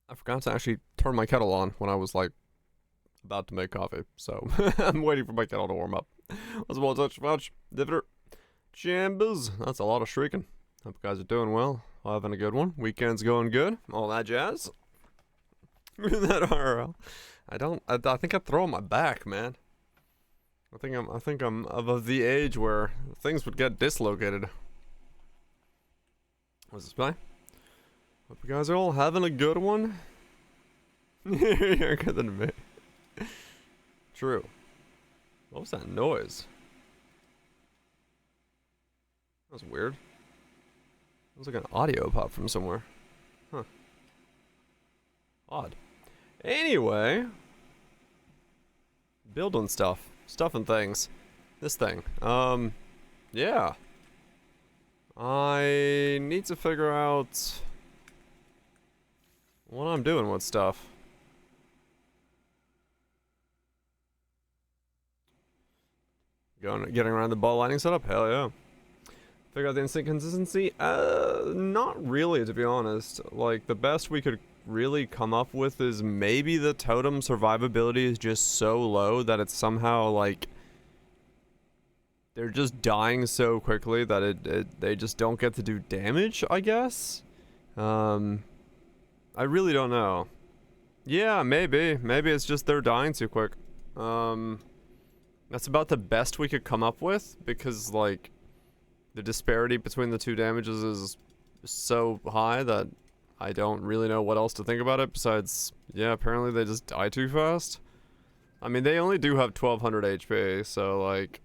I forgot to actually turn my kettle on when I was like about to make coffee, so I'm waiting for my kettle to warm up. Let's well touch much. Dividor. Chambers. That's a lot of shrieking. Hope you guys are doing well. Having a good one. Weekend's going good. All that jazz. That RL. I think I throw on my back, man. I think I'm of the age where things would get dislocated. What's this play? Hope you guys are all having a good one. You're good than me. True. What was that noise? That was weird. It was like an audio pop from somewhere. Huh. Odd. Anyway. Building stuff. Stuff and things. This thing. Yeah. I need to figure out what I'm doing with stuff. Getting around the ball lighting setup? Hell yeah. Figure out the instant consistency? Not really, to be honest. Like, the best we could really come up with is maybe the totem survivability is just so low that it's somehow, like, they're just dying so quickly that they just don't get to do damage, I guess? I really don't know. Yeah, maybe. Maybe it's just they're dying too quick. That's about the best we could come up with, because, like, the disparity between the two damages is so high that I don't really know what else to think about it besides, yeah, apparently they just die too fast. I mean, they only do have 1200 HP, so, like,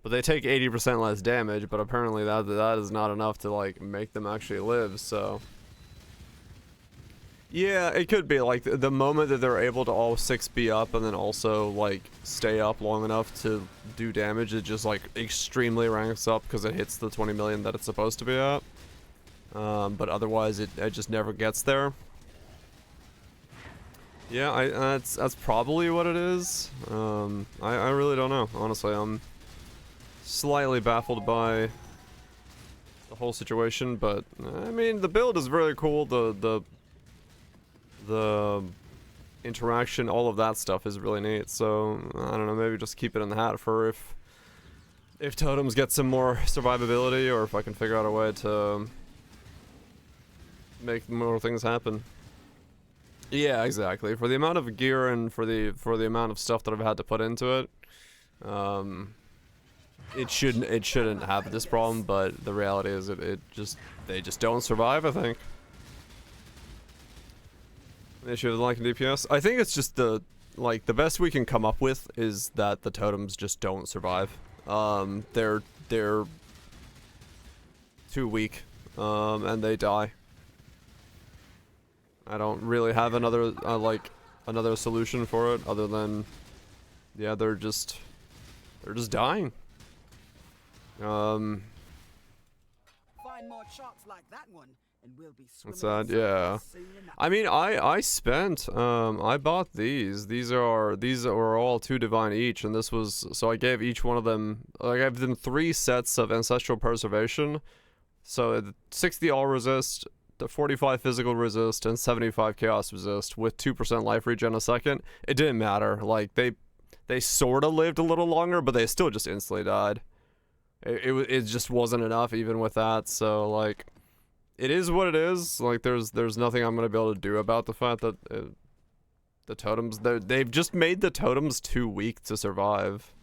but they take 80% less damage, but apparently that is not enough to, like, make them actually live, so. Yeah, it could be, like, the moment that they're able to all 6 be up and then also, like, stay up long enough to do damage, it just, like, extremely ranks up because it hits the 20 million that it's supposed to be at. But otherwise, it just never gets there. Yeah, that's probably what it is. I really don't know, honestly. I'm slightly baffled by the whole situation, but, I mean, the build is really cool. The interaction, all of that stuff is really neat, so I don't know, maybe just keep it in the hat for if totems get some more survivability, or if I can figure out a way to make more things happen. Yeah, exactly. For the amount of gear and for the amount of stuff that I've had to put into it, it shouldn't have this problem, but the reality is they just don't survive, I think. The issue with liking DPS? I think it's just the best we can come up with is that the totems just don't survive. They're too weak, and they die. I don't really have another solution for it other than, yeah, they're just dying. Find more sharks like that one. And we'll be what's that? Yeah. I mean, I spent, I bought these. These are all 2 divine each, and this was, so I gave each one of them, I gave them 3 sets of ancestral preservation. So 60 all resist, the 45 physical resist, and 75 chaos resist with 2% life regen a second. It didn't matter. Like, they sort of lived a little longer, but they still just instantly died. It just wasn't enough even with that, so, like, it is what it is. Like, there's nothing I'm gonna be able to do about the fact that the totems, they've just made the totems too weak to survive.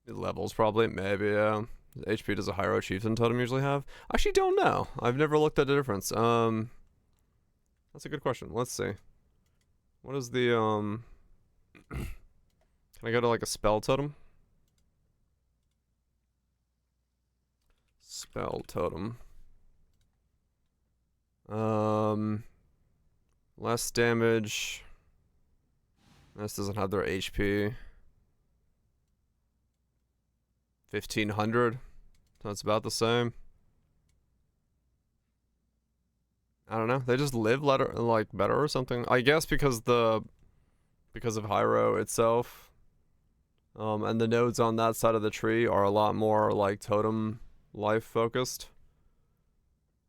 Levels probably, maybe, yeah. HP does a higher chieftain totem usually have? I actually don't know. I've never looked at the difference. That's a good question. Let's see. What is the can I go to like a spell totem? Spell totem. Less damage. This doesn't have their HP. 1500. That's about the same. I don't know. They just live better or something. I guess because of Hyro itself. And the nodes on that side of the tree are a lot more like totem life focused.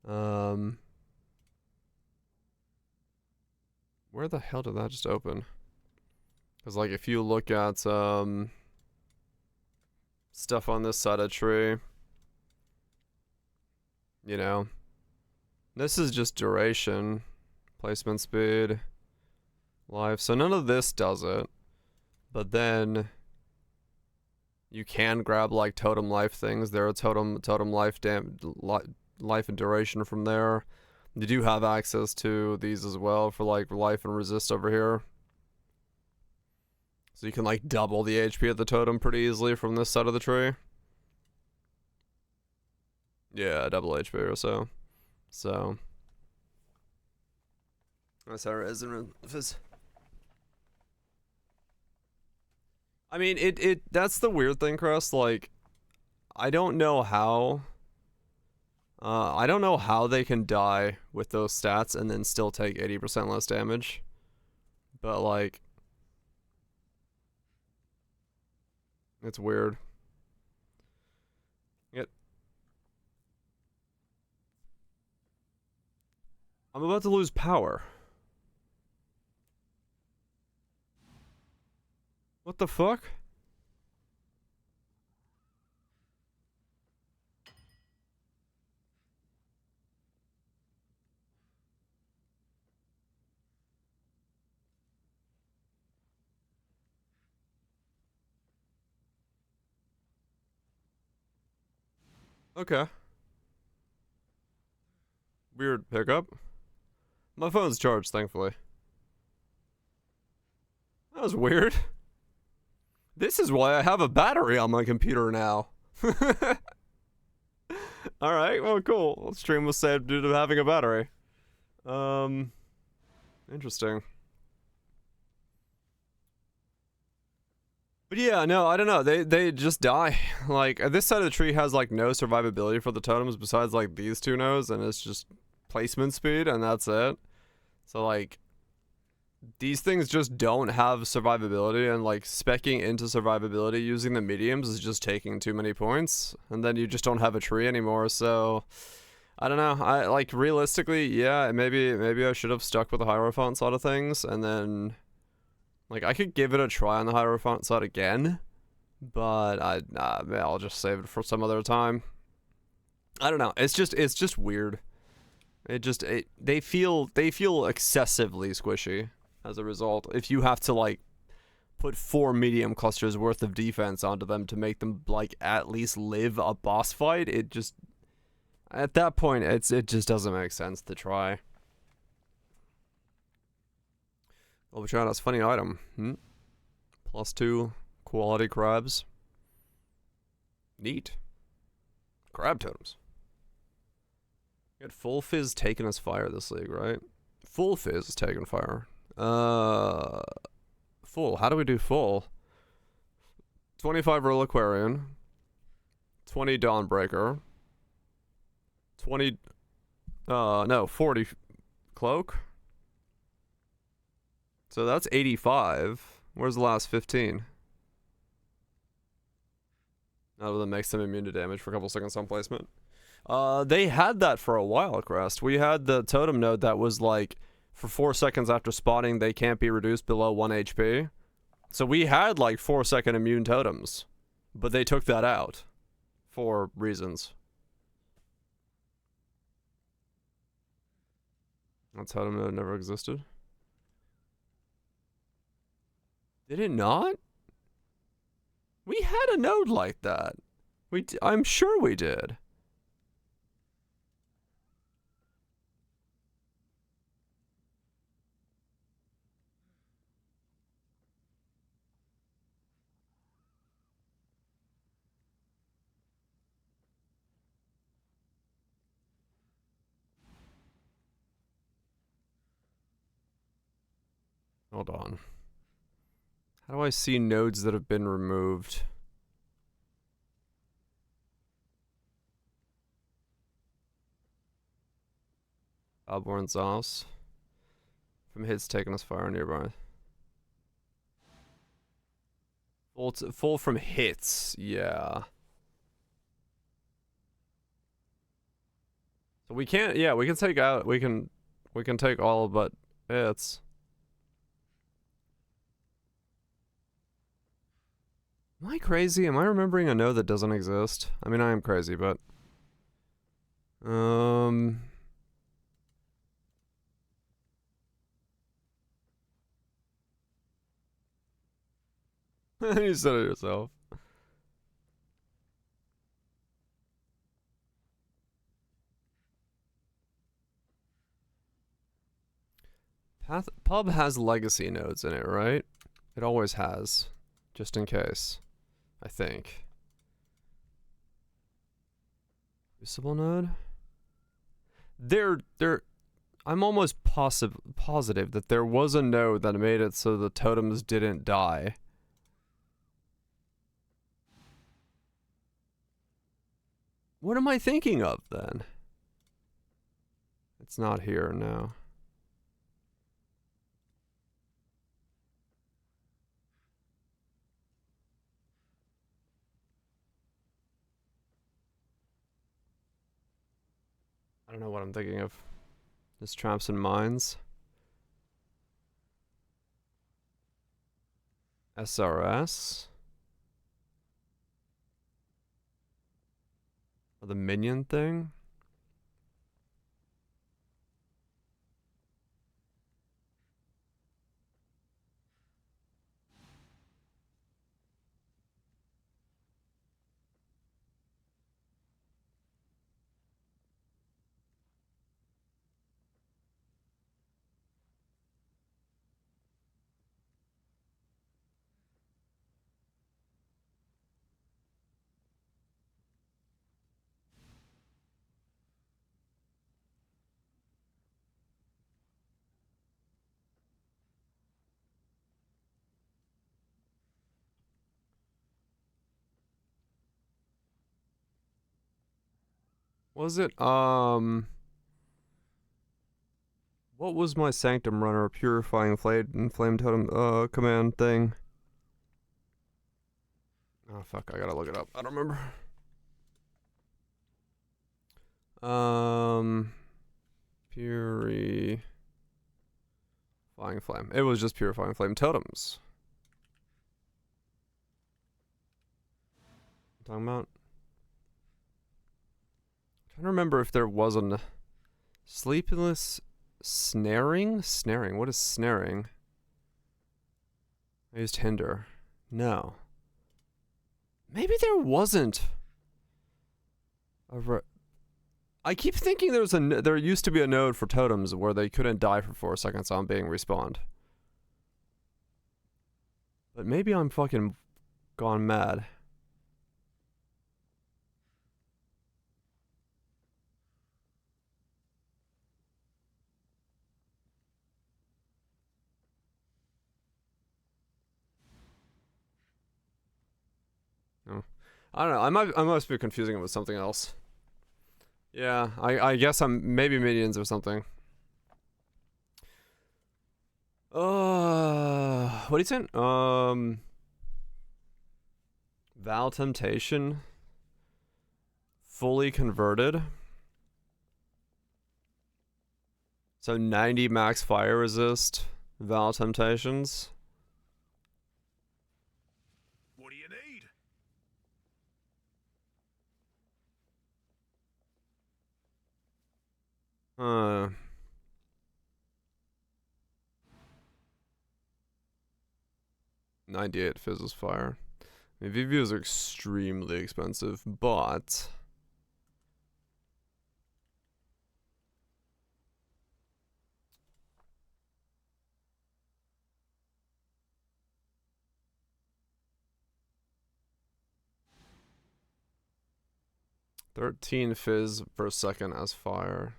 Where the hell did that just open? Because, like, if you look at, stuff on this side of the tree, you know, this is just duration, placement speed, life. So none of this does it. But then you can grab, like, totem life things. There are totem life life and duration from there. You do have access to these as well for, like, life and resist over here. So you can, like, double the HP of the totem pretty easily from this side of the tree. Yeah, double HP or so. So that's how it is in Phys. I mean, that's the weird thing, Crest. Like, I don't know how they can die with those stats and then still take 80% less damage. But, like, it's weird. I'm about to lose power. What the fuck? Okay. Weird pickup. My phone's charged, thankfully. That was weird. This is why I have a battery on my computer now. Alright, well, cool. Stream was saved due to having a battery. Interesting. But yeah, no, I don't know. They just die. Like, this side of the tree has, like, no survivability for the totems besides, like, these two nodes, and it's just placement speed, and that's it. So, like, these things just don't have survivability, and, like, speccing into survivability using the mediums is just taking too many points, and then you just don't have a tree anymore. So I don't know. I, like, realistically, yeah, maybe I should have stuck with the Hierophant side of things, and then, like, I could give it a try on the Hierophant side again, but I'll just save it for some other time. I don't know. It's just weird. They feel excessively squishy as a result. If you have to, like, put 4 medium clusters worth of defense onto them to make them, like, at least live a boss fight, it just, at that point, it just doesn't make sense to try. Overshadow's funny item. +2 quality crabs. Neat. Crab totems. We had full Phys taking us fire this league, right? Full Phys is taking fire. Full. How do we do full? 25 Reliquarian. 20 Dawnbreaker. 20... no, 40 Cloak. So that's 85. Where's the last 15? That makes them immune to damage for a couple seconds on placement. They had that for a while, Crest. We had the totem node that was like, for 4 seconds after spawning, they can't be reduced below 1 HP. So we had like 4-second immune totems, but they took that out for reasons. That totem node never existed. Did it not? We had a node like that. I'm sure we did. Hold on. How do I see nodes that have been removed? Alborn's Os. From hits taking us fire nearby. Full from hits, yeah. We can't. Yeah, we can take out. We can take all, but it's. Am I crazy? Am I remembering a node that doesn't exist? I mean, I am crazy, but you said it yourself. Pub has legacy nodes in it, right? It always has, just in case. I think. Usable node? I'm almost positive that there was a node that made it so the totems didn't die. What am I thinking of then? It's not here now. I don't know what I'm thinking of. Just traps and mines. SRS. Or the minion thing. Was it, what was my Sanctum Runner Purifying Flame Totem, command thing? Oh, fuck, I gotta look it up. I don't remember. Purifying Flame. It was just Purifying Flame Totems. What I'm talking about? I'm trying to remember if there was a sleepless snaring? Snaring. What is snaring? I used hinder. No. Maybe there wasn't. I keep thinking there used to be a node for totems where they couldn't die for 4 seconds on being respawned. But maybe I'm fucking gone mad. No. I don't know. I must be confusing it with something else. Yeah, I guess I'm maybe minions or something. What are you saying? Vaal Temptation. Fully converted. So 90 max fire resist. Vaal Temptations. What do you need? Uh. 98 fizzes fire. I mean, VVs are extremely expensive, but 13 fizz per second as fire.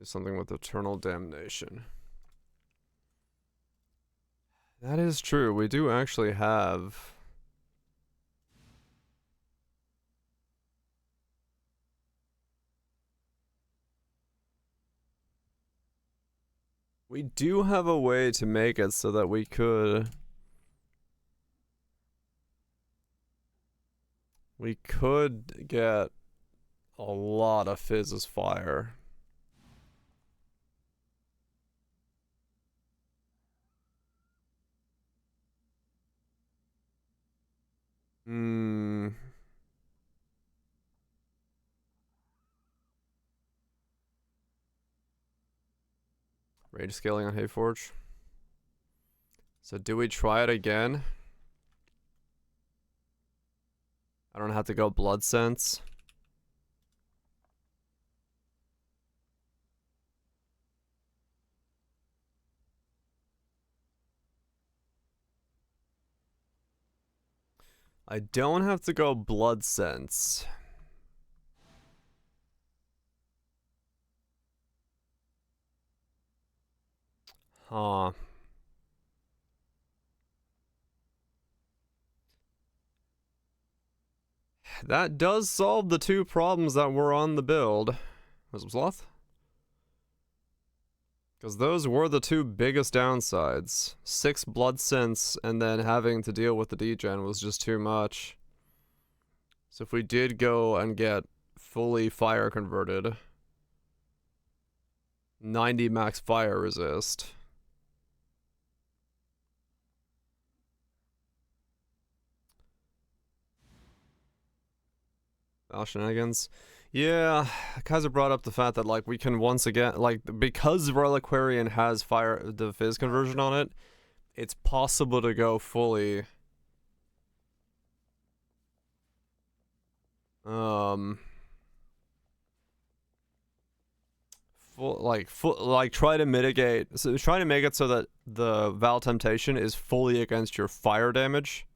Do something with eternal damnation. That is true. We do actually have. We do have a way to make it so that we could We could get a lot of Phys's fire. Rage scaling on Hayforge. So do we try it again? I don't have to go Blood Sense. I don't have to go Blood Sense. Huh. That does solve the two problems that were on the build. Was it Sloth? Because those were the two biggest downsides. 6 Blood Sense and then having to deal with the degen was just too much. So if we did go and get fully fire converted, 90 max fire resist. Shenanigans. Yeah, Kaiser brought up the fact that like we can once again, like, because Reliquarian has fire, the Phys conversion on it, it's possible to go fully try to mitigate, so try to make it so that the Vaal Temptation is fully against your fire damage.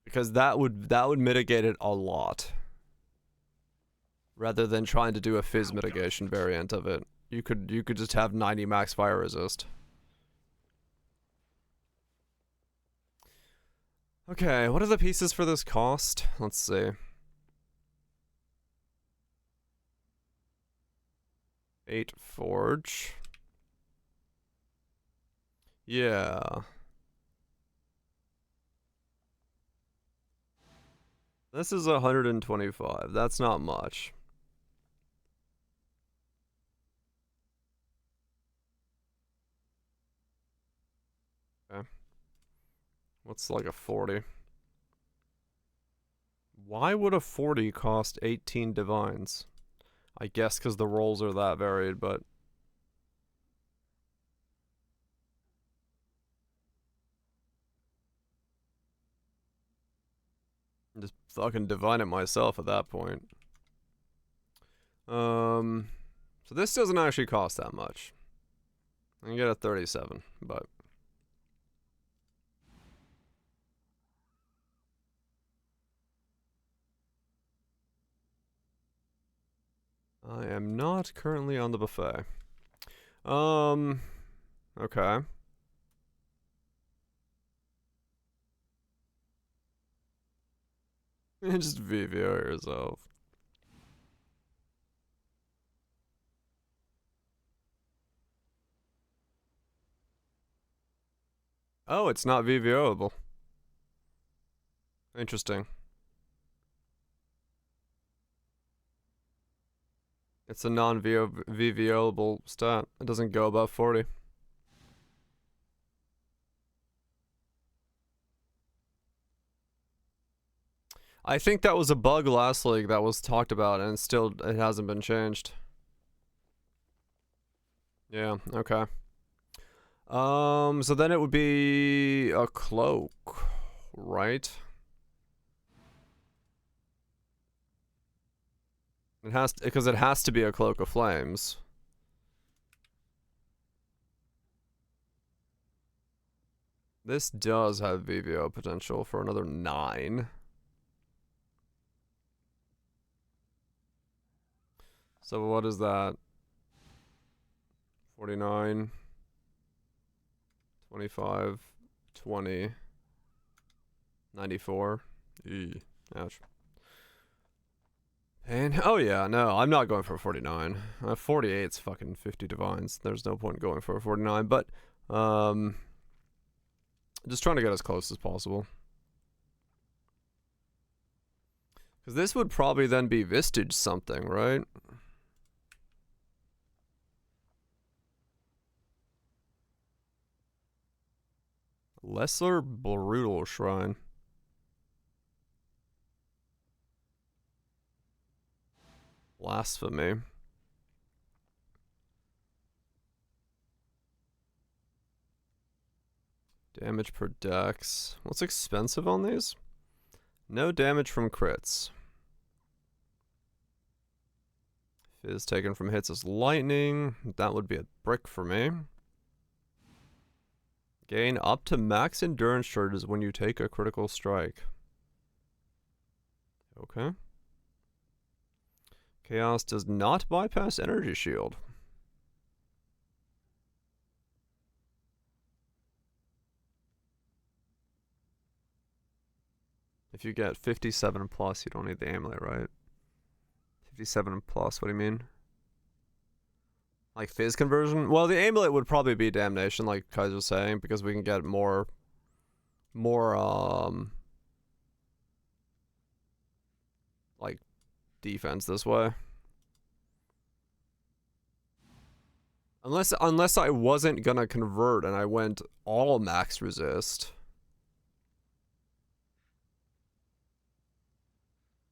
Because that would mitigate it a lot. Rather than trying to do a Phys mitigation variant of it. You could just have 90 max fire resist. Okay, what are the pieces for this cost? Let's see. 8 forge. Yeah. This is 125. That's not much. Okay. What's like a 40? Why would a 40 cost 18 divines? I guess because the rolls are that varied, but... just fucking divine it myself at that point. So this doesn't actually cost that much. I can get a 37, but... I am not currently on the buffet. Okay. Just VVO yourself. Oh, it's not VVOable. Interesting. It's a non-VVOable stat. It doesn't go above 40. I think that was a bug last league that was talked about, and still it hasn't been changed. Yeah, okay. So then it would be a cloak, right? It has to, because it has to be a cloak of flames. This does have VVO potential for another 9. So what is that? 49, 25, 20, 94. Eee, ouch. And oh yeah, no, I'm not going for a 49. 48's fucking 50 divines. There's no point going for a 49, but Just trying to get as close as possible. Because this would probably then be Vistage something, right? Lesser Brutal Shrine. Blasphemy. Damage per dex. What's expensive on these? No damage from crits. Phys taken from hits is lightning. That would be a brick for me. Gain up to max endurance charges when you take a critical strike. Okay. Chaos does not bypass energy shield. If you get 57 plus, you don't need the amulet, right? 57 plus, what do you mean? Like phys conversion? Well, the amulet would probably be damnation, like Kaiser was saying, because we can get more like defense this way. Unless I wasn't gonna convert and I went all max resist.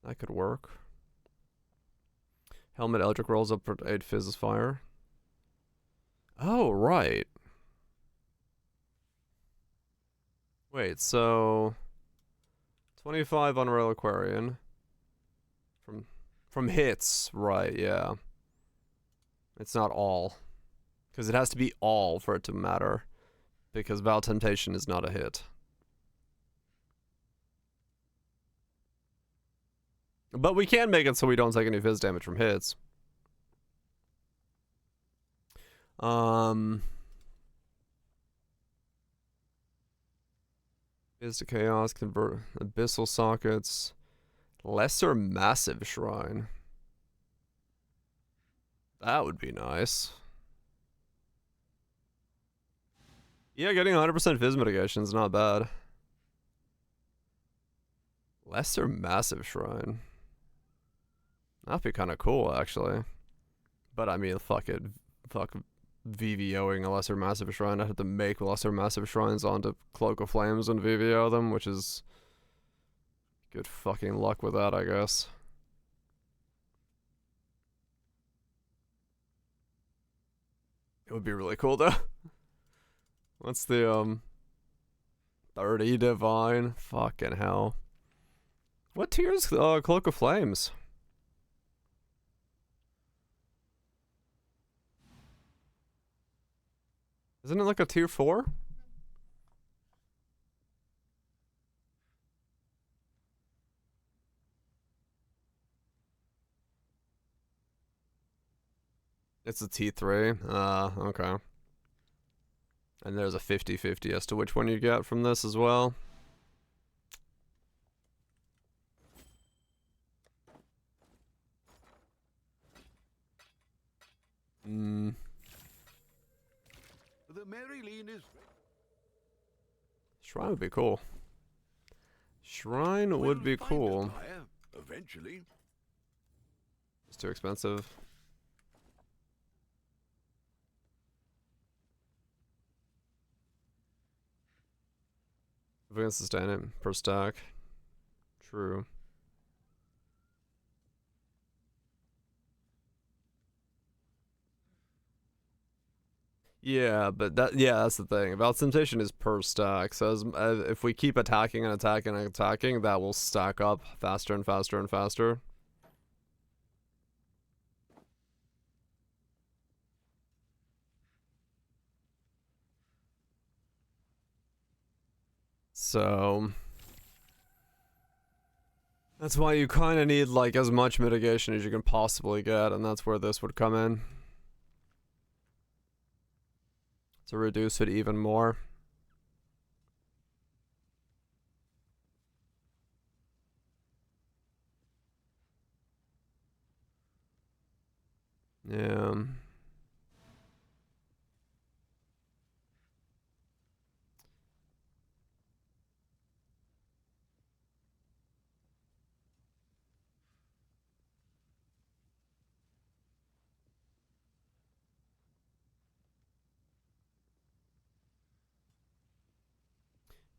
That could work. Helmet Eldritch rolls up for 8 Phys fire. Oh, right. Wait, so 25 on Reliquarian. From hits, right, yeah. It's not all. Because it has to be all for it to matter. Because Vaal Temptation is not a hit. But we can make it so we don't take any Phys damage from hits. Phys to Chaos, convert Abyssal Sockets. Lesser Massive Shrine. That would be nice. Yeah, getting 100% Phys mitigation is not bad. Lesser Massive Shrine. That'd be kind of cool, actually. But I mean, fuck it. Fuck VVOing a Lesser Massive Shrine. I have to make Lesser Massive Shrines onto Cloak of Flames and VVO them, which is good fucking luck with that, I guess. It would be really cool, though. What's the, 30 Divine? Fucking hell. What tier is Cloak of Flames? Isn't it like a tier 4? It's a T3. Okay. And there's a 50-50 as to which one you get from this as well. The Maryleen is. Shrine would be cool. Shrine would be cool. Eventually. It's too expensive. If we can sustain it per stack. True. Yeah, but that's the thing. Vaal Temptation is per stack, so if we keep attacking and attacking and attacking, that will stack up faster and faster and faster. So that's why you kind of need like as much mitigation as you can possibly get, and that's where this would come in. To reduce it even more. Yeah.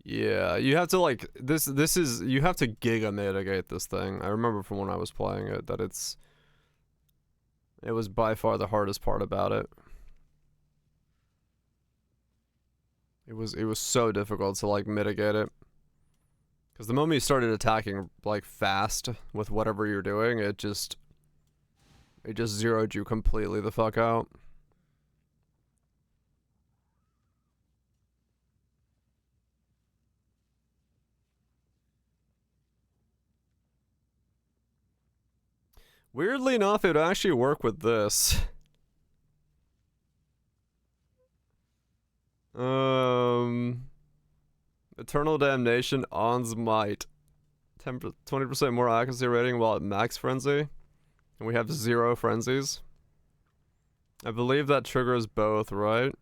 Yeah, you have to like this is you have to giga mitigate this thing. I remember from when I was playing it that it was by far the hardest part about it. It was so difficult to like mitigate it. Cuz the moment you started attacking like fast with whatever you're doing, it just zeroed you completely the fuck out. Weirdly enough, it would actually work with this. Eternal Damnation, On's Might. 20% more accuracy rating while at max frenzy. And we have 0 frenzies. I believe that triggers both, right?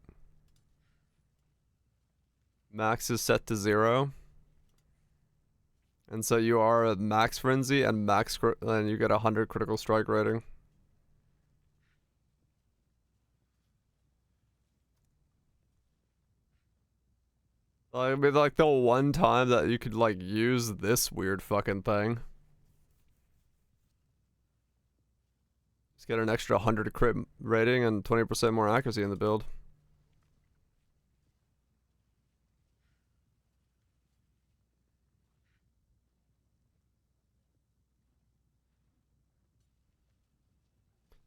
Max is set to 0. And so you are at max frenzy and and you get 100 critical strike rating. I mean, like the one time that you could like use this weird fucking thing. Just get an extra 100 crit rating and 20% more accuracy in the build.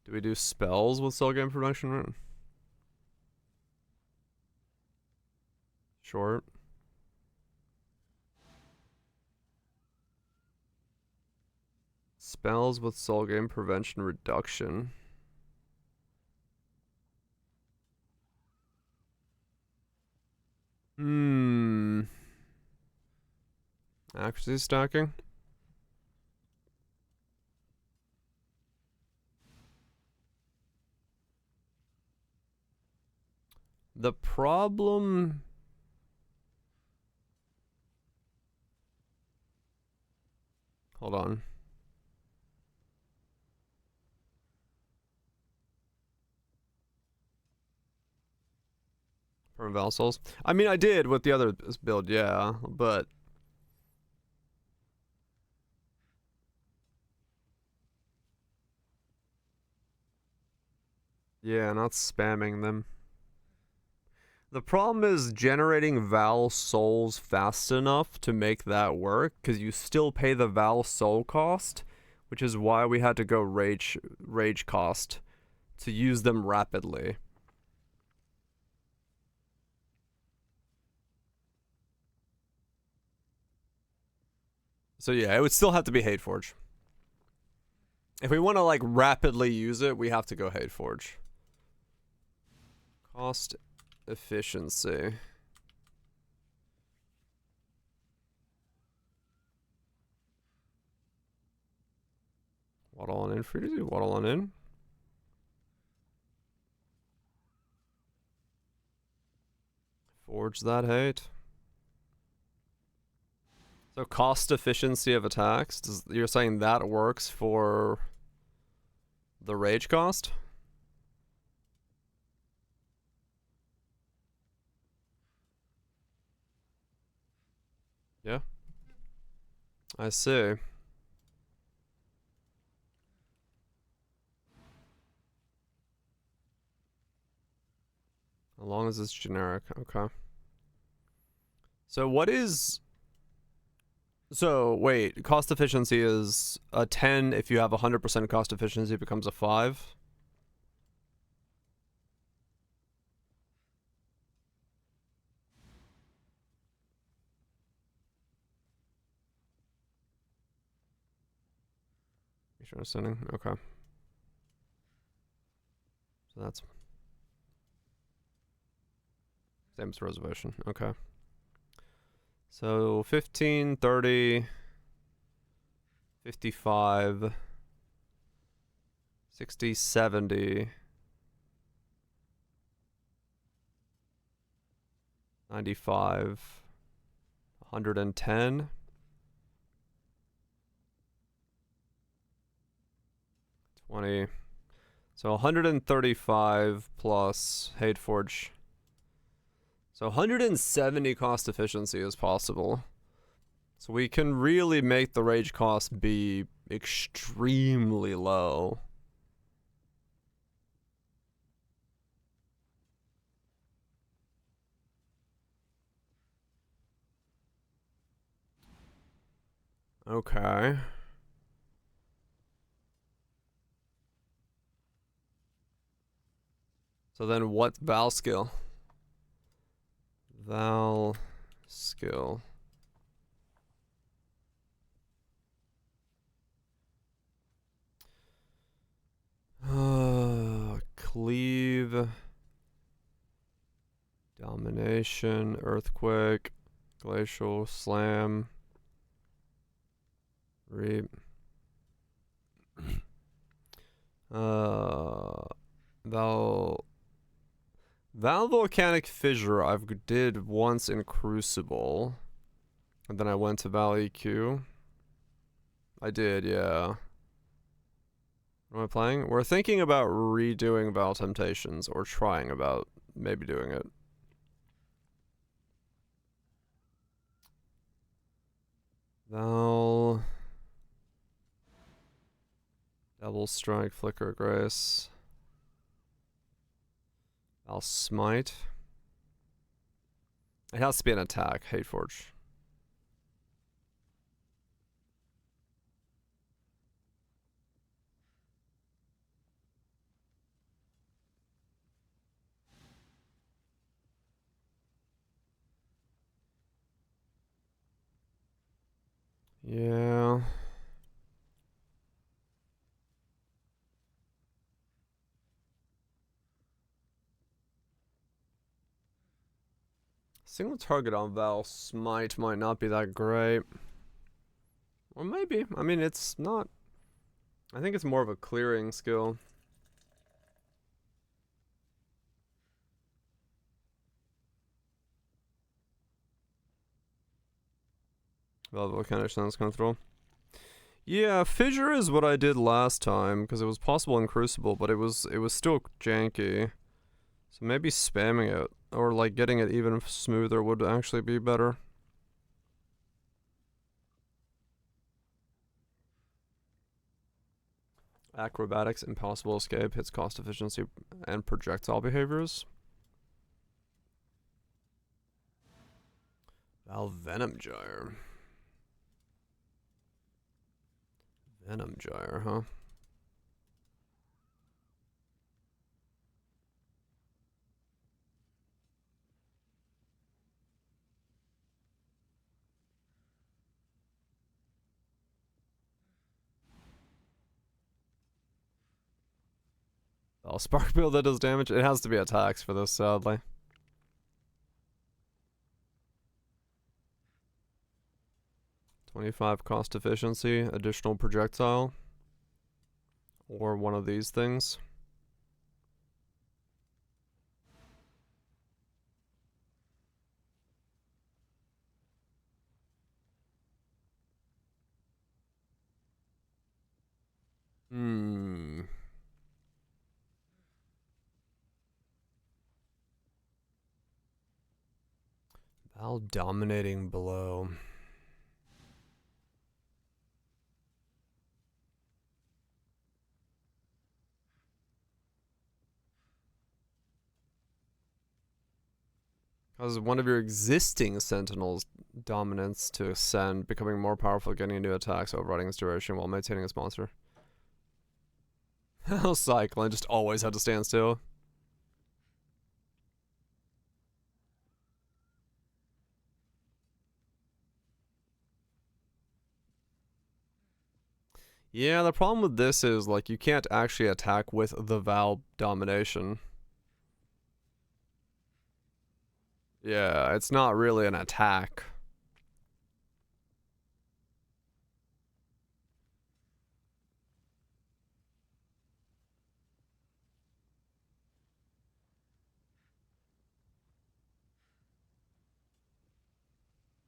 Do we do spells with cell game production? Short. Spells with soul game prevention reduction. Accuracy stacking. The problem... Hold on. From Vaal Souls. I mean, I did with the other build, yeah, but... Yeah, not spamming them. The problem is generating Vaal souls fast enough to make that work, because you still pay the Vaal soul cost, which is why we had to go rage cost to use them rapidly. So yeah, it would still have to be Hateforge. If we want to like rapidly use it, we have to go Hateforge. Cost efficiency. Waddle on in, free to do waddle on in. Forge that hate. So cost efficiency of attacks, you're saying that works for the rage cost? Yeah. I see. As long as it's generic, okay. So what is... So, wait, cost efficiency is a 10 if you have 100% cost efficiency, it becomes a 5? Sure, sending, okay. So that's... Same as reservation, okay. So 15, 30, 55, 60, 70, 95, 110, 20. So 135 plus Hateforge. So 170 cost efficiency is possible. So we can really make the rage cost be extremely low. Okay. So then what Vaal skill? Vaal skill. Cleave. Domination. Earthquake. Glacial. Slam. Reap. Vaal Volcanic Fissure I've did once in Crucible. And then I went to Vaal EQ. I did, yeah. What am I playing? We're thinking about redoing Vaal Temptations, or trying about maybe doing it. Vaal... Devil Strike, Flicker of Grace. Vaal Smite. It has to be an attack, Hateforge. Yeah. Single target on Vaal Smite might not be that great. Or maybe. I mean, it's not... I think it's more of a clearing skill. Vaal Volcanic Sun's coming through. Yeah, Fissure is what I did last time, because it was possible in Crucible, but it was still janky. So maybe spamming it, or like getting it even smoother would actually be better. Acrobatics, Impossible Escape, hits cost efficiency and projectile behaviors. Vaal Venom Gyre. Venom Gyre, huh? Vaal Spark Build that does damage. It has to be attacks for this, sadly. $25 cost efficiency, additional projectile, or one of these things. Vaal Dominating Blow. Causes one of your existing Sentinels dominance to ascend, becoming more powerful, getting new attacks, overriding its duration while maintaining its monster. Cyclone just always had to stand still. Yeah, the problem with this is, like, you can't actually attack with the Vaal domination. Yeah, it's not really an attack.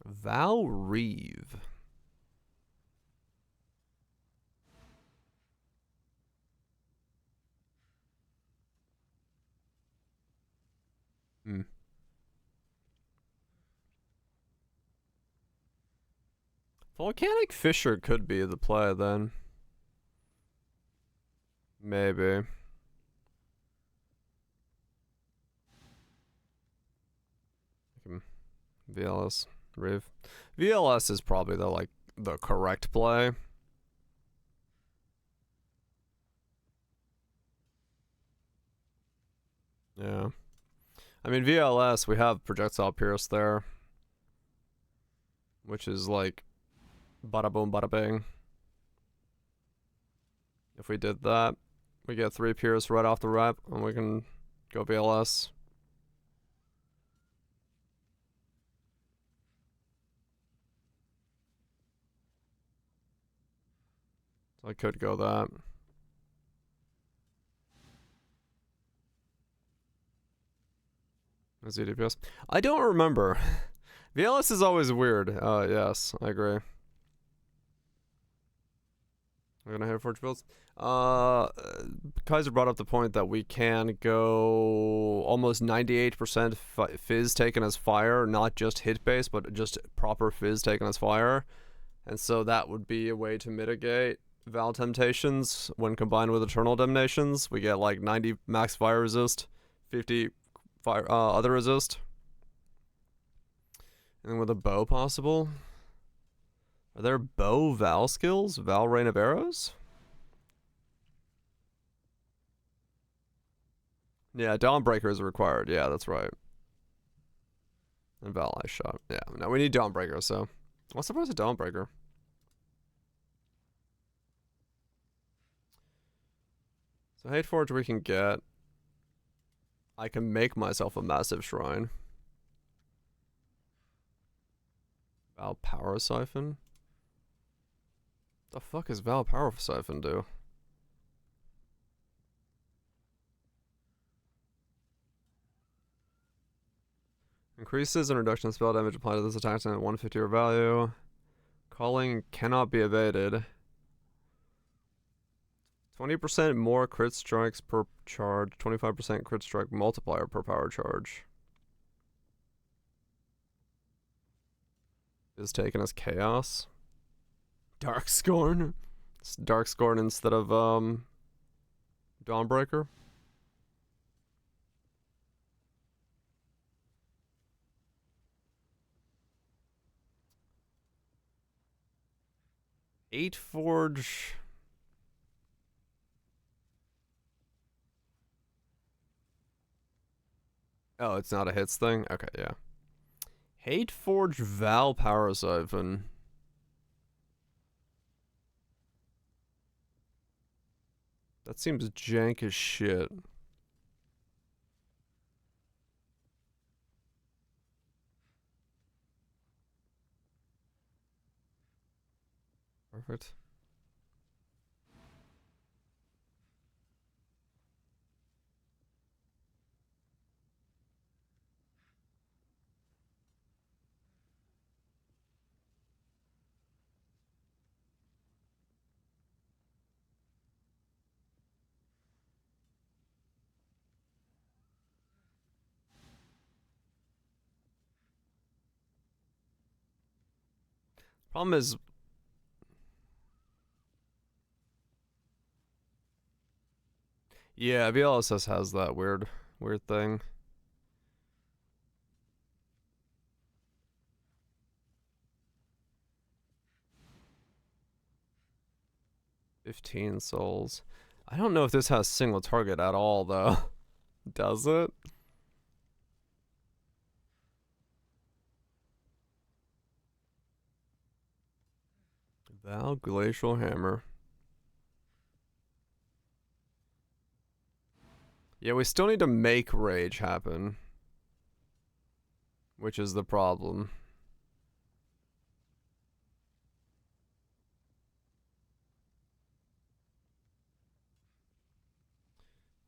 Vaal Reeve. Hmm. Volcanic Fissure could be the play then. Maybe. VLS. Riv. VLS is probably the correct play. Yeah. I mean, VLS, we have Projectile Pierce there. Which is like bada boom, bada bang. If we did that, we get 3 Pierce right off the rep, and we can go VLS. So I could go that. Is it DPS? I don't remember. VLS is always weird. Yes, I agree. We're gonna hit Forge builds. Kaiser brought up the point that we can go almost 98% Phys taken as fire, not just hit base, but just proper Phys taken as fire. And so that would be a way to mitigate Vaal Temptations when combined with Eternal Damnations. We get like 90 max fire resist, 50 fire other resist. And then with a bow possible. Are there bow Vaal skills? Vaal Rain of Arrows? Yeah, Dawnbreaker is required. Yeah, that's right. And Vaal Ice Shot. Yeah, no, we need Dawnbreaker, so. What's the price of Dawnbreaker? So Hateforge we can get. I can make myself a massive shrine. Vaal Power Siphon? The fuck is Vaal Power Siphon do? Increases and reduction of spell damage applied to this attack at 150 or value. Calling cannot be evaded. 20% more crit strikes per charge. 25% crit strike multiplier per power charge. Is taken as chaos. Dark Scorn. It's Dark Scorn instead of Dawnbreaker. Hateforge. Oh, it's not a hits thing? Okay, yeah. Hateforge Vaal Power Siphon. That seems jank as shit. Perfect. Problem is, yeah, VLSS has that weird thing. $15 souls. I don't know if this has single target at all, though. Does it? Vaal Glacial Hammer. Yeah, we still need to make rage happen. Which is the problem.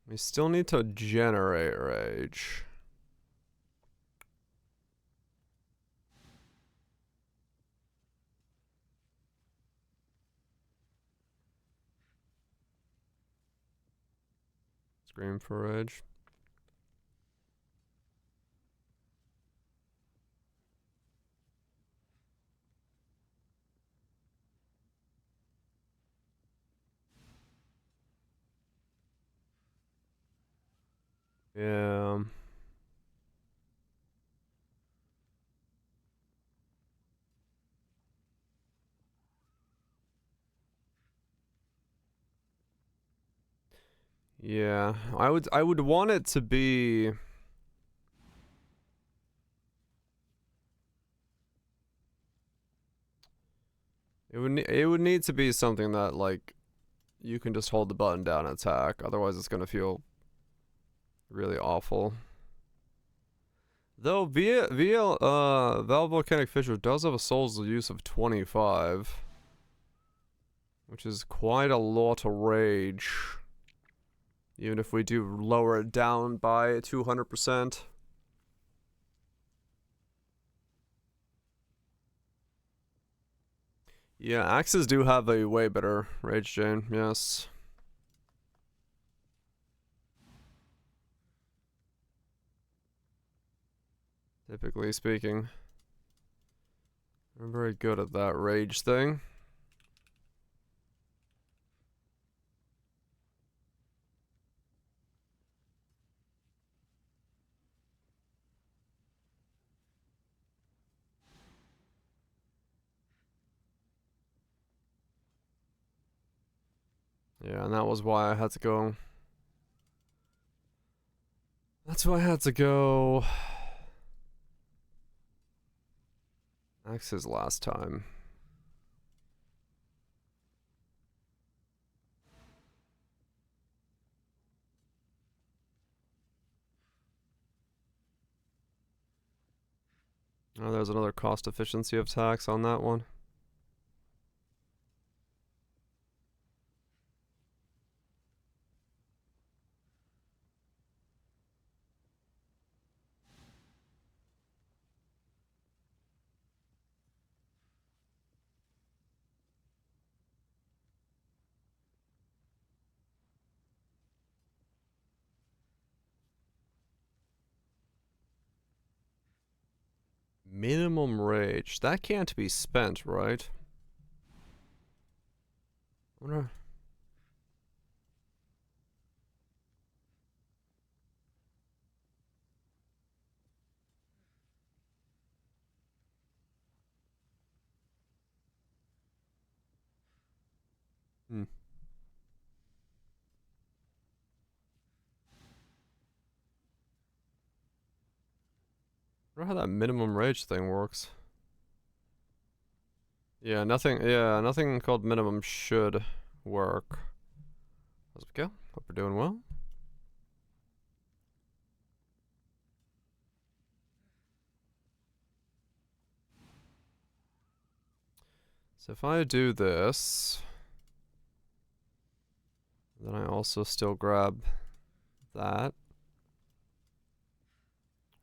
We still need to generate rage. Scream for rage. Yeah. Yeah, I would want it to be it would need to be something that like you can just hold the button down and attack. Otherwise it's going to feel really awful. Though Vaal Volcanic Fissure does have a soul's use of 25, which is quite a lot of rage. Even if we do lower it down by 200%. Yeah, axes do have a way better rage chain, yes. Typically speaking. I'm very good at that rage thing. Yeah, and that was why I had to go. That's why I had to go. Axes last time. Oh, there's another cost efficiency of tax on that one. Minimum rage. That can't be spent, right? I wonder. Hmm. I wonder how that minimum rage thing works. Yeah, nothing called minimum should work. How's it go? Hope we're doing well. So if I do this, then I also still grab that.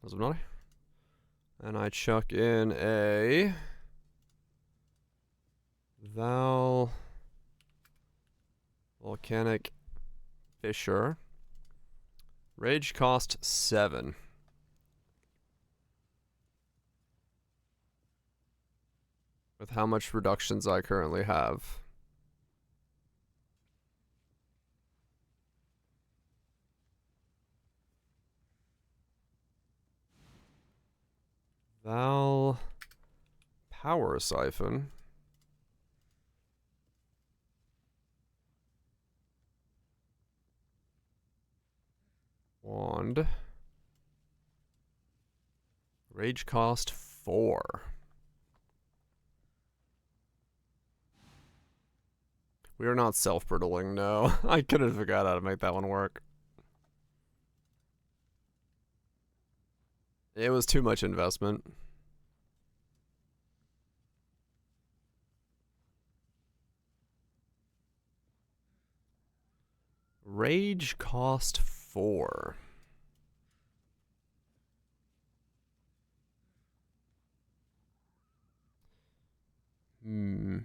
As I'm not. And I chuck in a Vaal Volcanic Fissure. Rage cost 7. With how much reductions I currently have. Vaal Power Siphon. Wand. Rage cost 4. We are not self-brittling, no. I couldn't figure out how to make that one work. It was too much investment. Rage cost 4. Hmm.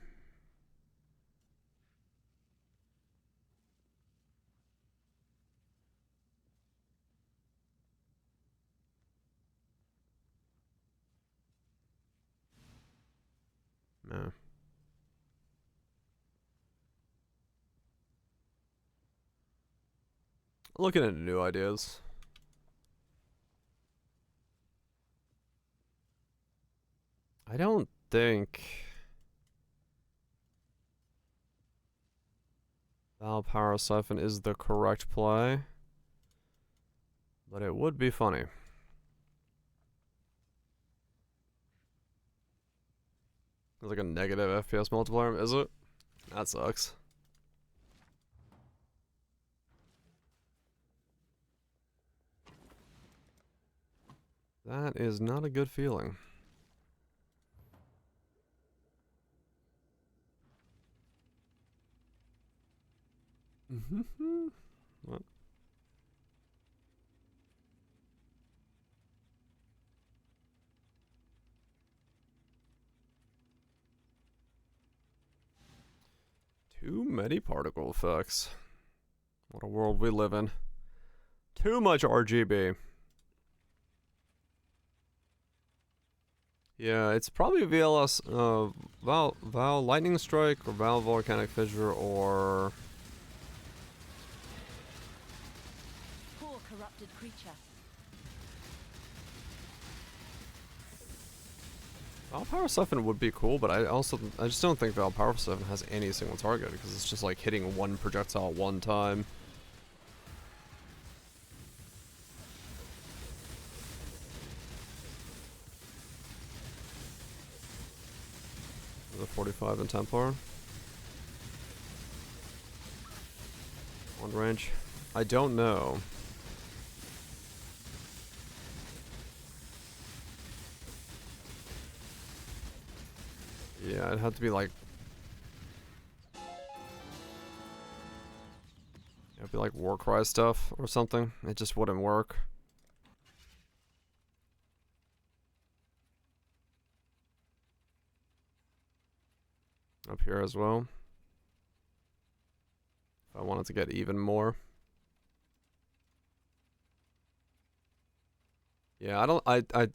No. Looking into new ideas. I don't think Vaal Power Siphon is the correct play, but it would be funny. There's like a negative FPS multiplier, is it? That sucks. That is not a good feeling. What? Too many particle effects. What a world we live in. Too much RGB. Yeah, it's probably VLS, Vaal Lightning Strike, or Vaal Volcanic Fissure, or... Poor corrupted creature. Vaal Power Siphon would be cool, but I just don't think Vaal Power Siphon has any single target, because it's just like hitting one projectile one time. The 45 and Templar. One range. I don't know. Yeah, it'd have to be like... It'd be like Warcry stuff or something. It just wouldn't work. Up here as well. If I wanted to get even more. Yeah,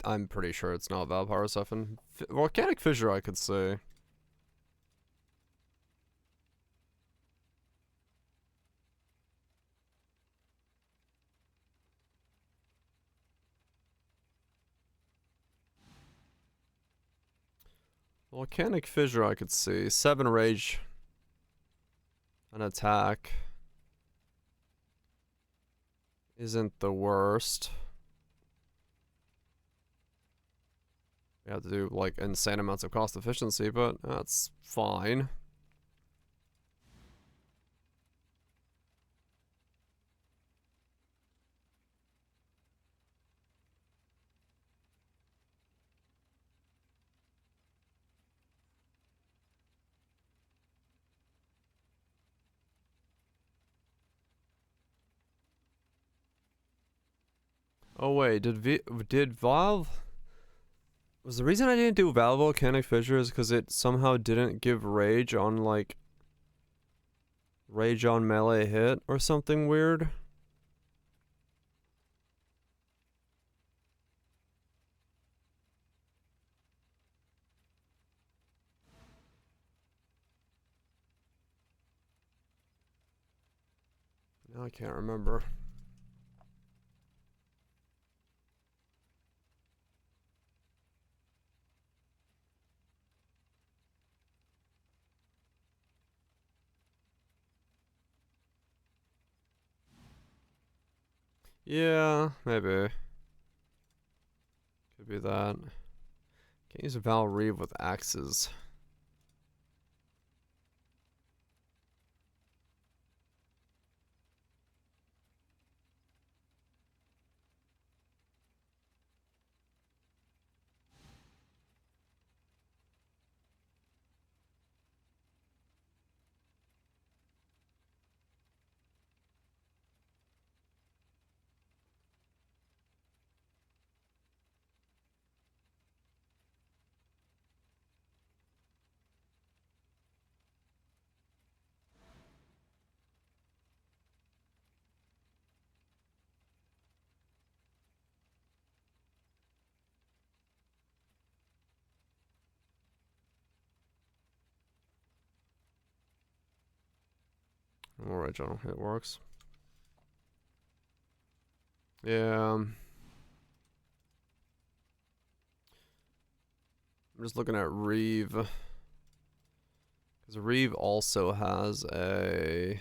I'm pretty sure it's not Vaal Power Siphon. Volcanic Fissure I could say. Volcanic Fissure I could see. 7 rage. An attack. Isn't the worst. We have to do like insane amounts of cost efficiency, but that's fine. Oh wait, did Valve... Was the reason I didn't do Vaal Volcanic Fissure is because it somehow didn't give rage on like... Rage on melee hit or something weird? Now I can't remember. Yeah, maybe. Could be that. Can't use Val Reeve with axes. Alright, John, it works. Yeah. I'm just looking at Reeve. Because Reeve also has a...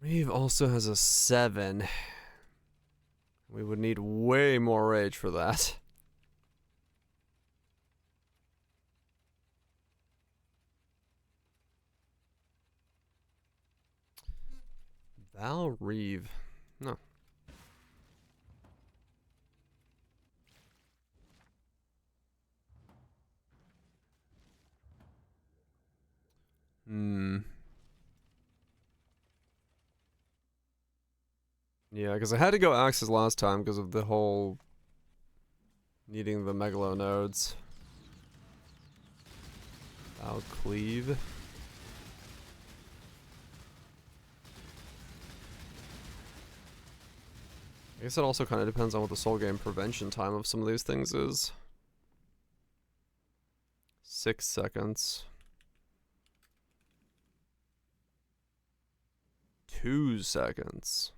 Reeve also has a 7. We would need way more rage for that. Vaal Reeve. No. Yeah, because I had to go Axis last time because of the whole needing the Megalo nodes. Vaal Cleave. I guess it also kind of depends on what the soul game prevention time of some of these things is. 6 seconds. 2 seconds.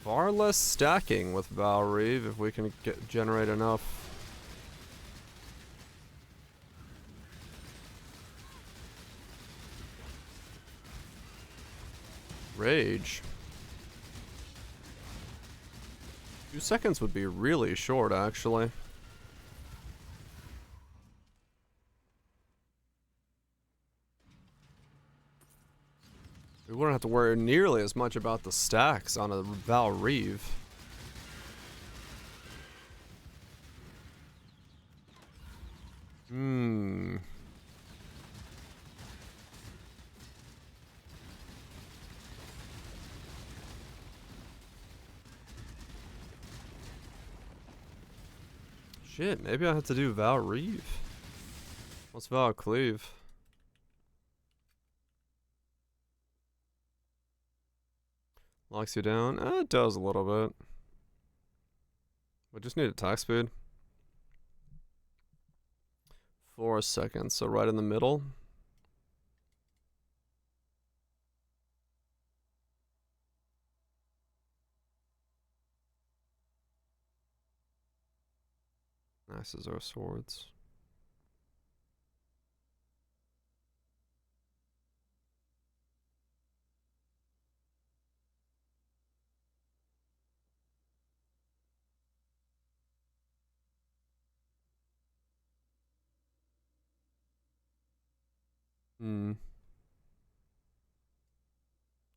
Far less stacking with Vaal Reeve if we can generate enough. Rage. 2 seconds would be really short, actually. We wouldn't have to worry nearly as much about the stacks on a Vaal Reeve. Shit, maybe I have to do Vaal Reeve. What's Vaal Cleave? Locks you down? It does a little bit. We just need attack speed. 4 seconds, so right in the middle. Axes are swords.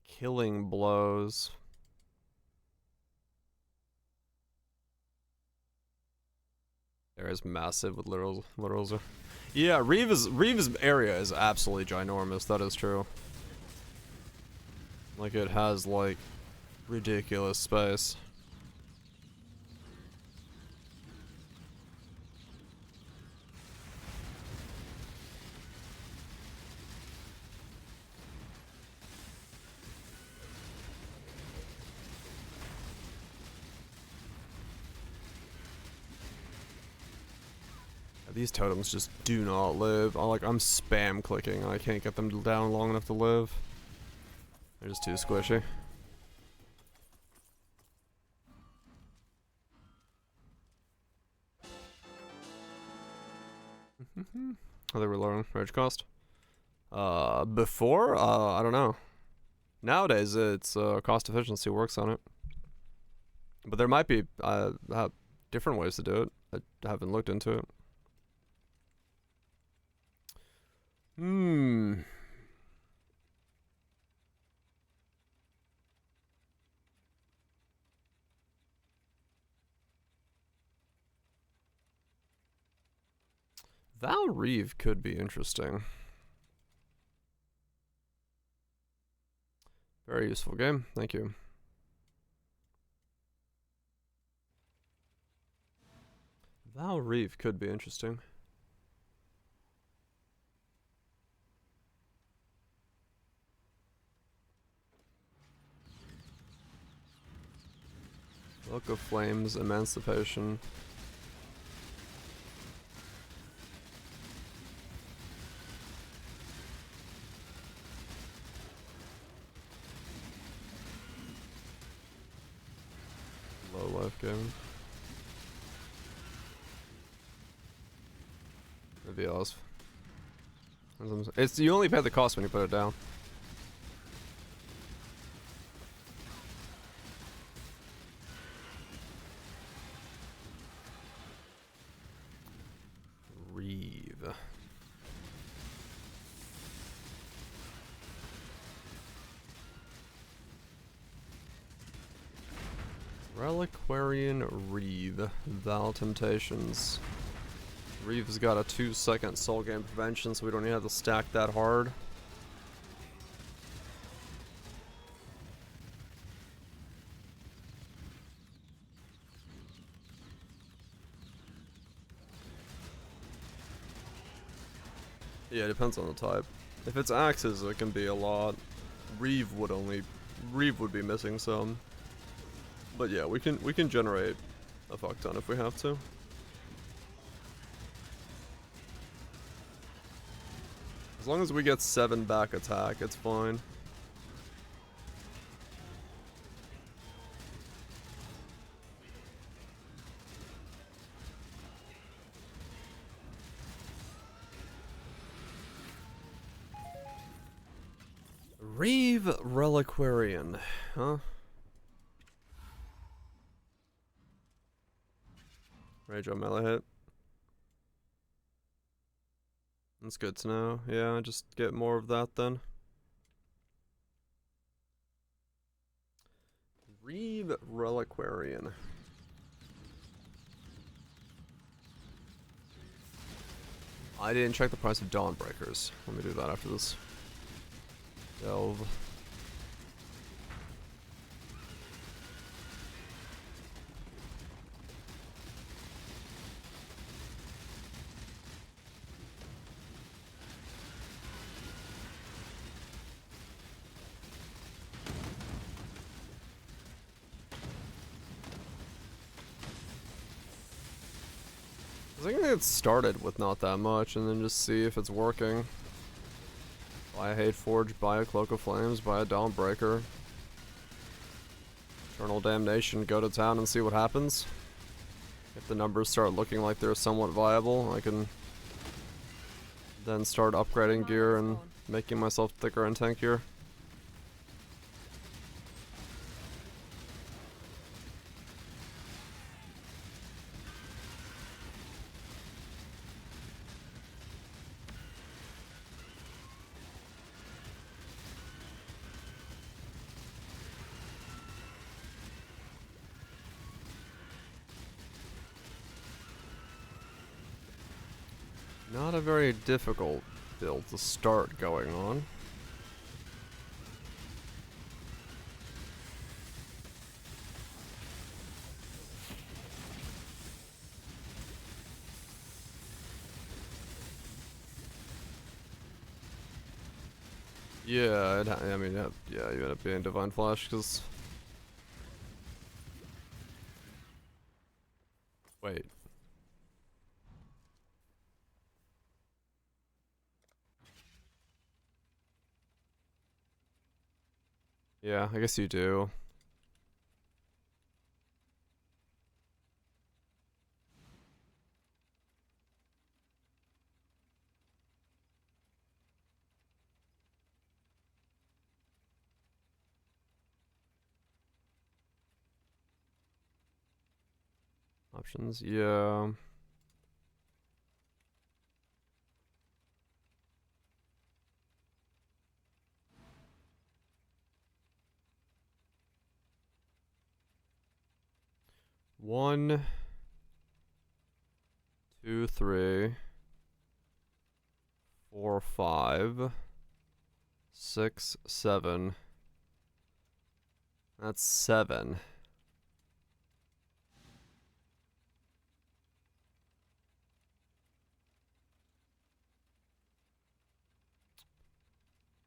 Killing blows. There is massive with literals. Yeah, Reeve's area is absolutely ginormous. That is true. Like it has like ridiculous space. These totems just do not live. I'm spam clicking and I can't get them down long enough to live. They're just too squishy. Oh, they were lowering rage cost. Before? I don't know. Nowadays, it's cost efficiency works on it. But there might be different ways to do it. I haven't looked into it. Vaal Reeve could be interesting. Very useful game. Thank you. Vaal Reeve could be interesting. Book of Flames, Emancipation. VLs. It's you only pay the cost when you put it down. Reeve. Reliquarian Reeve. Vaal Temptations. Reeve's got a 2-second soul gain prevention, so we don't even have to stack that hard. Yeah, it depends on the type. If it's axes, it can be a lot. Reeve would be missing some. But yeah, we can generate a fuck ton if we have to. As long as we get 7 back attack, it's fine. Reeve Reliquarian, huh? Rage on melee hit. That's good to know. Yeah, just get more of that then. Reeve Reliquarian. I didn't check the price of Dawnbreakers. Let me do that after this. Delve. I think it started with not that much and then just see if it's working. Buy a Hate Forge, buy a Cloak of Flames, buy a Dawnbreaker. Eternal Damnation, go to town and see what happens. If the numbers start looking like they're somewhat viable, I can then start upgrading gear and making myself thicker and tankier. Not a very difficult build to start going on. Yeah, I mean, yeah, you end up being Divine Flash, because... Wait. Yeah, I guess you do. Options, yeah. One, 2, 3, 4, 5, 6, 7. That's 7.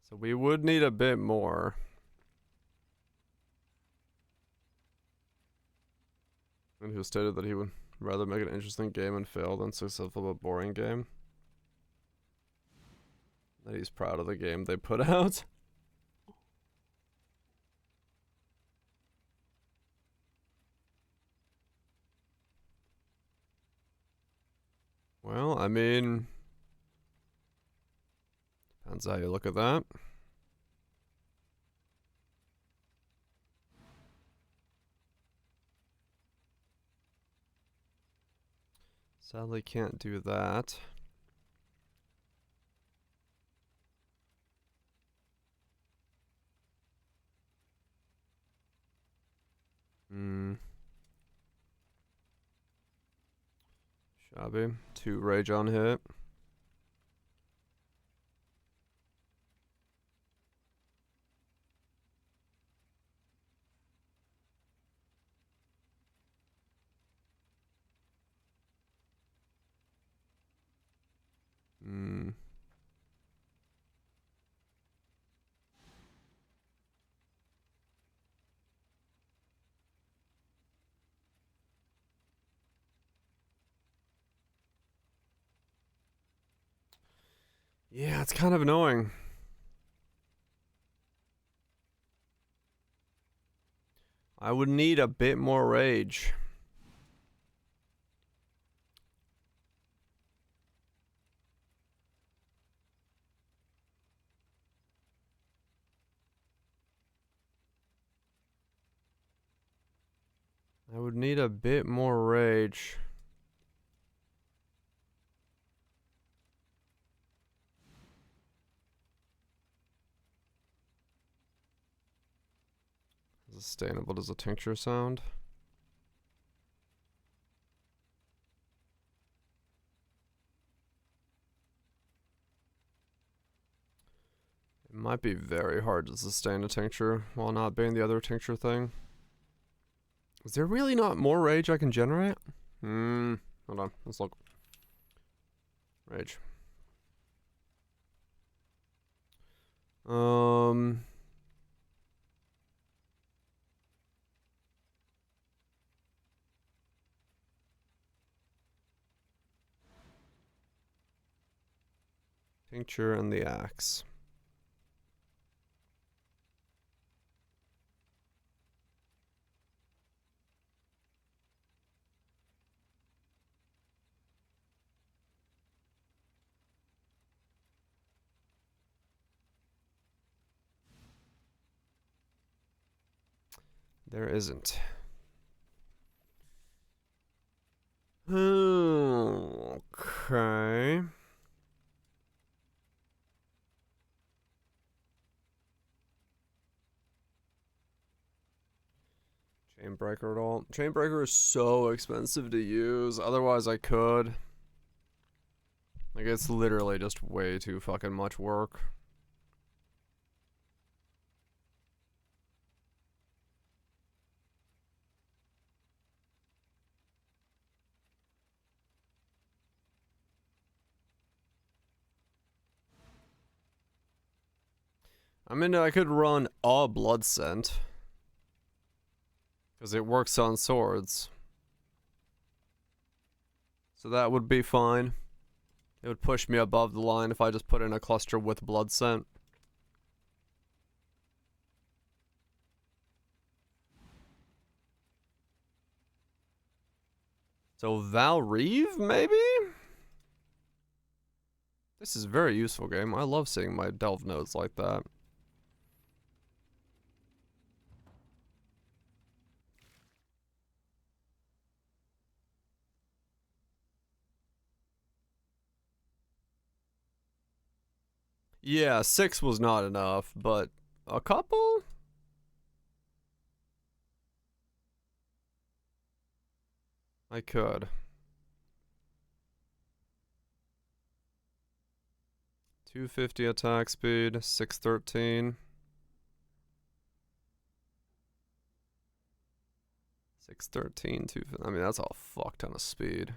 So we would need a bit more. And who stated that he would rather make an interesting game and fail than successful but boring game. That he's proud of the game they put out. Well, I mean, Depends how you look at that. Sadly can't do that. Shabby. 2 rage on hit. Yeah, it's kind of annoying. I would need a bit more rage. I would need a bit more rage. Sustainable does a tincture sound? It might be very hard to sustain a tincture while not being the other tincture thing. Is there really not more rage I can generate? Hold on, let's look. Rage. Tincture and the axe. There isn't. Okay. Chainbreaker at all? Chainbreaker is so expensive to use. Otherwise, I could. Like, it's literally just way too fucking much work. I mean, I could run a blood scent. Because it works on swords. So that would be fine. It would push me above the line if I just put in a cluster with blood scent. So Vaal Reeve, maybe? This is a very useful game. I love seeing my delve nodes like that. Yeah, 6 was not enough, but a couple? I could. 250 attack speed, 613. 613, 250. I mean, that's a fuck ton of speed.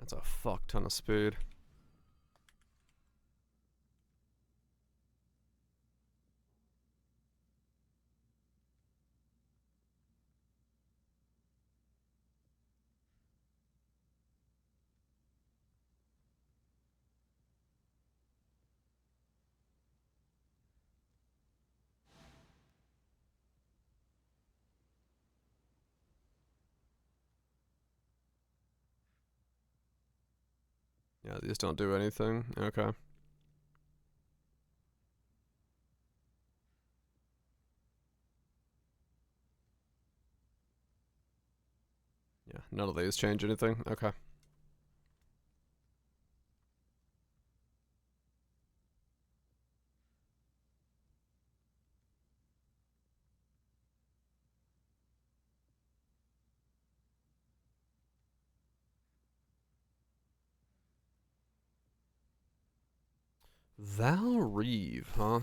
That's a fuck ton of speed. Yeah, these don't do anything. Okay. Yeah, none of these change anything. Okay. Val Reeve, huh?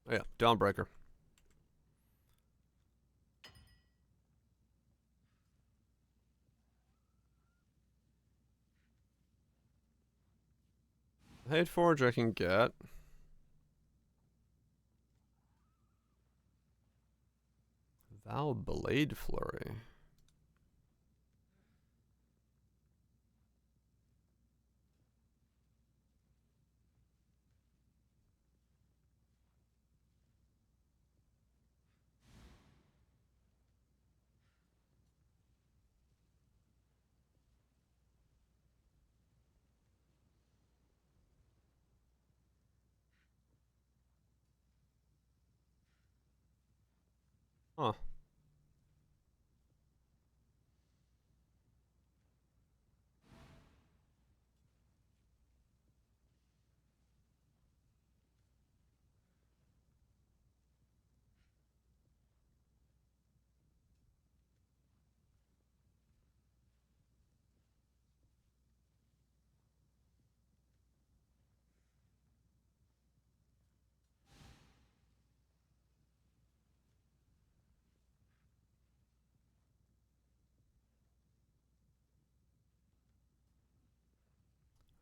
Oh, yeah, Dawnbreaker. Hate Forge I can get. Val Blade Flurry. Huh.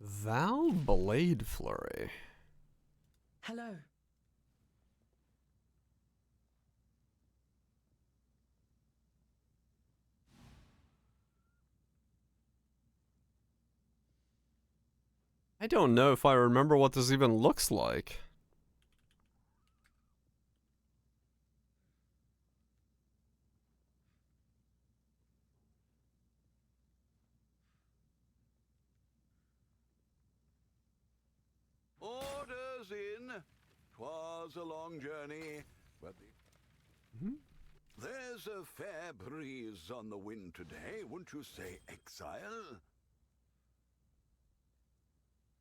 Val Blade Flurry. Hello. I don't know if I remember what this even looks like. Orders in. 'Twas a long journey, but there's a fair breeze on the wind today, wouldn't you say, exile?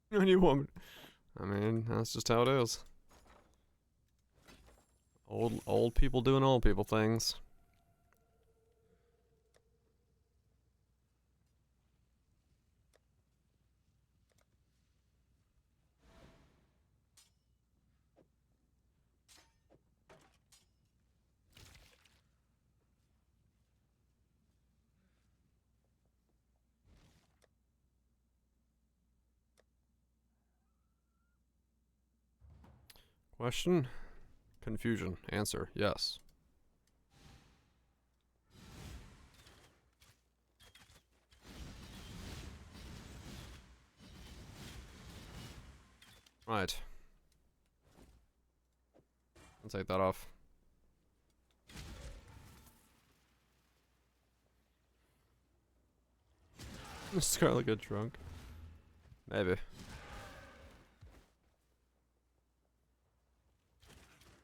When you want me. I mean, that's just how it is. Old people doing old people things. Question? Confusion. Answer. Yes. Right. I'll take that off. Scarlet get drunk. Maybe.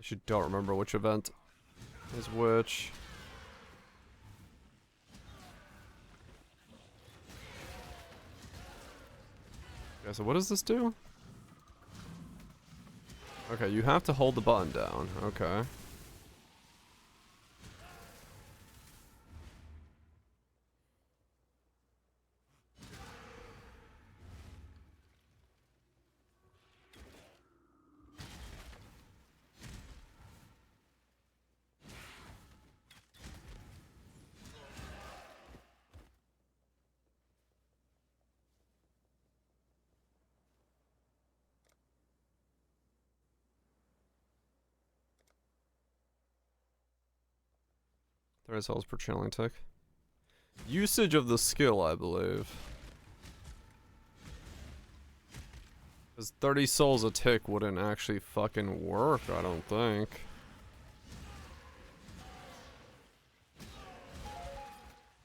You don't remember which event is which. Okay, so what does this do? Okay, you have to hold the button down. Okay. There's souls per channeling tick. Usage of the skill, I believe. Because 30 souls a tick wouldn't actually fucking work, I don't think.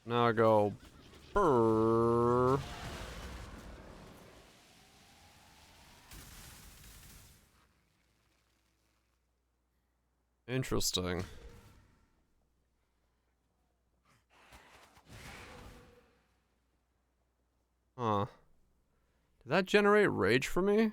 Now I go. Brrr. Interesting. Huh. Did that generate rage for me?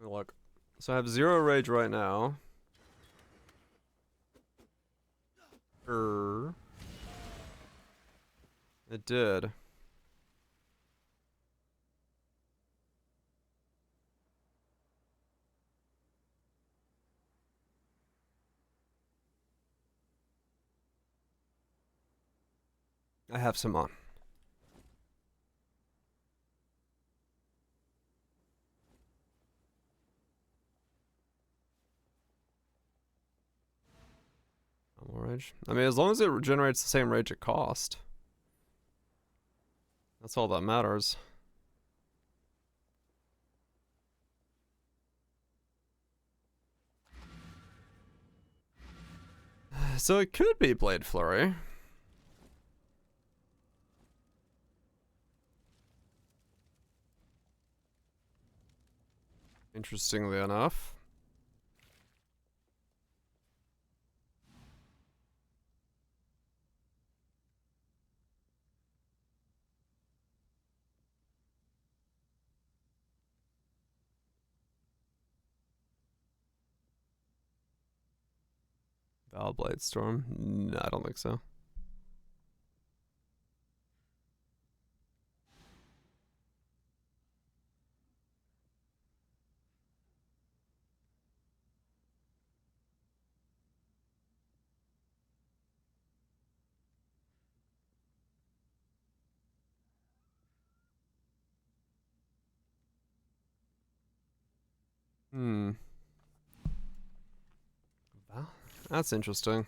Look. So I have 0 rage right now. It did. I have some on. More rage. I mean, as long as it generates the same rage it cost. That's all that matters. So it could be Blade Flurry. Interestingly enough. Vaal Blade Storm? No, I don't think so. Well, that's interesting.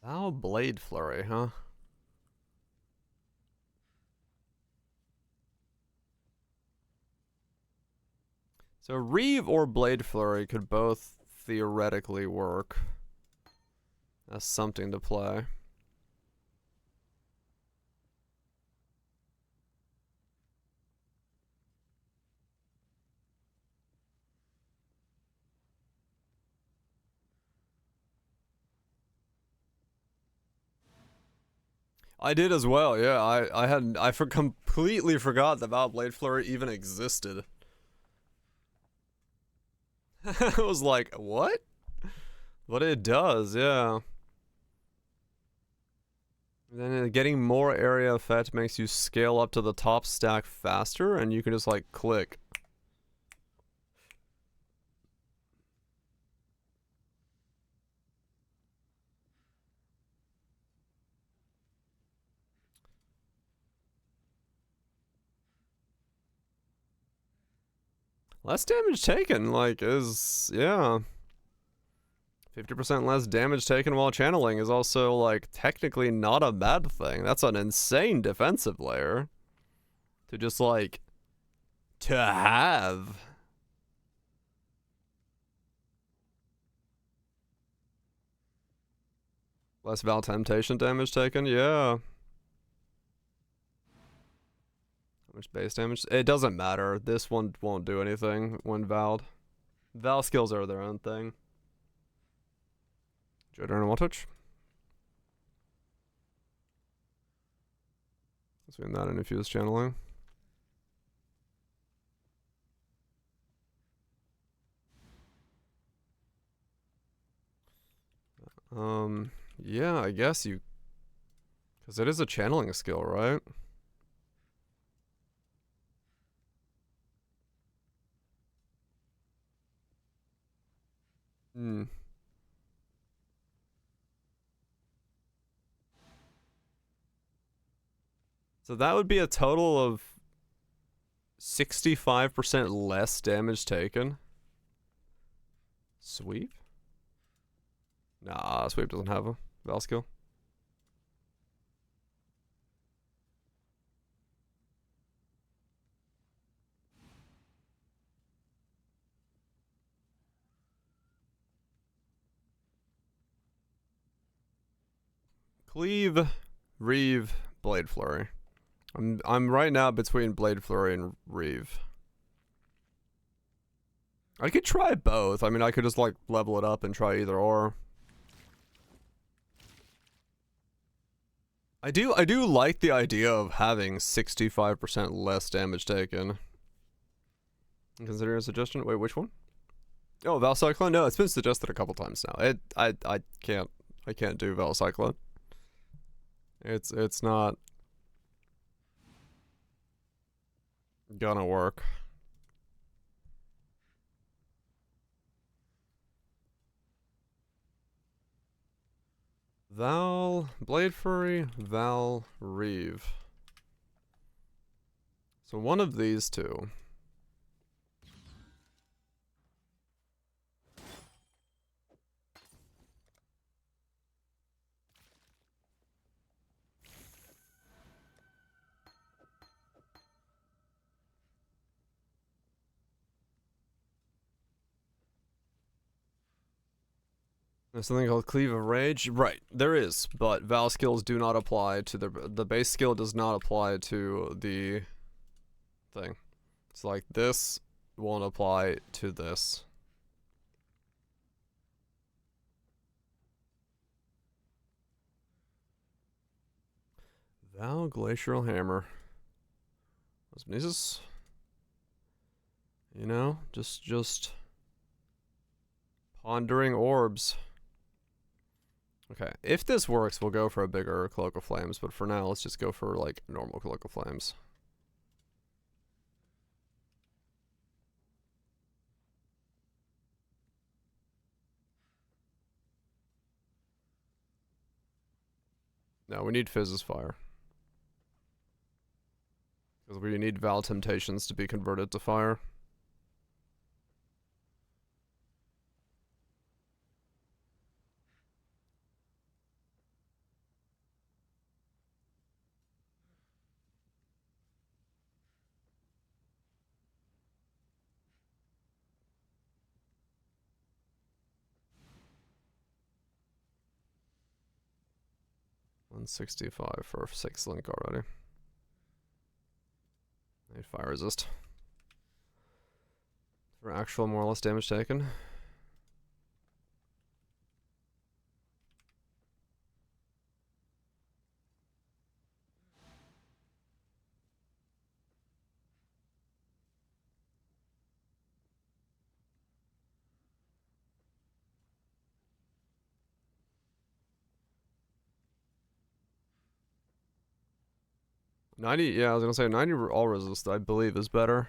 Vaal Blade Flurry, huh? So Reeve or Blade Flurry could both theoretically work. That's something to play. I did as well, yeah. I completely forgot that Vaal Blade Flurry even existed. I was like, what? But it does, yeah. Then getting more area effect makes you scale up to the top stack faster, and you can just like click. Less damage taken, like, is, yeah. 50% less damage taken while channeling is also, like, technically not a bad thing. That's an insane defensive layer. To just, like, to have. Less Vaal Temptation damage taken, yeah. How much base damage? It doesn't matter. This one won't do anything when Val'd. Val skills are their own thing. Joder and Wattage. Let's do that and infuse channeling. Yeah, I guess you, because it is a channeling skill, right? Hmm. So that would be a total of 65% less damage taken. Sweep? Nah, Sweep doesn't have a Vaal skill. Cleave, Reeve, Blade Flurry. I'm right now between Blade Flurry and Reeve. I could try both. I mean, I could just like level it up and try either or. I do like the idea of having 65% less damage taken. Consider a suggestion. Wait, which one? Oh, Vaal Cyclone? No, it's been suggested a couple times now. I can't do Vaal Cyclone. It's not gonna work. Vaal, Blade Fury, Vaal, Reeve. So one of these two. There's something called Cleave of Rage. Right, there is, but Vaal skills do not apply to the base skill does not apply to the thing. It's like this won't apply to this. Vaal Glacial Hammer. Osmosis. You know, just pondering orbs. Okay, if this works, we'll go for a bigger Cloak of Flames, but for now, let's just go for, like, normal Cloak of Flames. No, we need Phys's Fire. Because we need Vaal Temptations to be converted to fire. $165 for 6 link already. Need fire resist. For actual more or less damage taken. Yeah, I was gonna say 90 all resist, I believe, is better.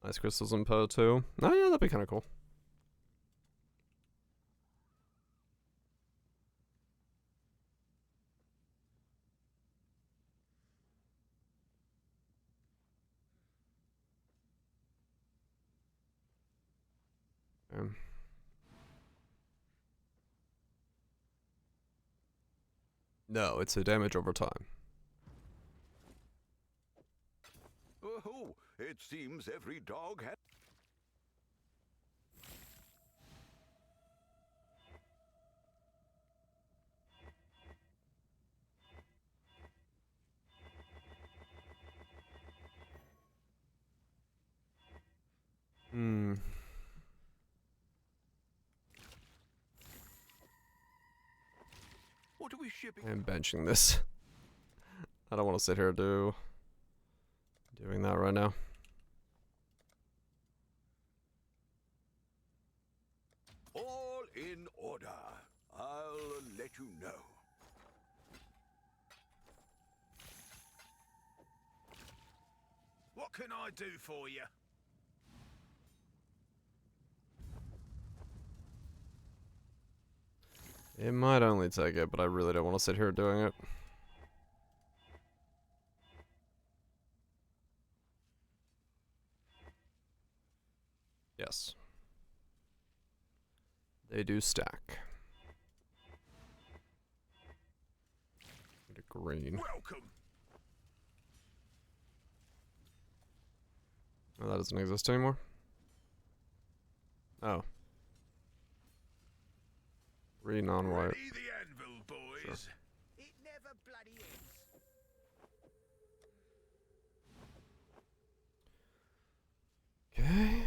Ice crystals and Poe too. Oh yeah, that'd be kind of cool. No, it's a damage over time. Oh, it seems every dog has... What are we shipping? I'm benching this. I don't want to sit here doing that right now. All in order. I'll let you know. What can I do for you? It might only take it, but I really don't want to sit here doing it. Yes. They do stack. Get a green. Welcome. Oh, that doesn't exist anymore. Oh. Green non-white. Ready the anvil, boys. Sure. It never bloody ends. Okay.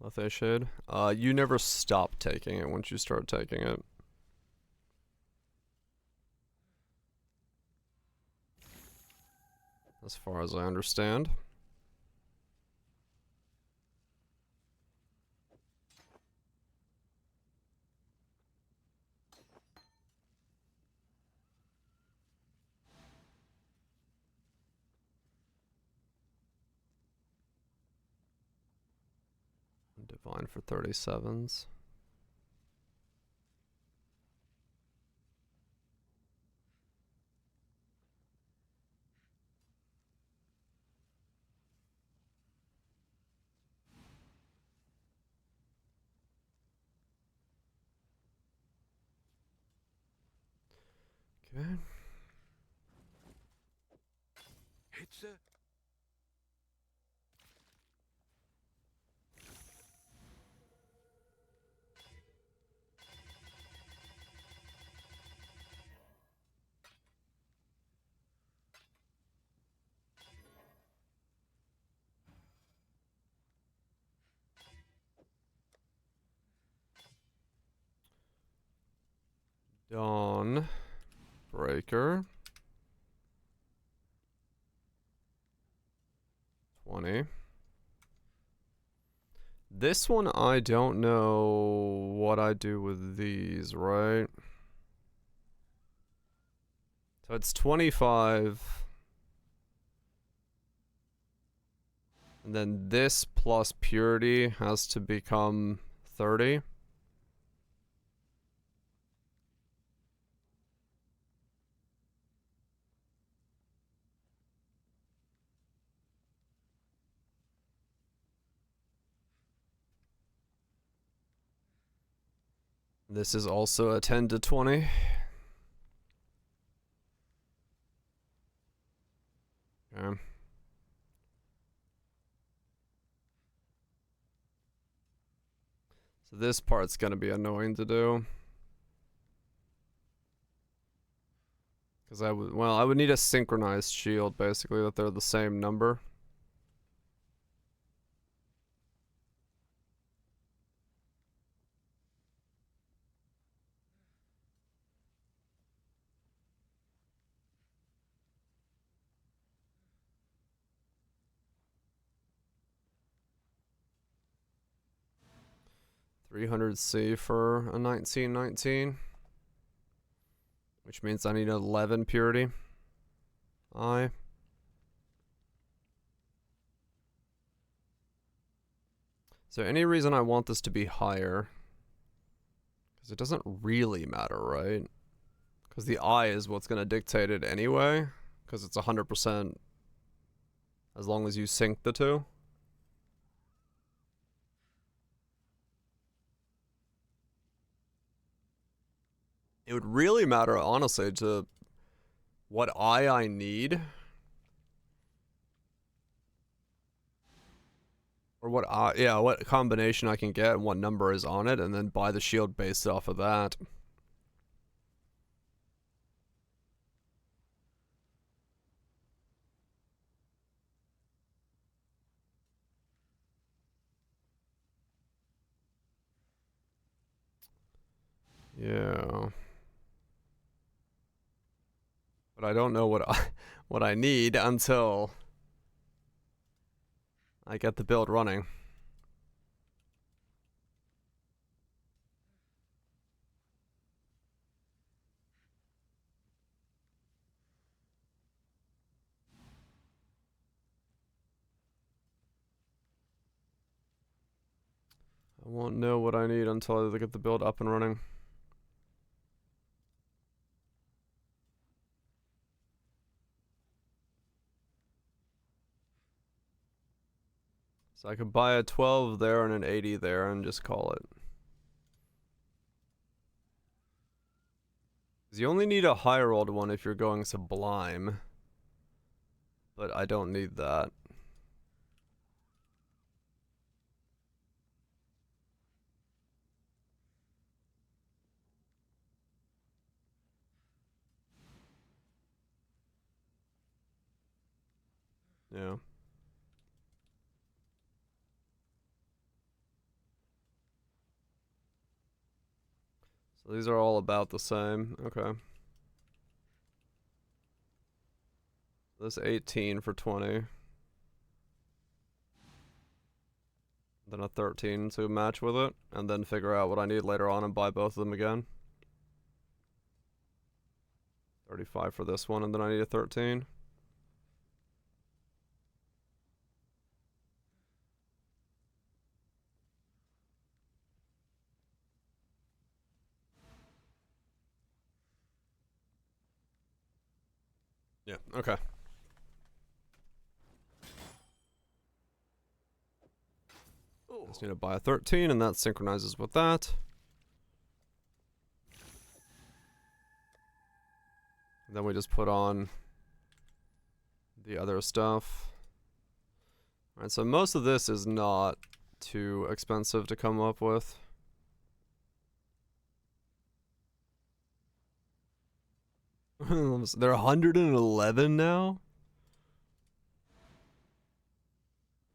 Lethe Shade. You never stop taking it once you start taking it. As far as I understand. Divine for 37s. Okay. It's a Dawn Breaker. 20. This one I don't know what I do with these, right? So it's 25. And then this plus purity has to become 30. This is also a 10 to 20. Okay. So this part's gonna be annoying to do. Because I would need a synchronized shield, basically, that they're the same number. $300C for a 1919. Which means I need 11 purity. Is there any reason I want this to be higher? Because it doesn't really matter, right? Because the eye is what's going to dictate it anyway. Because it's 100% as long as you sync the two. It would really matter, honestly, to what eye I need. Or what what combination I can get and what number is on it, and then buy the shield based off of that. Yeah. But I don't know what I need until I get the build running. I won't know what I need until I get the build up and running. So I could buy a 12 there and an 80 there and just call it. 'Cause you only need a high rolled one if you're going Sublime. But I don't need that. Yeah. So these are all about the same. Okay. This 18 for 20. Then a 13 to match with it. And then figure out what I need later on and buy both of them again. 35 for this one, and then I need a 13. Yeah, okay. Just need to buy a 13, and that synchronizes with that. And then we just put on the other stuff. Alright, so most of this is not too expensive to come up with. They're 111 now?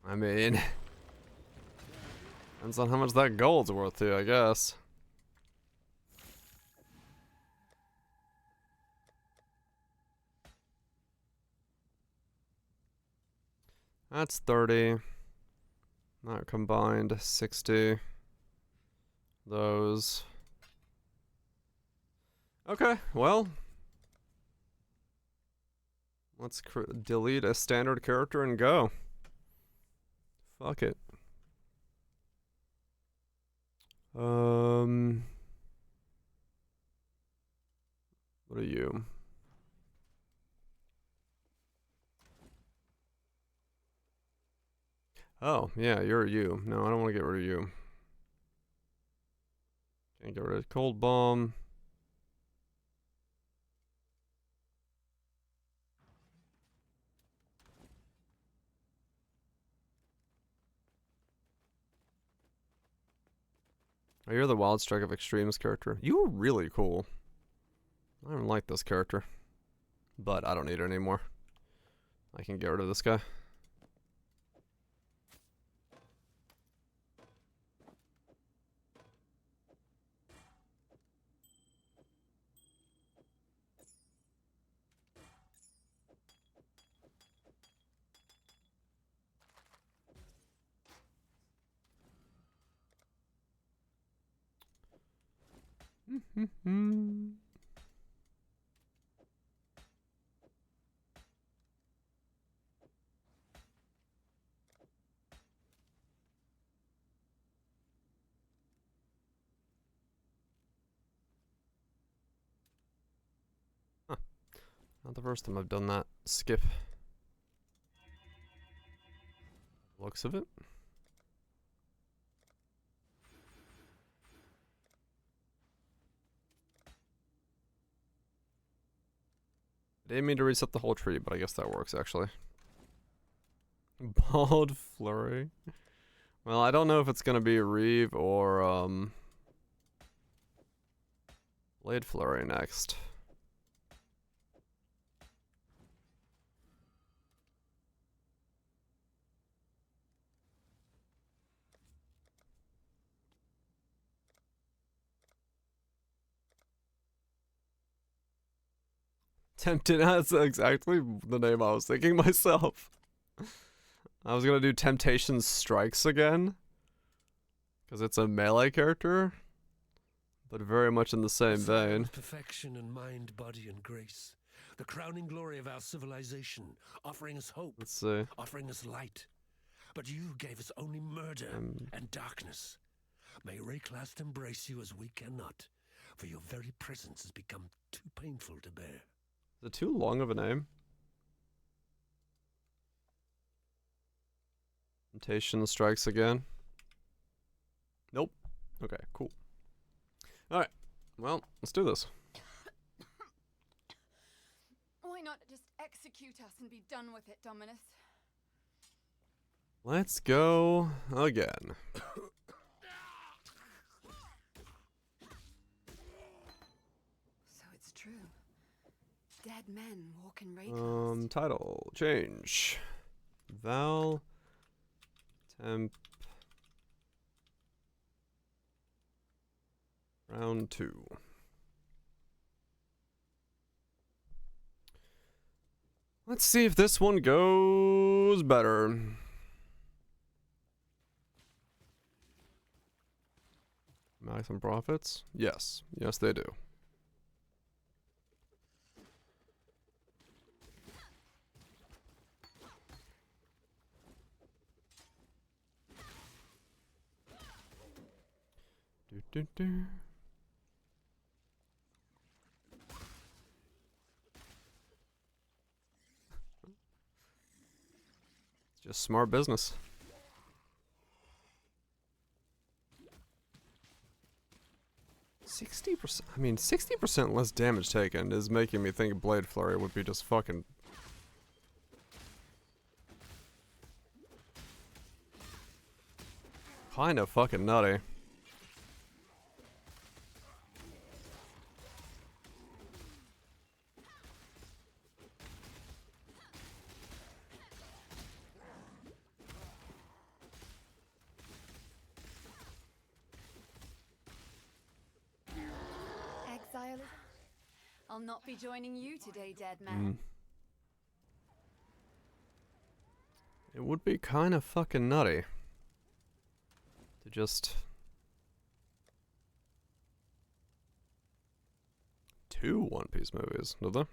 I mean, depends on how much that gold's worth to, I guess. That's 30. That combined 60. Those. Okay, well. Let's delete a standard character and go. Fuck it. What are you? Oh, yeah, you're you. No, I don't want to get rid of you. Can't get rid of Cold Bomb. Oh, you're the Wild Strike of Extremes character. You were really cool. I don't like this character. But I don't need it anymore. I can get rid of this guy. Huh. Not the first time I've done that. Skip. Looks of it. I didn't mean to reset the whole tree, but I guess that works actually. Bald Flurry. Well, I don't know if it's gonna be Reeve or Blade Flurry next. Tempted, that's exactly the name I was thinking myself. I was gonna do Temptation Strikes again. Because it's a melee character. But very much in the same vein. Perfection in mind, body, and grace. The crowning glory of our civilization, offering us hope, Let's see. offering us light. But you gave us only murder and darkness. May Rayclast embrace you as we cannot, for your very presence has become too painful to bear. Is it too long of a name? Temptation strikes again. Nope. Okay, cool. Alright. Well, let's do this. Why not just execute us and be done with it, Dominus? Let's go again. So it's true. Dead men walk in Rayclast. Title change. Vaal Temp Round 2. Let's see if this one goes better. Maximum profits? Yes. Yes, they do. Do, do, do. It's just smart business. 60%. I mean, 60% less damage taken is making me think Blade Flurry would be just fucking. Kinda fucking nutty. Exile? I'll not be joining you today, dead man. It would be kinda fucking nutty to just. 2 One Piece movies, do they?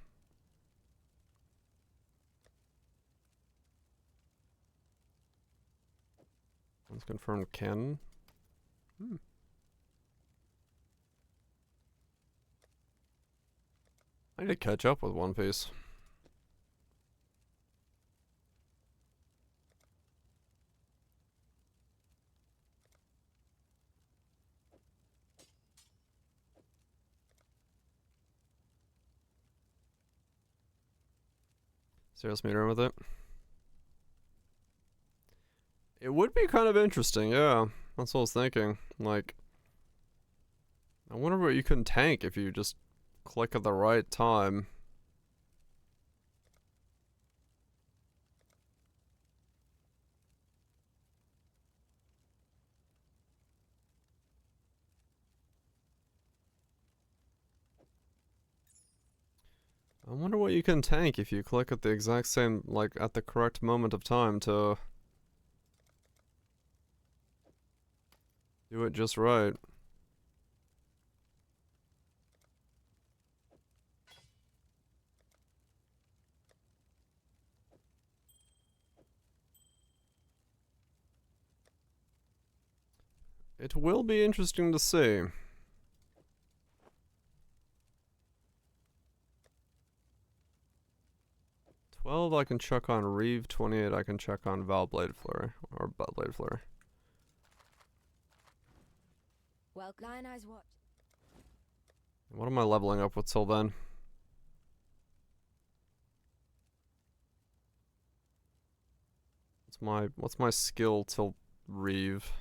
One's confirmed canon. I need to catch up with One Piece. Serious meter with it. It would be kind of interesting, yeah. That's what I was thinking. Like, I wonder what you can tank if you just click at the right time. I wonder what you can tank if you click at the exact same, like, at the correct moment of time to do it just right. It will be interesting to see. 12 I can chuck on Reeve, 28 I can chuck on Vaal Blade Flurry, or Blade Flurry. Well, Lion Eyes what? What am I leveling up with till then? What's my skill till Reeve?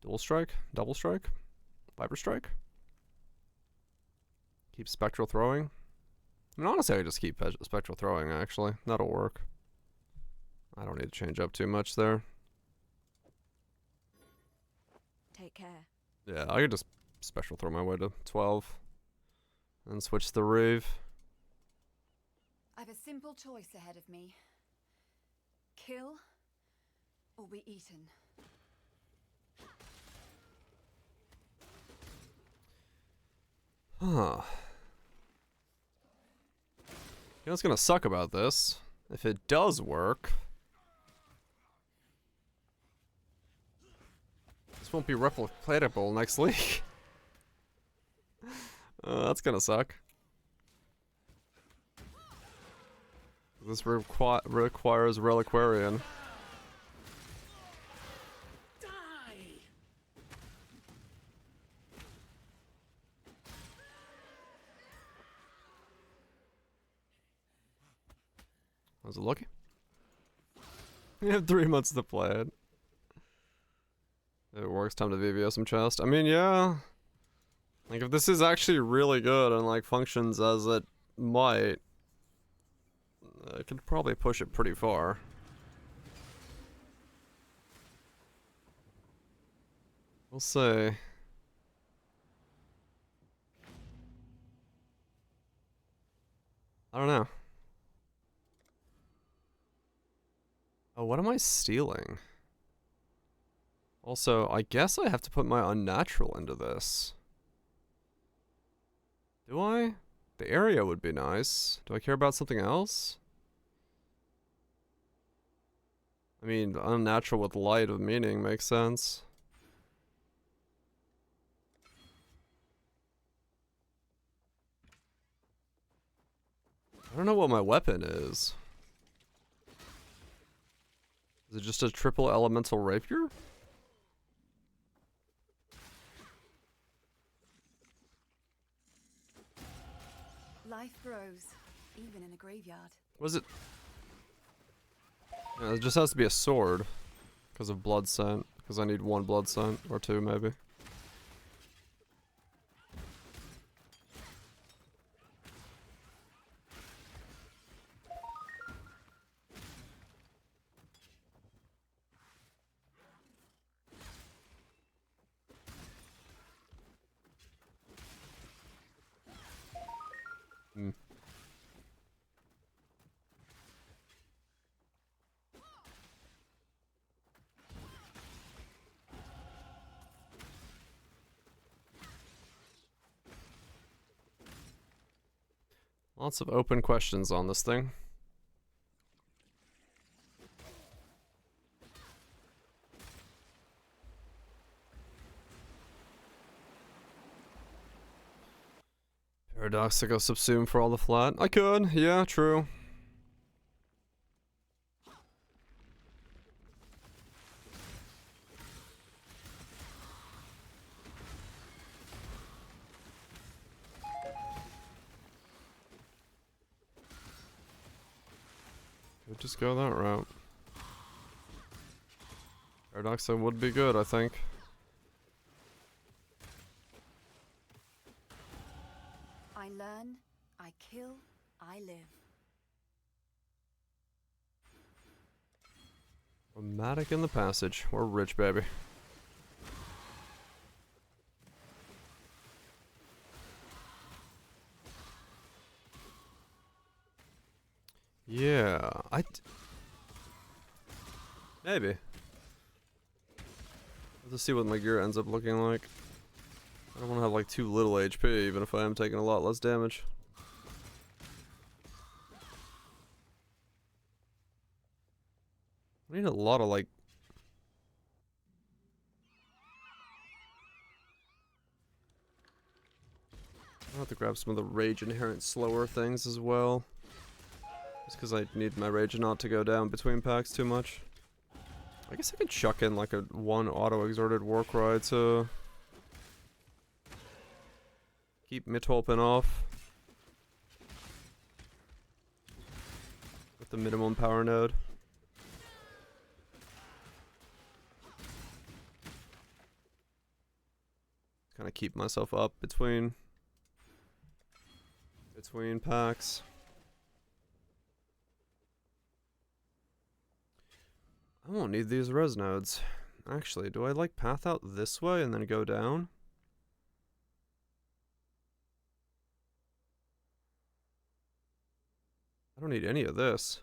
Dual Strike? Double Strike? Viper Strike? Keep Spectral Throwing? I mean, honestly, I could just keep Spectral Throwing, actually. That'll work. I don't need to change up too much there. Take care. Yeah, I could just Spectral Throw my way to 12. And switch the Reeve. I've a simple choice ahead of me. Kill or be eaten. Huh. You know what's gonna suck about this? If it does work, this won't be replicatable next week. That's gonna suck. This requires Reliquarian. Was it lucky? You have 3 months to play it. It works, time to VVO some chest. I mean, yeah. Like, if this is actually really good and, like, functions as it might, I could probably push it pretty far. We'll see. I don't know. Oh, what am I stealing? Also, I guess I have to put my unnatural into this. Do I? The area would be nice. Do I care about something else? I mean, unnatural with light of meaning makes sense. I don't know what my weapon is. Is it just a triple elemental rapier? Life grows, even in a graveyard. Was it? Yeah, it just has to be a sword. Because of blood scent. Because I need 1 blood scent. Or 2, maybe. Hmm. Lots of open questions on this thing. Paradox to go subsume for all the flat. I could, yeah, true. Could just go that route. Paradox would be good, I think. I learn, I kill, I live. Dramatic in the passage. We're rich, baby. Yeah, maybe. Let's see what my gear ends up looking like. I don't want to have like too little HP, even if I am taking a lot less damage. I need a lot of like... I'll have to grab some of the rage inherent slower things as well. Just because I need my rage not to go down between packs too much. I guess I could chuck in like a 1 auto-exerted war cry to keep Mitholpen off with the minimum power node. Kind of keep myself up between packs. I won't need these res nodes. Actually, do I like path out this way and then go down? I don't need any of this.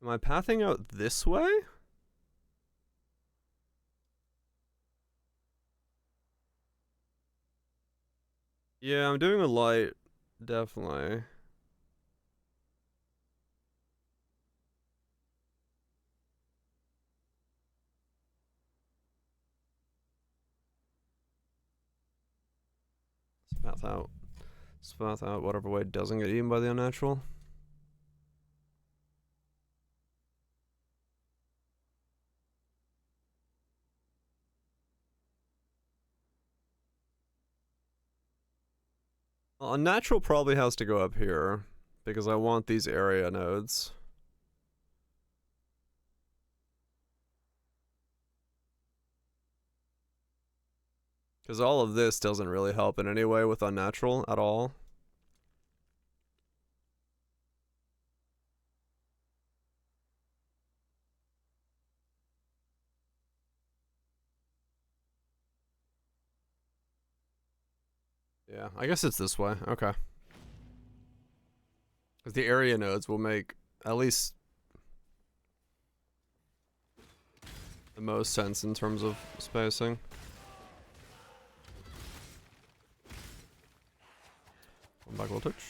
Am I pathing out this way? Yeah, I'm doing a light, definitely. Spath out. Spath out whatever way doesn't get eaten by the unnatural. Unnatural probably has to go up here, because I want these area nodes. Because all of this doesn't really help in any way with unnatural at all. Yeah, I guess it's this way. Okay. Because the area nodes will make at least the most sense in terms of spacing. One back a little touch.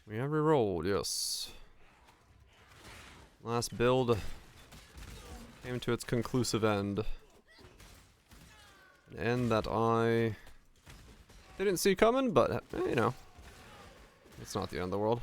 We have rerolled, yes. Last build came to its conclusive end. An end that I didn't see coming, but, you know, it's not the end of the world.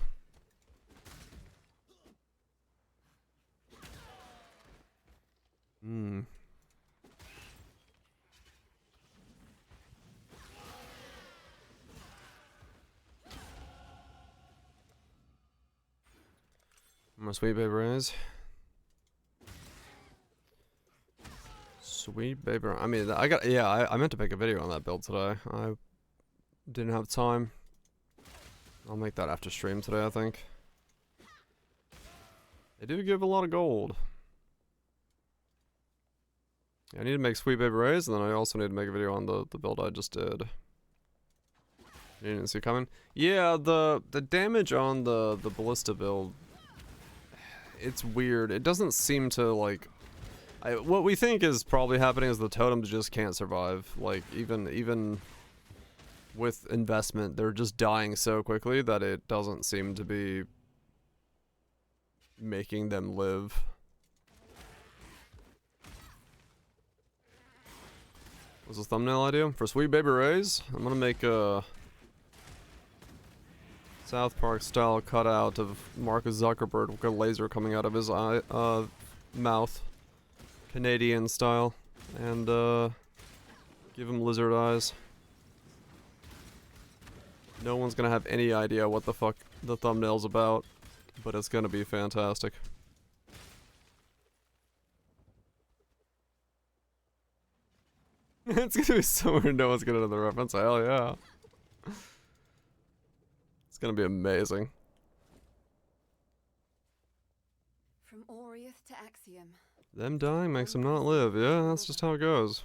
My sweet baby rays. Sweet baby. I mean, I meant to make a video on that build today. I didn't have time. I'll make that after stream today, I think. They do give a lot of gold. Yeah, I need to make sweet baby rays, and then I also need to make a video on the build I just did. You didn't see coming? Yeah, the damage on the ballista build, it's weird. It doesn't seem to, like... what we think is probably happening is the totems just can't survive. Like, even with investment, they're just dying so quickly that it doesn't seem to be making them live. What's the thumbnail idea? For Sweet Baby Rays, I'm gonna make a South Park style cutout of Mark Zuckerberg with a laser coming out of his eye, mouth. Canadian style. And, give him lizard eyes. No one's gonna have any idea what the fuck the thumbnail's about, but it's gonna be fantastic. It's gonna be somewhere no one's gonna know the reference. Hell yeah. It's gonna be amazing. From Oriath to Axiom. Them dying makes them not live. Yeah, that's just how it goes.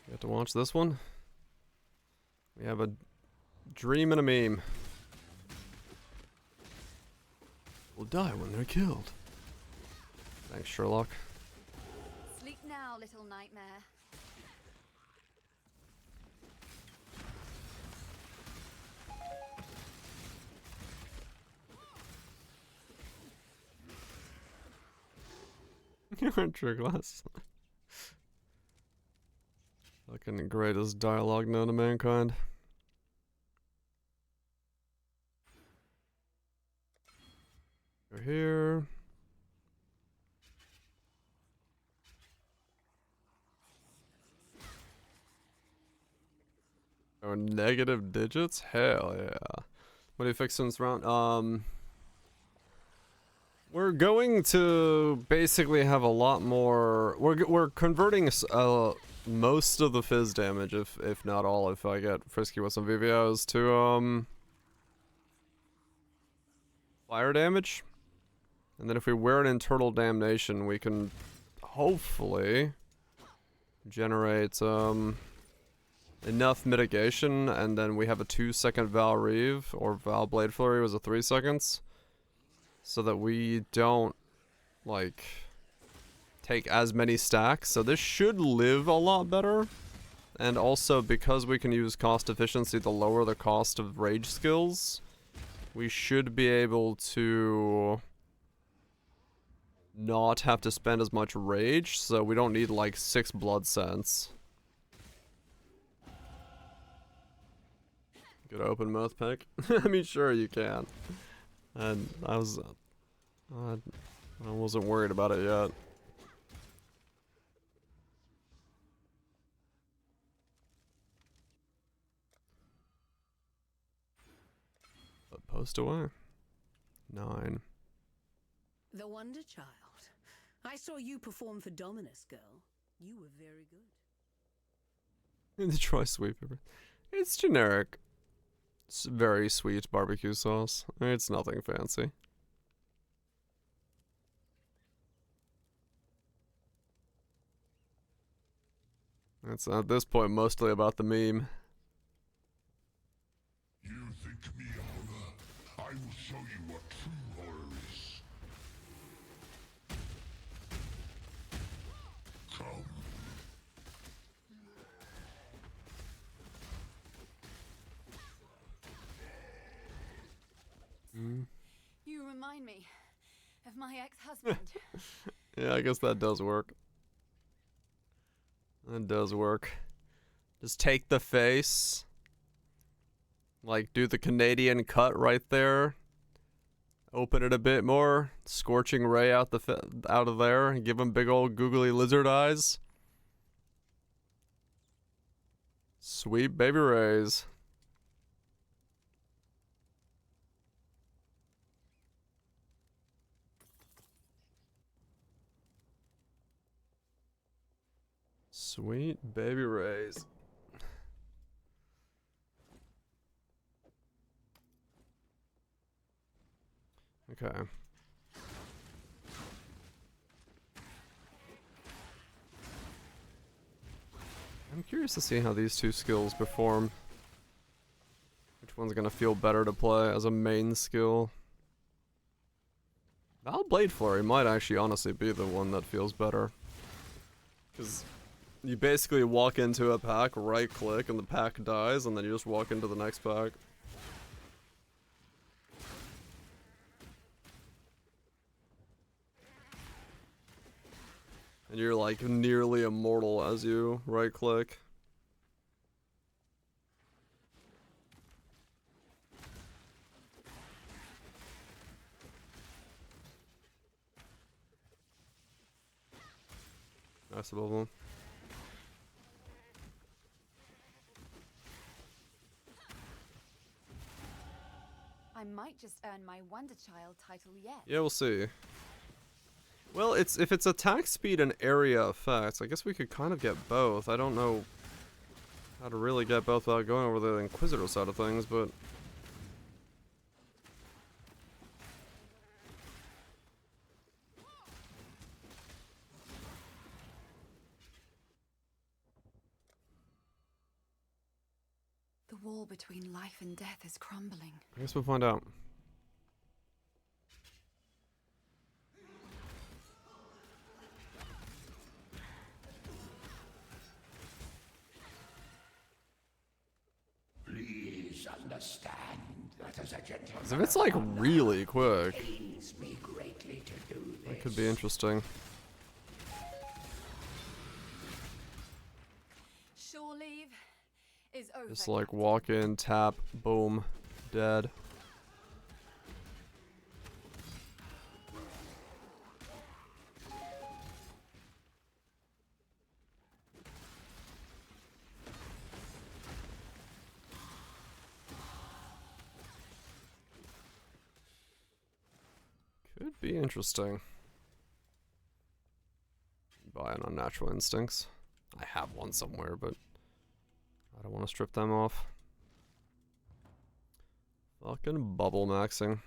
You have to watch this one. We have a dream and a meme. Will die when they're killed. Thanks, Sherlock. Sleep now, little nightmare. You're in true glass. Fucking greatest dialogue known to mankind. Go here. Oh, negative digits? Hell yeah. What do you fix in this round? We're going to basically have a lot more. We're converting most of the Phys damage, if not all, if I get frisky with some VVOs, to fire damage. And then if we wear an internal damnation, we can hopefully generate enough mitigation, and then we have a 2-second Val Reeve, or Val Blade Flurry was a 3 seconds. So that we don't, like, take as many stacks. So this should live a lot better. And also, because we can use cost efficiency to lower the cost of rage skills, we should be able to not have to spend as much rage, so we don't need like 6 blood scents. Good open mouth pick. I mean, sure you can. And I wasn't worried about it yet. But post away. 9. The Wonder Child. I saw you perform for Dominus, girl. You were very good. The Troy sweet pepper. It's generic. It's very sweet barbecue sauce. It's nothing fancy. It's at this point mostly about the meme. You think me horror? I will show you what true horror is. Come. You remind me of my ex-husband. Yeah, I guess that does work. That does work. Just take the face. Like, do the Canadian cut right there. Open it a bit more. Scorching ray out out of there. Give him big old googly lizard eyes. Sweet baby rays. Sweet baby rays. Okay. I'm curious to see how these two skills perform. Which one's gonna feel better to play as a main skill? Vaal Blade Flurry might actually honestly be the one that feels better. Because you basically walk into a pack, right click, and the pack dies, and then you just walk into the next pack. And you're like nearly immortal as you right click. Nice above one. I might just earn my Wonder Child title yet. Yeah, we'll see. Well, if it's attack speed and area effects, I guess we could kind of get both. I don't know how to really get both without going over the Inquisitor side of things, but The wall between life and death is crumbling. I guess we'll find out. Please understand that as a gentleman, If it's like really quick, pains me greatly to do this. that could be interesting. Shore leave is over. Just like walk in, tap, boom, dead. Could be interesting. Buy an unnatural instincts. I have one somewhere, but I don't want to strip them off. Fucking bubble maxing.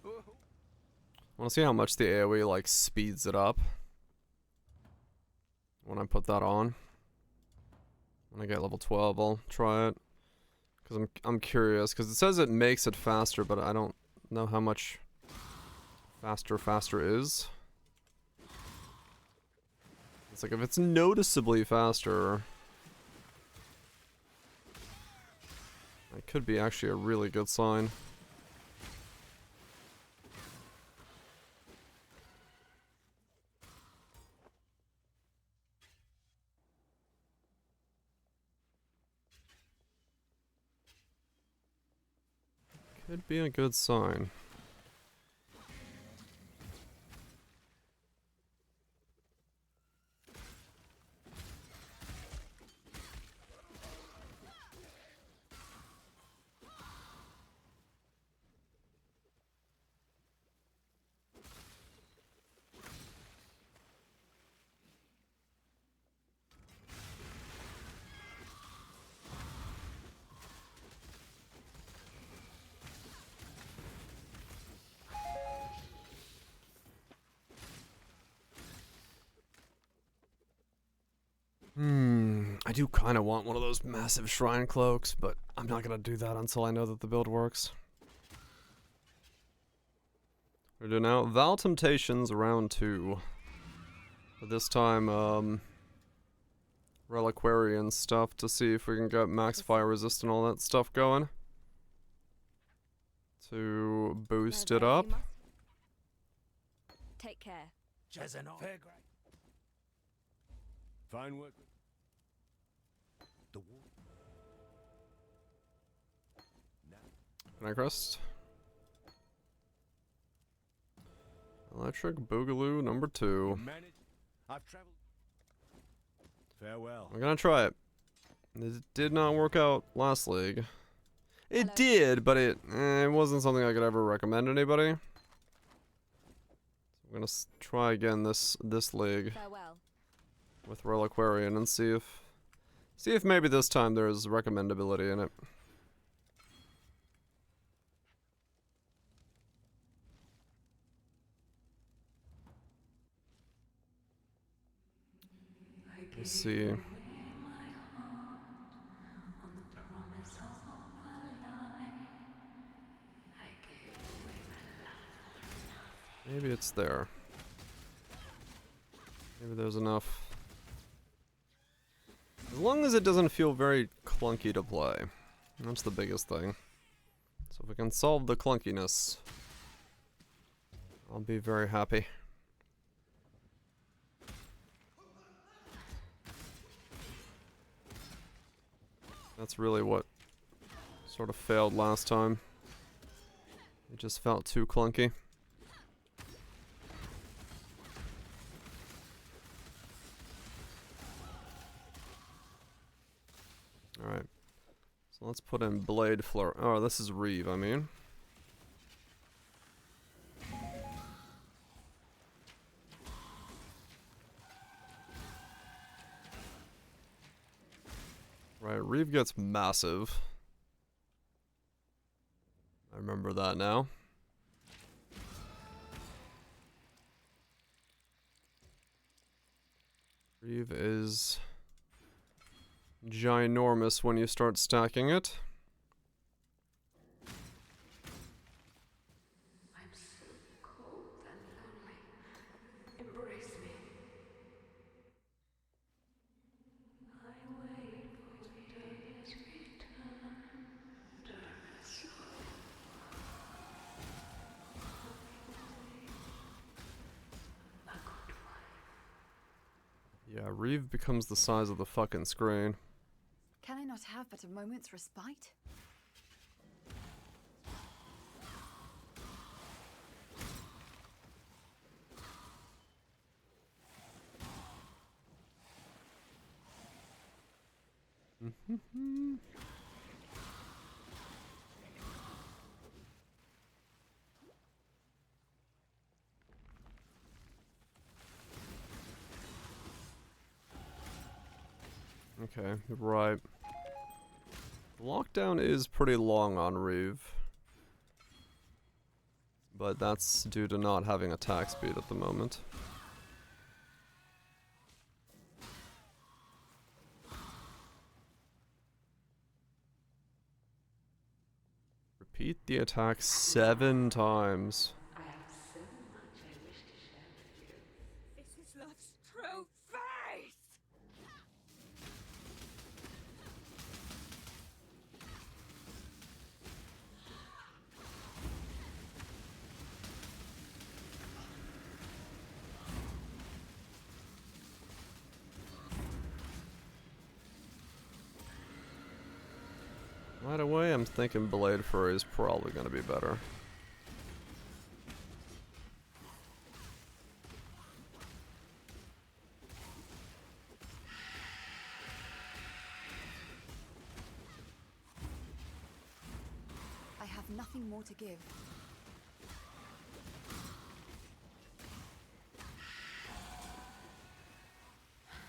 I want to see how much the AoE like speeds it up when I put that on. When I get level 12, I'll try it. Because I'm curious, because it says it makes it faster, but I don't know how much faster is. It's like if it's noticeably faster, that could be actually a really good sign. Could be a good sign. I do kind of want one of those massive shrine cloaks, but I'm not gonna do that until I know that the build works. We're doing now Vaal Temptations round 2. But this time, Reliquarian stuff to see if we can get max fire resist and all that stuff going. To boost it up. Take care. Fair grade. Fine work. The wall. Can I crest? Electric Boogaloo number 2. I've traveled. Farewell. I'm gonna try it. It did not work out last league. It did, but it wasn't something I could ever recommend anybody. So I'm gonna try again this league Farewell. with Reliquarian and see if maybe this time there's recommendability in it. Let's see. Maybe it's there. Maybe there's enough. As long as it doesn't feel very clunky to play. That's the biggest thing. So if we can solve the clunkiness, I'll be very happy. That's really what sort of failed last time. It just felt too clunky. Alright. So let's put in Blade Flare. Oh, this is Reeve, I mean. Right, Reeve gets massive. I remember that now. Reeve is ginormous when you start stacking it. I'm so cold and lonely. Embrace me. I wait for day's return. Darkness a good wife. Yeah, Reeve becomes the size of the fucking screen. Can I not have but a moment's respite? Okay, right. Lockdown is pretty long on Reeve. But that's due to not having attack speed at the moment. Repeat the attack 7 times. I have so much I wish to share with you. This is love's true fight! Right away, I'm thinking Blade Fury is probably going to be better. I have nothing more to give.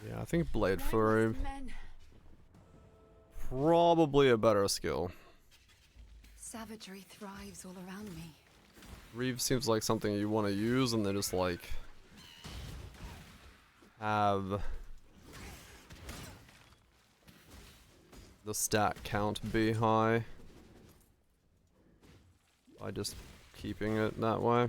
Yeah, I think Blade Fury Men. probably a better skill. Savagery thrives all around me. Reeve seems like something you want to use and then just like have the stat count be high by just keeping it that way.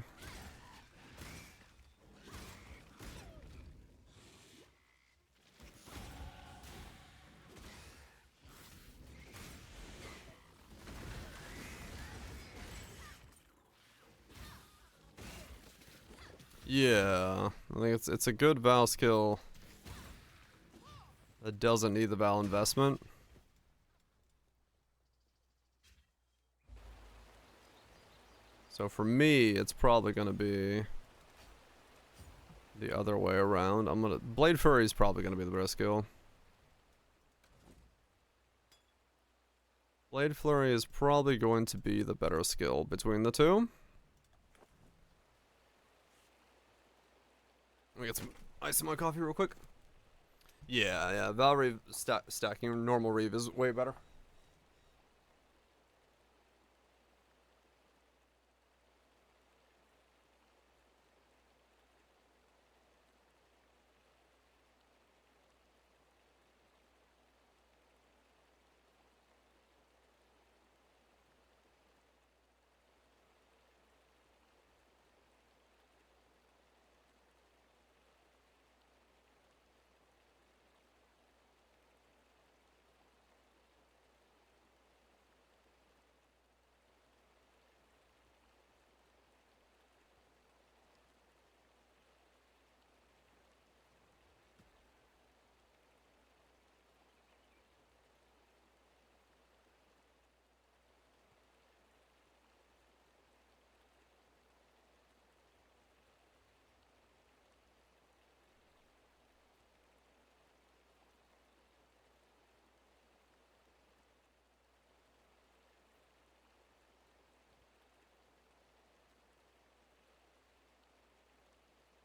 Yeah, I think it's a good Val skill that doesn't need the Val investment. So for me, it's probably gonna be the other way around. Blade Fury is probably gonna be the better skill. Blade Flurry is probably going to be the better skill between the two. Let me get some ice in my coffee real quick. Yeah, Val Reeve stacking normal Reeve is way better.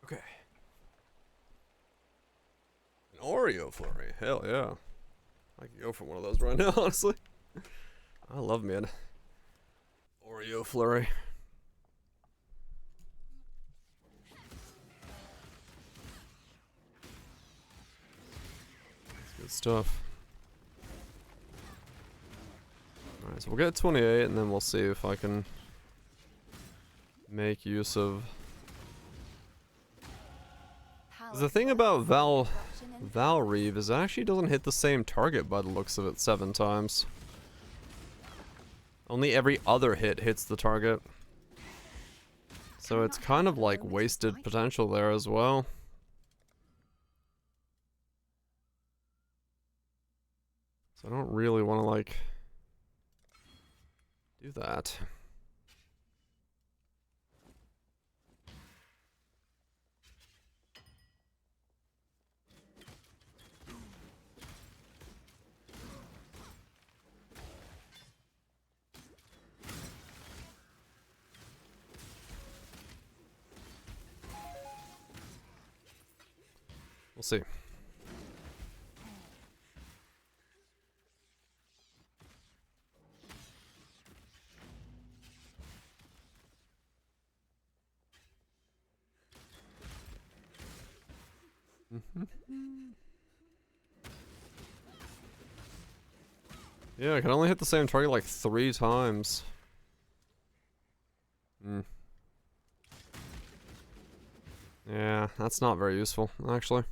Okay. An Oreo Flurry. Hell yeah. I could go for one of those right now, honestly. I love me an Oreo Flurry. That's good stuff. Alright, so we'll get 28 and then we'll see if I can make use of... The thing about Val Reeve is it actually doesn't hit the same target by the looks of it 7 times. Only every other hit hits the target. So it's kind of like wasted potential there as well. So I don't really want to like do that. We'll see. Yeah, I can only hit the same target like 3 times. Yeah, that's not very useful, actually.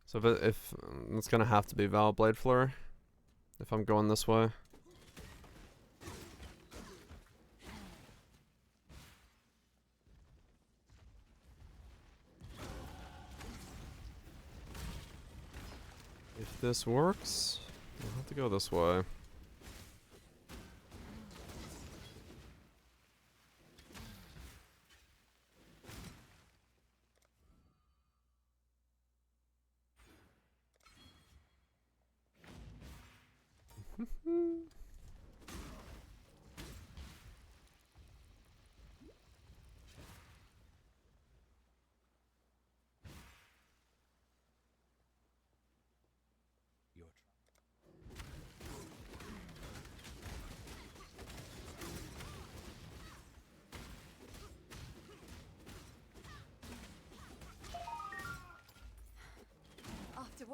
So if it's gonna have to be Val Blade Flurry, if I'm going this way. If this works, I'll have to go this way.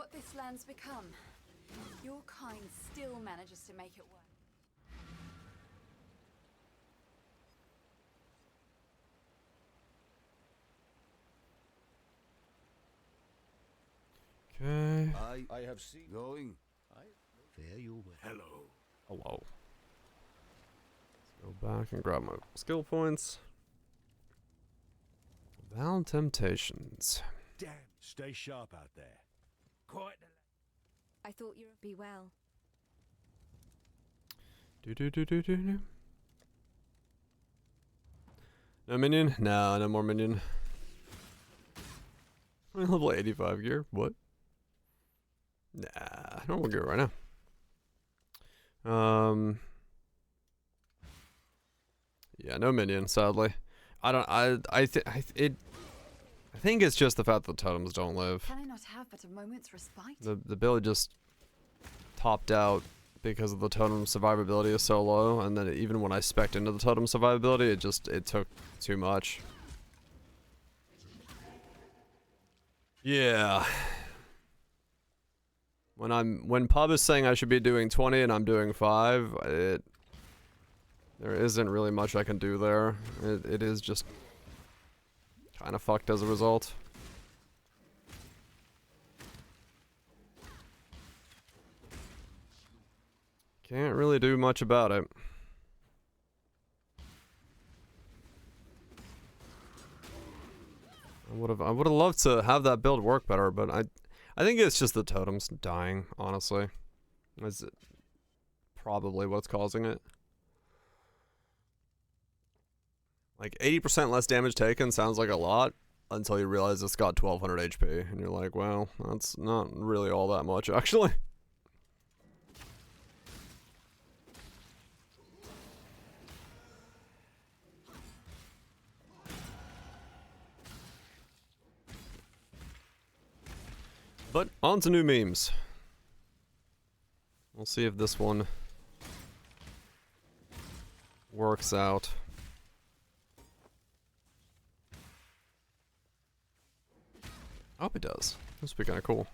what this land's become, your kind still manages to make it work. Okay. I have seen going. Fare you well. Hello. Hello. Let's go back and grab my skill points. Vaal Temptations. Damn. Stay sharp out there. Quite. I thought you'd be well. Do. No minion? No, no more minion. Level 85 gear? What? Nah, normal gear right now. Yeah, no minion, sadly. I think it's just the fact that the totems don't live. Can I not have but a moment's respite? The build just topped out because of the totem survivability is so low, and then even when I spec'd into the totem survivability, it took too much. Yeah. When pub is saying I should be doing 20 and I'm doing 5, there isn't really much I can do there. It is just kind of fucked as a result. Can't really do much about it. I would have loved to have that build work better, but I think it's just the totems dying, honestly. Is it probably what's causing it? Like 80% less damage taken sounds like a lot until you realize it's got 1200 HP, and you're like, well, that's not really all that much, actually. But on to new memes. We'll see if this one works out. I hope it does. This would be kind of cool.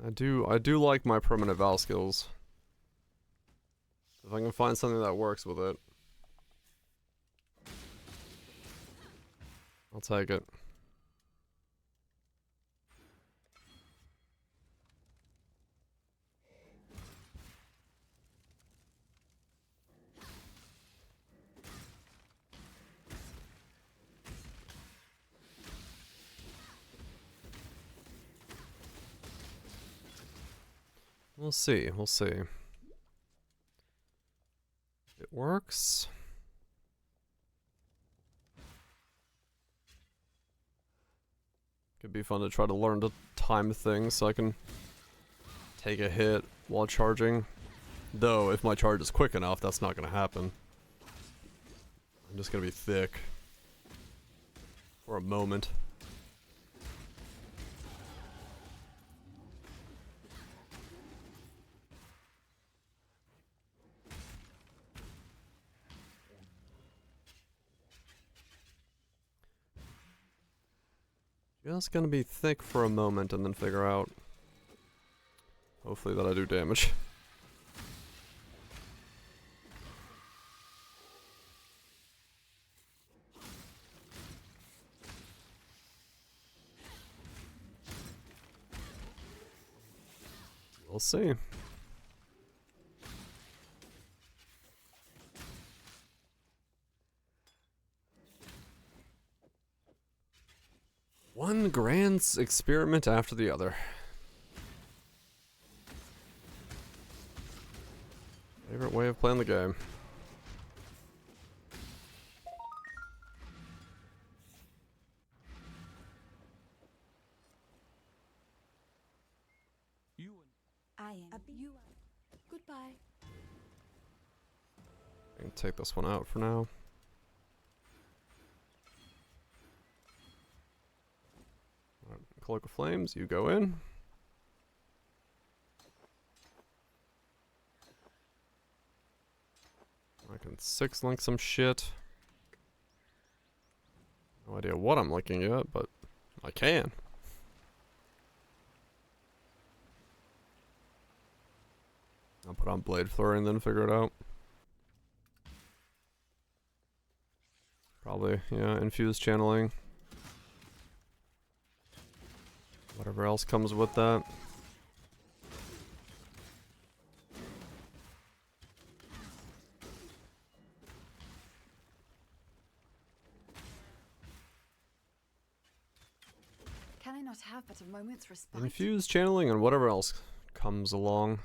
I do like my permanent Vaal skills. If I can find something that works with it, I'll take it. We'll see, we'll see. If it works. Could be fun to try to learn to time things so I can take a hit while charging. Though, if my charge is quick enough, that's not going to happen. I'm just going to be thick. For a moment. Just gonna be thick for a moment and then figure out, hopefully, that I do damage. We'll see. One grand experiment after the other. Favorite way of playing the game. I am. You are. Goodbye. I can take this one out for now. Cloak of Flames, you go in. I can 6-link some shit. No idea what I'm linking yet, but I can. I'll put on Blade Flurry and then figure it out. Probably, yeah, Infused Channeling. Whatever else comes with that. Can I not have but a moment's respite? Infused Channeling and whatever else comes along.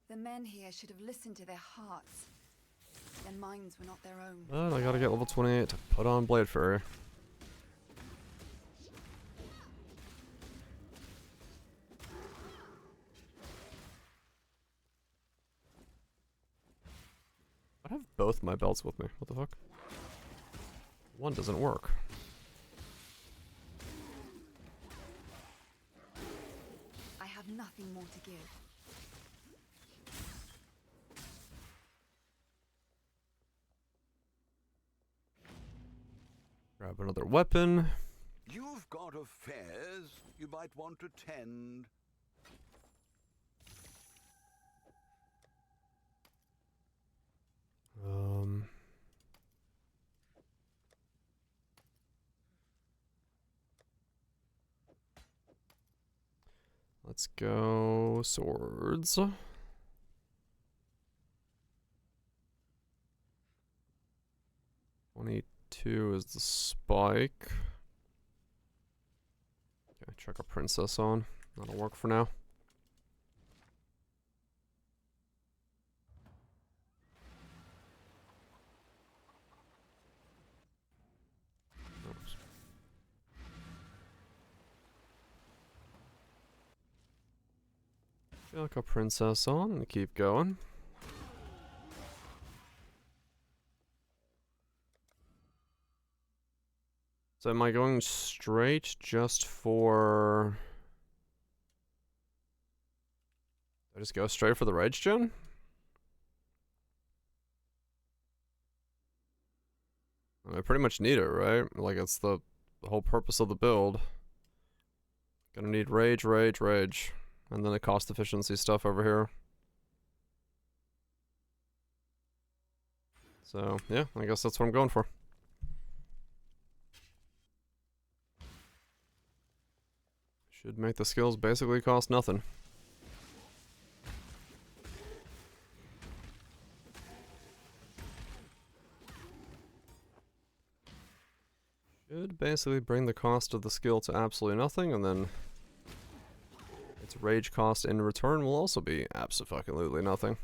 The men here should have listened to their hearts. Their minds were not their own. But I gotta get level 28 to put on Blade Flurry. I have both my belts with me. What the fuck? One doesn't work. I have nothing more to give. Grab another weapon. You've got affairs you might want to tend. Let's go swords. 22 is the spike. Okay, chuck a princess on. That'll work for now. Oops. Chuck a princess on and keep going. So am I going straight just for... I just go straight for the rage gen? I pretty much need it, right? Like, it's the whole purpose of the build. Gonna need rage, rage, rage. And then the cost efficiency stuff over here. So, yeah, I guess that's what I'm going for. Should make the skills basically cost nothing. Should basically bring the cost of the skill to absolutely nothing, and then its rage cost in return will also be abso-fucking-lutely nothing.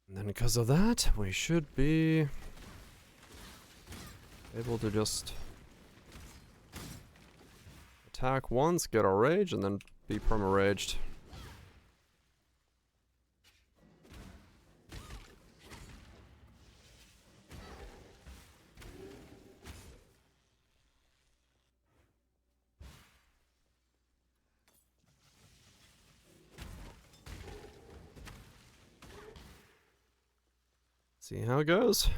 And then because of that, we should be able to just attack once, get our rage, and then be perma-raged. See how it goes.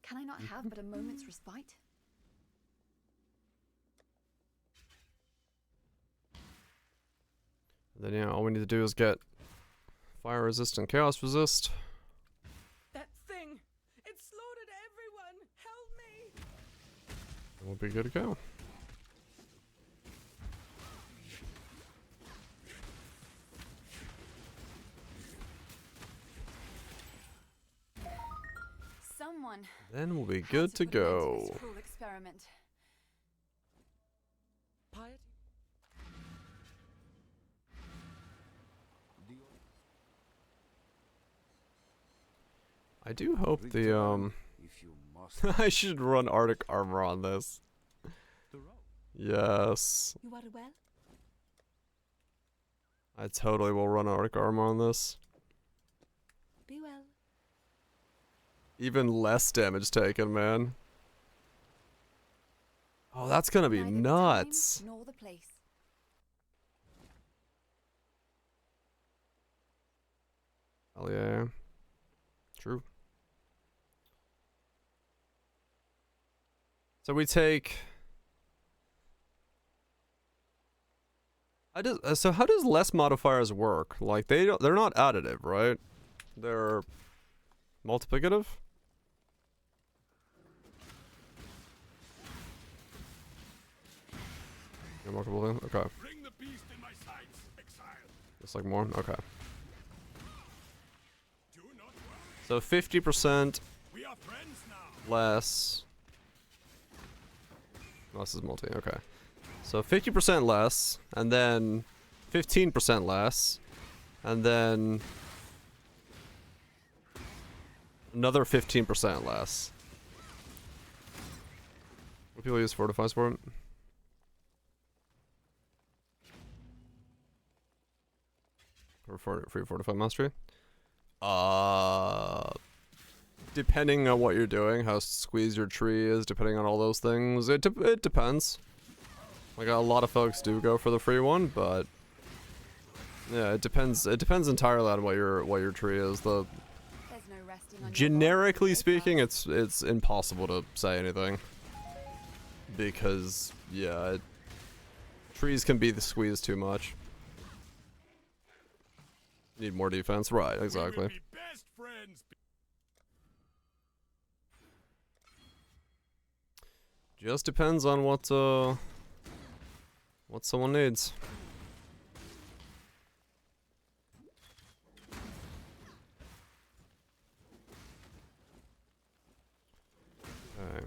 Can I not have but a moment's respite? Then yeah, all we need to do is get fire resist and chaos resist. That thing! It slaughtered everyone! Help me! And we'll be good to go. Someone Then we'll be had good to put an end go. this cruel experiment. Piety? I do hope the If you must. I should run Arctic armor on this. Yes. You are well? I totally will run Arctic armor on this. Be well. Even less damage taken, man. Oh, that's gonna be Neither the nuts. time nor the place. Hell yeah. True. So we take... so how does less modifiers work? Like, they're not additive, right? They're multiplicative? Remarkable thing? Okay. Bring the beast in my sights, exile. Just like more? Okay. Do not worry. So 50% We are friends now. less. Less is multi, okay. So 50% less, and then 15% less, and then another 15% less. What do people use fortifies for it? For free fortify mastery? Depending on what you're doing, how squeezed your tree is, depending on all those things, it depends. Like, a lot of folks do go for the free one, but yeah, it depends. It depends entirely on what your tree is. There's no resting on your Generically laurels, speaking, Phys. it's impossible to say anything because yeah, trees can be squeezed too much. Need more defense, right? Exactly. We will be best friends. Just depends on what someone needs. Okay.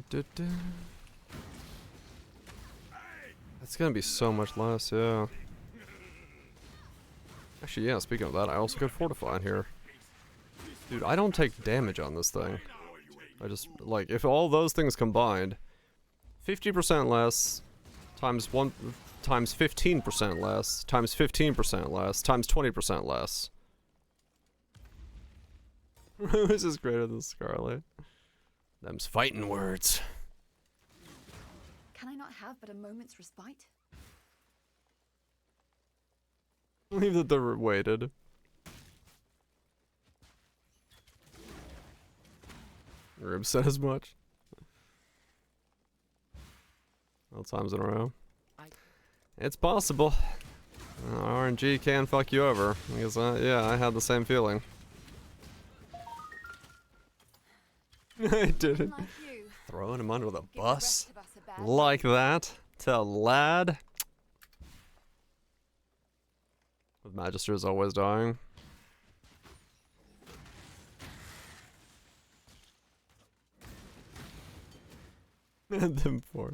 Do- That's gonna be so much less, yeah. Actually, yeah, speaking of that, I also got Fortify in here. Dude, I don't take damage on this thing. I just, like, if all those things combined, 50% less, times 15% less, times 15% less, times 20% less. This is greater than Scarlet. Them's fighting words. Can I not have but a moment's respite? Leave that they're weighted. Rib said as much. All times in a row. It's possible. RNG can fuck you over. Because, yeah, I had the same feeling. I didn't. Like you, Throwing him under the give the bus? rest of us a bad Like that? To lad? With Magisters always dying. And them four.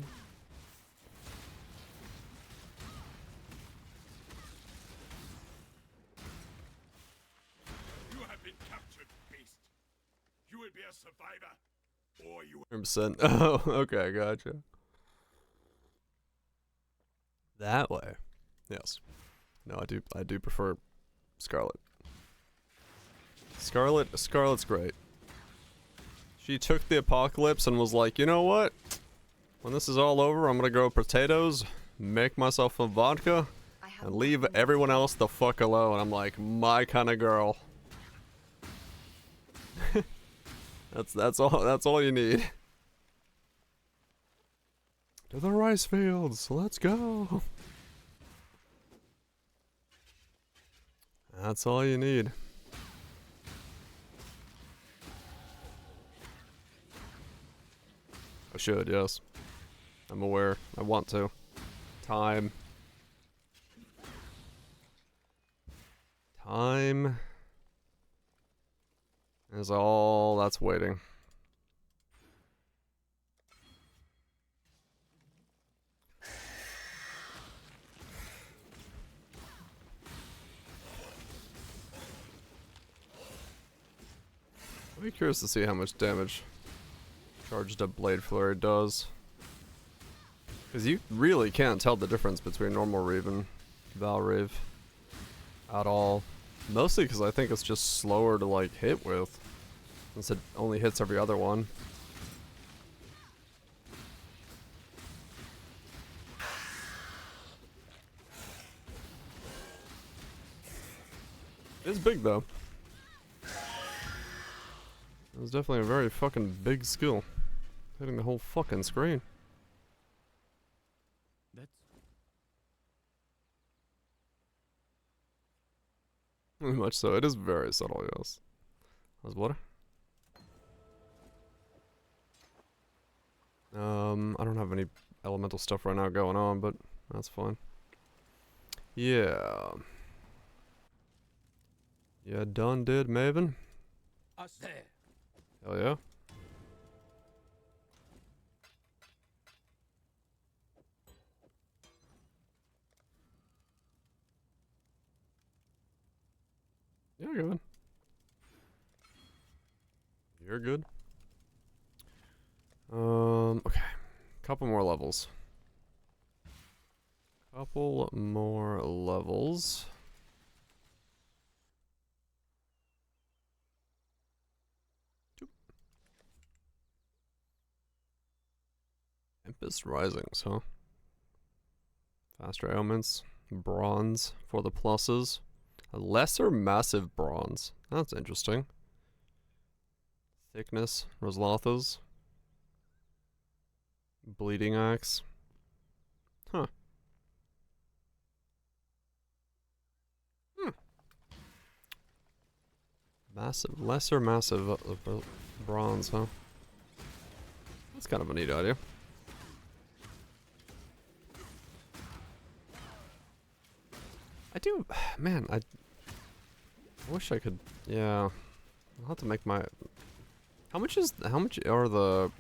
You have been captured, beast. You will be a survivor, or you 100%. Oh, okay, gotcha. That way. Yes. No, I do prefer Scarlet. Scarlet's great. She took the apocalypse and was like, you know what? When this is all over, I'm gonna grow potatoes, make myself some vodka, I have and leave nothing everyone left. else the fuck alone. I'm like, my kind of girl. That's all you need. To the rice fields, let's go. That's all you need. I should, yes. I'm aware. I want to. Time. Time is all that's waiting. I'd be curious to see how much damage charged up Blade Flurry does. Because you really can't tell the difference between normal Reave and Vaal Reave at all. Mostly because I think it's just slower to like hit with, since it only hits every other one. It's big though. It was definitely a very fucking big skill. Hitting the whole fucking screen. Very much so. It is very subtle, yes. How's water? I don't have any elemental stuff right now going on, but that's fine. Yeah. Yeah, done did, Maven. Us there. Hell yeah. You're good. You're good. Okay. Couple more levels. Couple more levels. Tempest Risings, huh? Faster ailments. Bronze for the pluses. A lesser massive bronze. That's interesting. Thickness. Roslathas. Bleeding axe. Huh. Massive. Lesser massive bronze, huh? That's kind of a neat idea. I do, man, I wish I could, yeah, I'll have to make my, how much are the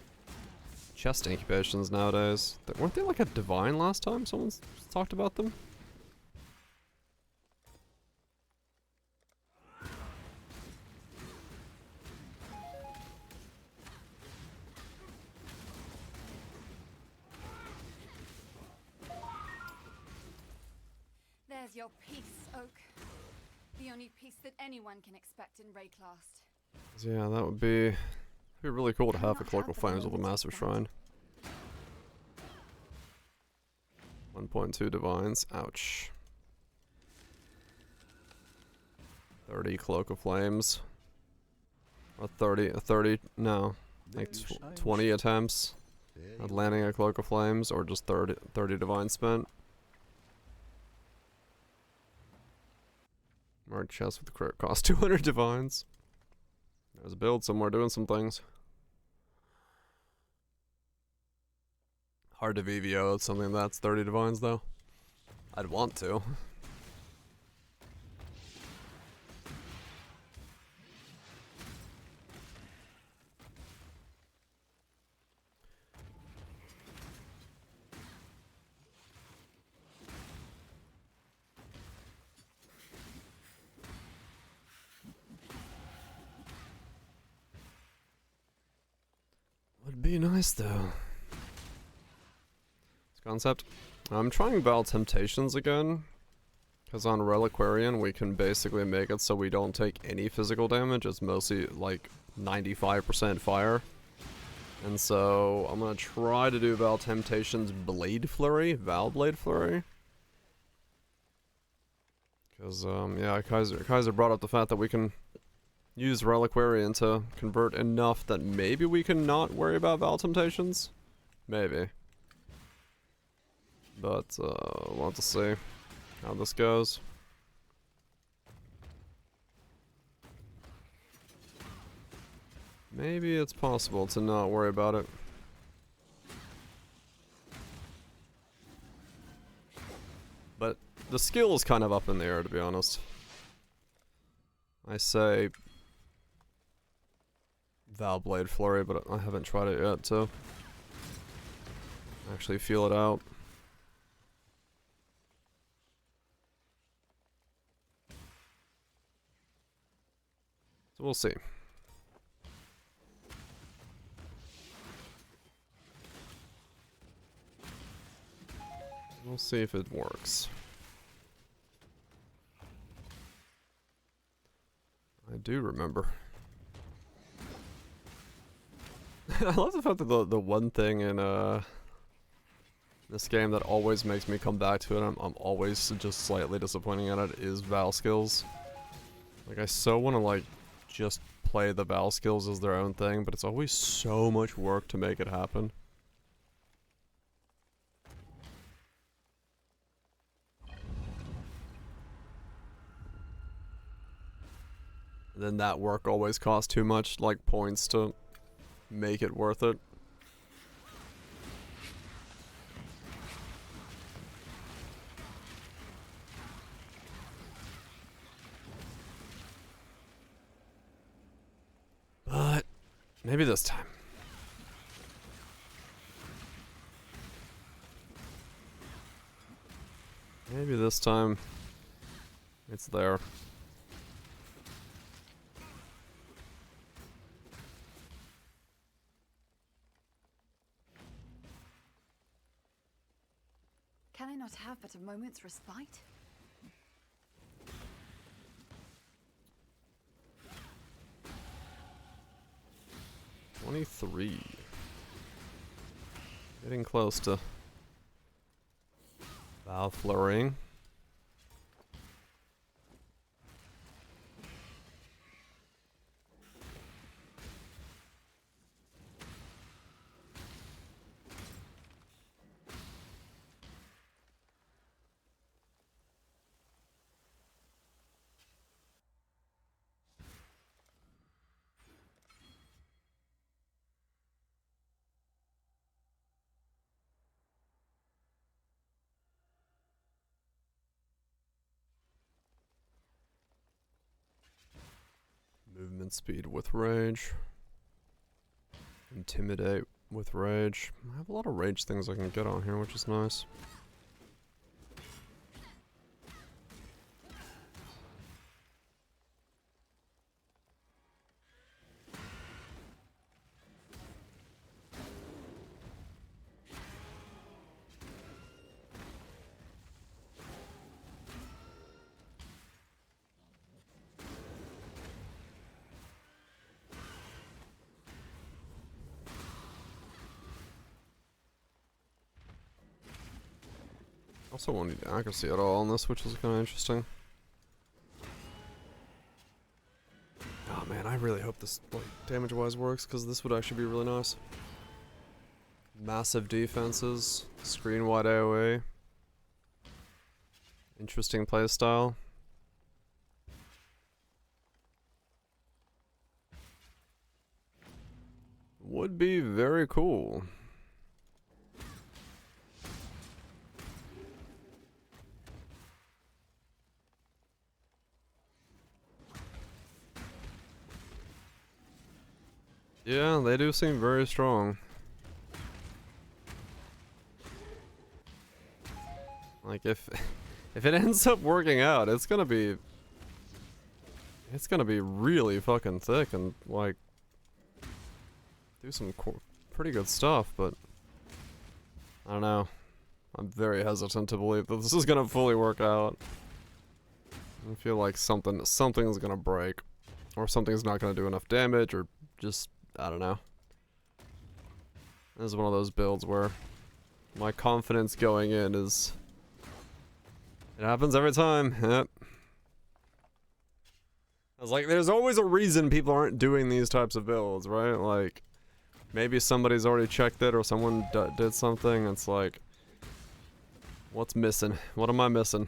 chest incubations nowadays? Weren't they like a divine last time someone talked about them? There's your peace, Oak. The only peace that anyone can expect in Rayclast. Yeah, that would be really cool to have a Cloak of Flames with a massive shrine. 1.2 divines. Ouch. 30 Cloak of Flames. Or 30, no. Like 20 attempts at landing a Cloak of Flames, or just 30 divine spent. Mark chest with the crit cost 200 divines. There's a build somewhere doing some things. Hard to VVO something that's 30 divines though. I'd want to. Would be nice though. Concept. I'm trying Vaal Temptations again, because on Reliquarian we can basically make it so we don't take any physical damage. It's mostly like 95% fire. And so I'm gonna try to do Vaal Temptations Blade Flurry, Vaal Blade Flurry. Because yeah, Kaiser brought up the fact that we can use Reliquarian to convert enough that maybe we can not worry about Vaal Temptations. Maybe. But, we'll have to see how this goes. Maybe it's possible to not worry about it. But the skill is kind of up in the air, to be honest. I say Vaal Blade Flurry, but I haven't tried it yet to actually feel it out. So we'll see. We'll see if it works. I do remember. I love the fact that the one thing in this game that always makes me come back to it, I'm always just slightly disappointing at it, is Vaal skills. Like, I so want to, like, just play the Vaal skills as their own thing, but it's always so much work to make it happen. And then that work always costs too much, like, points to make it worth it. But maybe this time. Maybe this time it's there. Can I not have but a moment's respite? $23. Getting close to Vaal flurrying. Movement speed with rage. Intimidate with rage. I have a lot of rage things I can get on here, which is nice. Also won't need accuracy at all on this, which is kind of interesting. Oh man, I really hope this, like, damage-wise works, because this would actually be really nice. Massive defenses, screen-wide AoE. Interesting playstyle. Would be very cool. Yeah, they do seem very strong. Like, if it ends up working out, it's gonna be really fucking thick and, like, do some pretty good stuff, but I don't know. I'm very hesitant to believe that this is gonna fully work out. I feel like something's gonna break, or something's not gonna do enough damage, or just, I don't know. This is one of those builds where my confidence going in is... It happens every time. Yep. I was like, there's always a reason people aren't doing these types of builds, right? Like, maybe somebody's already checked it, or someone did something. It's like, what's missing? What am I missing?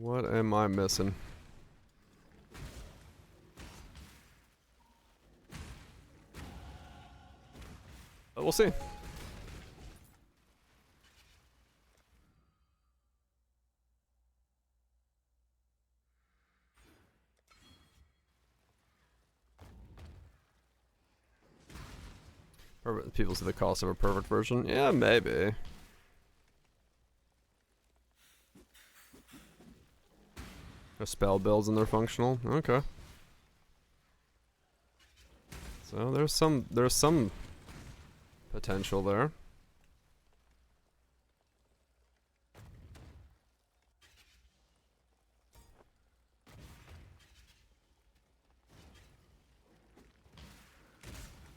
What am I missing? But we'll see. People see the cost of a perfect version. Yeah, maybe. There's spell builds and they're functional. Okay. So there's some potential there.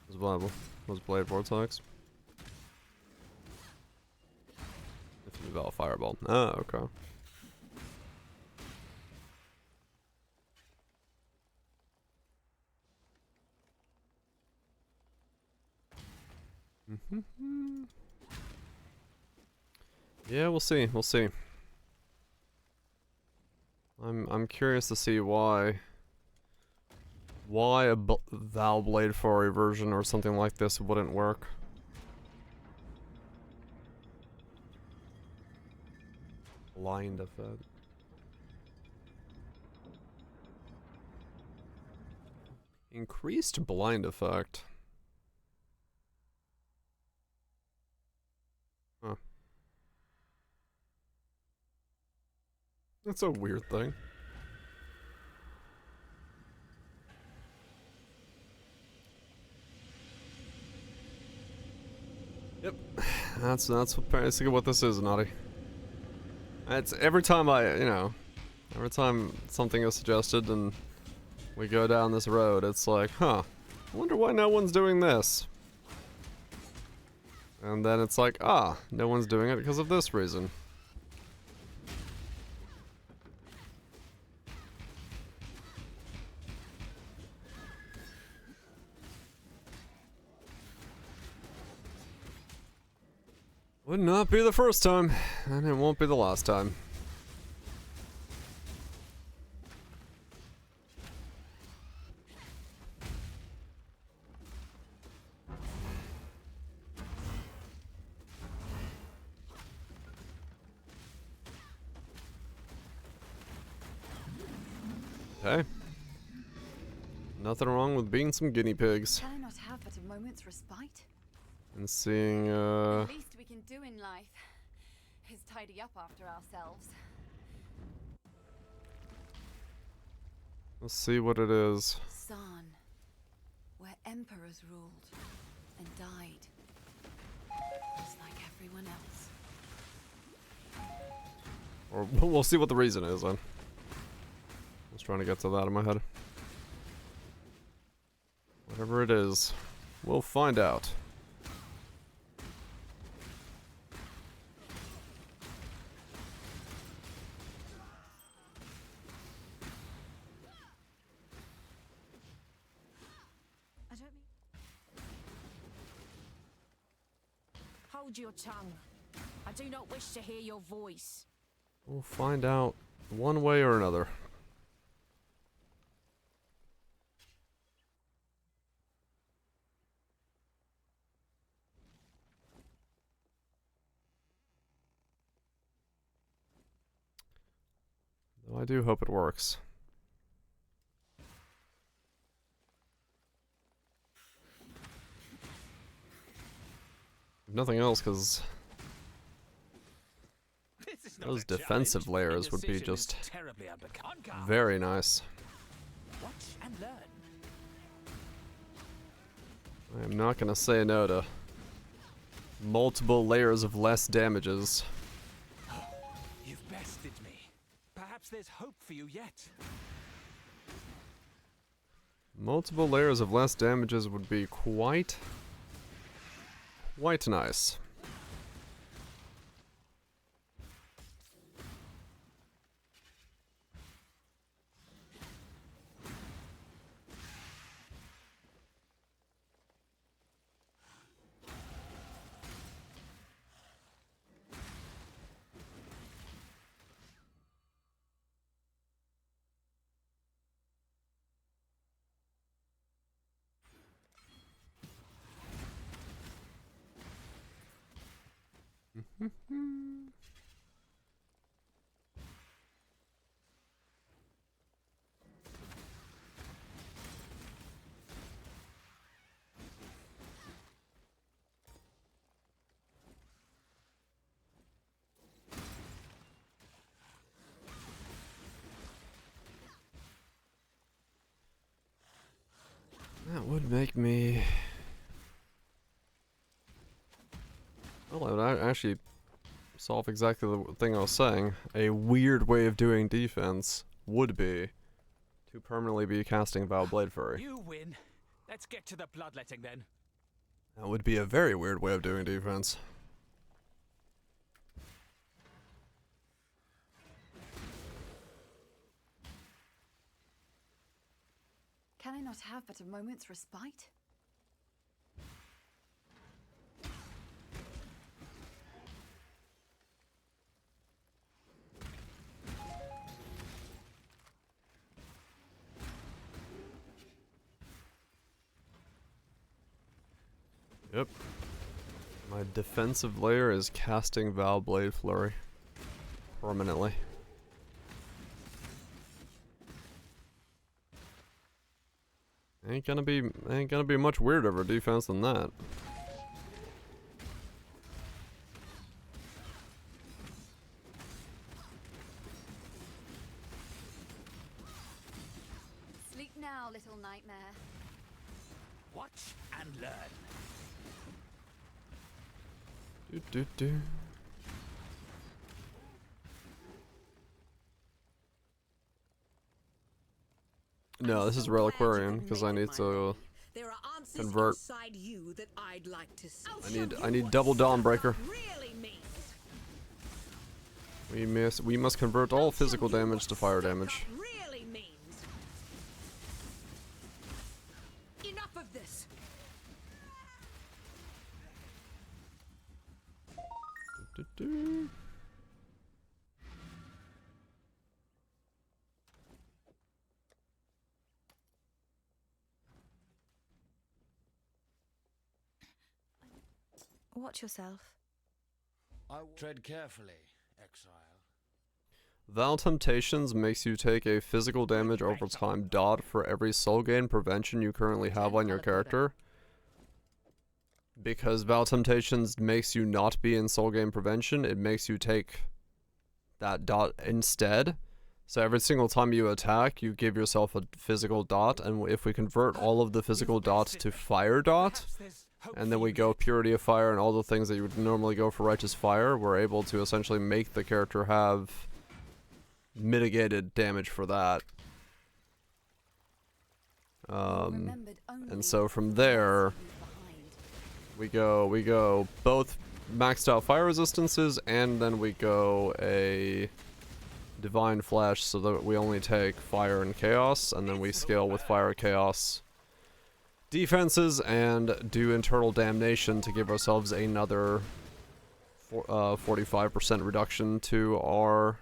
Was viable. Was Blade Vortex. If you Vaal Fireball. Oh, okay. Yeah, we'll see. We'll see. I'm curious to see why a Vaal Blade Foray version or something like this wouldn't work. Blind effect. Increased blind effect. Huh. That's a weird thing. Yep. That's basically what this is, Naughty. It's every time every time something is suggested and we go down this road, it's like, huh, I wonder why no one's doing this. And then it's like, ah, no one's doing it because of this reason. Would not be the first time, and it won't be the last time. Hey. Nothing wrong with being some guinea pigs. Can I not have but a moment's respite? And seeing, The least we can do in life is tidy up after ourselves. Let's see what it is. San, where emperors ruled and died, just like everyone else. Or we'll see what the reason is then. I was trying to get to that in my head. Whatever it is, we'll find out. I don't mean... Hold your tongue. I do not wish to hear your voice. We'll find out one way or another. Though I do hope it works. If nothing else, because those defensive layers would be just very nice. Watch and learn. I am not gonna say no to multiple layers of less damages. You've bested me. Perhaps there's hope for you yet. Multiple layers of less damages would be quite nice. That would make me... Well, it would actually solve exactly the thing I was saying. A weird way of doing defense would be to permanently be casting Vaal Blade Fury. You win. Let's get to the bloodletting then. That would be a very weird way of doing defense. Can I not have but a moment's respite? Yep. My defensive layer is casting Vaal Blade Flurry. Permanently. Ain't gonna be much weirder of a defense than that. Sleep now, little nightmare. Watch and learn. Do. No, this is Reliquarian because I need to convert. You that I'd like to see. I need double Dawnbreaker. We must convert all physical damage to fire damage. Really means. Enough of this. Do. Watch yourself. I tread carefully, exile. Vaal Temptations makes you take a physical damage over time dot for every soul gain prevention you currently have on your character. Because Vaal Temptations makes you not be in soul gain prevention, it makes you take that dot instead. So every single time you attack, you give yourself a physical dot, and if we convert all of the physical dots to fire dot, and then we go Purity of Fire and all the things that you would normally go for Righteous Fire, we're able to essentially make the character have mitigated damage for that. And so from there, we go both maxed out fire resistances, and then we go a Divine Flash so that we only take fire and chaos, and then we scale with fire chaos defenses and do internal damnation to give ourselves another 45% reduction to our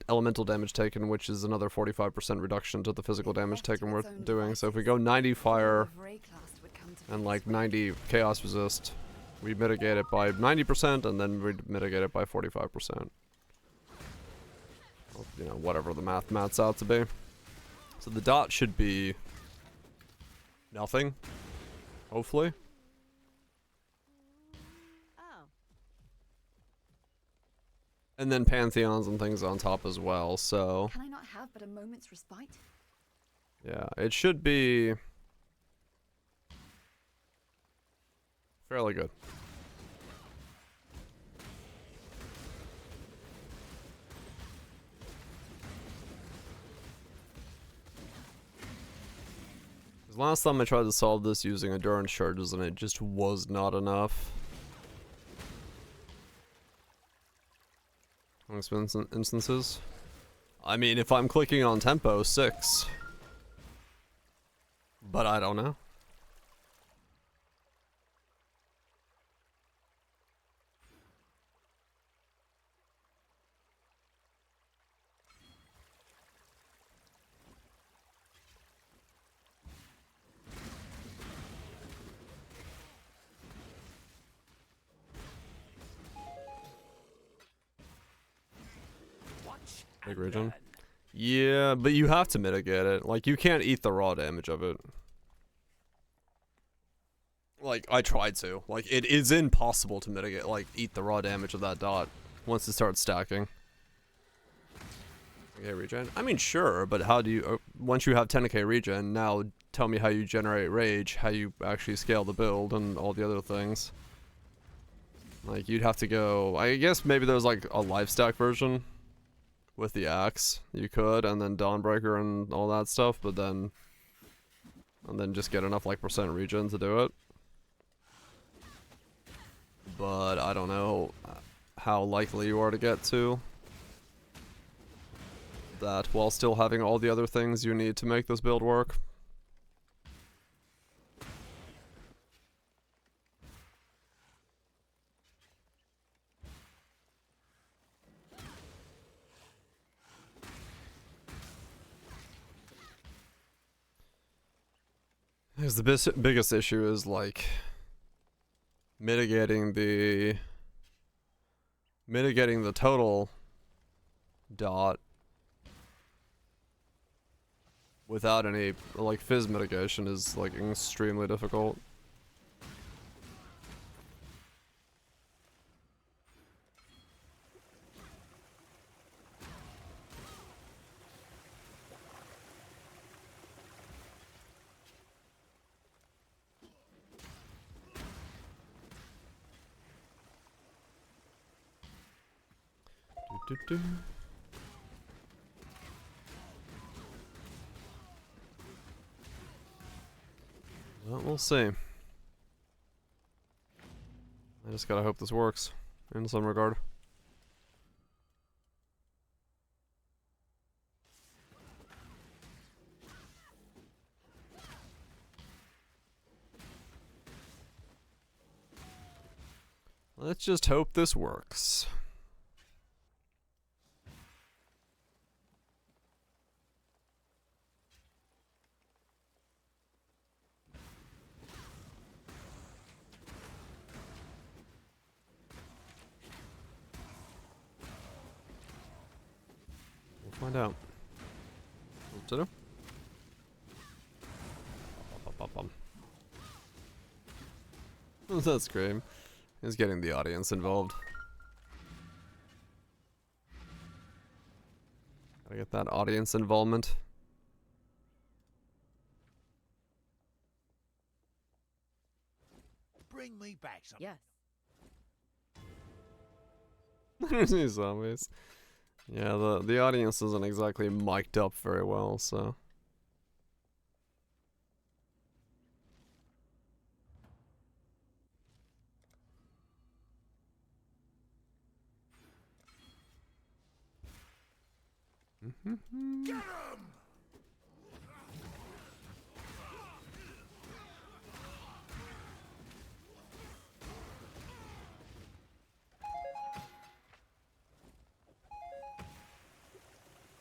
elemental damage taken, which is another 45% reduction to the physical damage taken we're doing. So if we go 90 fire and like 90 chaos resist, we mitigate it by 90% and then we mitigate it by 45%. Well, you know, whatever the math mats out to be. So the dot should be nothing, hopefully. And then pantheons and things on top as well, so... Can I not have but a moment's respite? Yeah, it should be... fairly good. Last time I tried to solve this using endurance charges and it just was not enough. Instances. I mean, if I'm clicking on tempo, 6. But I don't know. Big region. Yeah, but you have to mitigate it. Like, you can't eat the raw damage of it. Like, I tried to. Like, it is impossible to mitigate, like, eat the raw damage of that dot once it starts stacking. Okay, regen. I mean, sure, but how do you... once you have 10k regen, now tell me how you generate rage, how you actually scale the build, and all the other things. Like, you'd have to go, I guess maybe there's like a life stack version with the axe, you could, and then Dawnbreaker and all that stuff, but then, and then just get enough like percent regen to do it. But I don't know how likely you are to get to that while still having all the other things you need to make this build work. Because the biggest issue is like mitigating the total dot without any like fizz mitigation is like extremely difficult. Well, we'll see. I just gotta hope this works in some regard. Let's just hope this works. Find out. Hope so. That's great. He's getting the audience involved. Gotta get that audience involvement. Bring me back some. Yes. These zombies. Yeah, the audience isn't exactly mic'd up very well, so. Get 'em!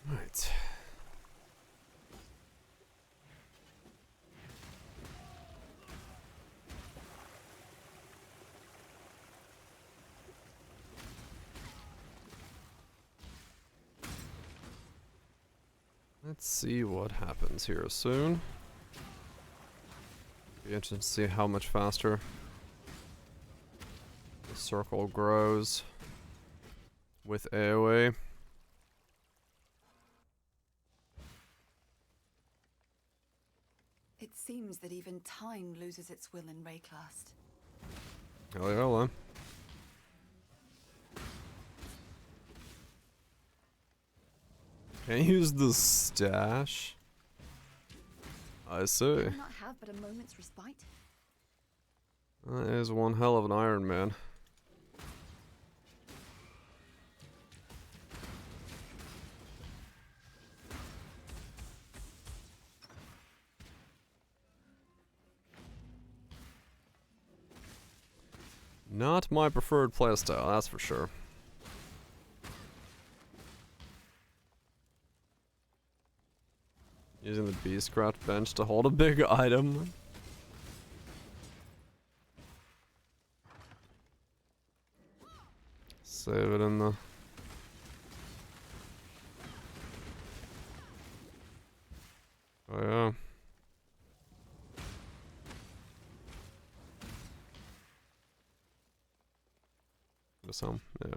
Right. Let's see what happens here soon. Be interesting to see how much faster the circle grows with AoE. It seems that even time loses its will in Rayclast. Oh yeah, well. Can you use the stash? I see. Do I not have but a moment's respite? That is one hell of an Iron Man. Not my preferred playstyle, that's for sure. Using the Beastcraft bench to hold a big item. Save it in the... Oh yeah. Some, yeah.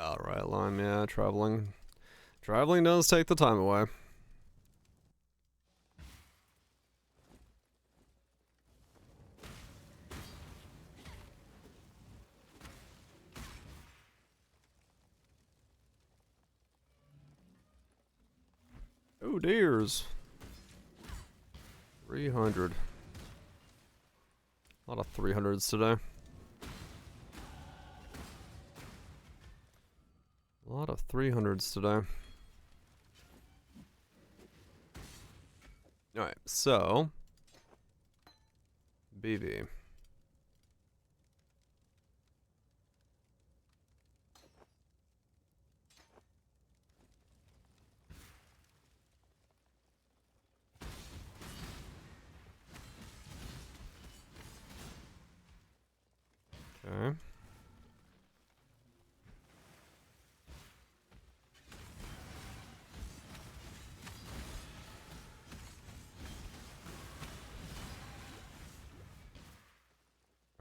All right, Lime. Yeah, traveling. Traveling does take the time away. Oh, dears. 300. A lot of 300s today. A lot of 300s today. Alright, so BV. Okay.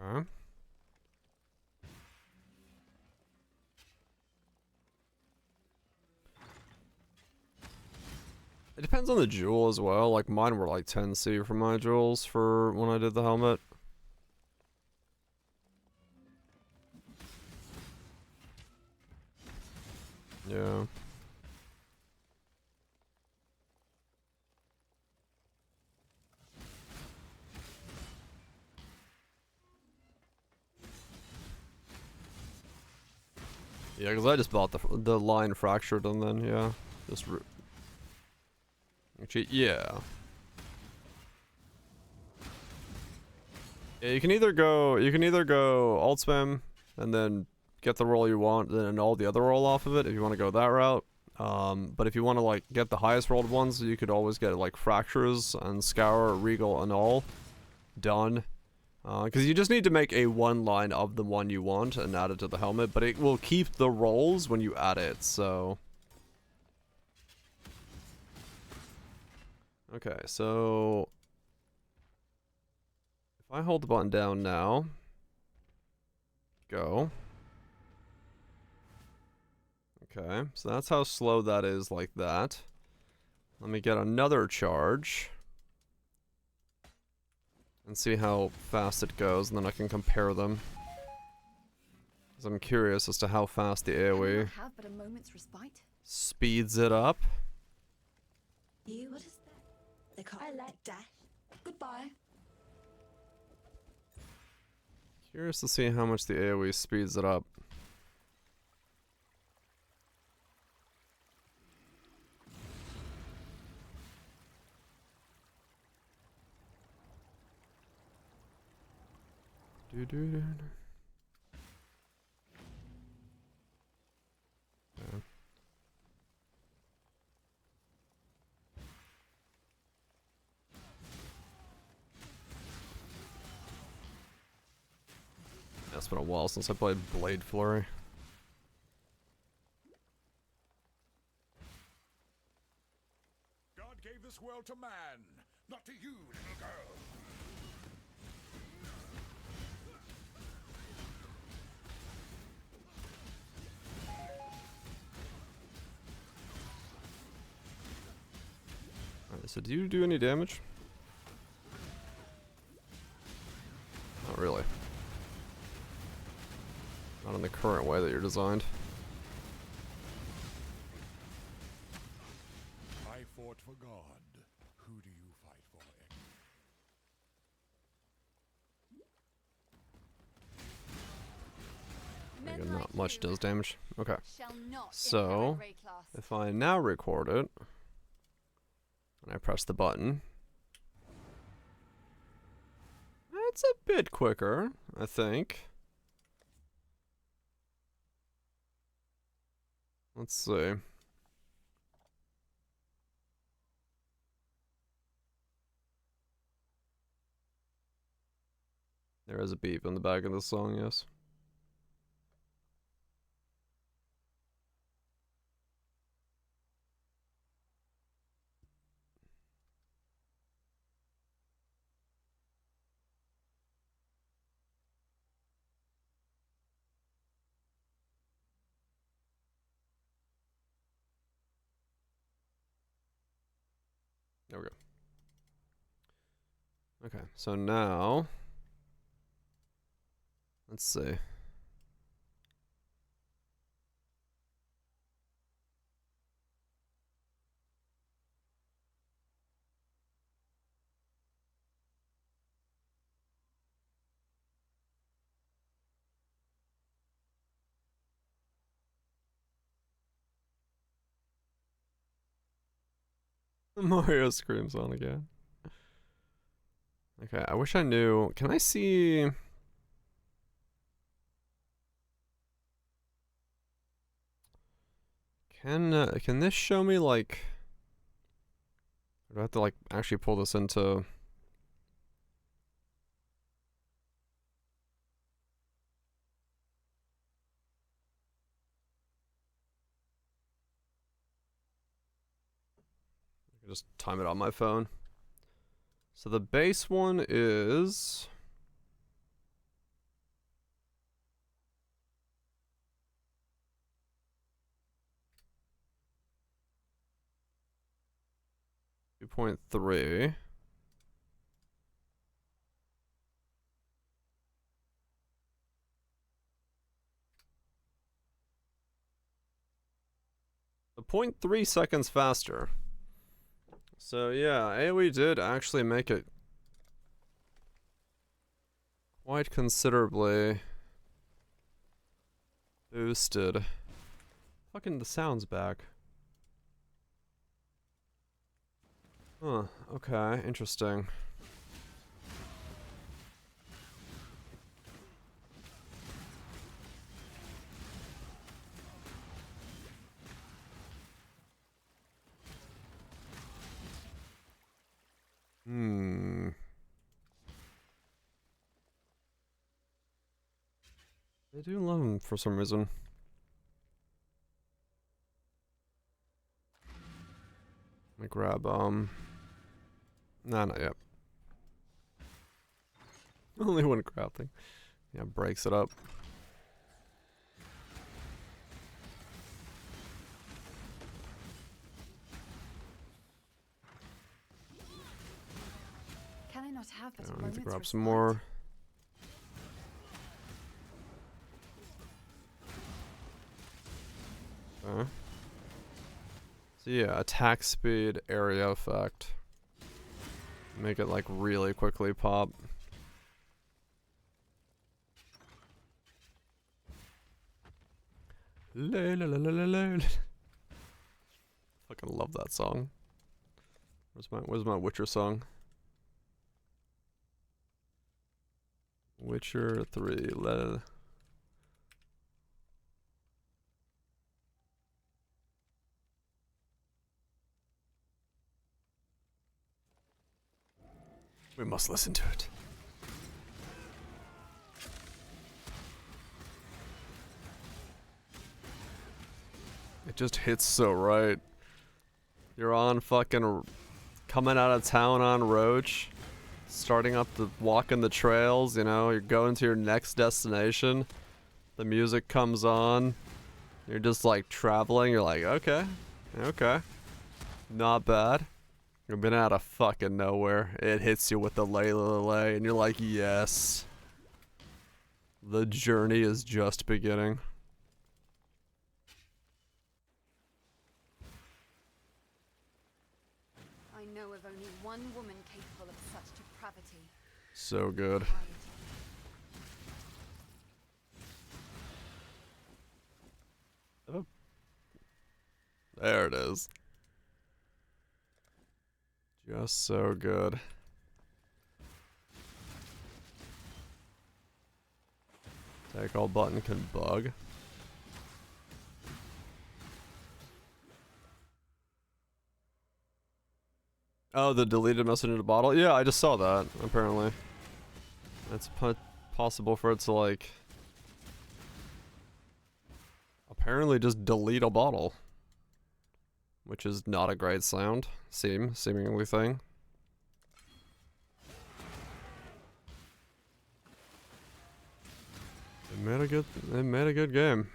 Okay. It depends on the jewel as well. Like mine were like 10C for my jewels for when I did the helmet. Yeah. Yeah, because I just bought the line fractured and then yeah, just actually yeah. Yeah, you can either go alt spam and then get the roll you want, then all the other roll off of it if you want to go that route. But if you want to like get the highest rolled ones, you could always get like fractures and scour, regal, and all done. Because you just need to make a one line of the one you want and add it to the helmet, but it will keep the rolls when you add it. So okay, so if I hold the button down now, go. Okay, so that's how slow that is like that. Let me get another charge and see how fast it goes, and then I can compare them. Because I'm curious as to how fast the AoE Have but a moment's respite. speeds it up. You, what is that? They call it dash. Goodbye. Curious to see how much the AoE speeds it up. Okay. Yeah, it's been a while since I played Blade Flurry. God gave this world to man, not to you, little girl. Alright, so do you do any damage? Not really. Not in the current way that you're designed. I fought for God. Who do you fight for, Again, not much does damage. Okay. Shall not So, inherit Ray class. if I now record it, and I press the button, it's a bit quicker, I think. Let's see. There is a beep in the back of the song, yes. There we go. Okay, so now let's see. Mario screams on again. Okay, I wish I knew. Can I see? Can this show me like? Do I have to like actually pull this into? I can just time it on my phone. So the base one is. .3. The 0.3 seconds faster. So yeah, AoE did actually make it quite considerably boosted. Fucking the sound's back. Huh, okay, interesting. They do love him for some reason. Let me grab, nah, not yet. Only one grab thing. Yeah, breaks it up. Can I not have but I a need to moment's grab some respite? more. Okay. So yeah, attack speed, area effect. Make it like really quickly pop. La la la la la la. Fucking love that song. Where's my Witcher song? Witcher 3. La. We must listen to it. It just hits so right. You're on fucking coming out of town on Roach, starting up the walking the trails, you know, you're going to your next destination. The music comes on. You're just like traveling, you're like, okay. Not bad. You've been out of fucking nowhere. It hits you with the lay, and you're like, yes. The journey is just beginning. I know of only one woman capable of such depravity. So good. Oh. There it is. Just so good. Take all button can bug. Oh, the deleted message in the bottle? Yeah, I just saw that, apparently. It's possible for it to, like... apparently just delete a bottle. Which is not a great sound. Seemingly thing. They made a good game.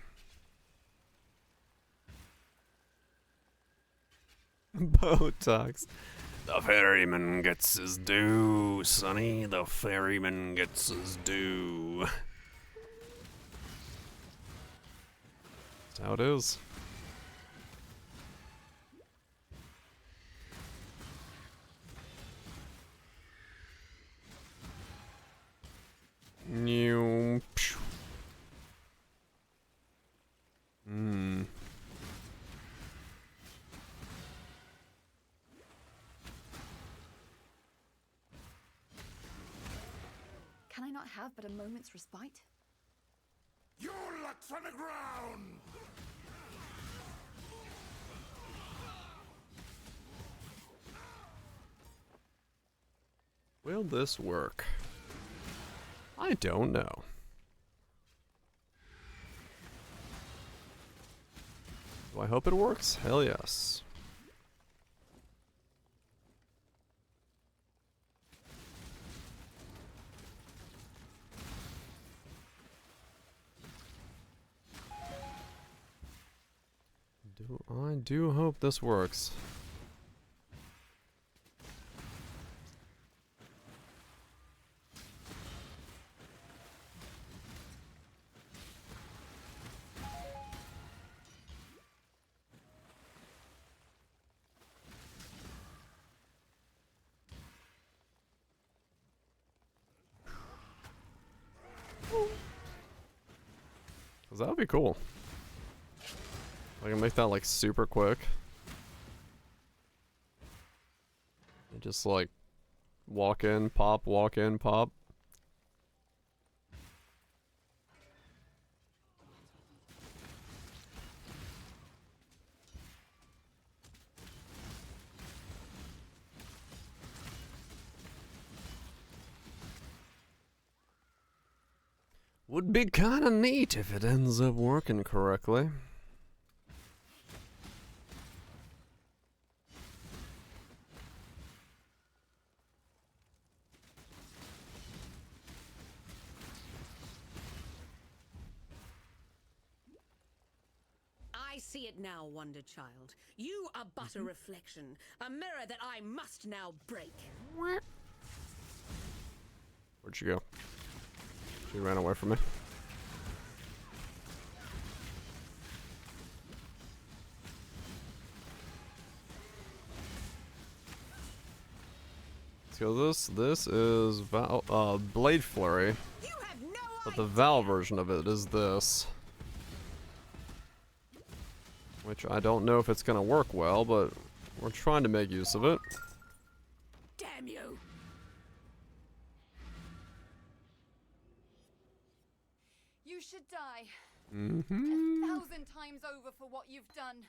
Botox. The ferryman gets his due, Sonny. The ferryman gets his due. That's how it is. New. Hmm. Can I not have but a moment's respite? Your luck's on the ground! Will this work? I don't know. Do I hope it works? Hell yes. I do hope this works. Cause that would be cool. I can make that like super quick. And just like walk in, pop, walk in, pop. Would be kinda neat if it ends up working correctly. I see it now, Wonder Child. You are but a reflection, a mirror that I must now break. Where'd she go? She ran away from me. So this is Blade Flurry, but the Vaal version of it is this. Which I don't know if it's gonna work well, but we're trying to make use of it. Damn you! You should die. Mm-hmm. 1,000 times over for what you've done.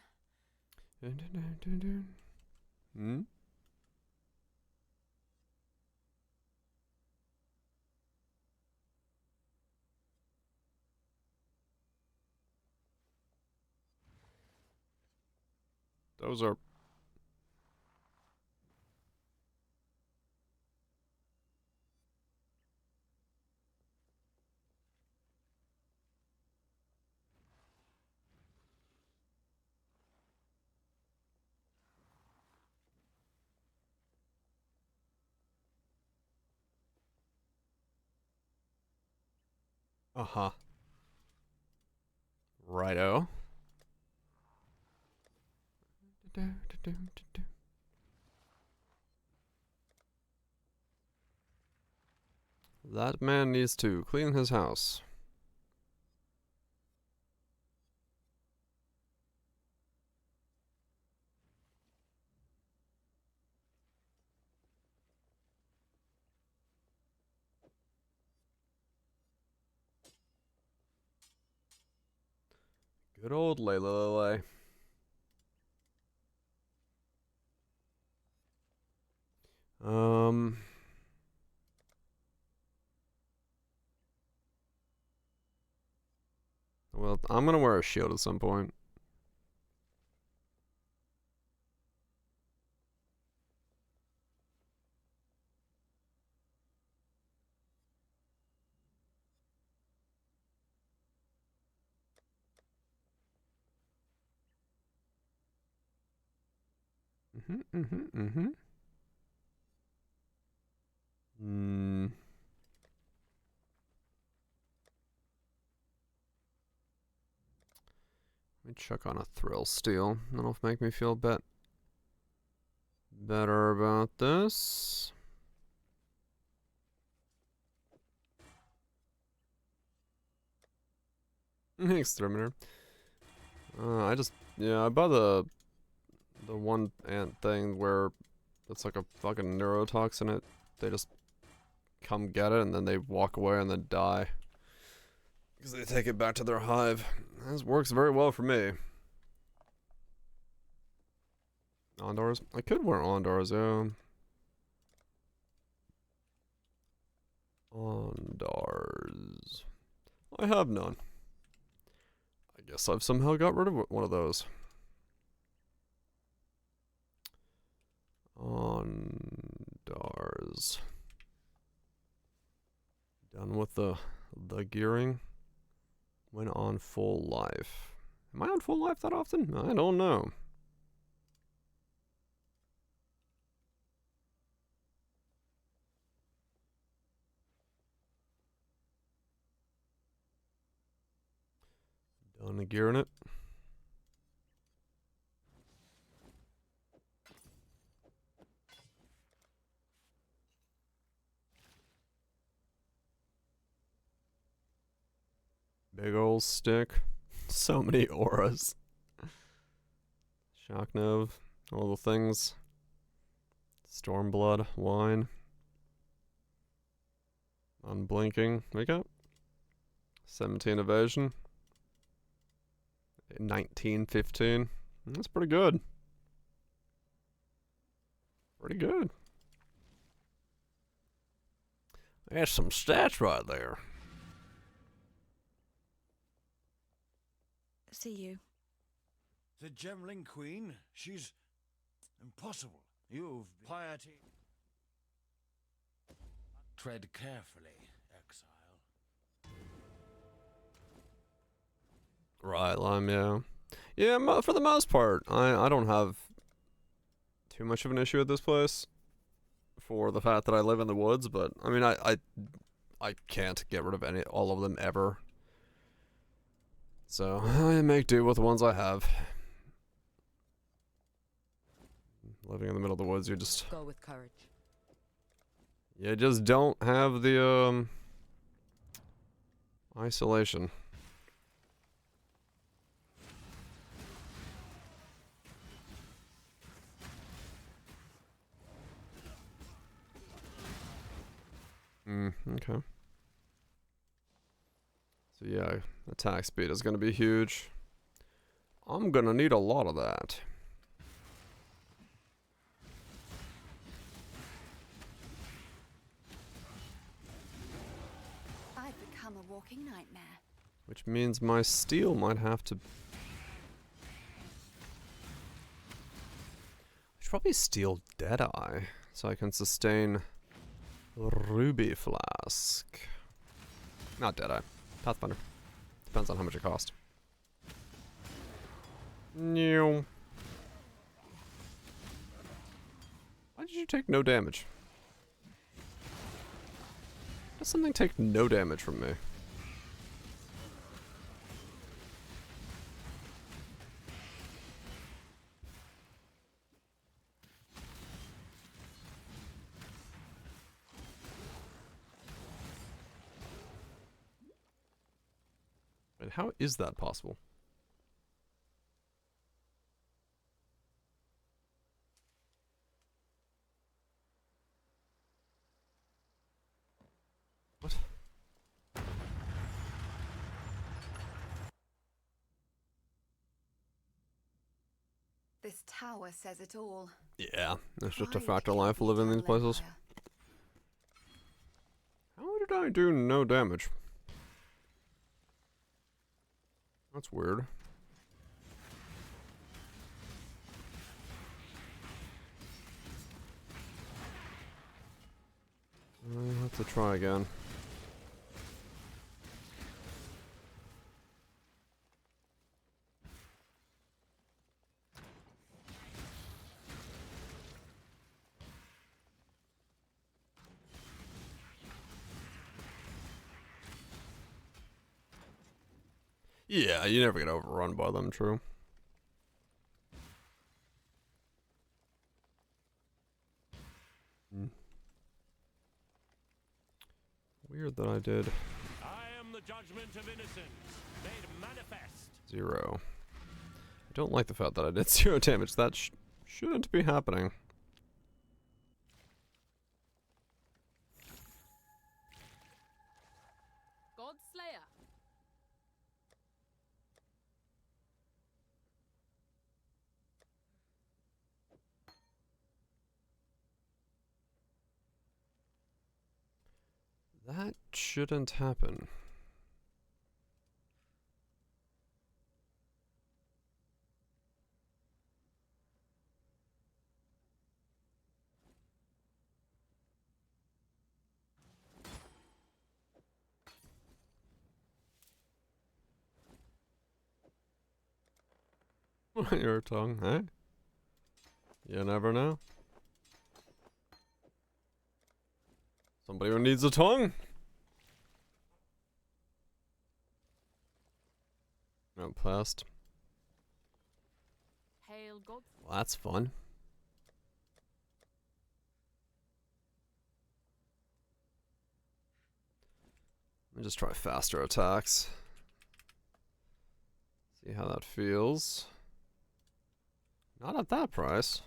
Hmm? Those are... Uh-huh. Righto. That man needs to clean his house. Good old Layla. Well, I'm gonna wear a shield at some point. Mm-hmm. Hmm. Let me check on a thrill steal. That'll make me feel better about this. Exterminator. I bought the one ant thing where it's like a fucking neurotoxin. They just come get it and then they walk away and then die because they take it back to their hive. This works very well for me. Ondars? I could wear Ondars, yeah. Ondars. I have none. I guess I've somehow got rid of one of those. Ondars. Done with the gearing. When on full life. Am I on full life that often? I don't know. Done gearing it. Big ol' stick. So many auras. Shocknov. All the things. Stormblood. Wine. Unblinking. We got 17 evasion. 19-15. That's pretty good. Pretty good. That's some stats right there. See you. The Gemling Queen? She's impossible. You've piety. Tread carefully, exile. Right, Lime, yeah. Yeah, for the most part, I don't have too much of an issue with this place for the fact that I live in the woods, but I mean, I can't get rid of all of them ever. So, I make do with the ones I have. Living in the middle of the woods, you just... Go with courage. You just don't have the, isolation. Okay. So yeah, attack speed is going to be huge. I'm going to need a lot of that. I've become a walking nightmare. Which means my steel might have to... I should probably steal Deadeye so I can sustain Ruby Flask. Not Deadeye. Pathfinder. Depends on how much it costs. No. Why did you take no damage? Does something take no damage from me? And how is that possible? What? This tower says it all. Yeah, it's just a Pride fact of life kept me living in these down places. Empire. How did I do no damage? That's weird. I have to try again. Yeah, you never get overrun by them, true. Weird that I did. I am the judgment of innocence, made manifest. 0. I don't like the fact that I did 0 damage. That shouldn't be happening. God Slayer. That shouldn't happen. Your tongue, eh? You never know. Somebody who needs a tongue. No, past. Hail God. Well, that's fun. Let me just try faster attacks. See how that feels. Not at that price.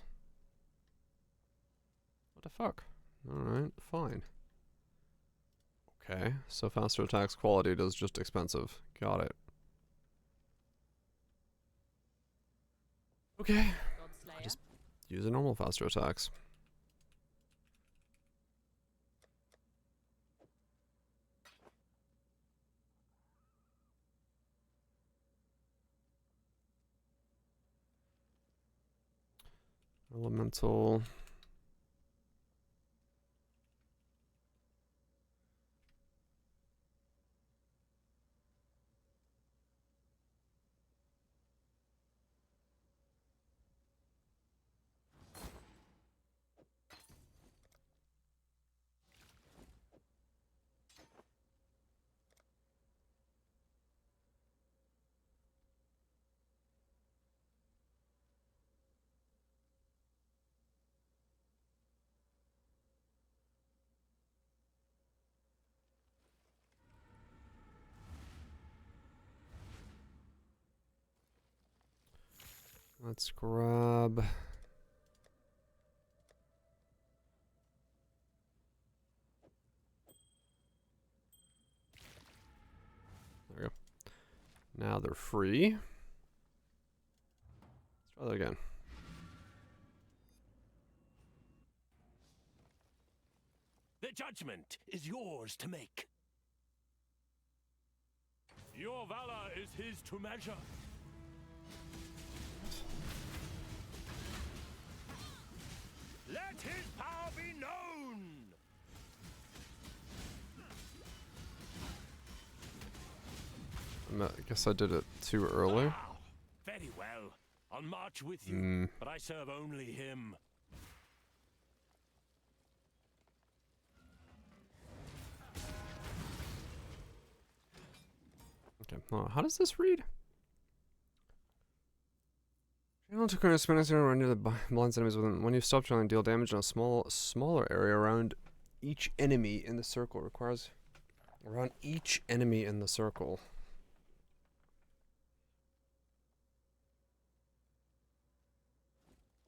What the fuck? Alright, fine. Okay, so faster attacks quality does just expensive. Got it. Okay. I just use a normal faster attacks. Elemental. Let's grab... There we go. Now they're free. Let's try that again. The judgment is yours to make. Your valor is his to measure. Let his power be known! I guess I did it too early. Ah, very well. I'll march with you, but I serve only him. Okay, how does this read? Channel to current spin around near the blinds enemies when you stop trying to deal damage in a smaller area around each enemy in the circle. Requires around each enemy in the circle.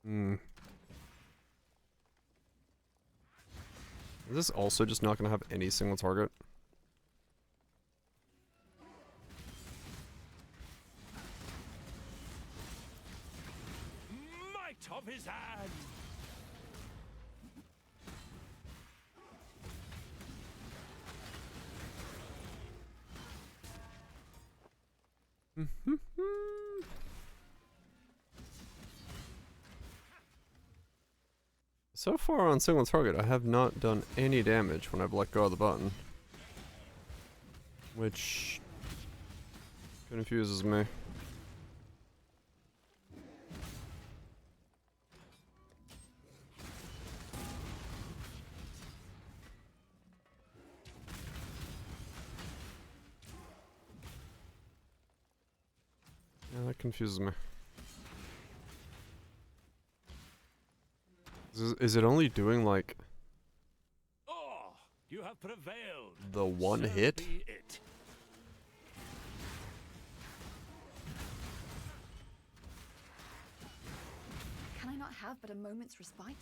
Is this also just not going to have any single target? Might of his hand! So far on single target, I have not done any damage when I've let go of the button. Which confuses me. confuses me. Is it only doing like Oh, you have prevailed. the one So hit? be it. Can I not have but a moment's respite?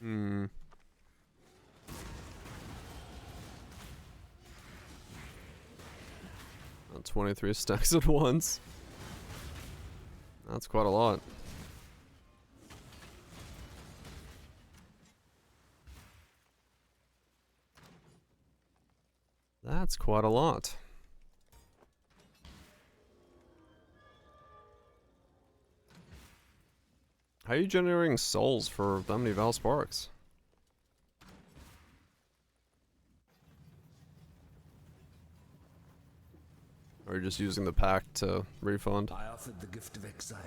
Hmm. 23 stacks at once. That's quite a lot. That's quite a lot. How are you generating souls for that many Vaal Sparks? Or are you just using the pack to refund? I offered the gift of exile,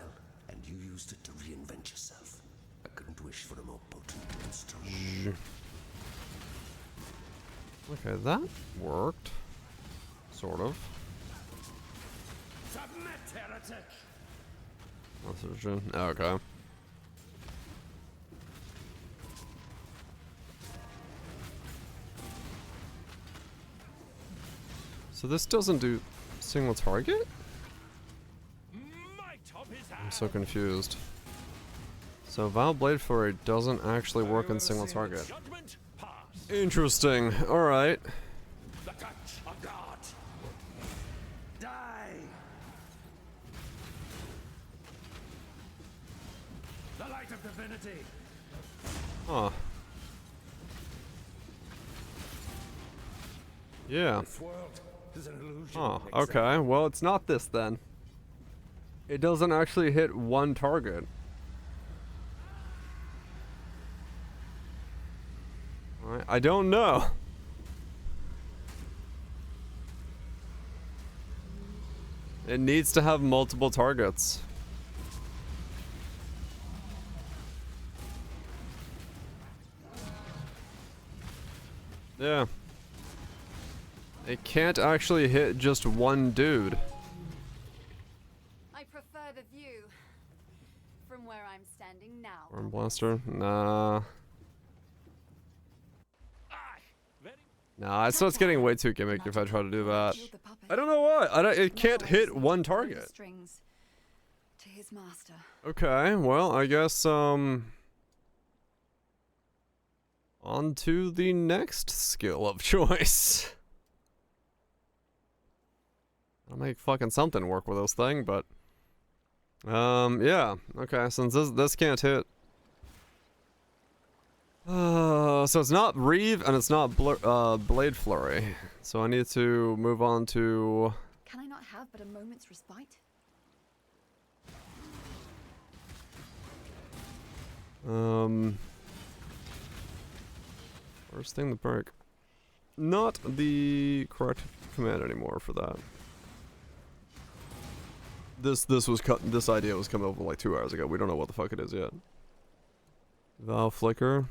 and you used it to reinvent yourself. I couldn't wish for a more potent demonstration. Okay, that worked. Sort of. Submit, heretic! Okay. So this doesn't do single target? I'm so confused. So Vaal Blade Flurry doesn't actually work in single target. Interesting. Alright. The touch of God. Die! The light of divinity. Huh. Yeah. This world is an illusion. Oh, okay. Well, it's not this then. It doesn't actually hit one target. Alright, I don't know. It needs to have multiple targets. Yeah. It can't actually hit just one dude. I prefer the view from where I'm standing now. Worm Blaster? Nah. Nah, it starts getting way too gimmicky if I try to do that. I don't know why. It can't hit one target. Strings to his master. Okay, well, I guess, on to the next skill of choice. I'll make fucking something work with this thing, but... yeah. Okay, since this can't hit... so it's not Reeve, and it's not Blade Flurry. So I need to move on to... Can I not have but a moment's respite? First thing to break. Not the correct command anymore for that. This idea was coming over like 2 hours ago. We don't know what the fuck it is yet. Vaal Flicker.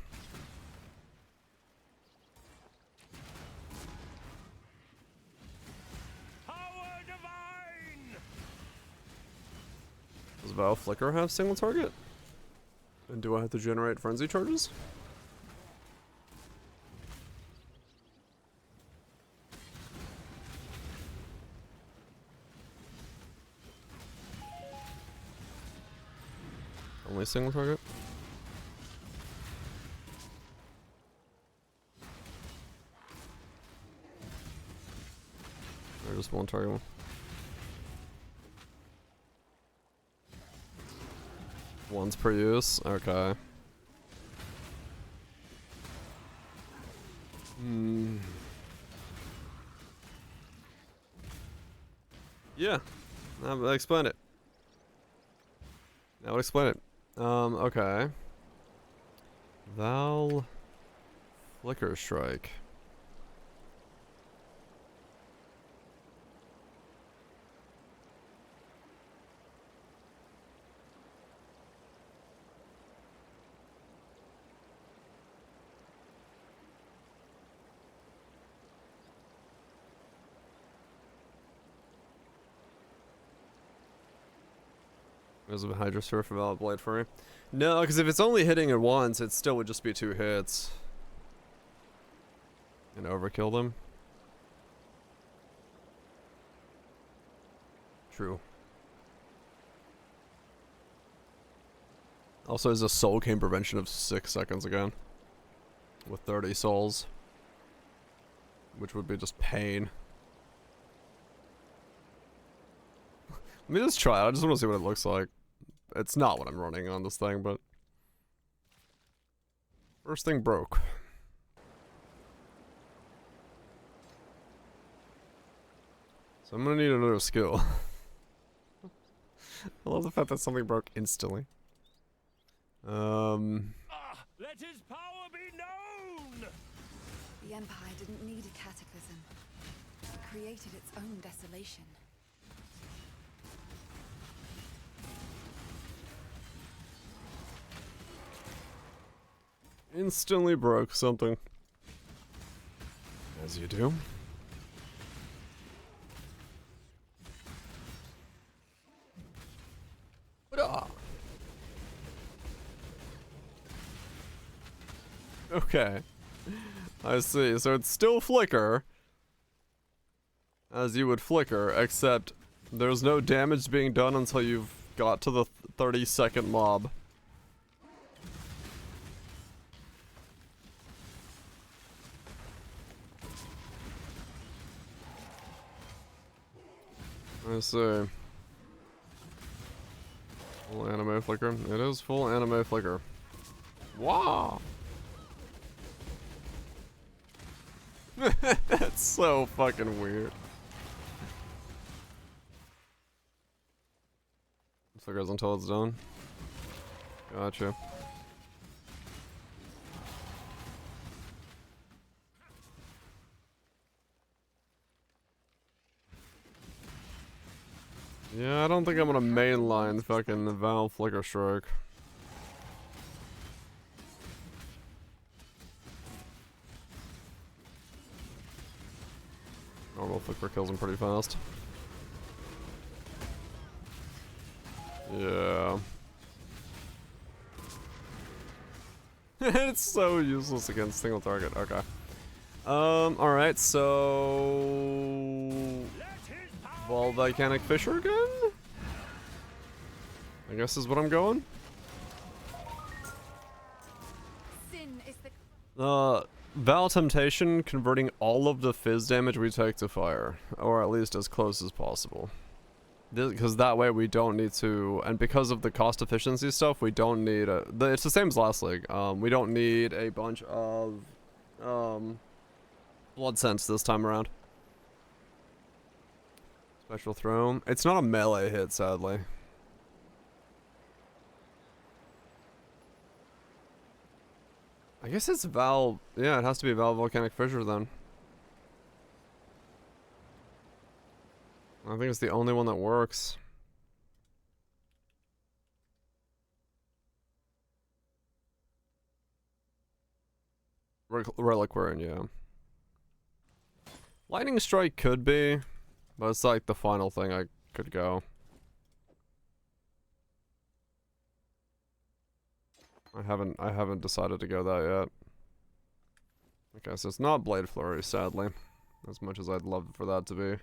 Power divine! Does Vaal Flicker have single target? And do I have to generate frenzy charges? Only single target? Or just one target one? Once per use? Okay. Yeah. Explain it. That would explain it. Okay. Vaal Flicker Strike. There's a Hydrosphere for Valid Blade Fury. No, because if it's only hitting it once, it still would just be 2 hits. And overkill them. True. Also, there's a Soul Cane prevention of 6 seconds again. With 30 souls. Which would be just pain. Let me just try it. I just want to see what it looks like. It's not what I'm running on this thing, but... First thing broke. So I'm gonna need another skill. I love the fact that something broke instantly. Let his power be known! The Empire didn't need a cataclysm. It created its own desolation. Instantly broke something. As you do. Okay. I see. So it's still flicker. As you would flicker, except there's no damage being done until you've got to the 30-second mob. I see. Full anime flicker. It is full anime flicker. Wow! That's so fucking weird. Flickers until it's done. Gotcha. Yeah, I don't think I'm gonna mainline fucking the Vaal Flicker Strike. Normal flicker kills him pretty fast. Yeah. It's so useless against single target. Okay. Alright, so... Volcanic Fissure again? I guess is what I'm going. Sin is the... Vaal Temptation, converting all of the Phys damage we take to fire. Or at least as close as possible. Because that way we don't need to, and because of the cost efficiency stuff, we don't need a, it's the same as last league. We don't need a bunch of, Blood Sense this time around. Special Throw. It's not a melee hit, sadly. I guess it's Vaal, yeah, it has to be Vaal Volcanic Fissure then. I think it's the only one that works. Reliquarian, yeah. Lightning Strike could be, but it's like the final thing I could go. I haven't decided to go that yet. Okay, so it's not Blade Flurry, sadly. As much as I'd love for that to be.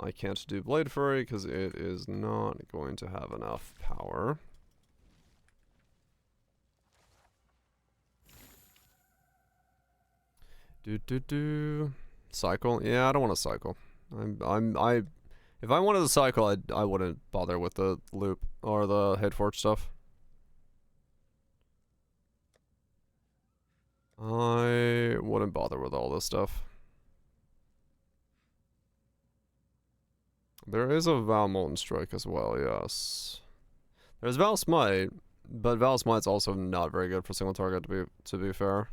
I can't do Blade Fury because it is not going to have enough power. Cycle? Yeah, I don't want to cycle. If I wanted to cycle, I wouldn't bother with the loop or the Hate Forge stuff. I wouldn't bother with all this stuff. There is a Vaal Molten Strike as well, yes. There's Vaal Smite, but Vaal Smite's also not very good for single target to be fair.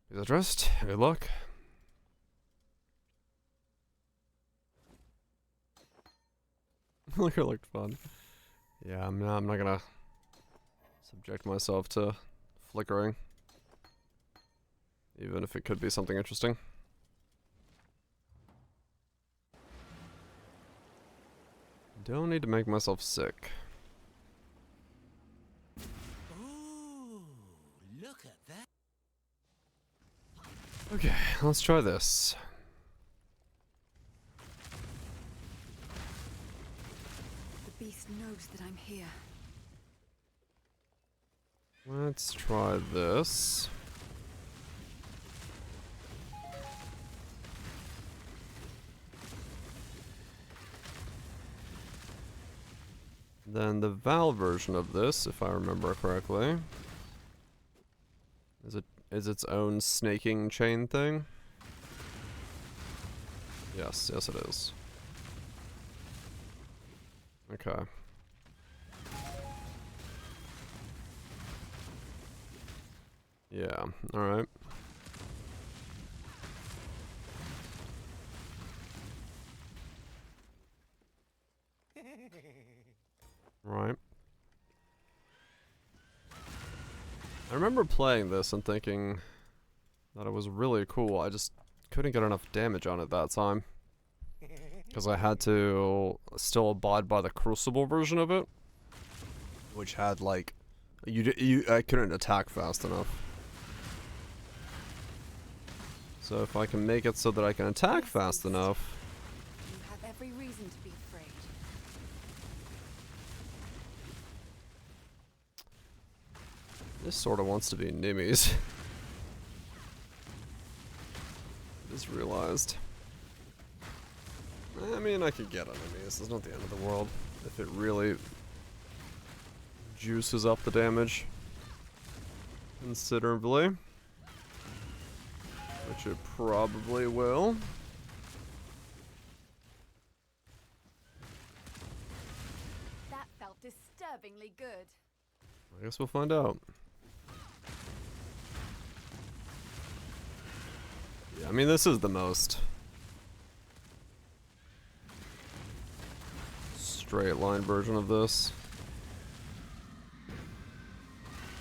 He's addressed. Good luck. Look, it looked fun. Yeah, I'm not gonna subject myself to flickering, even if it could be something interesting. don't need to make myself sick. Ooh, look at that. Okay, let's try this. The beast knows that I'm here. Let's try this. Then the Vaal version of this, if I remember correctly, is its own snaking chain thing. Yes, yes it is. Okay. Yeah, alright. Right. I remember playing this and thinking that it was really cool. I just couldn't get enough damage on it that time. Because I had to still abide by the Crucible version of it. Which had like... I couldn't attack fast enough. So if I can make it so that I can attack fast enough... You have every reason to be afraid. This sort of wants to be Nimmies. Just realized. I mean, I could get on Nimmies. It's not the end of the world. If it really juices up the damage considerably. Which it probably will. That felt disturbingly good. I guess we'll find out. Yeah, I mean, this is the most straight line version of this.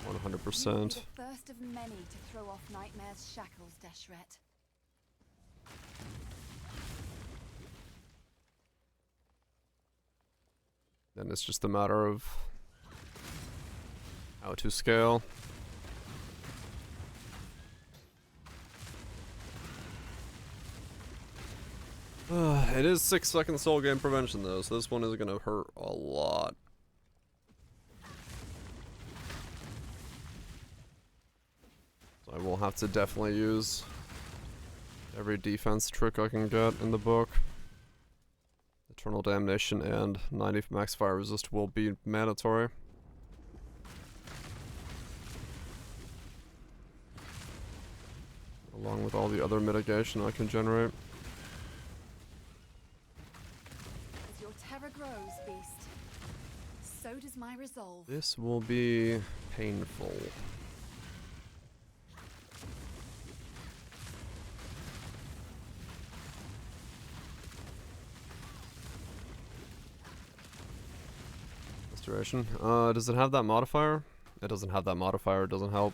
100%. You'll be the first of many to throw off Nightmare's shackles, Deshret. Then it's just a matter of how to scale. It is 6-second soul game prevention though, so this one is gonna hurt a lot. So I will have to definitely use every defense trick I can get in the book. Eternal Damnation and 90 max fire resist will be mandatory. Along with all the other mitigation I can generate. As your terror grows, beast, so does my resolve. This will be painful. Restoration. Does it have that modifier? It doesn't have that modifier, it doesn't help.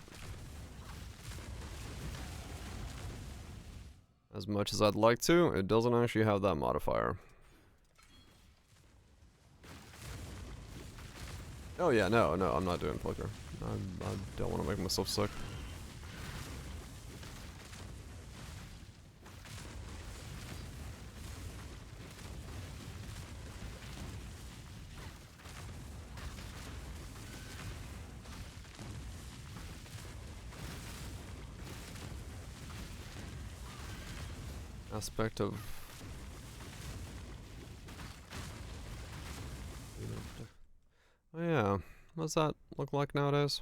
As much as I'd like to, it doesn't actually have that modifier. Oh yeah, no, I'm not doing flicker. I don't want to make myself sick. Aspect of... Oh yeah, what does that look like nowadays?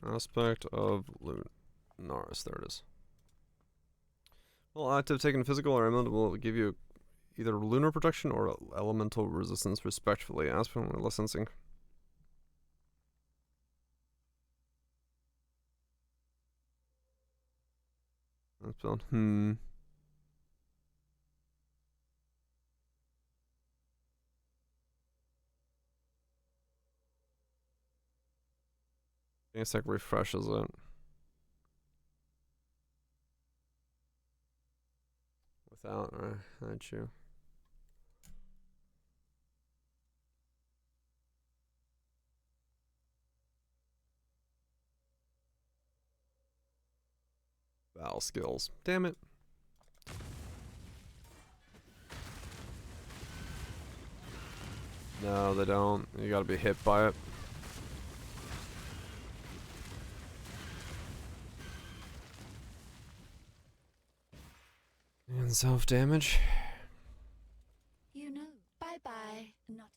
Aspect of Lunaris, there it is. Well, active taken physical or elemental will give you either lunar protection or elemental resistance respectively. Aspect of licensing. That's fun. Basic refreshes it. Without, aren't you? Vaal skills. Damn it. No, they don't. You gotta be hit by it. And self-damage. You know. Bye-bye. Not.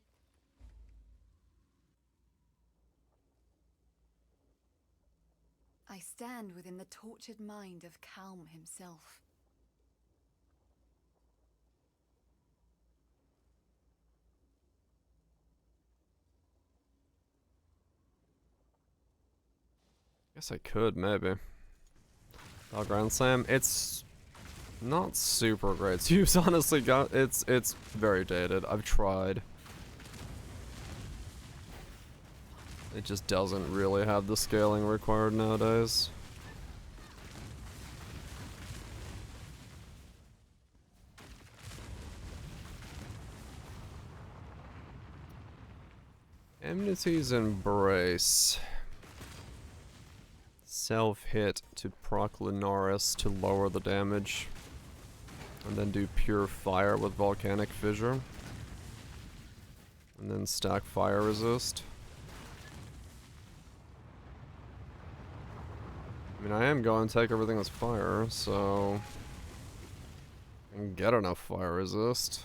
I stand within the tortured mind of Calm himself. Guess I could, maybe. Grand Slam. It's not super great to use, honestly. It's very dated. I've tried. It just doesn't really have the scaling required nowadays. Enmity's Embrace. Self-hit to proc Lunaris to lower the damage. And then do Pure Fire with Volcanic Fissure. And then stack Fire Resist. I mean, I am going to take everything that's fire, so I can get enough Fire Resist.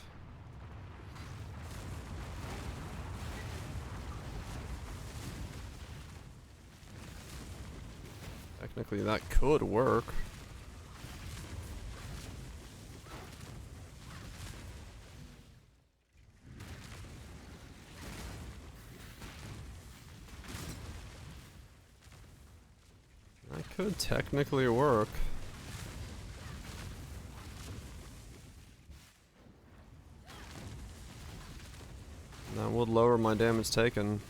Technically, that could work. That could technically work. And that would lower my damage taken.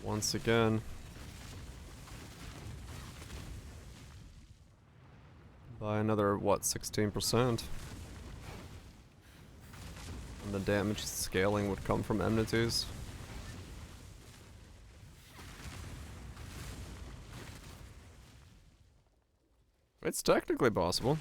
Once again. By another, what, 16%? And the damage scaling would come from enmities. It's technically possible.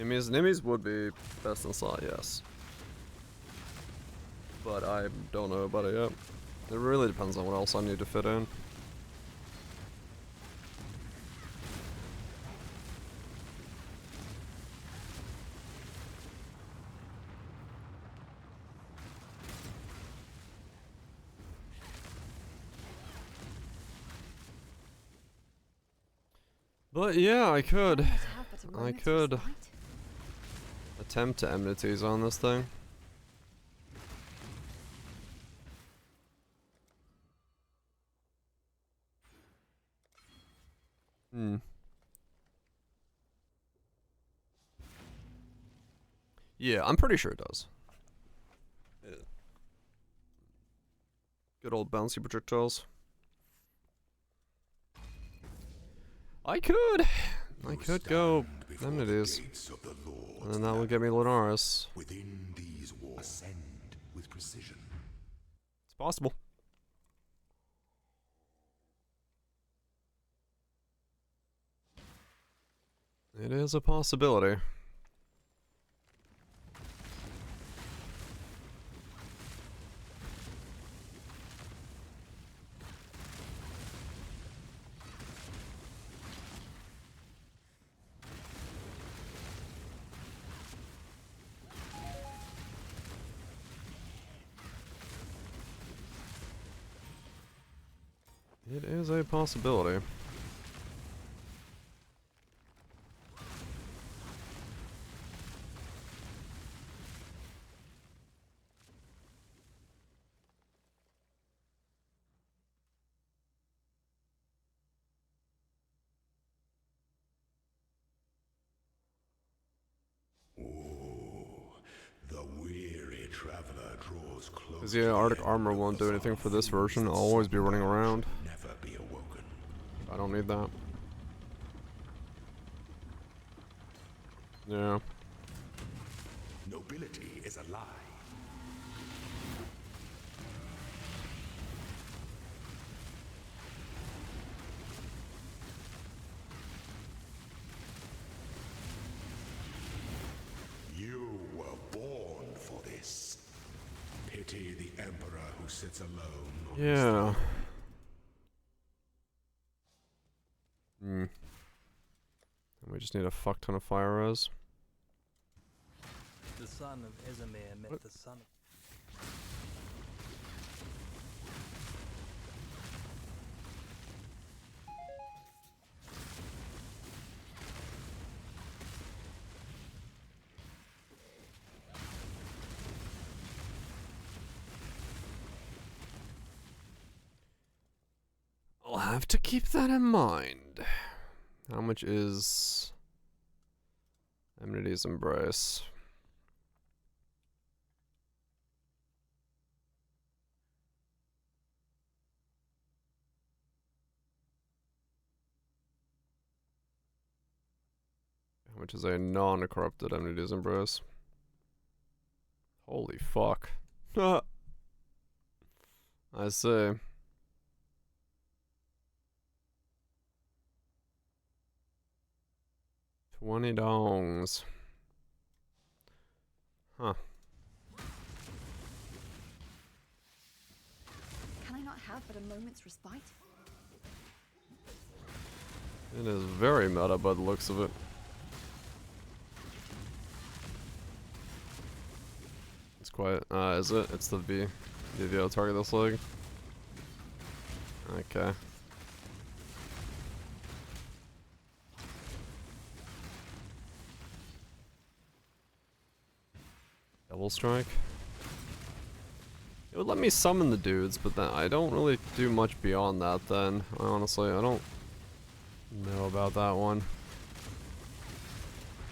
Nimmies would be best in slot, yes. But I don't know about it yet. It really depends on what else I need to fit in. But yeah, I could attempt to enmities on this thing. Yeah, I'm pretty sure it does. Yeah. Good old bouncy projectiles. I could go enmities. And then that would get me Lunaris. Within these walls, ascend with precision. It's possible. It is a possibility. It is a possibility. draws close. Because yeah, Arctic armor won't do anything for this version. I'll always be running around. Never be awoken. I don't need that. Yeah. Nobility is a lie. You were born for this. Pity the Emperor who sits alone on his Yeah. throne. And we just need a fuck ton of fire res. The son of Ezemir met the son of... I'll have to keep that in mind. How much is Amenity's Embrace? How much is a non-corrupted Amenity's Embrace? Holy fuck. I see. $20. Huh. Can I not have but a moment's respite? It is very meta by the looks of it. It's quite, is it? It's the V. VVO target this leg. Okay. Double strike. It would let me summon the dudes, but then I don't really do much beyond that then. Honestly, I don't know about that one.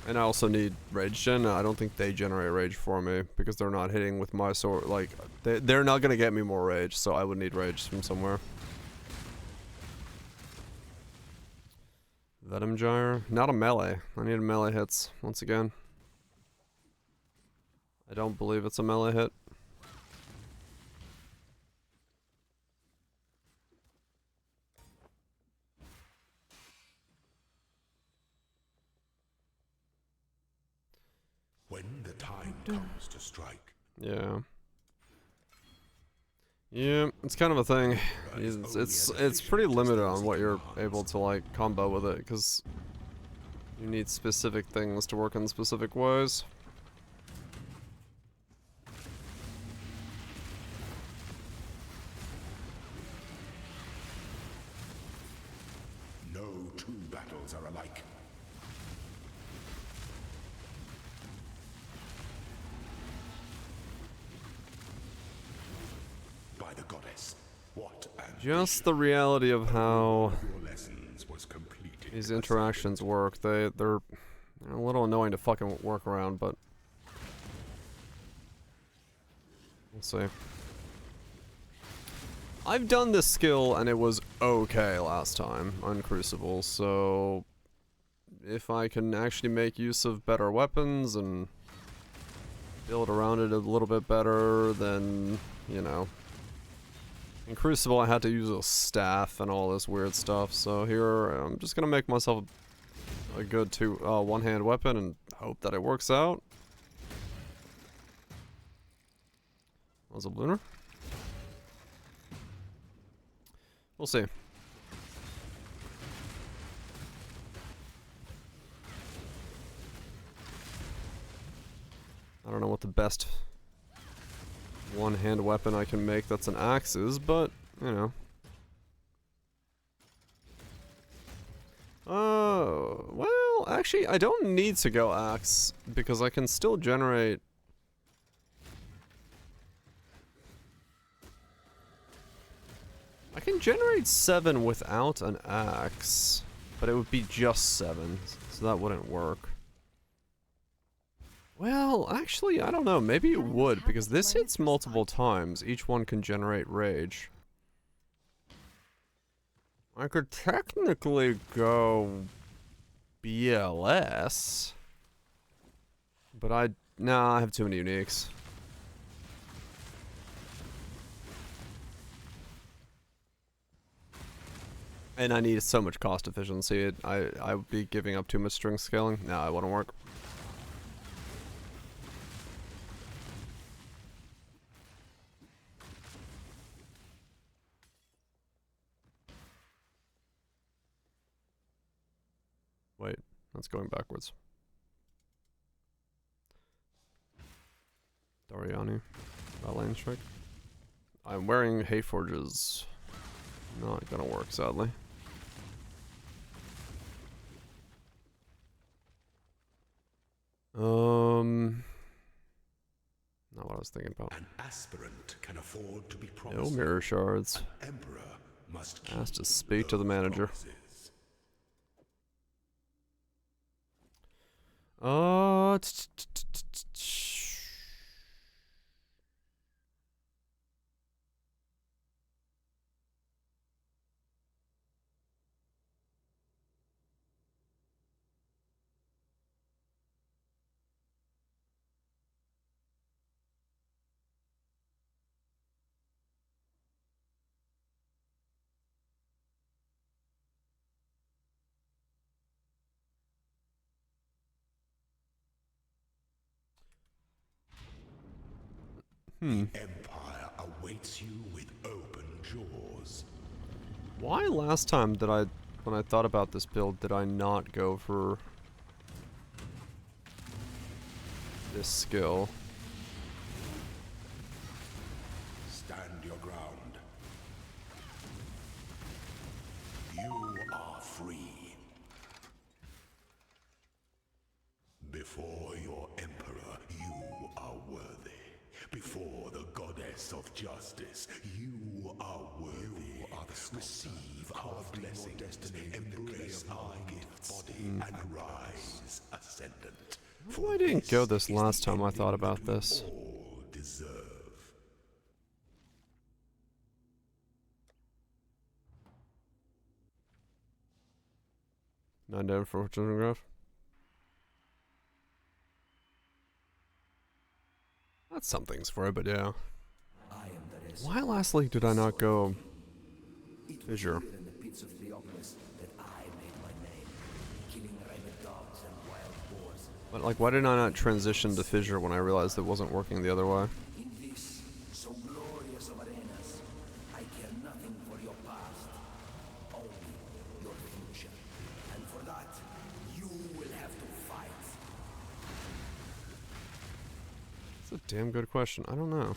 And I also need rage gen. I don't think they generate rage for me because they're not hitting with my sword. Like, they're not gonna get me more rage, so I would need rage from somewhere. Venom Gyre. Not a melee. I need melee hits once again. I don't believe it's a melee hit. When the time comes to strike. Yeah. Yeah, it's kind of a thing. It's pretty limited on what you're able to like combo with it because you need specific things to work in specific ways. No two battles are alike. By the goddess, what Just the reality of how your lessons was completed. these interactions work. They're a little annoying to fucking work around, but we'll see. I've done this skill and it was okay last time on Crucible, so if I can actually make use of better weapons and build around it a little bit better, then, you know. In Crucible I had to use a staff and all this weird stuff, so here I'm just gonna make myself a good one-hand weapon and hope that it works out. Was it Lunar? We'll see. I don't know what the best one-hand weapon I can make that's an axe is, but, you know. Oh, well, actually, I don't need to go axe, because I can still generate... I can generate 7 without an axe, but it would be just 7, so that wouldn't work. Well, actually, I don't know. Maybe it would, because this hits multiple times. Each one can generate rage. I could technically go BLS. But I have too many uniques. And I need so much cost efficiency. I would be giving up too much string scaling. No, it wouldn't work. Wait, that's going backwards. Dariani, Lane Strike. I'm wearing Hayforges. Not gonna work, sadly. Not what I was thinking about. An aspirant can afford to be No promised. mirror shards. An emperor must Has keep to speak to the manager. promises. The Empire awaits you with open jaws. Why last time did when I thought about this build, did I not go for this skill? Stand your ground. You are free. Before your emperor, you are worthy. Before the goddess of justice, you are worthy. You are the receive our blessing, embrace our gifts, and rise ascendant. Why didn't go this last time I thought about this? All deserve. Nine down for children graph. That's some things for it, but yeah. Why last league did I not go Fissure? But like, why did I not transition to Fissure when I realized it wasn't working the other way? In this, so glorious of arenas, I care nothing for your past, only your future. And for that, you will have to fight. That's a damn good question. I don't know.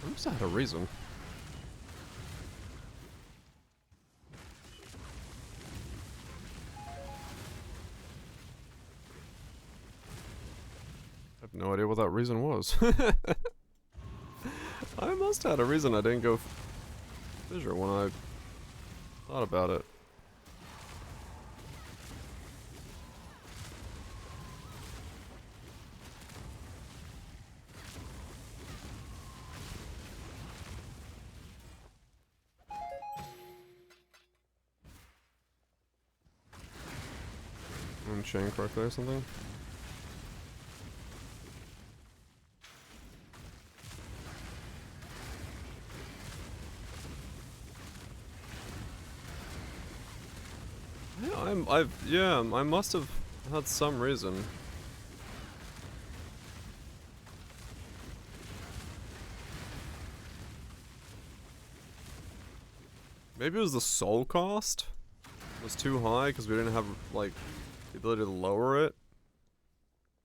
I must have had a reason. I have no idea what that reason was. I must have had a reason I didn't go Fissure when I thought about it. Chain correctly or something? Yeah, I must have had some reason. Maybe it was the soul cost was too high because we didn't have like the ability to lower it.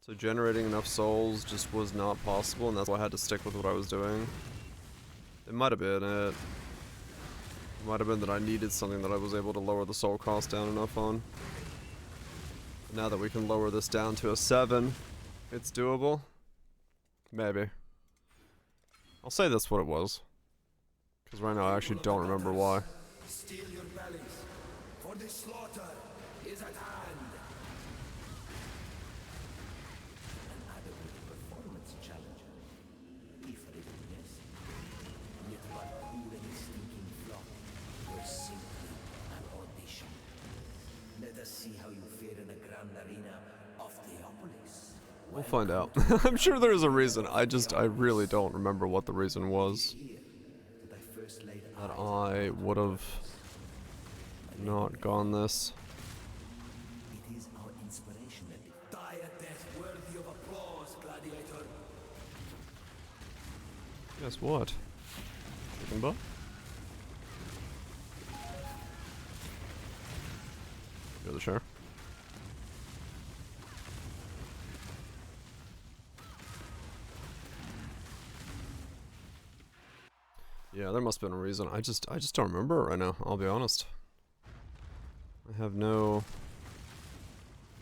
So generating enough souls just was not possible, and that's why I had to stick with what I was doing. It might have been it. It might have been that I needed something that I was able to lower the soul cost down enough on. Now that we can lower this down to a 7, it's doable. Maybe. I'll say that's what it was. Because right now I actually don't remember why. Steel your bellies, for the slaughter is at hand. Another will Let us see how you fare in the grand arena of Theopolis. We'll find out. I'm sure there's a reason. I really don't remember what the reason was. That I would have not gone this. It is our inspiration that die a death worthy of applause, gladiator. Guess what? Chicken butt? You're the chair. Yeah, there must have been a reason. I just don't remember it right now, I'll be honest. I have no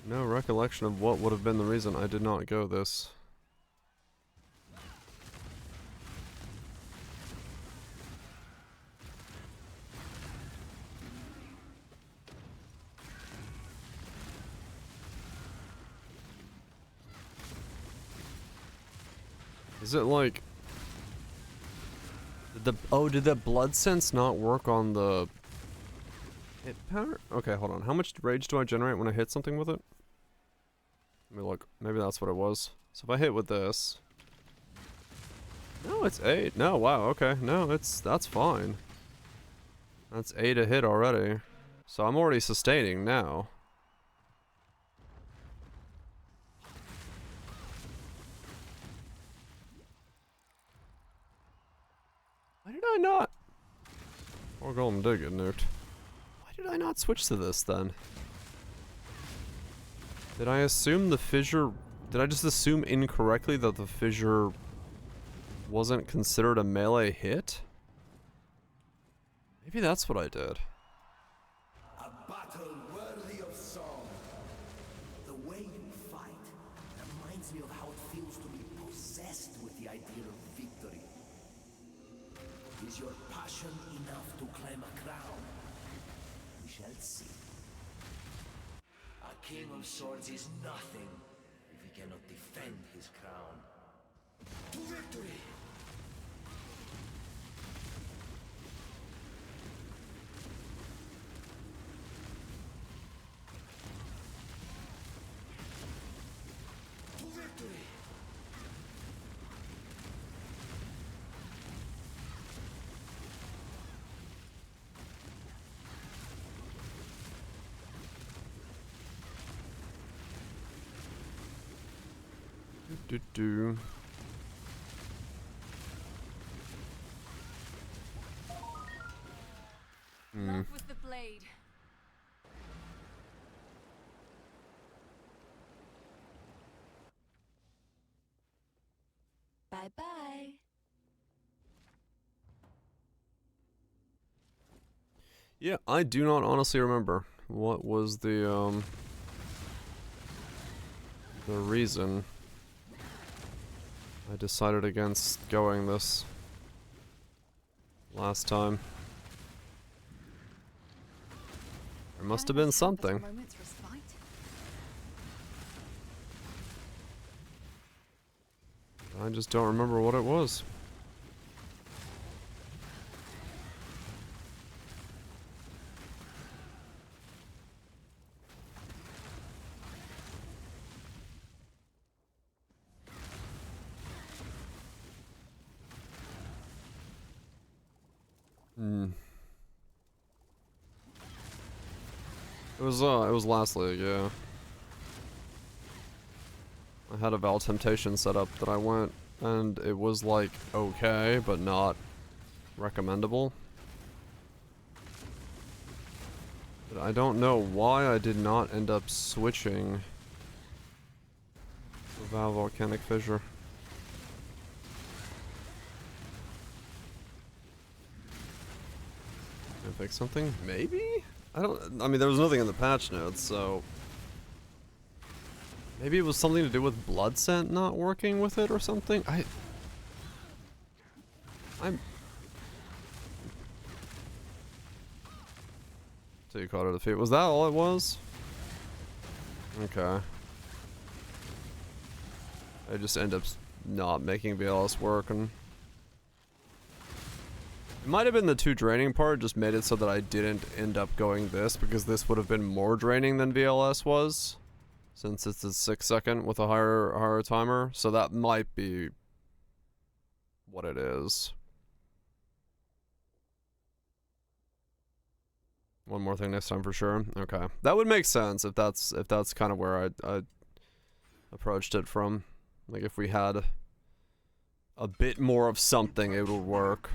recollection of what would have been the reason I did not go this. Is it like did the blood sense not work on the hit power? Okay, hold on. How much rage do I generate when I hit something with it? Let me look. Maybe that's what it was. So if I hit with this. No, it's 8. No, wow, okay. No, that's fine. That's 8 a hit already. So I'm already sustaining now. Why did I not? Poor Golem did get nuked. Why did I not switch to this then? Did I assume the fissure... Did I just assume incorrectly that the fissure wasn't considered a melee hit? Maybe that's what I did. A battle worthy of song. The way you fight reminds me of how it feels to be possessed with the idea of victory. Is your passion enough to claim a crown? We shall see. A king of swords is nothing if he cannot defend his crown. To victory! To victory! Do. Love with the blade. Bye-bye. Yeah, I do not honestly remember what was the reason I decided against going this last time. There must have been something. I just don't remember what it was. It was last league, yeah. I had a Vaal Temptation set up that I went, and it was like okay, but not recommendable. But I don't know why I did not end up switching to Vaal Volcanic Fissure. Can I fix something? Maybe? I mean, there was nothing in the patch notes, so... Maybe it was something to do with blood scent not working with it or something? So you caught it a defeat. Was that all it was? Okay. I just end up not making VLS work and... It might have been the too draining part, just made it so that I didn't end up going this, because this would have been more draining than VLS was, since it's a 6-second with a higher timer. So that might be what it is. One more thing next time for sure. Okay, that would make sense if that's kind of where I approached it from. Like if we had a bit more of something, it would work.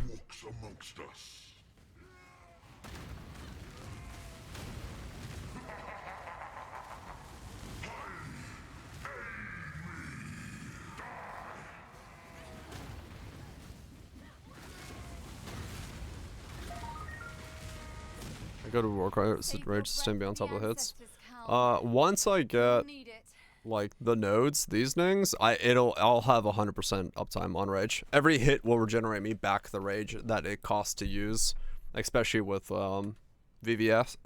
I go to work, right? Rage sustain be on top of the hits. Once I get like the nodes, these things, I'll have 100% uptime on rage. Every hit will regenerate me back the rage that it costs to use, especially with VVF,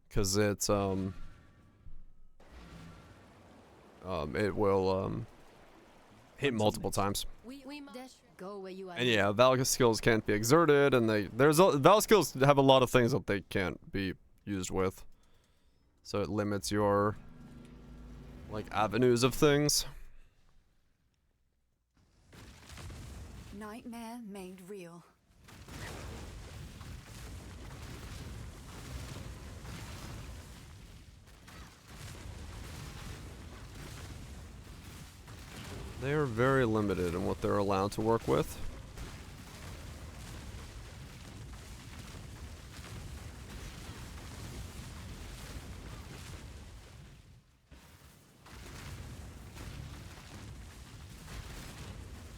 because it's it will hit multiple times. And yeah, Vaal skills can't be exerted, and Vaal skills have a lot of things that they can't be used with. So it limits your like avenues of things. Nightmare made real. They are very limited in what they're allowed to work with.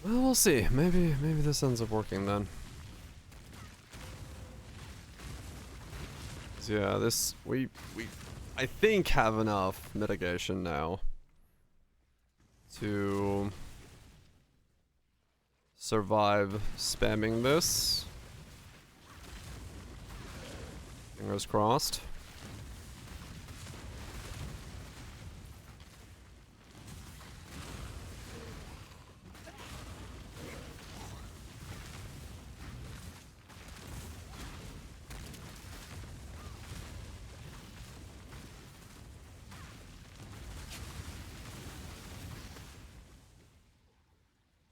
Well, we'll see. Maybe this ends up working then. So yeah, this we I think have enough mitigation now to survive spamming this. Fingers crossed.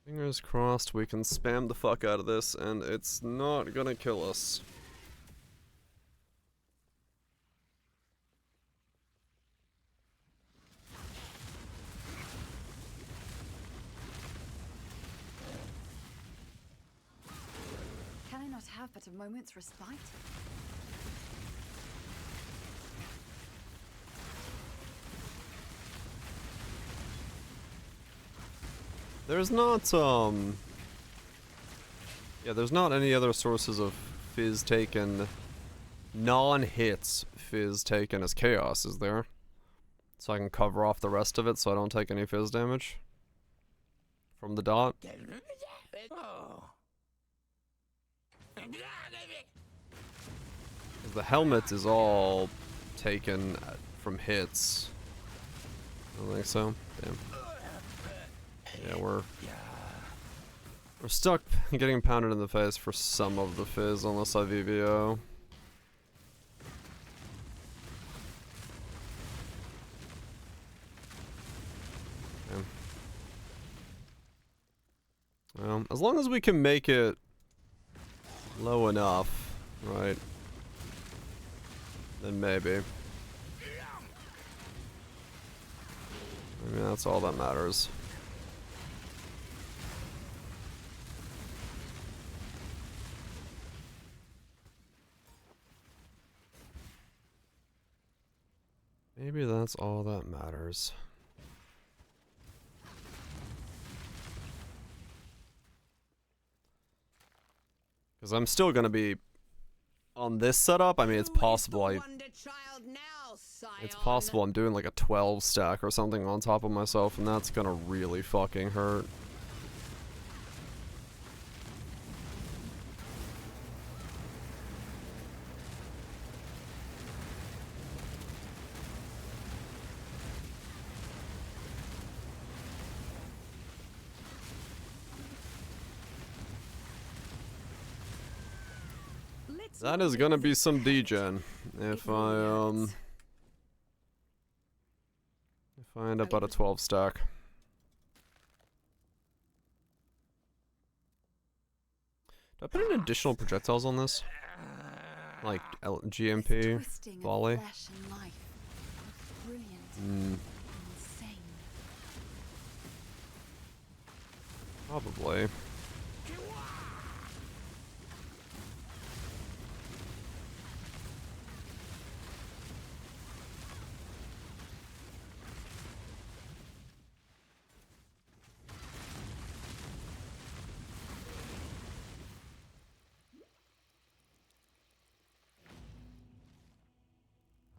Fingers crossed we can spam the fuck out of this and it's not gonna kill us. Can I not have but a moment's respite? There's not, yeah, there's not any other sources of Phys taken, non-hits Phys taken as chaos, is there? So I can cover off the rest of it so I don't take any Phys damage from the dot. The helmet is all taken from hits. I don't think so. Damn. Yeah, we're stuck getting pounded in the face for some of the Phys unless I VVO. Okay. Well, as long as we can make it low enough, right? Then maybe. Maybe that's all that matters. Maybe that's all that matters. Because I'm still going to be on this setup. I mean, it's possible it's possible I'm doing like a 12 stack or something on top of myself, and that's going to really fucking hurt. That is gonna be some degen if I end up at a 12 stack. Do I put in additional projectiles on this? Like GMP, volley? Probably.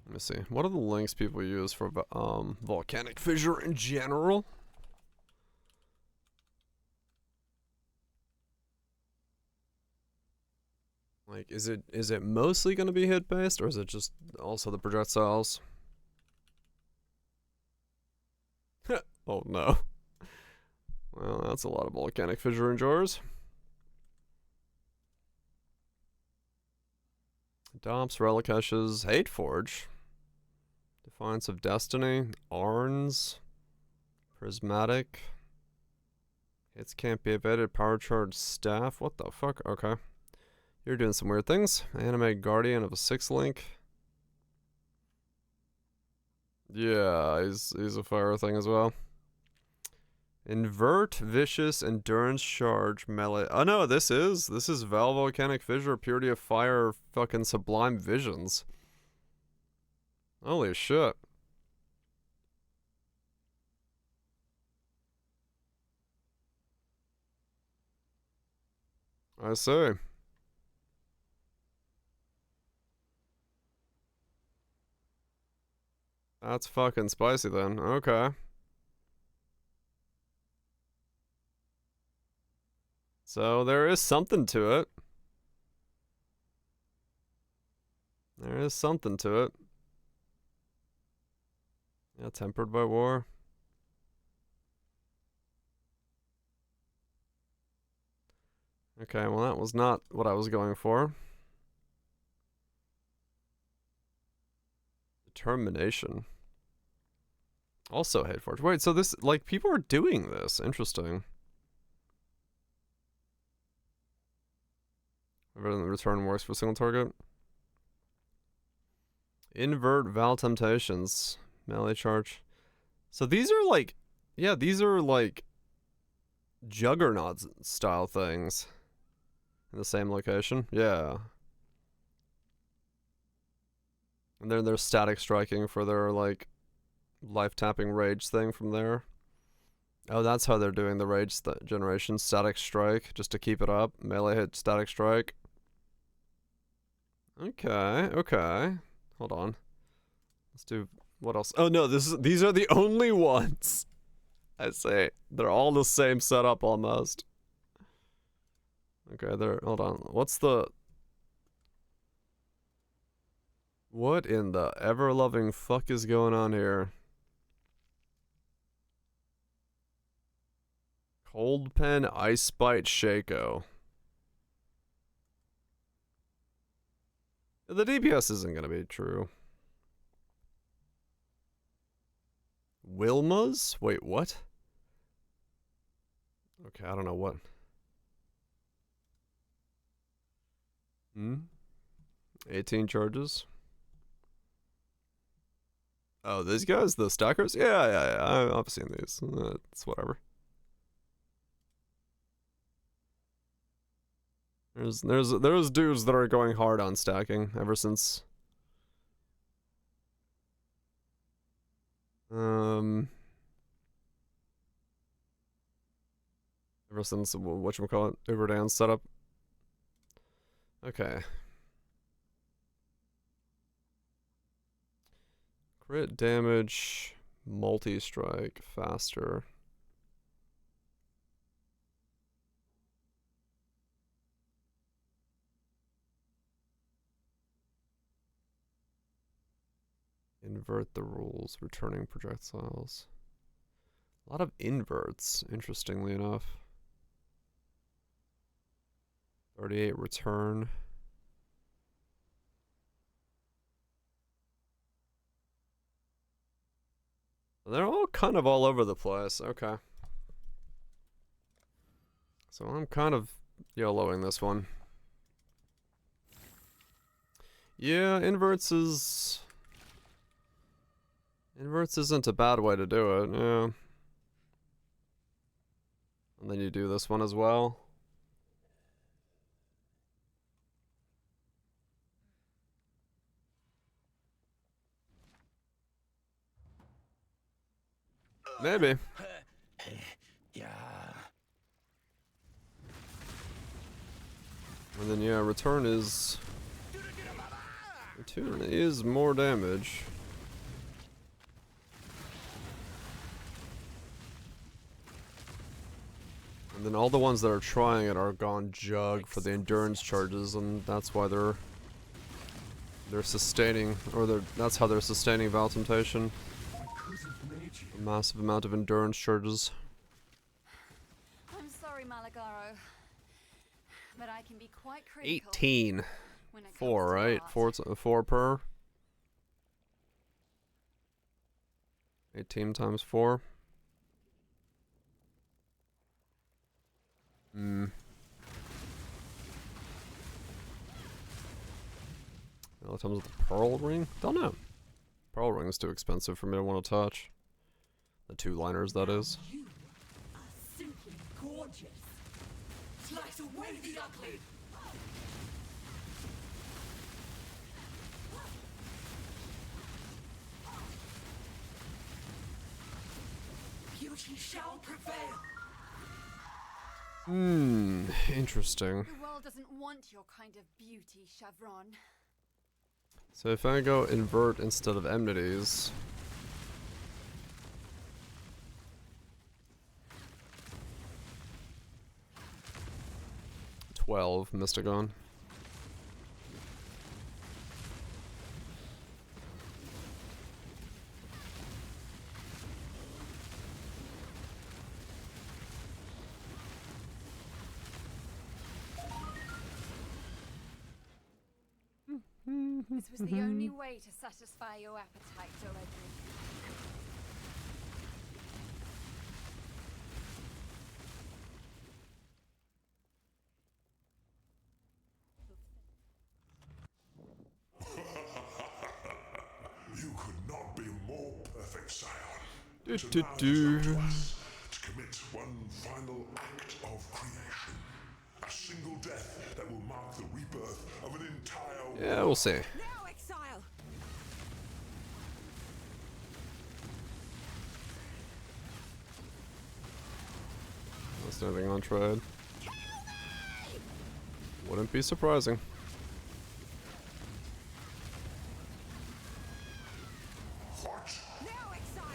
Let me see. What are the links people use for volcanic fissure in general? Like, is it mostly going to be hit based, or is it just also the projectiles? Oh no. Well, that's a lot of volcanic fissure in jars. Dops, Relic Ashes, Hate Forge, Defiance of Destiny, Arns, Prismatic, Hits Can't Be Evaded, Power Charge Staff, what the fuck? Okay. You're doing some weird things. Animate Guardian of a 6-link. Yeah, he's a fire thing as well. Invert, Vicious, Endurance Charge, Melee. Oh no, this is Vaal Volcanic Fissure, Purity of Fire, fucking Sublime Visions. Holy shit. I see. That's fucking spicy then. Okay. So there is something to it. There is something to it. Yeah, tempered by war. Okay, well that was not what I was going for. Determination. Also Hate Forge. Wait, so this, like, people are doing this. Interesting. Return works for single target. Invert Vaal Temptations. Melee charge. So these are like, yeah, these are like Juggernaut style things. In the same location. Yeah. And then there's static striking for their, like, life tapping rage thing from there. Oh, that's how they're doing the rage generation. Static strike, just to keep it up. Melee hit, static strike. Okay, okay. Hold on. Let's do, what else? Oh no, these are the only ones. I say. They're all the same setup almost. Okay, there, hold on. What's the... What in the ever-loving fuck is going on here? Cold Pen, Ice Bite, Shaco. The DPS isn't gonna be true. Wilma's? Wait, what? Okay, I don't know what. 18 charges. Oh, these guys, the stackers? Yeah. I've seen these. It's whatever. There's dudes that are going hard on stacking ever since. Ever since whatchamacallit, Uberdan's setup. Okay. Crit damage, multi-strike, faster. Invert the rules, returning projectiles. A lot of inverts, interestingly enough. 38 return. They're all kind of all over the place. Okay. So I'm kind of YOLOing this one. Yeah, inverts isn't a bad way to do it, yeah. And then you do this one as well. Maybe. Yeah. And then yeah, return is more damage. And then all the ones that are trying it are gone jug for the endurance charges, and that's why they're sustaining, or that's how they're sustaining Vaal Temptation. A massive amount of endurance charges. I'm sorry, Malagaro, but I can be quite critical. 18. When it comes 4, to right? art. 4 per. 18 times 4. Hmm. All times with the pearl ring? Don't know. Pearl ring is too expensive for me to want to touch. The 2-liners, that is. You are simply gorgeous. Slice away the ugly. Beauty shall prevail. Interesting. The world doesn't want your kind of beauty, Chevron. So if I go invert instead of enmities... 12 Mystigon. This was the only way to satisfy your appetite, Diregray. You could not be more perfect, Scion. Do, To do, now it's do. up to us to commit one final act of creation. A single death that will mark the rebirth of an entire world. Yeah, we'll see. Now, exile! That's nothing on trade. Wouldn't be surprising. What? Now, exile!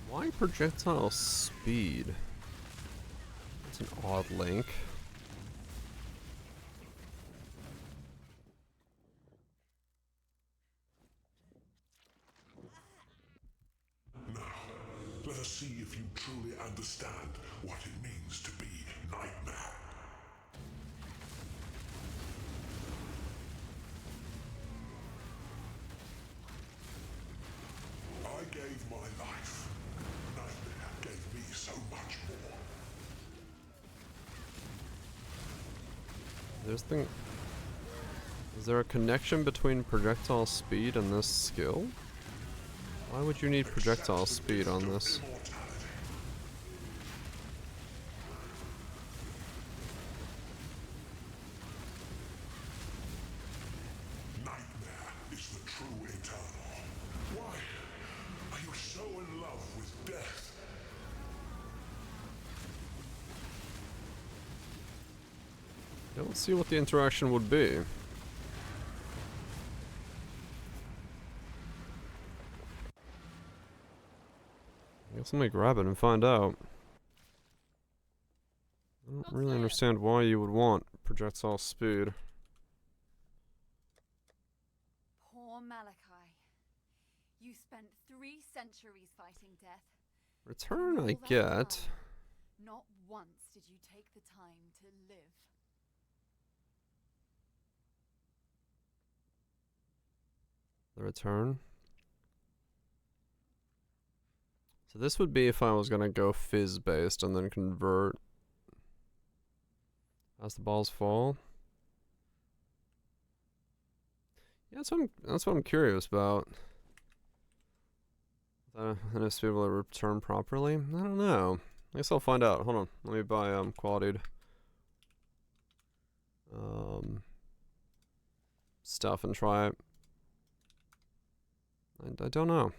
Why projectile speed? That's an odd link. Now, let us see if you truly understand what it means to be Nightmare. I gave my life. Nightmare gave me so much more. Is there a connection between projectile speed and this skill? Why would you need projectile speed on this? Nightmare is the true eternal. Why are you so in love with death? I don't see what the interaction would be. I guess let me grab it and find out. I don't really understand why you would want projectile speed. Poor Malachi. You spent 3 centuries fighting death. Return, All I that get. time, not once did you take the time to live. The return. So this would be if I was gonna go Phys based and then convert as the balls fall. Yeah, that's what I'm curious about. And if to be able to return properly, I don't know. I guess I'll find out. Hold on, let me buy qualityed stuff and try it. I don't know.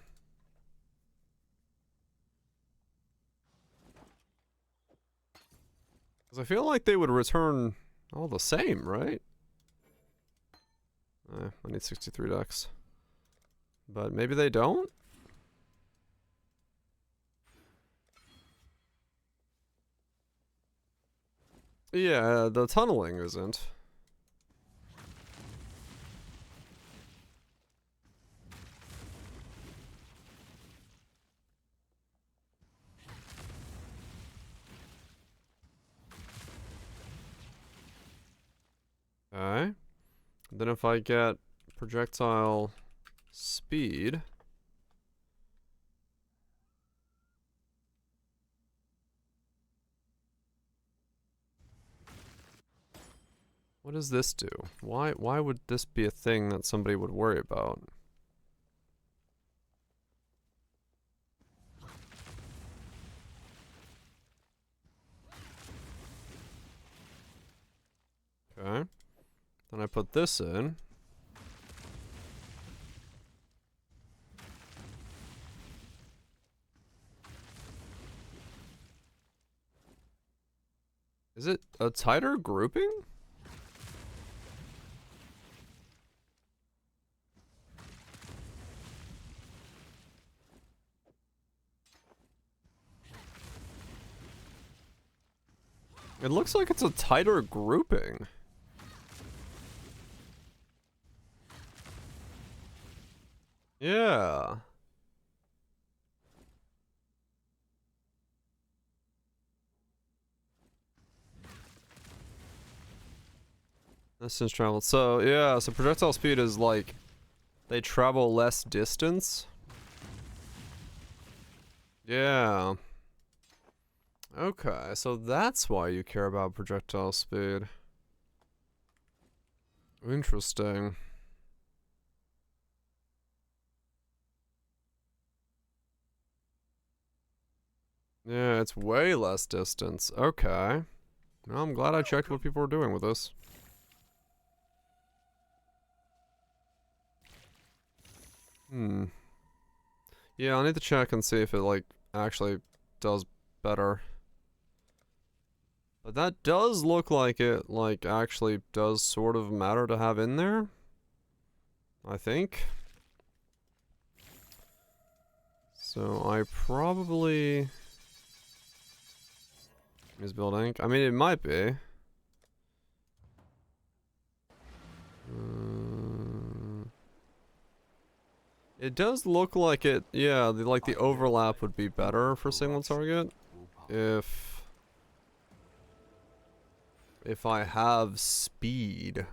Because I feel like they would return all the same, right? I need 63 decks. But maybe they don't? Yeah, the tunneling isn't. Okay. Then if I get projectile speed. What does this do? Why would this be a thing that somebody would worry about? Okay. Then I put this in. Is it a tighter grouping? It looks like it's a tighter grouping. Yeah. Distance traveled. So, yeah, so projectile speed is like they travel less distance. Yeah. Okay, so that's why you care about projectile speed. Interesting. Yeah, it's way less distance. Okay. Well, I'm glad I checked what people were doing with this. Yeah, I'll need to check and see if it, like, actually does better. But that does look like it, like, actually does sort of matter to have in there. I think. So I probably is building. I mean, it might be. It does look like it. Yeah, the overlap would be better for single target if I have speed,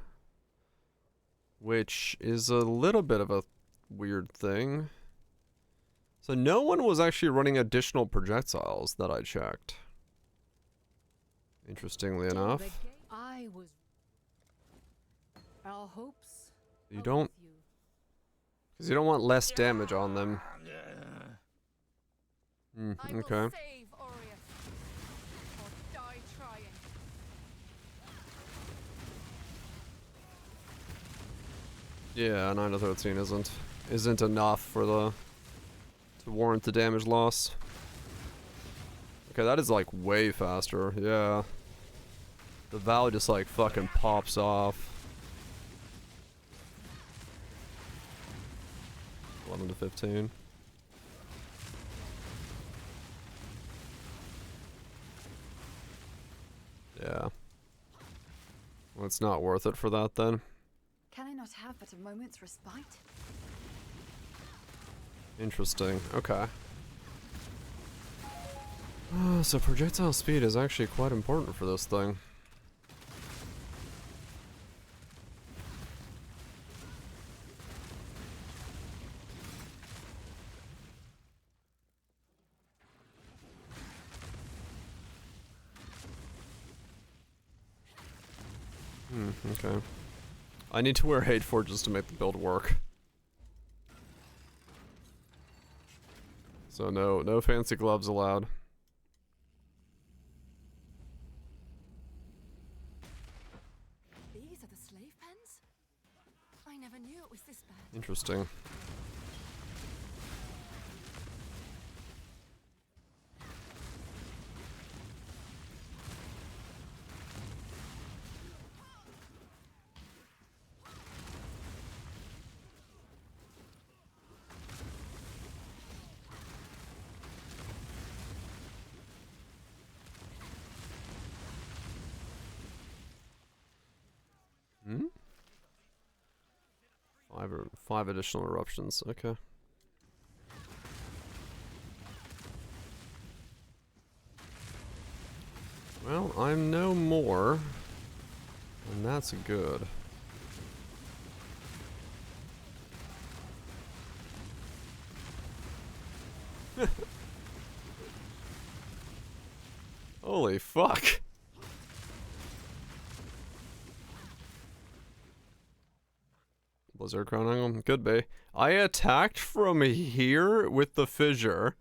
which is a little bit of a weird thing. So no one was actually running additional projectiles that I checked. Interestingly enough. I was. Our hopes. You don't. Because you don't want less damage on them. Okay. Yeah, 9 to 13 isn't enough for to warrant the damage loss. Okay, that is like way faster. Yeah. The Vaal just like fucking pops off. 11 to 15. Yeah. Well, it's not worth it for that then. Can I not have but a moment's respite? Interesting. Okay. So projectile speed is actually quite important for this thing. Okay. I need to wear hate forges to make the build work. So no fancy gloves allowed. These are the slave pens? I never knew it was this bad. Interesting. Hmm? 5 additional eruptions, okay. Well, I'm no more, and that's good. Holy fuck. Blizzard Crown Angle? Could be. I attacked from here with the fissure.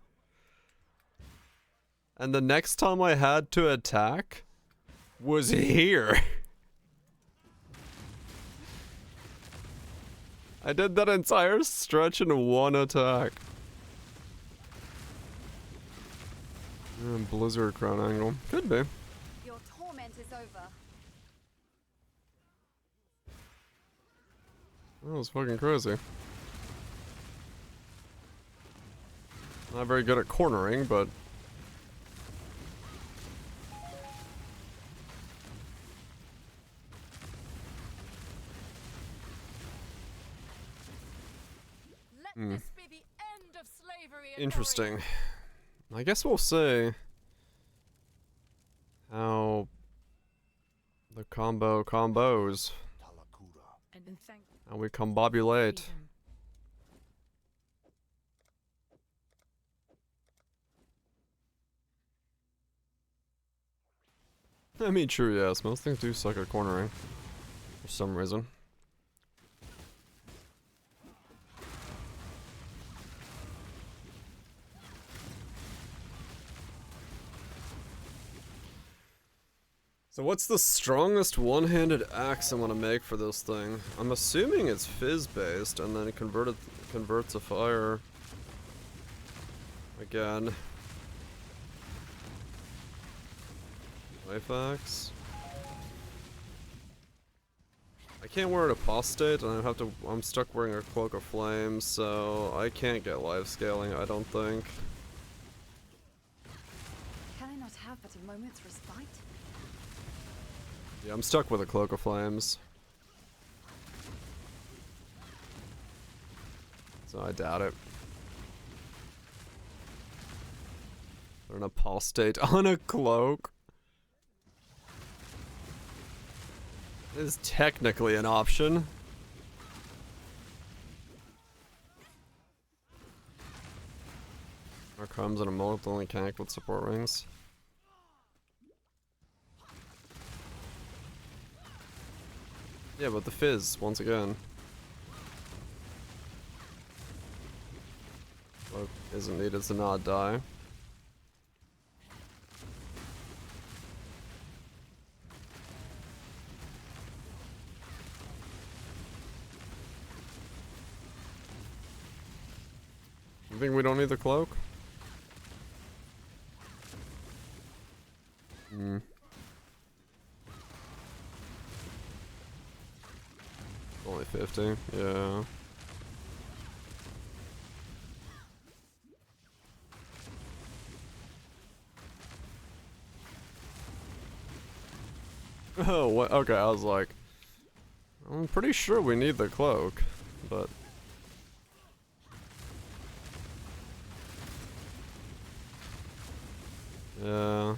And the next time I had to attack was here. I did that entire stretch in one attack. Blizzard Crown Angle. Could be. Your torment is over. That was fucking crazy. Not very good at cornering, but... Let this be the end of slavery in Interesting. I guess we'll see how the combos. And thank How we combobulate. I mean, true, yes. Most things do suck at cornering. For some reason. So what's the strongest one-handed axe I'm gonna make for this thing? I'm assuming it's fizz based and then it converts to fire again. Life axe. I can't wear an apostate and I'm stuck wearing a cloak of flames, so I can't get life scaling, I don't think. Can I not have but a moment's respite? Yeah, I'm stuck with a cloak of flames. So I doubt it. An apostate on a cloak is technically an option. Our comes in a multiple mechanic with support rings. Yeah, but the fizz, once again. Cloak isn't needed to not die. You think we don't need the cloak? Hmm. Only 50, yeah. Oh, what? Okay, I was like, I'm pretty sure we need the cloak, but Yeah.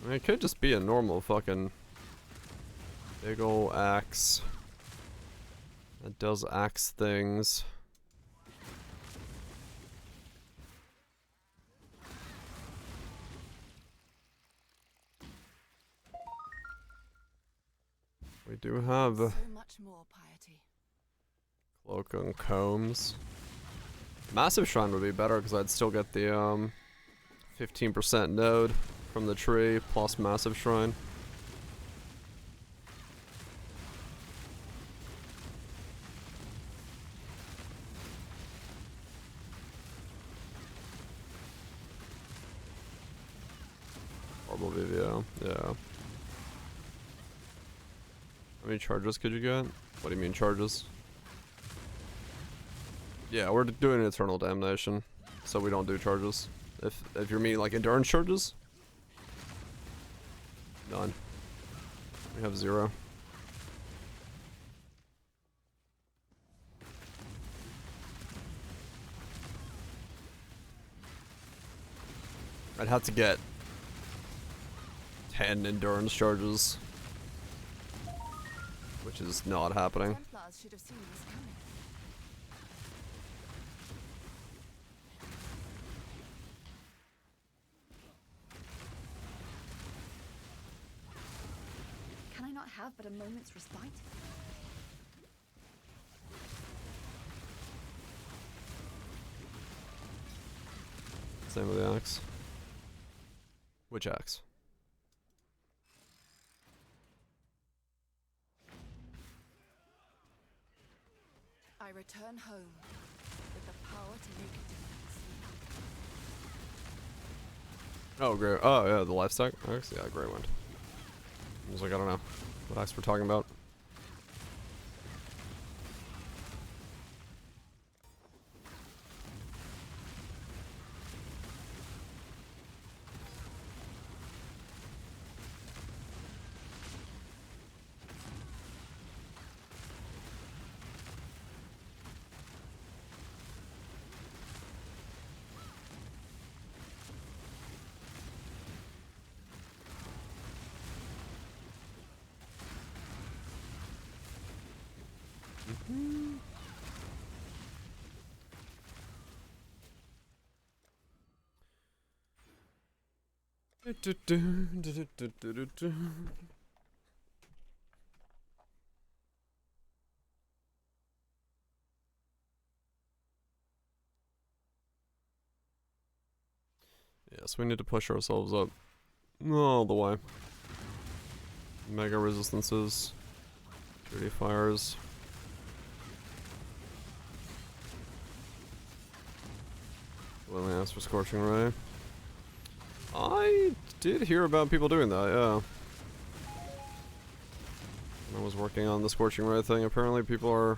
I mean, it could just be a normal fucking big ol' axe that does axe things. We do have So much more piety. cloak and combs. Massive shrine would be better because I'd still get the 15% node from the tree plus massive shrine. Horrible VVO, yeah. How many charges could you get? What do you mean charges? Yeah, we're doing Eternal Damnation, so we don't do charges. If you're meaning like endurance charges? None. We have 0. I'd have to get 10 endurance charges, which is not happening. Templars should have seen this coming. Can I not have but a moment's respite? Same with the axe. Which axe? I return home with the power to make a difference. Oh, great. Oh, yeah, the lifestack axe? Yeah, Grey Wind. I was like, I don't know what axe we're talking about. Yes, we need to push ourselves up all the way. Mega resistances, purity fires. Willing ask for Scorching Ray. I did hear about people doing that, yeah. When I was working on the Scorching Ray thing, apparently people are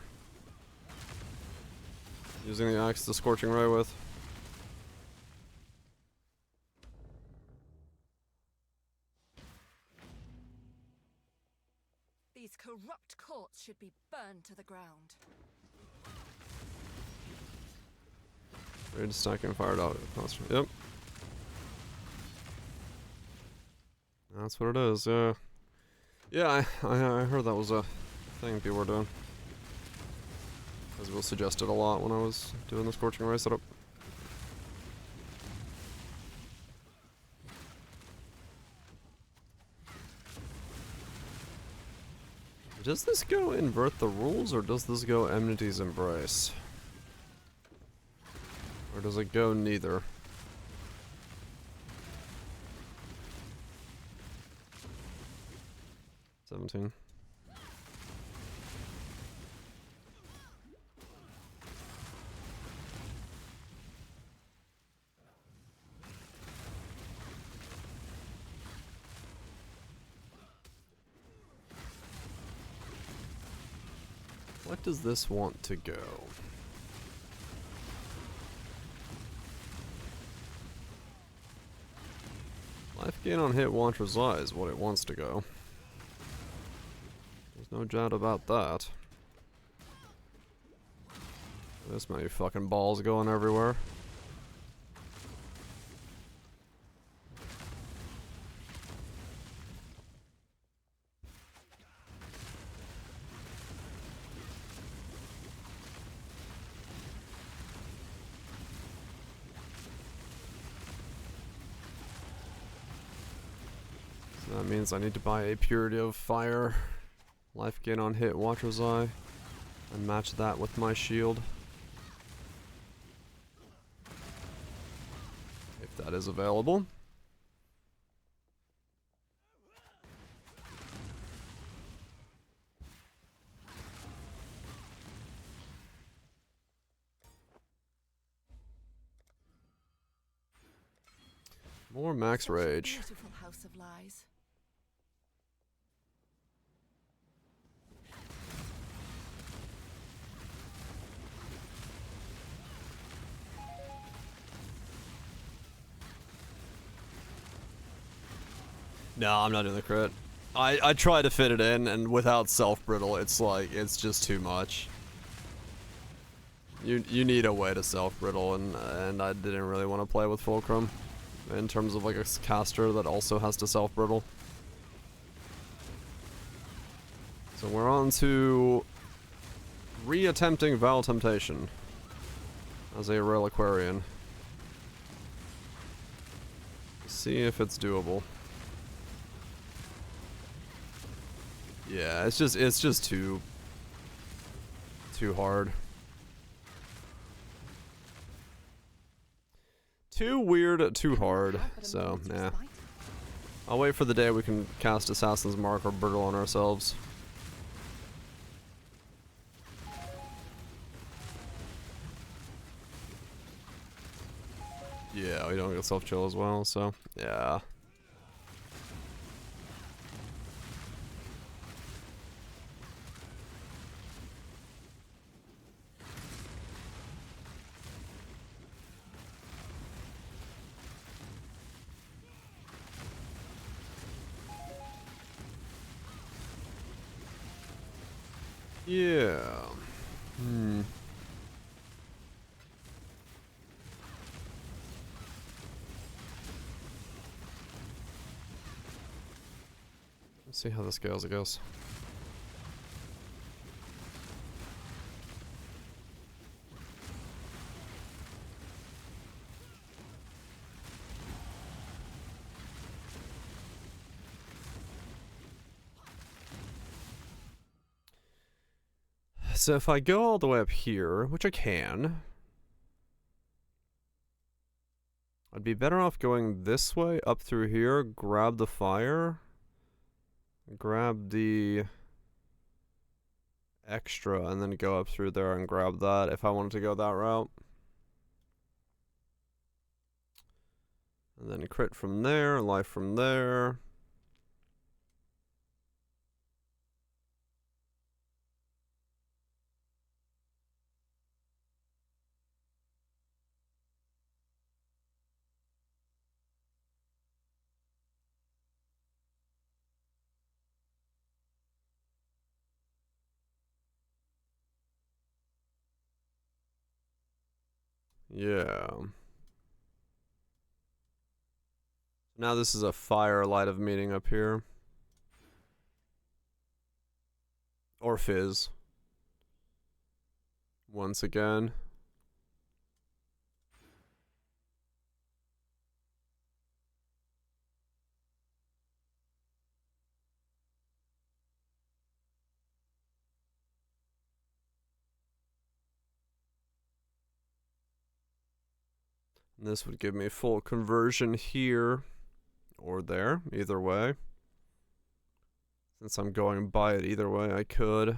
using the axe to Scorching Ray with. These corrupt courts should be burned to the ground. Raid stacking fired out. Yep. That's what it is, yeah. Yeah, I heard that was a thing people were doing. As Will suggested a lot when I was doing the Scorching Ray setup. Does this go invert the rules, or does this go Enmity's Embrace? Or does it go neither? $17. What does this want to go? Life gain on hit won't reside is what it wants to go. There's no doubt about that. This many fucking balls going everywhere. So that means I need to buy a Purity of Fire, life gain on hit, Watcher's Eye, and match that with my shield. If that is available. More max rage. Beautiful house of lies. No, I'm not doing the crit. I try to fit it in, and without self-brittle, it's like, it's just too much. You need a way to self-brittle, and I didn't really want to play with Fulcrum in terms of like a caster that also has to self-brittle. So we're on to re-attempting Vaal Temptation as a Reliquarian. See if it's doable. Yeah, it's just too hard. Too weird, too hard. So, yeah. I'll wait for the day we can cast Assassin's Mark or Brittle on ourselves. Yeah, we don't get self-chill as well, so, yeah. Yeah. Let's see how this goes, I guess. So if I go all the way up here, which I can, I'd be better off going this way, up through here, grab the fire, grab the extra, and then go up through there and grab that if I wanted to go that route. And then crit from there, life from there. Yeah. Now this is a fire light of meeting up here. Or fizz. Once again. This would give me full conversion here or there, either way. Since I'm going by it either way, I could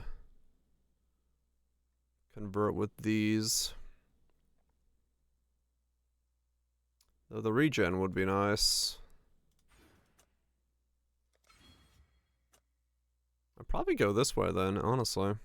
convert with these. Though the regen would be nice. I'd probably go this way then, honestly.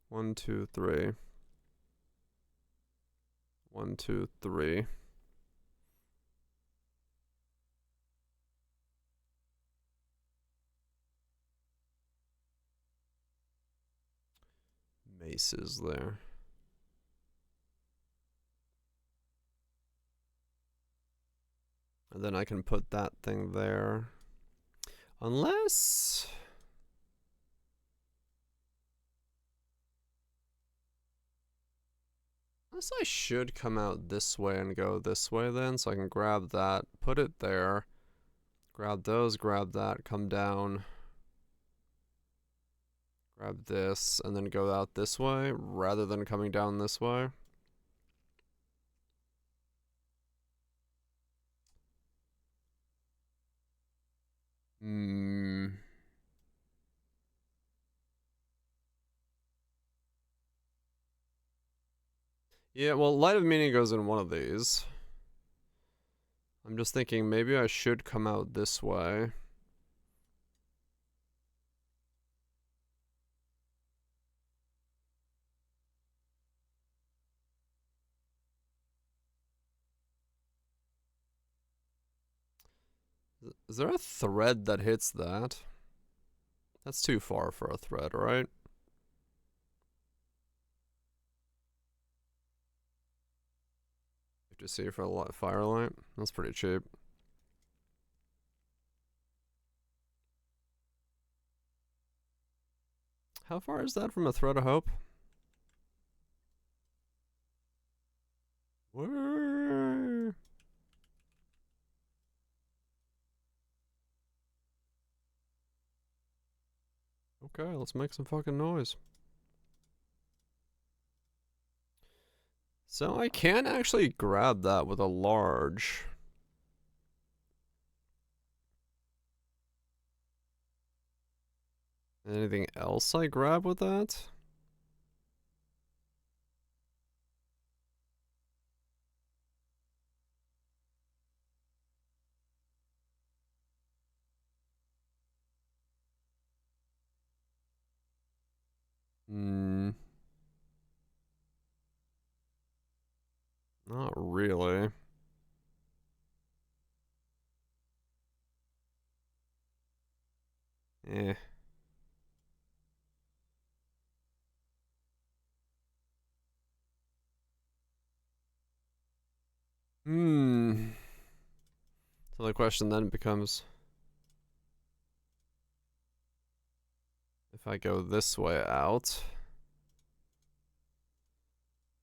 1, 2, 3. 1, 2, 3. Maces there. And then I can put that thing there. Unless I should come out this way and go this way then, so I can grab that, put it there, grab those, grab that, come down, grab this, and then go out this way, rather than coming down this way. Yeah, well, Light of Meaning goes in one of these. I'm just thinking maybe I should come out this way. Is there a thread that hits that? That's too far for a thread, right? To see for a firelight. That's pretty cheap. How far is that from a thread of hope? Where? Okay, let's make some fucking noise. So I can actually grab that with a large. Anything else I grab with that? Not really. Eh. So the question then becomes, if I go this way out,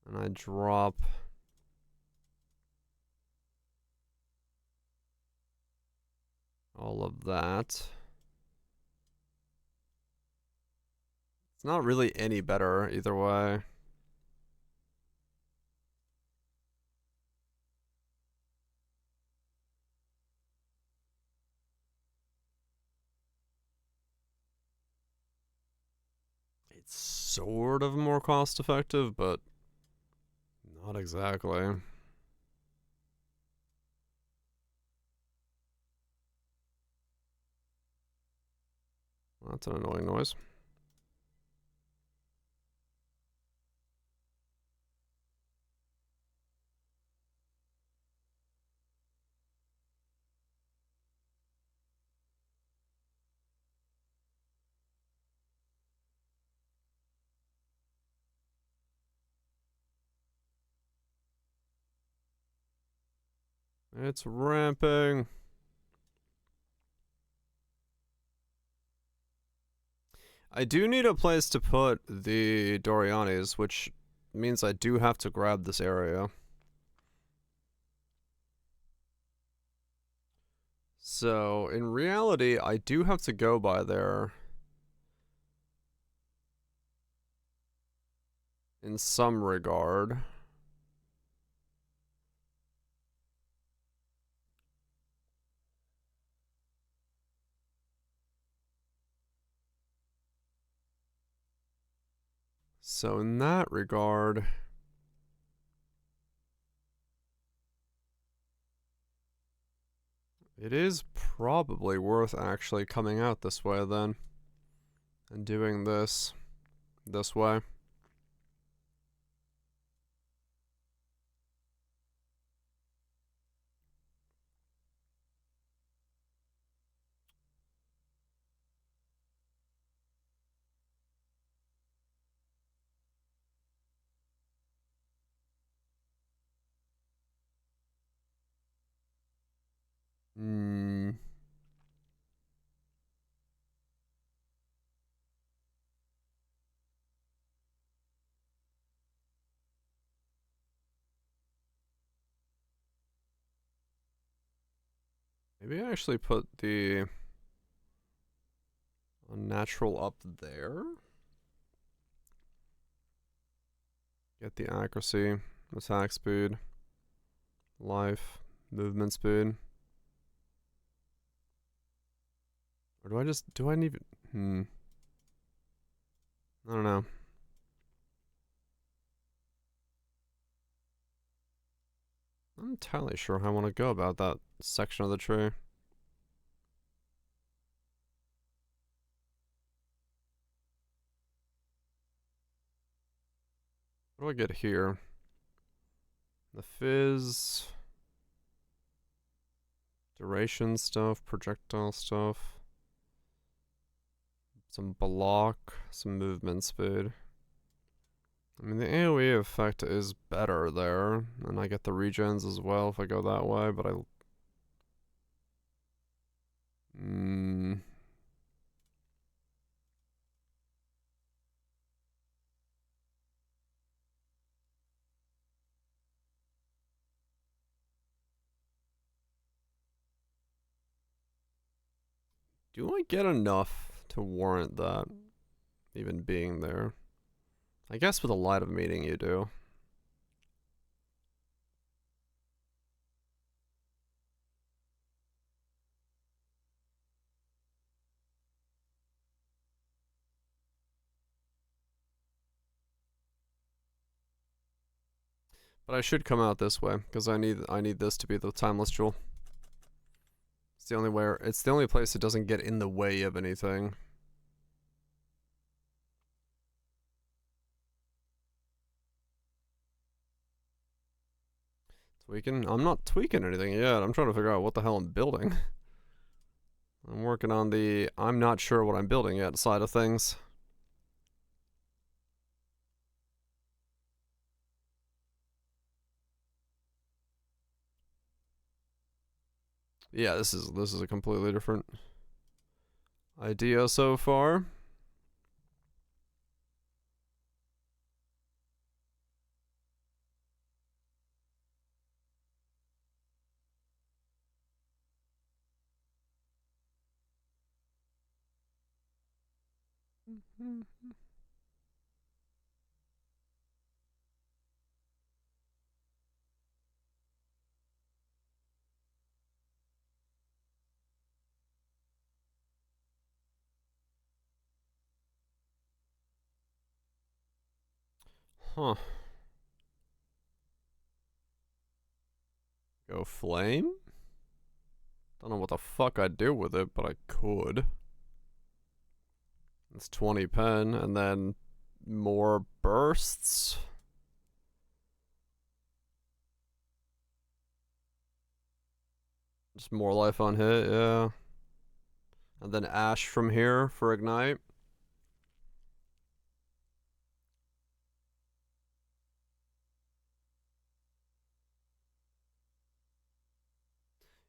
and I drop all of that, it's not really any better either way. It's sort of more cost effective, but not exactly. That's an annoying noise. It's ramping. I do need a place to put the Dorianis, which means I do have to grab this area. So, in reality, I do have to go by there in some regard. So in that regard, it is probably worth actually coming out this way then and doing this. this way. Hmm. Maybe I actually put the unnatural up there. Get the accuracy, attack speed, life, movement speed. Or do I just, do I need, I don't know. I'm not entirely sure how I want to go about that section of the tree. What do I get here? The fizz, duration stuff, projectile stuff, some block, some movement speed. I mean, the AoE effect is better there, and I get the regens as well if I go that way, but I... Do I get enough to warrant that even being there? I guess with a light of meeting you do. But I should come out this way because I need this to be the timeless jewel. It's the only place it doesn't get in the way of anything. Tweaking? I'm not tweaking anything yet. I'm trying to figure out what the hell I'm building. I'm working on the I'm not sure what I'm building yet side of things. Yeah, this is a completely different idea so far. Huh. Go flame? Don't know what the fuck I'd do with it, but I could. It's 20 pen, and then more bursts. Just more life on hit, yeah. And then ash from here for ignite.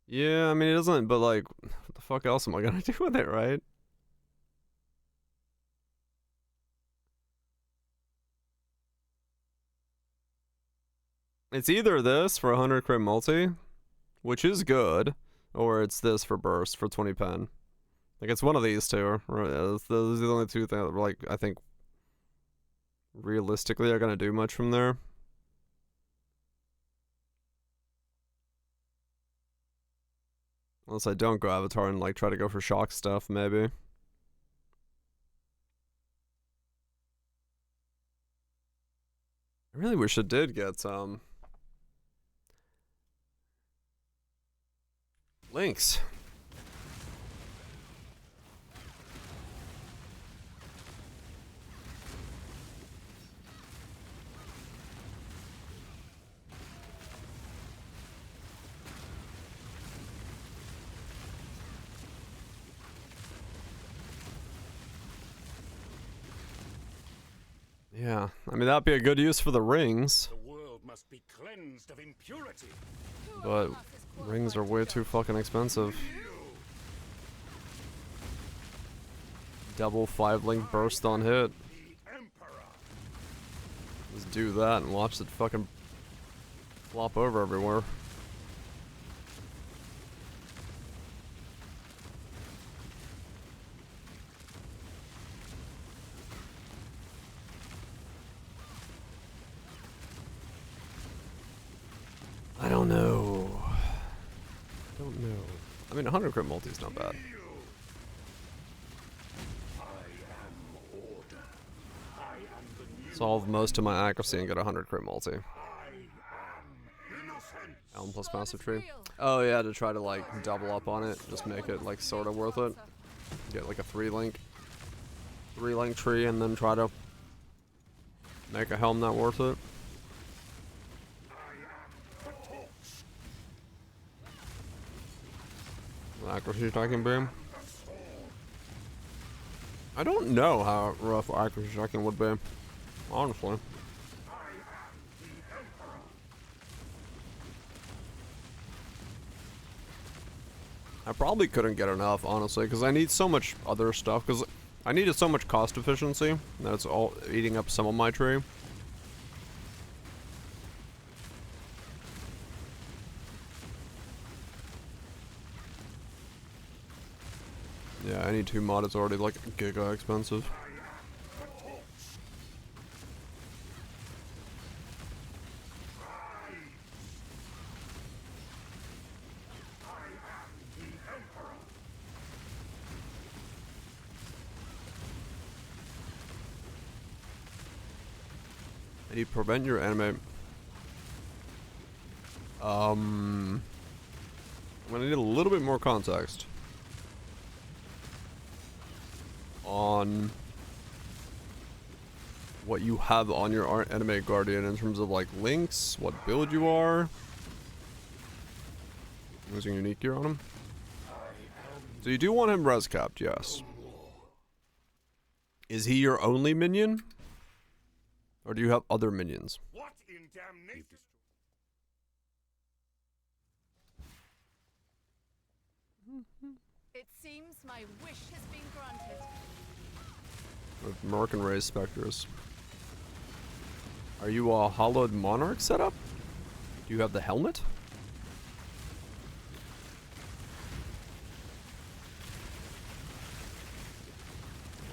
Yeah, I mean, it doesn't, but like, what the fuck else am I gonna do with it, right? It's either this for 100 crit multi, which is good, or it's this for burst for 20 pen. Like, it's one of these two. Right? Those are the only two things that, like, I think realistically are gonna do much from there. Unless I don't go Avatar and, like, try to go for shock stuff, maybe. I really wish it did get some links. Yeah, I mean that'd be a good use for the rings. The world must be cleansed of impurity. But rings are way too fucking expensive. Double 5-link burst on hit. Just do that and watch it fucking flop over everywhere. I don't know. I mean, 100 crit multi is not bad. Solve most of my accuracy and get 100 crit multi. Elm plus massive tree. Oh yeah, to try to like double up on it, just make it like sort of worth it. Get like a 3-link tree and then try to make a helm not worth it. Accuracy striking beam. I don't know how rough accuracy striking would be, honestly. I probably couldn't get enough, honestly, because I need so much other stuff, because I needed so much cost efficiency that it's all eating up some of my tree. Yeah, any 2 mod is already like giga expensive. And you prevent your anime. I'm gonna need a little bit more context on what you have on your anime guardian in terms of like links, what build you are. Using unique gear on him. So you do want him res capped, yes. Is he your only minion? Or do you have other minions? What in damnation? It seems my wish has been granted. With Merc and Raised Spectres. Are you a hollowed monarch setup? Do you have the helmet?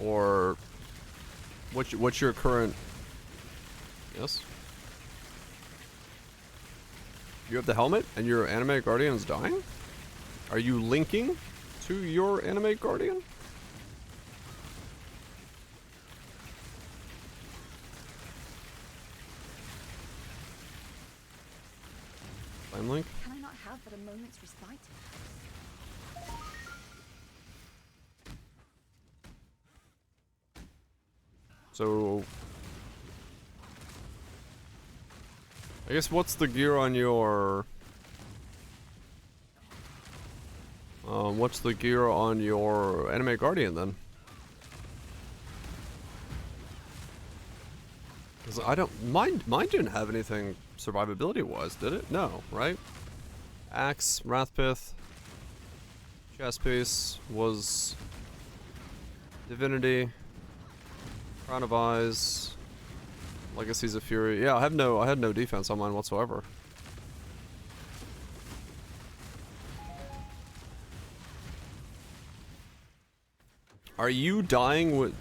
Or what's your current? Yes. You have the helmet and your anime guardian is dying? Are you linking to your anime guardian? Flame link? Can I not have but a moment's respite? So I guess what's the gear on your what's the gear on your anime guardian then? Because I don't mine didn't have anything survivability wise, did it? No, right? Axe, Wrathpith, chest piece was Divinity, Crown of Eyes, Legacies of Fury. Yeah, I had no defense on mine whatsoever. Are you dying with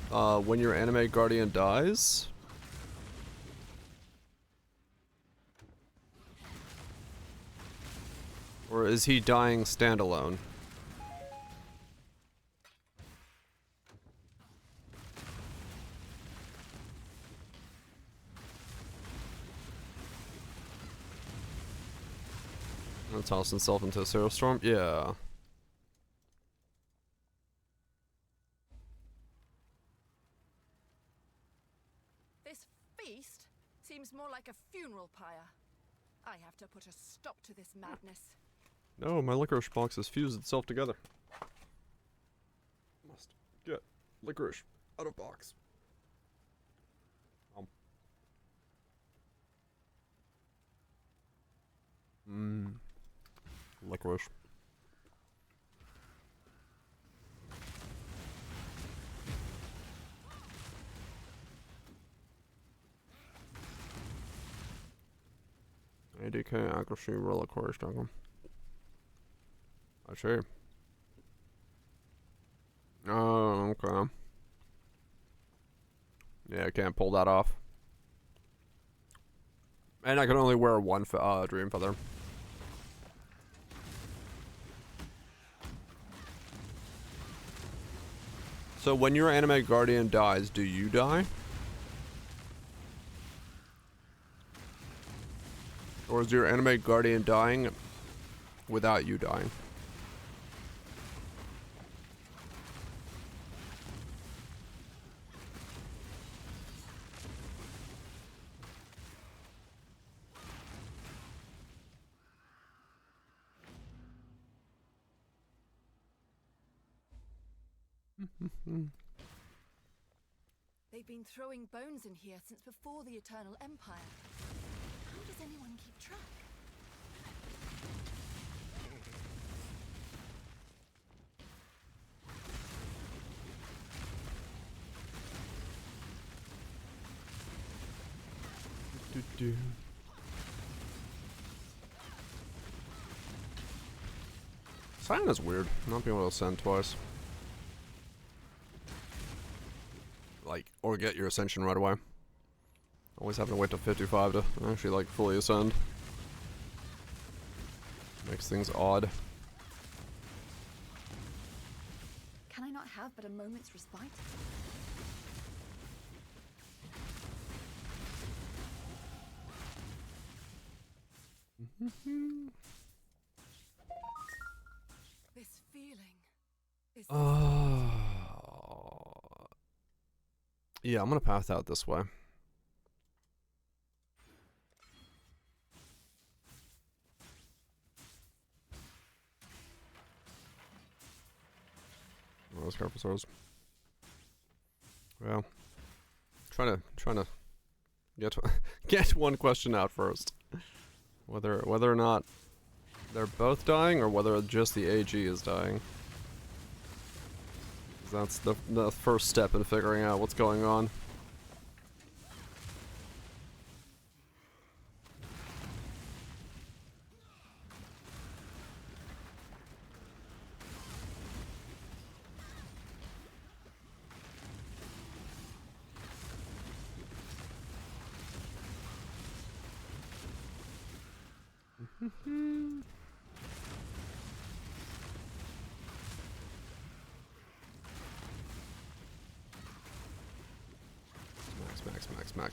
when your anime guardian dies? Or is he dying standalone? Gonna toss himself into a Zero Storm? Yeah. This feast seems more like a funeral pyre. I have to put a stop to this madness. No, my licorice box has fused itself together. Must get licorice out of box. Licorice. ADK accuracy licorice jungle. I see. Oh, okay. Yeah, I can't pull that off. And I can only wear one dream feather. So when your anime guardian dies, do you die? Or is your anime guardian dying without you dying? They've been throwing bones in here since before the Eternal Empire. How does anyone keep track? Sign is weird. Not being able to ascend twice. Like, or get your ascension right away. Always having to wait till 55 to actually, like, fully ascend. Makes things odd. Can I not have but a moment's respite? This feeling is yeah, I'm gonna pass out this way. Oh, those carpenters. Well, trying to get one question out first. Whether or not they're both dying or whether just the AG is dying. That's the first step in figuring out what's going on.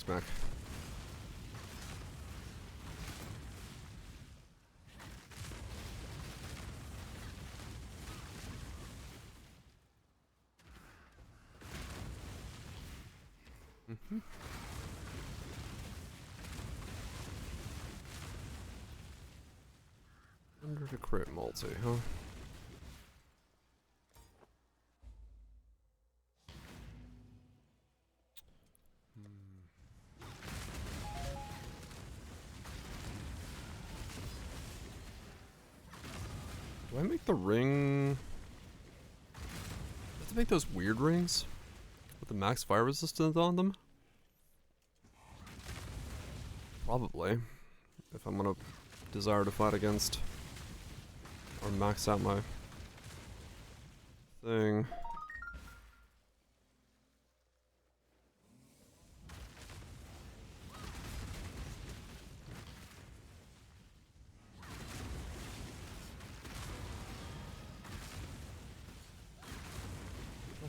Max. Under the crit multi, huh? Do I make the ring? I have to make those weird rings with the max fire resistance on them? Probably. If I'm gonna desire to fight against or max out my thing.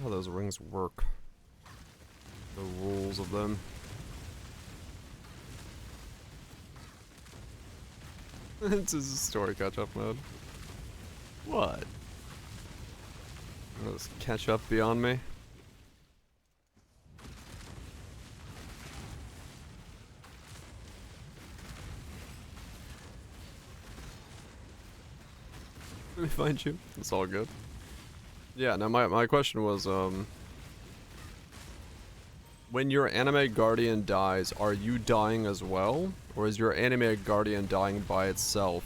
How those rings work. The rules of them. This is a story catch-up mode. What? Does catch up beyond me? Let me find you. It's all good. Yeah, now my question was, when your anime guardian dies, are you dying as well? Or is your anime guardian dying by itself?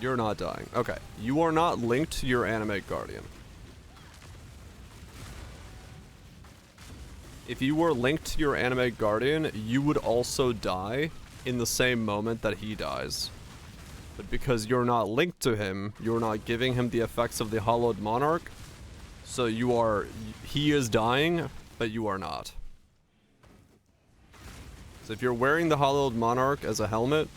You're not dying. Okay. You are not linked to your Animate Guardian. If you were linked to your Animate Guardian, you would also die in the same moment that he dies. But because you're not linked to him, you're not giving him the effects of the Hallowed Monarch, so you are... he is dying, but you are not. So if you're wearing the Hallowed Monarch as a helmet,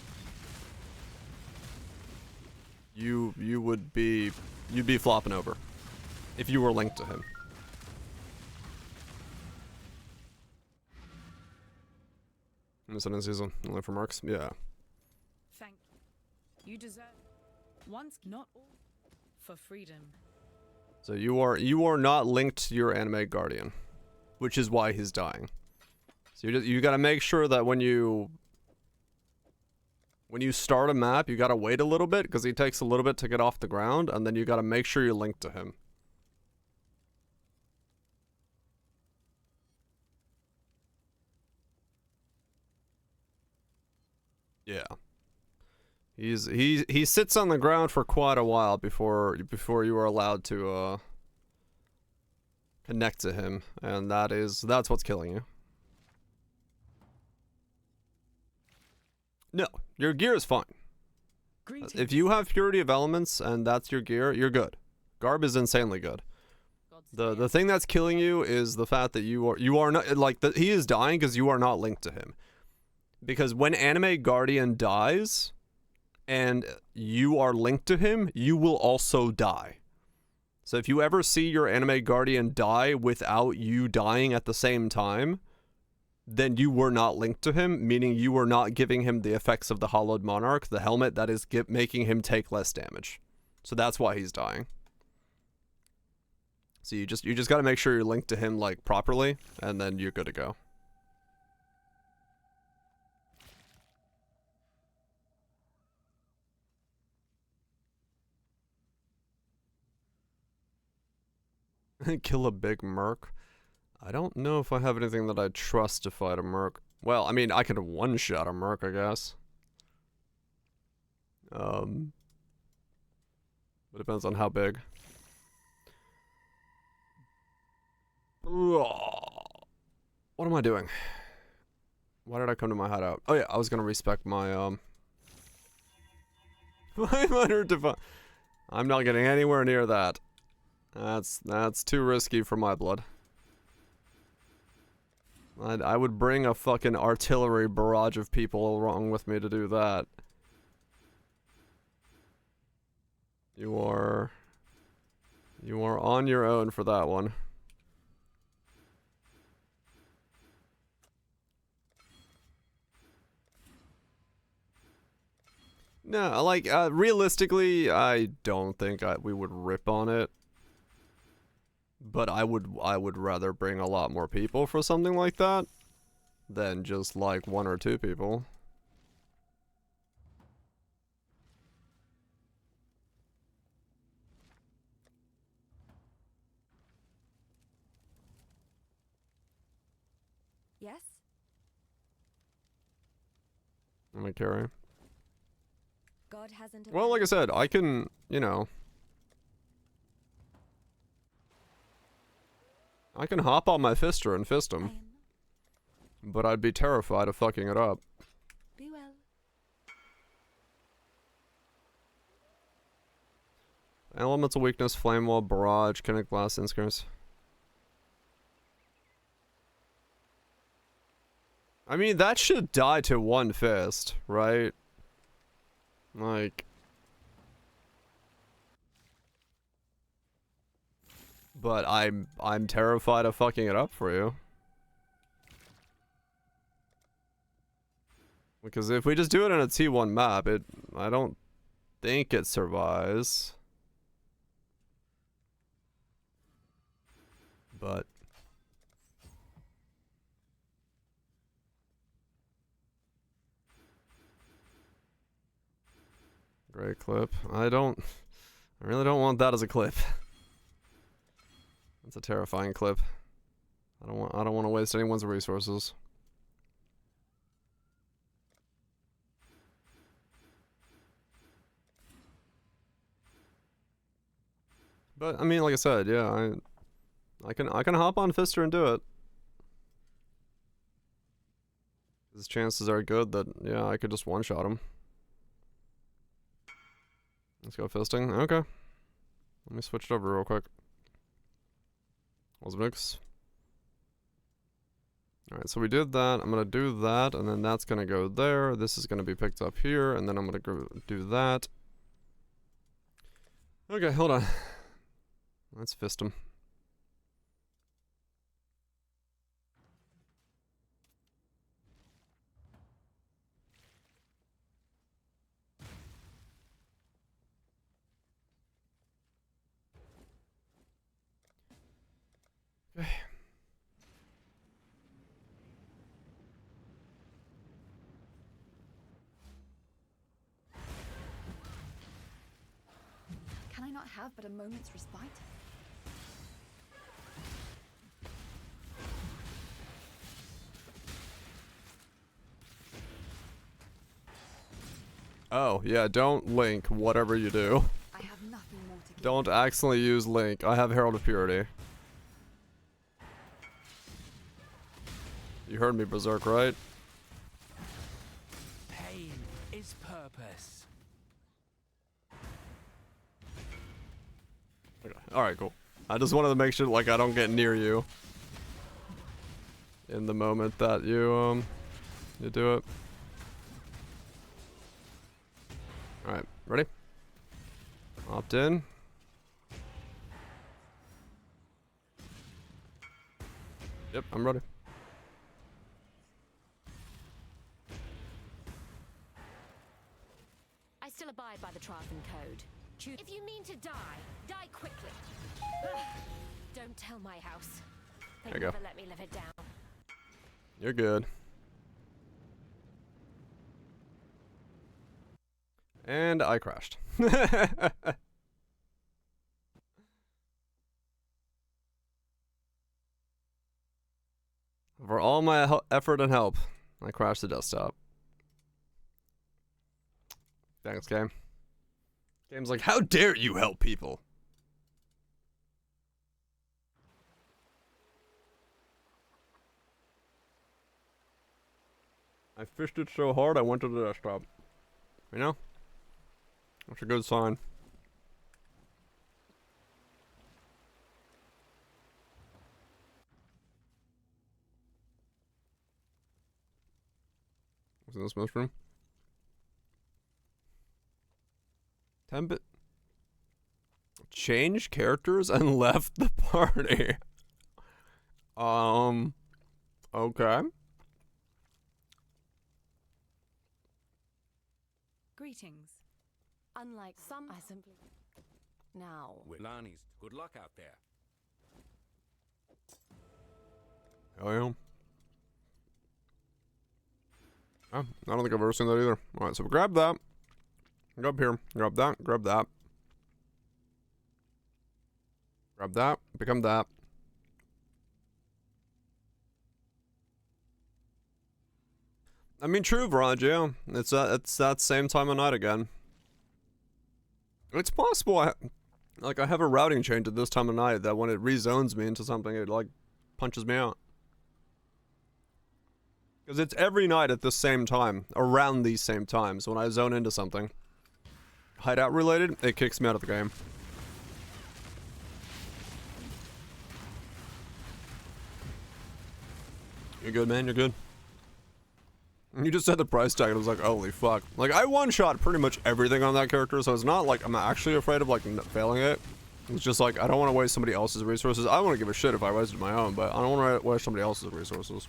you'd be flopping over if you were linked to him. Innocent in season, only for marks. Yeah. Thank you. You deserve once, not all, for freedom. So you are not linked to your Animate Guardian, which is why he's dying. So you gotta make sure that when you start a map, you gotta wait a little bit because he takes a little bit to get off the ground, and then you gotta make sure you're linked to him. Yeah. He sits on the ground for quite a while before you are allowed to connect to him, and that's what's killing you. No, your gear is fine. Greetings. If you have Purity of Elements and that's your gear, you're good. Garb is insanely good. The thing that's killing you is the fact that you are not like he is dying because you are not linked to him. Because when Animate Guardian dies and you are linked to him, you will also die. So if you ever see your Animate Guardian die without you dying at the same time, then you were not linked to him, meaning you were not giving him the effects of the Hallowed Monarch, the helmet that is making him take less damage. So that's why he's dying. So you just got to make sure you're linked to him like properly, and then you're good to go. Kill a big merc. I don't know if I have anything that I trust to fight a merc. Well, I mean, I could one-shot a merc, I guess. It depends on how big. What am I doing? Why did I come to my hideout? Oh yeah, I was gonna respec my 500 divine. I'm not getting anywhere near that. That's too risky for my blood. I would bring a fucking artillery barrage of people along with me to do that. You are on your own for that one. No, like realistically, I don't think we would rip on it. But I would rather bring a lot more people for something like that than just like 1 or 2 people. Yes? Let me carry. God hasn't. Well, like I said, I can, you know, I can hop on my fister and fist him. But I'd be terrified of fucking it up. Be well. Elemental weakness, flame wall, barrage, kinetic blast, inskars. I mean, that should die to 1 fist, right? Like... But I'm terrified of fucking it up for you. Because if we just do it in a T1 map, I don't think it survives. But great clip. I really don't want that as a clip. That's a terrifying clip. I don't want to waste anyone's resources. But I mean, like I said, yeah, I can hop on Fister and do it. His chances are good that, yeah, I could just one-shot him. Let's go fisting. Okay. Let me switch it over real quick. Was mix. Alright, so we did that. I'm gonna do that, and then that's gonna go there. This is gonna be picked up here, and then I'm gonna go do that. Okay, hold on. Let's fist him. Okay. Can I not have but a moment's respite? Oh, yeah, don't link whatever you do. I have nothing more to give. Don't accidentally use link. I have Herald of Purity. You heard me, Berserk, right? Pain is purpose. Okay. Alright, cool. I just wanted to make sure, like, I don't get near you in the moment that you do it. Alright, ready? Opt in. Yep, I'm ready. I still abide by the Triathlon Code. If you mean to die, die quickly. Don't tell my house. They There you never go. let me live it down. You're good. And I crashed. For all my effort and help, I crashed the desktop. Thanks, game. Game's like, how dare you help people? I fished it so hard I went to the desktop. You know? That's a good sign. What's in this mushroom? 10-bit. Changed characters and left the party. Okay. Greetings. Unlike some, I simply... Now. Lani's, good luck out there. Oh, yeah. Oh, I don't think I've ever seen that either. Alright, so grab that. Go up here. Grab that. Grab that. Grab that. Become that. I mean, true, Vraj, yeah. It's that same time of night again. It's possible I have a routing change at this time of night that when it rezones me into something, it, like, punches me out. Because it's every night at the same time, around these same times, when I zone into something. Hideout related, it kicks me out of the game. You're good, man, you're good. You just said the price tag and I was like, holy fuck. Like, I one-shot pretty much everything on that character, so it's not like I'm actually afraid of, like, failing it. It's just like, I don't want to waste somebody else's resources. I want to give a shit if I wasted my own, but I don't want to waste somebody else's resources.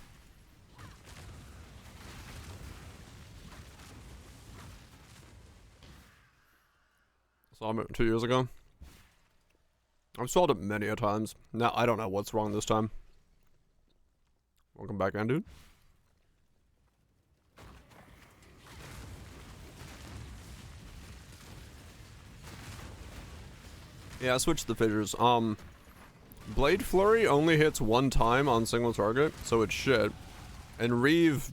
Saw it 2 years ago. I've sold it many a times. Now, I don't know what's wrong this time. Welcome back in, dude. Yeah, I switched the fissures. Blade Flurry only hits one time on single target, so it's shit. And Reeve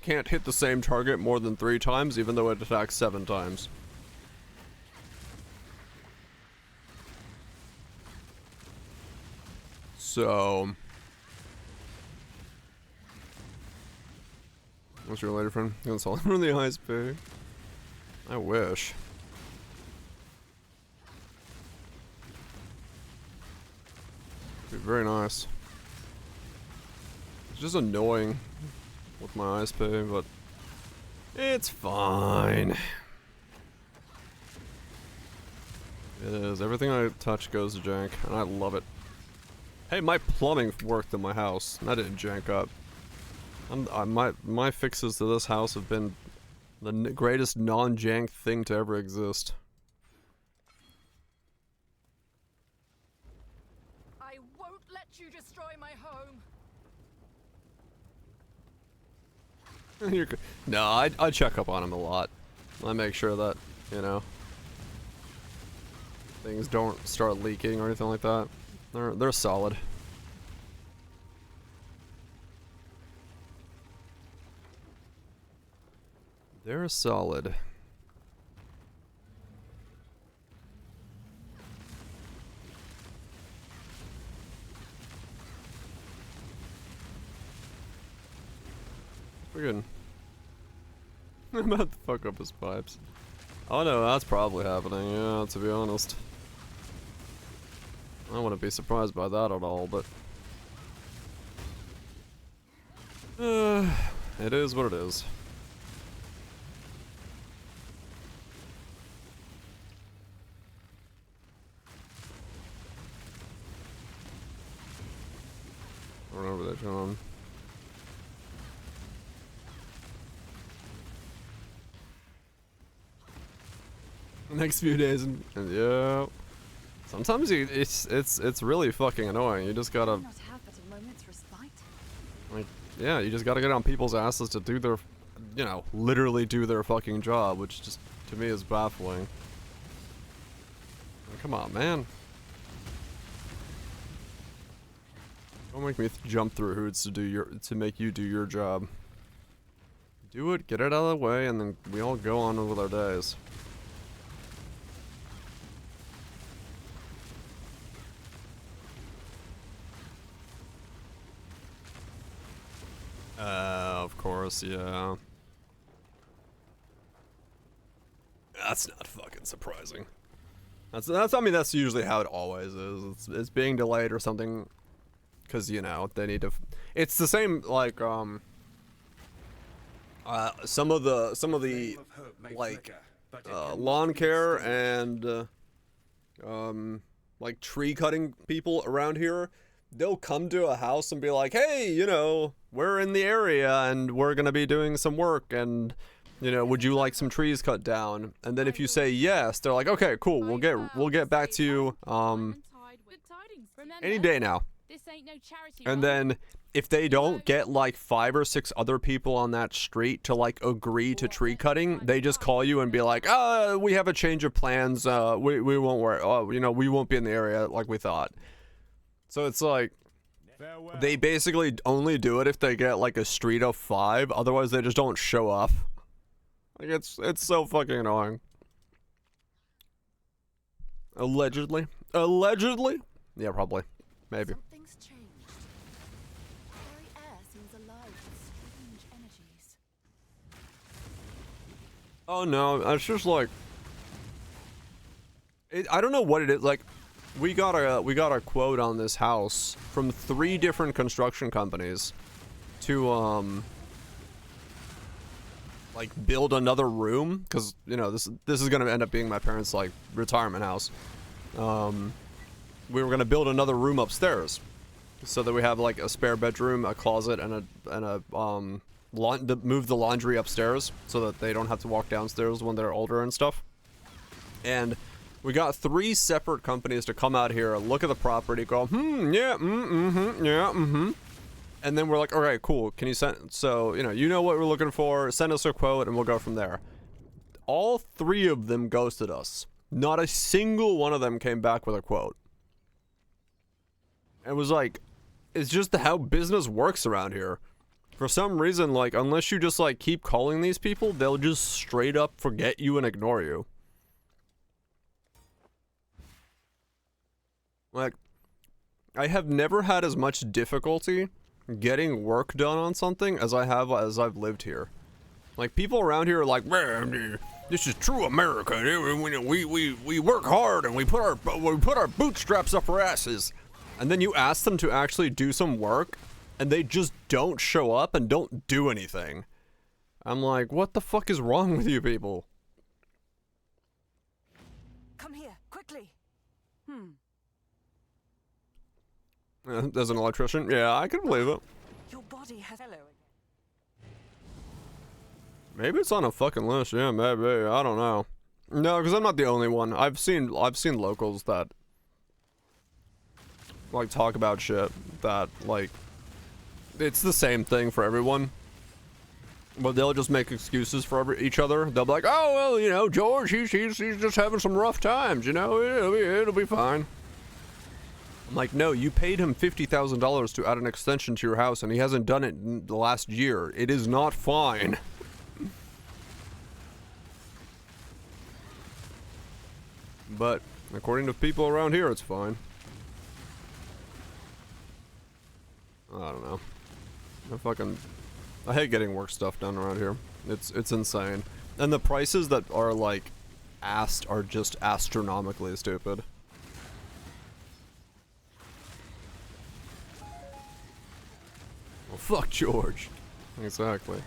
can't hit the same target more than 3 times, even though it attacks 7 times. So, what's your later friend? You want to him from the ice pay? I wish. It'd be very nice. It's just annoying with my ice pay, but it's fine. It is. Everything I touch goes to jank, and I love it. Hey, my plumbing worked in my house. That didn't jank up. My fixes to this house have been the greatest non-jank thing to ever exist. I won't let you destroy my home. No, I check up on him a lot. I make sure that, you know, things don't start leaking or anything like that. They're solid. They're solid. Friggin'. I'm about to fuck up his pipes. Oh no, that's probably happening, yeah, to be honest. I wouldn't be surprised by that at all, but... it is what it is. Run over there, John. The next few days, and yeah... Sometimes it's really fucking annoying. You just gotta, like, yeah, you just gotta get on people's asses to do their, you know, literally do their fucking job, which just to me is baffling. Like, come on, man. Don't make me jump through hoops to make you do your job. Do it, get it out of the way, and then we all go on with our days. Of course, yeah. That's not fucking surprising. I mean, that's usually how it always is. It's being delayed or something, because, you know, they need to. It's the same, like, some of the like lawn care and like tree cutting people around here. They'll come to a house and be like, hey, you know, we're in the area and we're gonna be doing some work, and, you know, would you like some trees cut down? And then if you say yes, they're like, okay, cool, we'll get back to you any day now. And then if they don't get like 5 or 6 other people on that street to like agree to tree cutting, they just call you and be like, we have a change of plans, we won't worry, you know, we won't be in the area like we thought. So it's like, they basically only do it if they get like a street of 5, otherwise they just don't show up. Like, it's so fucking annoying. Allegedly? Yeah, probably. Maybe. Something's changed. The very air seems alive with strange energies. Oh no, it's just like, I don't know what it is. Like, we got a quote on this house from 3 different construction companies to like build another room, because, you know, this is gonna end up being my parents' like retirement house. We were gonna build another room upstairs so that we have like a spare bedroom, a closet, and move the laundry upstairs so that they don't have to walk downstairs when they're older and stuff. And we got 3 separate companies to come out here, look at the property, go, yeah, and then we're like, all right, cool, can you send, so, you know what we're looking for, send us a quote, and we'll go from there. All 3 of them ghosted us. Not a single one of them came back with a quote. It was like, it's just how business works around here. For some reason, like, unless you just, like, keep calling these people, they'll just straight up forget you and ignore you. Like, I have never had as much difficulty getting work done on something as I have as I've lived here. Like, people around here are like, man, this is true America. We work hard and we put our bootstraps up our asses. And then you ask them to actually do some work, and they just don't show up and don't do anything. I'm like, what the fuck is wrong with you people? Come here, quickly. As an electrician? Yeah, I can believe it. Your body has hello. Maybe it's on a fucking list. Yeah, maybe. I don't know. No, because I'm not the only one. I've seen locals that like talk about shit that like it's the same thing for everyone. But they'll just make excuses for each other. They'll be like, "Oh well, you know, George, he's just having some rough times. You know, it'll be fine." I'm like, no, you paid him $50,000 to add an extension to your house, and he hasn't done it in the last year. It is not fine. But according to people around here, it's fine. I don't know. I hate getting work stuff done around here. It's insane. And the prices that are like asked are just astronomically stupid. Well, fuck George. Exactly.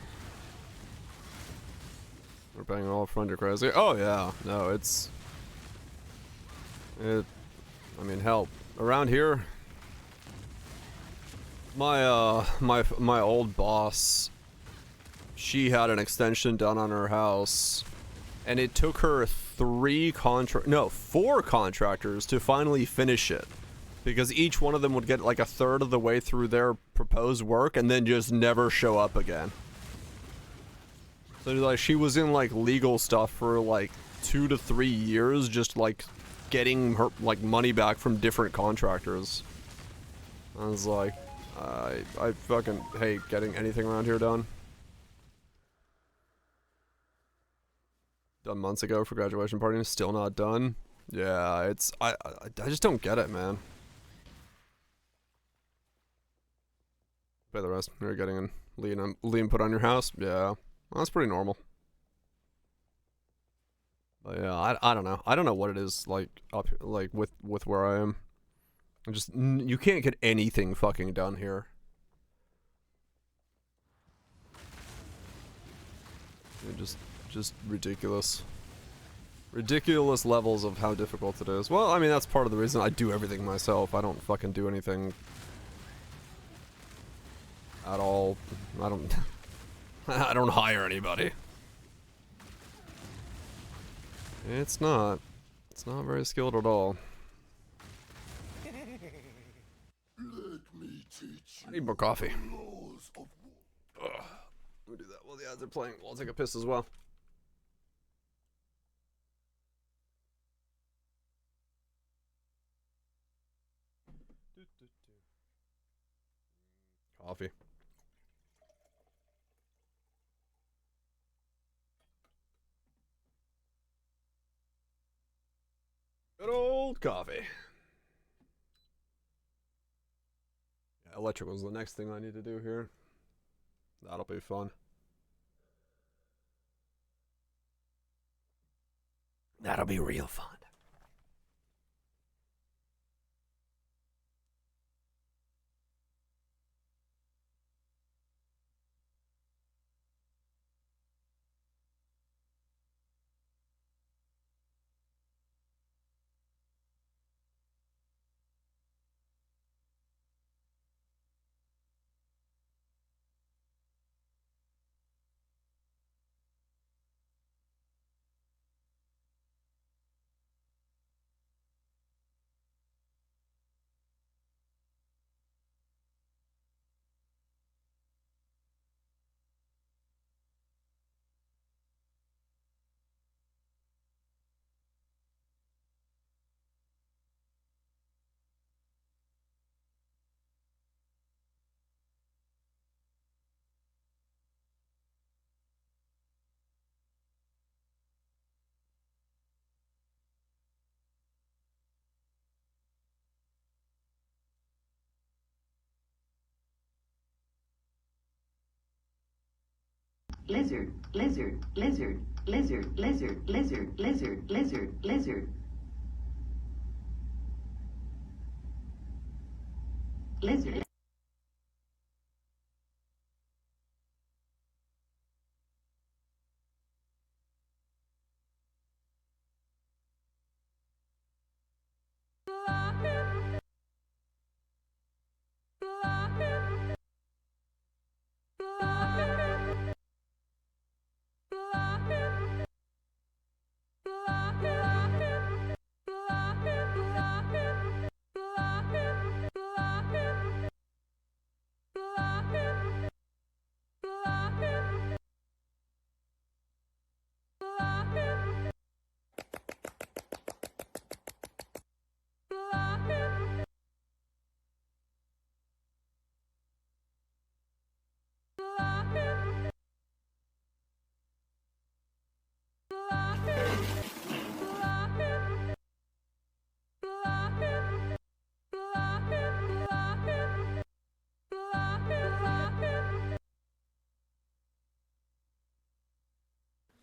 We're paying all front, you're crazy. Oh yeah, no, I mean, hell, around here, my old boss, she had an extension done on her house, and it took her 4 contractors to finally finish it, because each one of them would get like a third of the way through their proposed work and then just never show up again. So like, she was in like legal stuff for like 2 to 3 years, just like getting her like money back from different contractors. I was like, I fucking hate getting anything around here done. Done months ago for graduation party and still not done. Yeah, I just don't get it, man. Pay the rest. You're getting a lien put on your house. Yeah, well, that's pretty normal. But yeah, I don't know. I don't know what it is like up here, like with where I am. You can't get anything fucking done here. Just ridiculous. Ridiculous levels of how difficult it is. Well, I mean, that's part of the reason I do everything myself. I don't fucking do anything at all. I don't hire anybody. It's not very skilled at all. I need more coffee. Ugh. We'll do that while the ads are playing. I'll take a piss as well. Coffee. Good old coffee. Yeah, electrical's the next thing I need to do here. That'll be fun. That'll be real fun. lizard, lizard, lizard, lizard, lizard, lizard, lizard, lizard, lizard. Lizard.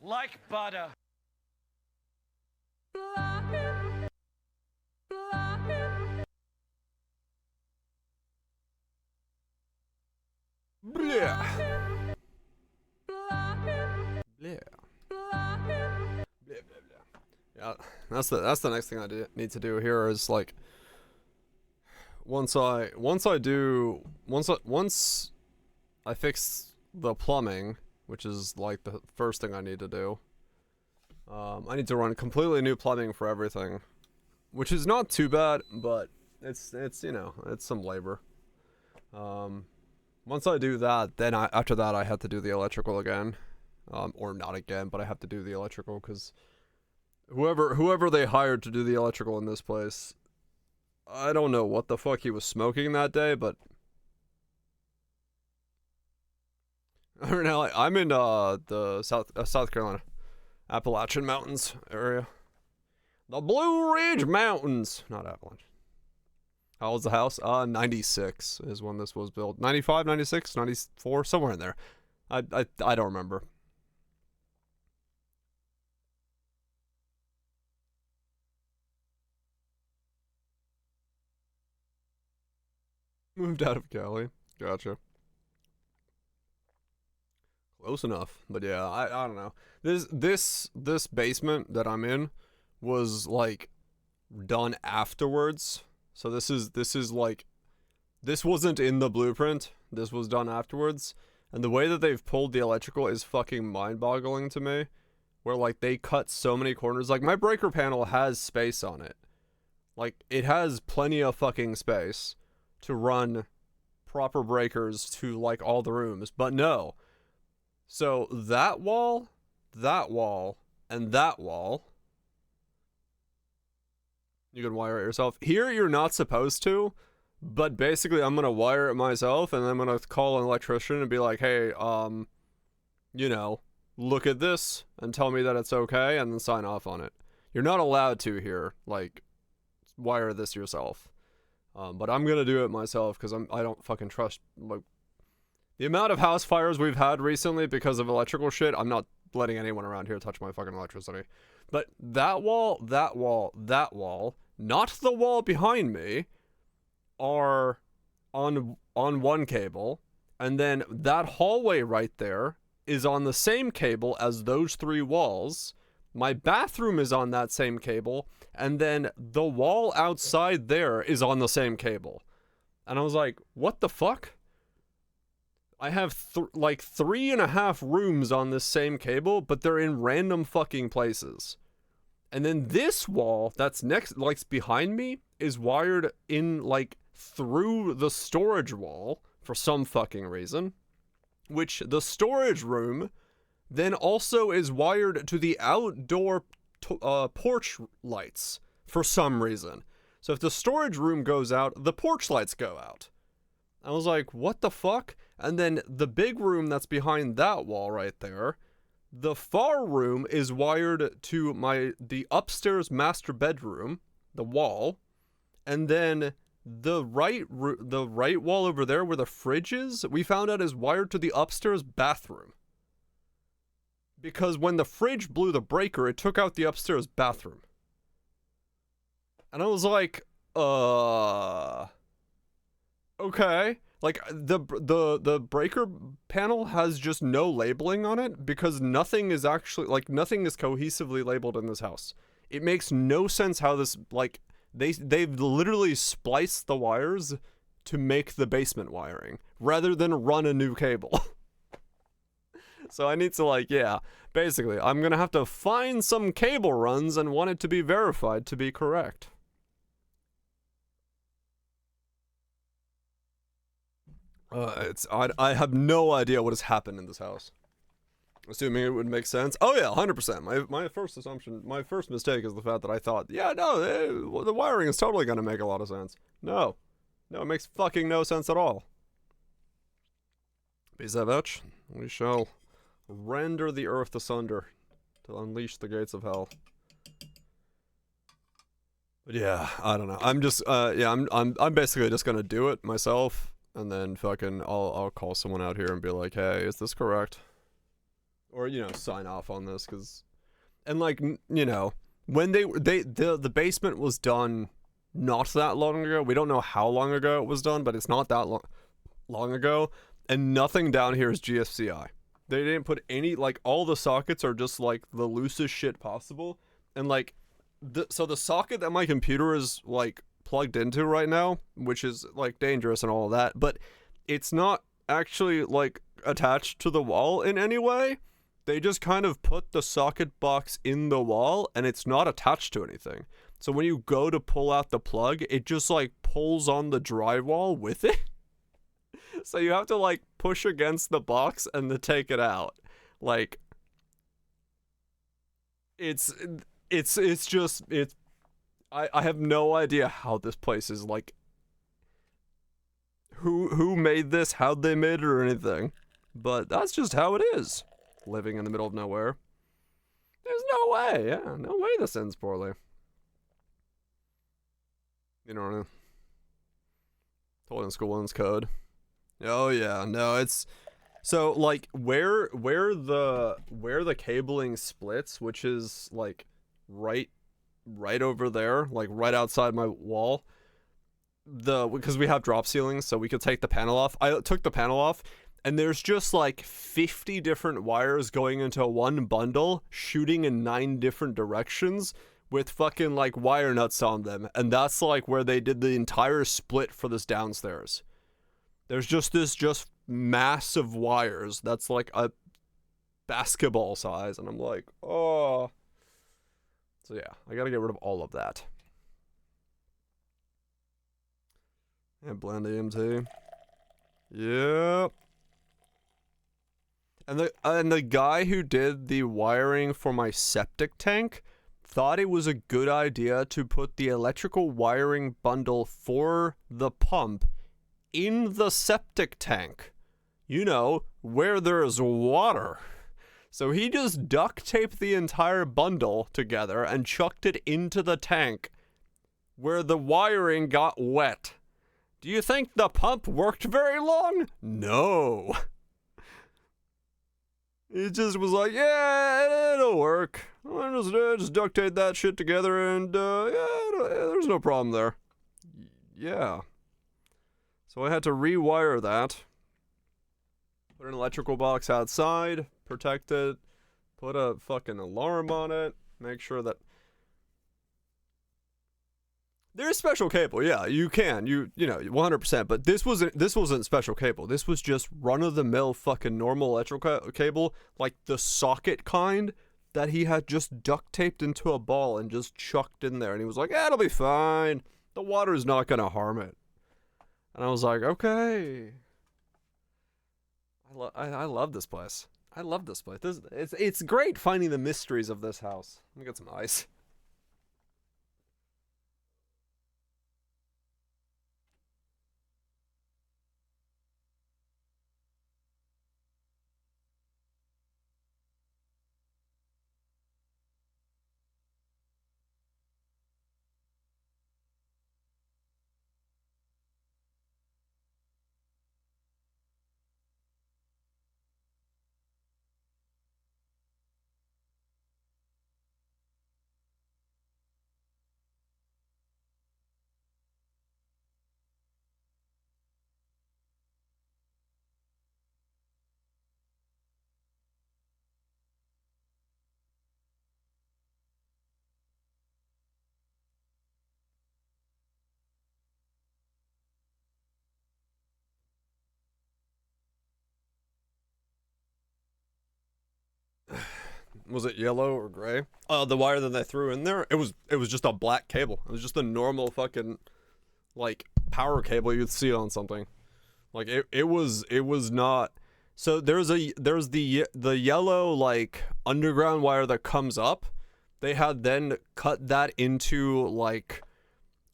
Like butter. Blah. Blah. Blah, blah, blah. Yeah, that's the next thing I need to do here is like once I fix the plumbing, which is like the first thing I need to do. I need to run completely new plumbing for everything, which is not too bad, but it's you know, it's some labor. Once I do that, then after that I have to do the electrical again, or not again, but I have to do the electrical because whoever they hired to do the electrical in this place, I don't know what the fuck he was smoking that day, but right now I'm in the South Carolina Appalachian Mountains area, the Blue Ridge Mountains, not Appalachian. How old's the house? 96 is when this was built. 95, 96, 94, somewhere in there. I don't remember. Moved out of Cali. Gotcha. Close enough. But yeah, I don't know. This basement that I'm in was like done afterwards. So this is like, this wasn't in the blueprint. This was done afterwards. And the way that they've pulled the electrical is fucking mind-boggling to me. Where like they cut so many corners. Like my breaker panel has space on it. Like it has plenty of fucking space to run proper breakers to like all the rooms. But no. So that wall, and that wall, you can wire it yourself. Here you're not supposed to, but basically I'm gonna wire it myself, and I'm gonna call an electrician and be like, hey, you know, look at this and tell me that it's okay, and then sign off on it. You're not allowed to here, like, wire this yourself. But I'm gonna do it myself because I don't fucking trust, like, the amount of house fires we've had recently because of electrical shit. I'm not letting anyone around here touch my fucking electricity. But that wall, not the wall behind me, are on one cable, and then that hallway right there is on the same cable as those three walls. My bathroom is on that same cable, and then the wall outside there is on the same cable. And I was like, what the fuck? I have like 3.5 rooms on this same cable, but they're in random fucking places. And then this wall that's next, like behind me, is wired in like through the storage wall for some fucking reason, which the storage room then also is wired to the outdoor porch lights for some reason. So if the storage room goes out, the porch lights go out. I was like, what the fuck? And then the big room that's behind that wall right there, the far room is wired to the upstairs master bedroom, the wall, and then the right wall over there where the fridge is, we found out is wired to the upstairs bathroom. because when the fridge blew the breaker, it took out the upstairs bathroom. And I was like, okay. Like, the breaker panel has just no labeling on it because nothing is actually, like, nothing is cohesively labeled in this house. It makes no sense how this, like, they've literally spliced the wires to make the basement wiring rather than run a new cable. So I need to, like, yeah, basically, I'm gonna have to find some cable runs and want it to be verified to be correct. I have no idea what has happened in this house. Assuming it would make sense. Oh yeah, 100%. My first assumption, my first mistake is the fact that I thought, yeah, no, the wiring is totally gonna make a lot of sense. No, it makes fucking no sense at all. Phys Damage, we shall render the earth asunder to unleash the gates of hell. But yeah, I don't know. I'm just, yeah, I'm basically just gonna do it myself. And then fucking, I'll call someone out here and be like, hey, is this correct? Or, you know, sign off on this, because... And, like, you know, when the basement was done not that long ago. We don't know how long ago it was done, but it's not that long ago. And nothing down here is GFCI. They didn't put any, like, all the sockets are just, like, the loosest shit possible. And, like, so the socket that my computer is, like, plugged into right now, which is like dangerous and all of that, but it's not actually like attached to the wall in any way. They just kind of put the socket box in the wall and it's not attached to anything. So when you go to pull out the plug, it just like pulls on the drywall with it. So you have to like push against the box and then take it out. Like it's I have no idea how this place is, like, who made this, how'd they made it or anything, but that's just how it is, living in the middle of nowhere. There's no way, yeah, no way this ends poorly. You know what I mean? Told in school ends code. Oh yeah, no, it's, so, like, where the cabling splits, which is, like, right over there, like right outside my wall, because we have drop ceilings, so we could take the panel off. I took the panel off and there's just like 50 different wires going into one bundle shooting in 9 different directions with fucking like wire nuts on them, and that's like where they did the entire split for this downstairs. There's just this massive wires that's like a basketball size, and I'm like, oh. So yeah, I gotta get rid of all of that. And blend EMT. Yep. And the guy who did the wiring for my septic tank thought it was a good idea to put the electrical wiring bundle for the pump in the septic tank. You know, where there's water. So he just duct taped the entire bundle together and chucked it into the tank where the wiring got wet. Do you think the pump worked very long? No. It just was like, yeah, it'll work. I just duct tape that shit together and, yeah, there's no problem there. Yeah. So I had to rewire that. Put an electrical box outside, protect it, put a fucking alarm on it, make sure that... There's special cable, yeah, you can, you know, 100%, but this wasn't special cable. This was just run-of-the-mill fucking normal electrical cable, like the socket kind that he had just duct taped into a ball and just chucked in there, and he was like, yeah, it'll be fine. The water's not gonna harm it. And I was like, okay. I love this place. I love this place. It's great finding the mysteries of this house. Let me get some ice. was it yellow or gray? The wire that they threw in there, it was just a black cable. It was just a normal fucking like power cable you'd see on something. Like it was not. So there's the yellow like underground wire that comes up. They had then cut that into like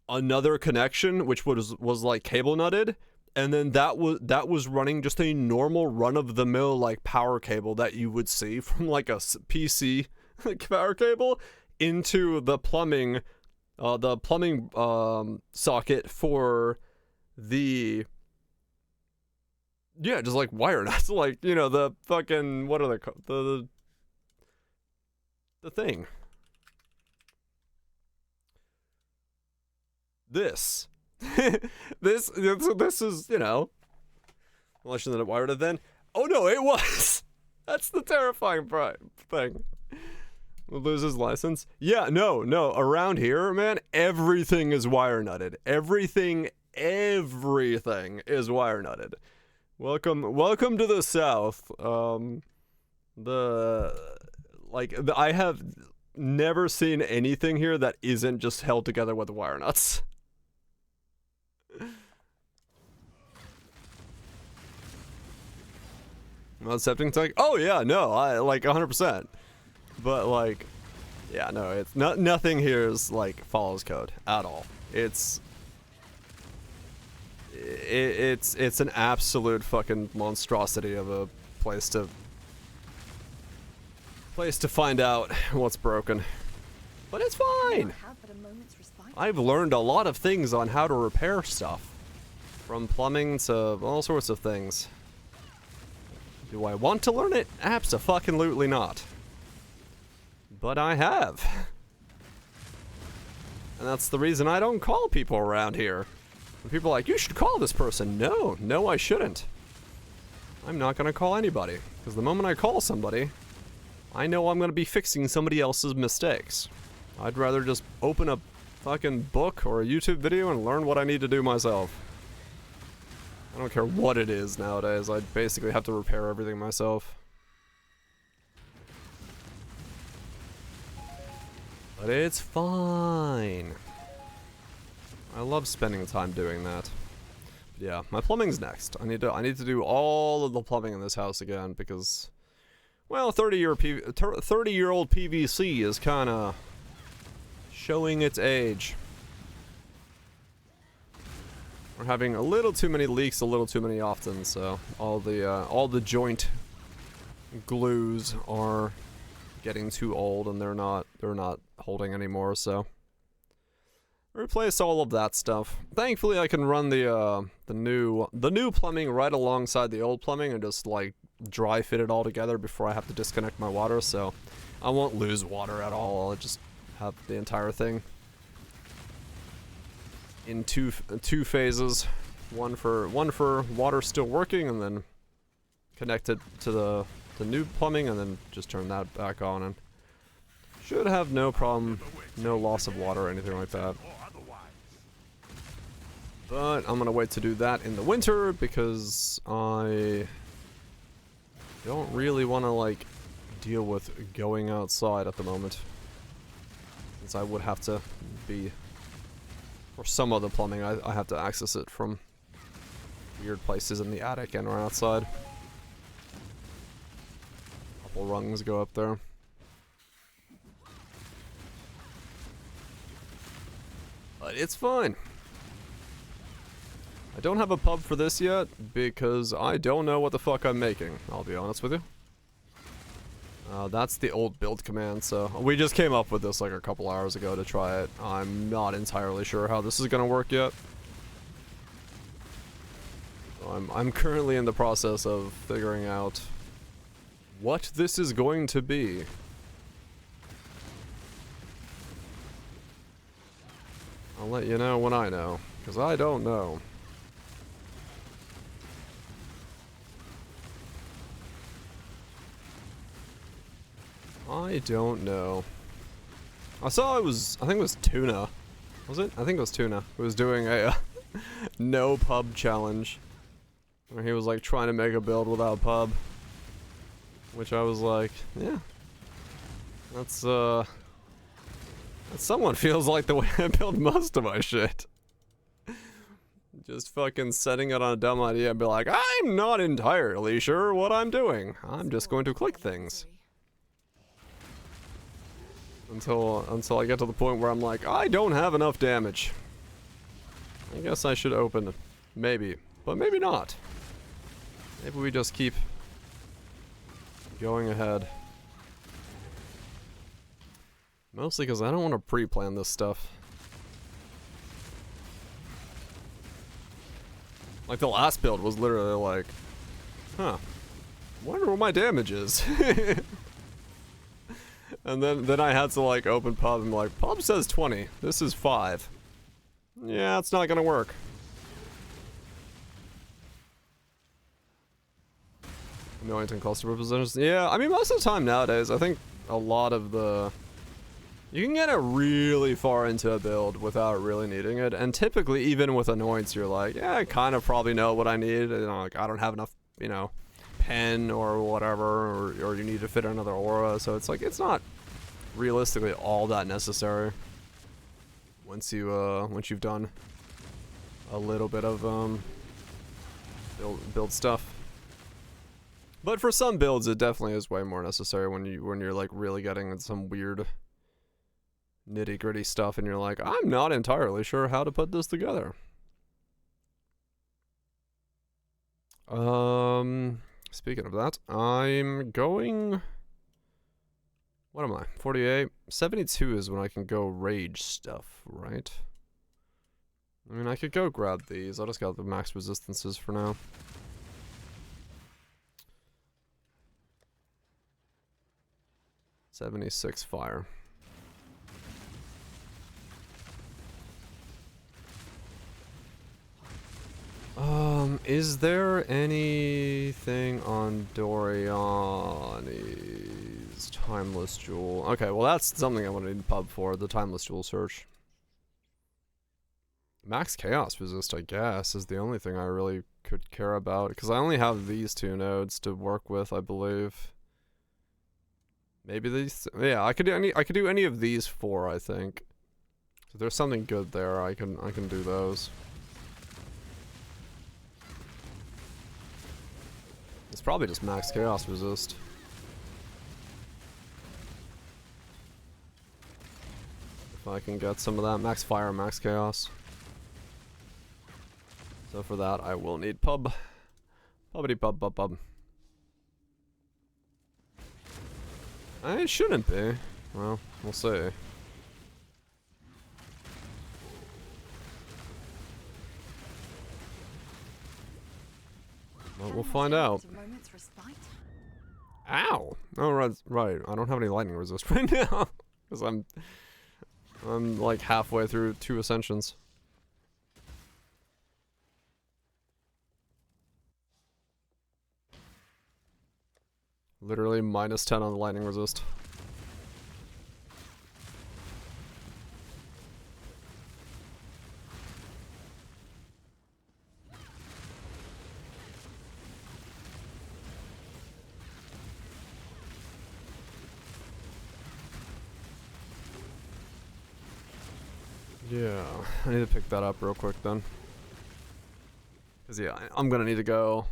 another connection, which was like cable nutted, and then that was running just a normal run of the mill like power cable that you would see from like a PC power cable into the plumbing socket for the just like wire nuts, like, you know, the fucking, what are they called, the thing. This this is, you know, unless you then wired it then. Oh no, it was. That's the terrifying thing. We'll lose his license. Yeah, no, around here, man, everything is wire nutted. Everything is wire nutted. Welcome to the South. I have never seen anything here that isn't just held together with wire nuts. Well, septic tank. Oh yeah, no, I like 100%. But like, yeah, no, it's nothing here is like follows code at all. It's an absolute fucking monstrosity of a place to find out what's broken. But it's fine. I've learned a lot of things on how to repair stuff, from plumbing to all sorts of things. Do I want to learn it? Abso-fucking-lutely not. But I have. And that's the reason I don't call people around here. When people are like, you should call this person. No, I shouldn't. I'm not gonna call anybody. Because the moment I call somebody, I know I'm gonna be fixing somebody else's mistakes. I'd rather just open a fucking book or a YouTube video and learn what I need to do myself. I don't care what it is nowadays. I basically have to repair everything myself. But it's fine. I love spending time doing that. Yeah, my plumbing's next. I need to do all of the plumbing in this house again because, well, 30-year-old PVC is kind of showing its age. We're having a little too many leaks, a little too many often, so all the joint glues are getting too old and they're not holding anymore, so replace all of that stuff. Thankfully I can run the new plumbing right alongside the old plumbing and just like dry fit it all together before I have to disconnect my water, so I won't lose water at all. I'll just have the entire thing in two phases, one for water still working and then connected to the new plumbing and then just turn that back on, and should have no problem, no loss of water or anything like that. But I'm gonna wait to do that in the winter because I don't really want to like deal with going outside at the moment, since I would have to be, for some of the plumbing I have to access it from weird places in the attic and or outside. A couple rungs go up there. But it's fine. I don't have a pub for this yet because I don't know what the fuck I'm making, I'll be honest with you. That's the old build command, so we just came up with this like a couple hours ago to try it. I'm not entirely sure how this is gonna work yet. So I'm currently in the process of figuring out what this is going to be. I'll let you know when I know, because I don't know. I don't know. I saw I think it was Tuna. Was it? I think it was Tuna who was doing a no pub challenge. Where he was like trying to make a build without pub. Which I was like, yeah. That's that somewhat feels like the way I build most of my shit. Just fucking setting it on a dumb idea and be like, I'm not entirely sure what I'm doing. I'm just going to click things. Until I get to the point where I'm like, I don't have enough damage. I guess I should open it. Maybe. But maybe not. Maybe we just keep going ahead. Mostly because I don't want to pre-plan this stuff. Like, the last build was literally like, huh, wonder what my damage is. And then I had to, like, open pub and be like, pub says 20. This is 5. Yeah, it's not gonna work. Anointing cluster positions. Yeah, I mean, most of the time nowadays, I think a lot of the... You can get it really far into a build without really needing it, and typically even with annoyance you're like, yeah, I kind of probably know what I need, you know, like I don't have enough, you know, pen or whatever, or you need to fit another aura, so it's like, it's not realistically all that necessary once you've done a little bit of build stuff. But for some builds it definitely is way more necessary when you're like really getting in some weird nitty-gritty stuff and you're like, I'm not entirely sure how to put this together. Speaking of that, I'm going... What am I? 48? 72 is when I can go rage stuff, right? I mean, I could go grab these. I'll just get the max resistances for now. $76 fire. Is there anything on Doriani's Timeless Jewel? Okay, well that's something I want to need pub for, the Timeless Jewel search. Max Chaos Resist, I guess, is the only thing I really could care about, because I only have these 2 nodes to work with, I believe. Maybe these, yeah, I could do any of these 4, I think. If there's something good there, I can do those. It's probably just max chaos resist. If I can get some of that. Max fire, max chaos. So for that, I will need pub. Pubbity pub pub pub. It shouldn't be. Well, we'll see. Well, we'll find out. Ow! Oh, right. I don't have any lightning resist right now. Because I'm like halfway through 2 ascensions. Literally minus 10 on the lightning resist. Yeah, I need to pick that up real quick then. Cause yeah, I'm gonna need to go.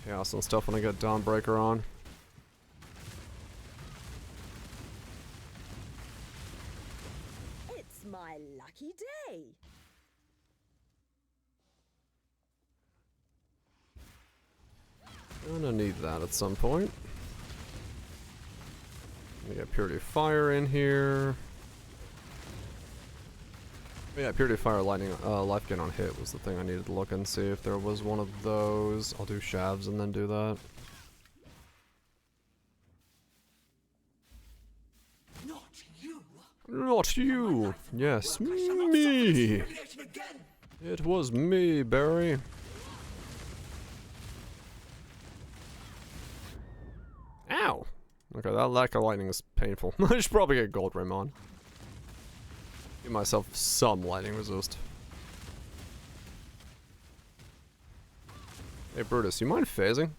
Chaos and stuff when I get Dawnbreaker on. It's my lucky day. Gonna need that at some point. We got Purity Fire in here. Yeah, Purity Fire lightning life gain on hit was the thing I needed to look and see if there was one of those. I'll do Shavs and then do that. Not you. Not you. Yes, me. It was me, Barry. Ow. Okay, that lack of lightning is painful. I should probably get Gold Rim on. Give myself some lightning resist. Hey Brutus, you mind phasing?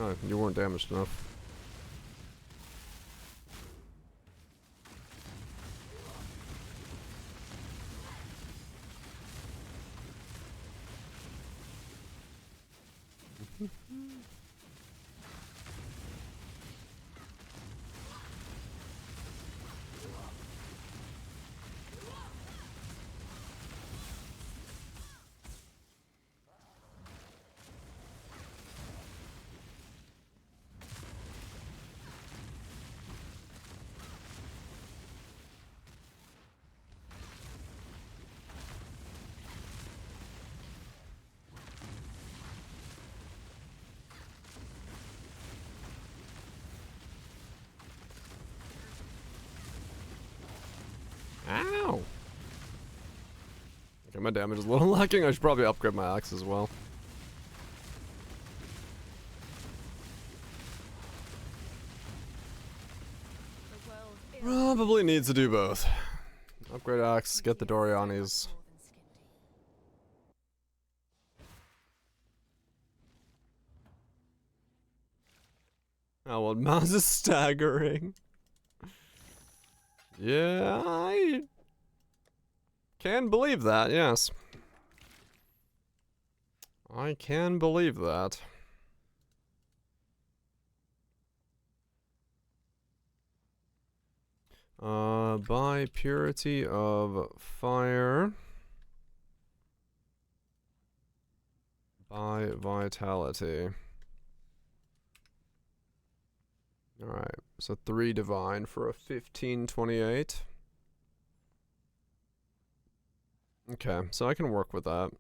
Oh, you weren't damaged enough. Ow! Okay, my damage is a little lacking. I should probably upgrade my axe as well. Probably needs to do both. Upgrade axe, get the Dorianis. Oh, well, mouse is staggering. Yeah, I can believe that, yes. I can believe that. By purity of fire. By vitality. Alright, so 3 divine for a 1528. Okay, so I can work with that.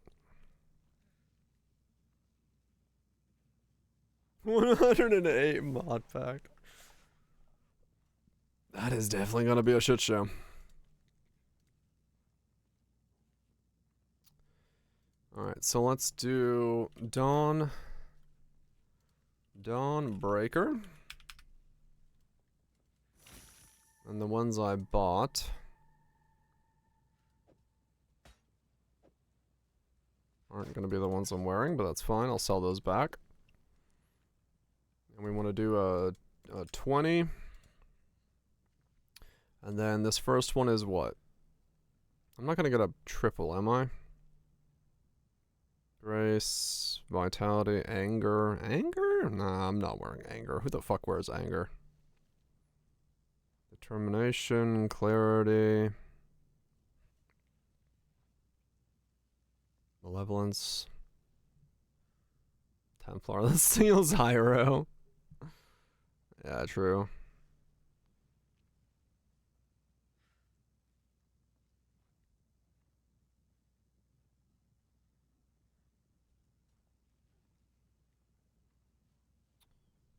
108 mod pack. That is definitely gonna be a shit show. Alright, so let's do Dawn Breaker. And the ones I bought. Aren't going to be the ones I'm wearing, but that's fine. I'll sell those back. And we want to do a 20. And then this first one is what? I'm not going to get a triple, am I? Grace, Vitality, Anger. Anger? Nah, I'm not wearing Anger. Who the fuck wears Anger? Determination, Clarity. Malevolence. Templar. That steals Hyro. Yeah, true.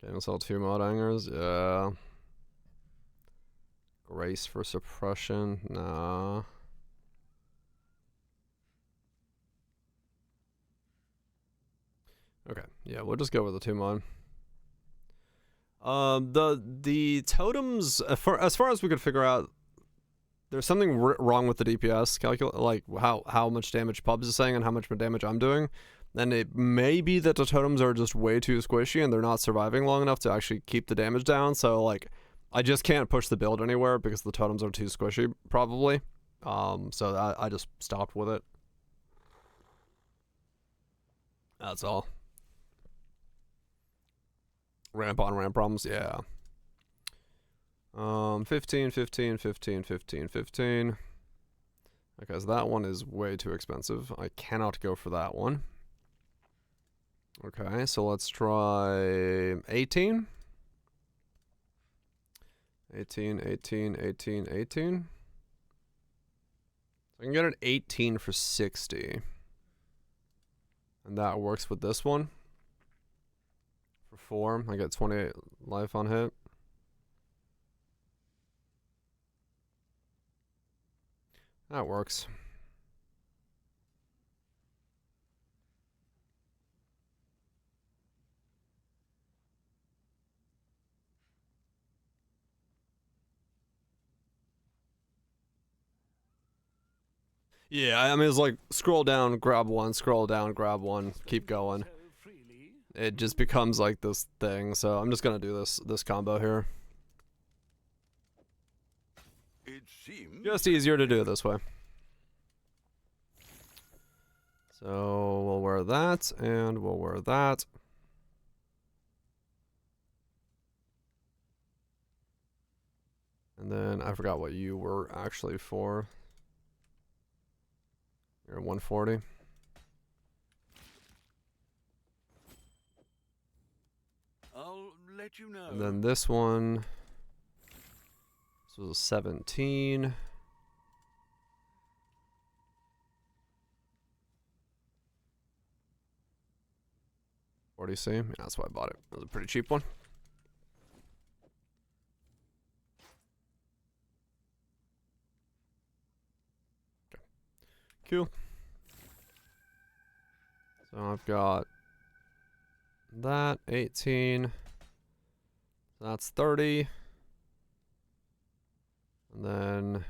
Can I sell 2 mod angers? Yeah. Grace for suppression? Nah. Okay, yeah, we'll just go with the 2 mod. The totems, as far as we could figure out, there's something wrong with the DPS calculate, like how much damage Pubs is saying and how much damage I'm doing. And it may be that the totems are just way too squishy and they're not surviving long enough to actually keep the damage down. So like, I just can't push the build anywhere because the totems are too squishy, probably. So I just stopped with it. That's all. Ramp on ramp problems, yeah. 15, 15, 15, 15, 15. Okay, so that one is way too expensive. I cannot go for that one. Okay, so let's try 18. 18, 18, 18, 18. So I can get an 18 for 60. And that works with this one. For 4, I get 28 life on hit. That works. Yeah, I mean, it's like scroll down, grab one, scroll down, grab one, keep going. it just becomes like this thing. So I'm just gonna do this combo here. It seems Just easier to do it this way. So we'll wear that, and we'll wear that. And then I forgot what you were actually for. You're 140. I'll let you know. And then this one, this was a 17. Yeah, that's why I bought it. It was a pretty cheap one. Okay. Cool. So I've got that 18. That's 30. And then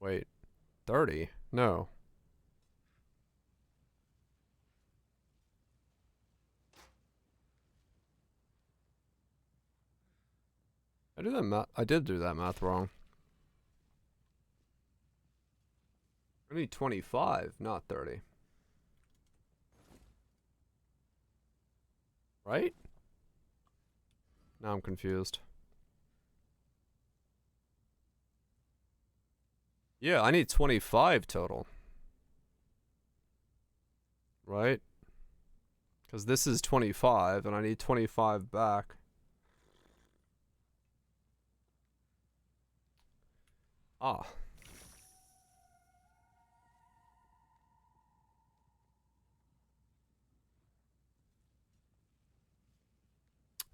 wait, 30? No. I did do that math wrong. I need 25, not 30. Right? Now I'm confused. Yeah, I need 25 total. Right? Because this is 25, and I need 25 back. Ah.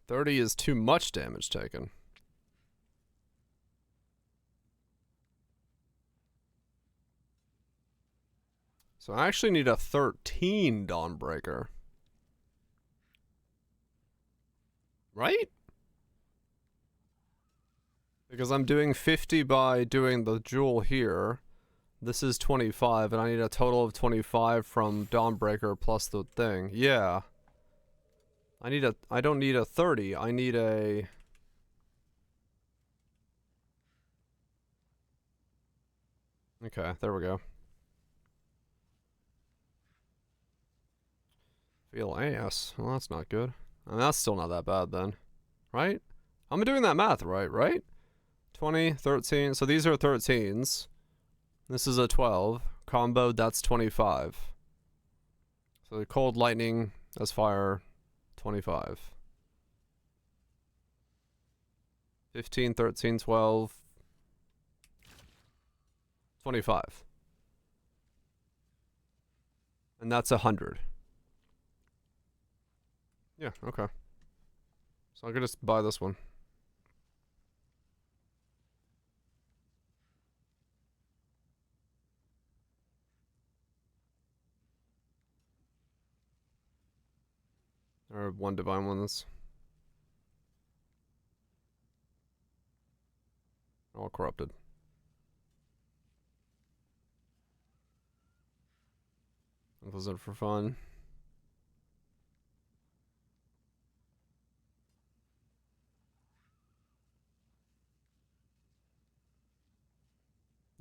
$30 is too much damage taken. So I actually need a 13 Dawnbreaker. Right? Because I'm doing 50 by doing the jewel here. This is 25, and I need a total of 25 from Dawnbreaker plus the thing. Yeah. I don't need a 30. I need a... Okay, there we go. Feel ass. Well, that's not good. I mean, that's still not that bad then. Right? I'm doing that math right? 20, 13. So these are 13s. This is a 12. Combo, that's 25. So the cold lightning as fire, 25. 15, 13, 12. 25. And that's 100. Yeah, okay. So I could just buy this one. Or one divine one that's all corrupted. Was it for fun?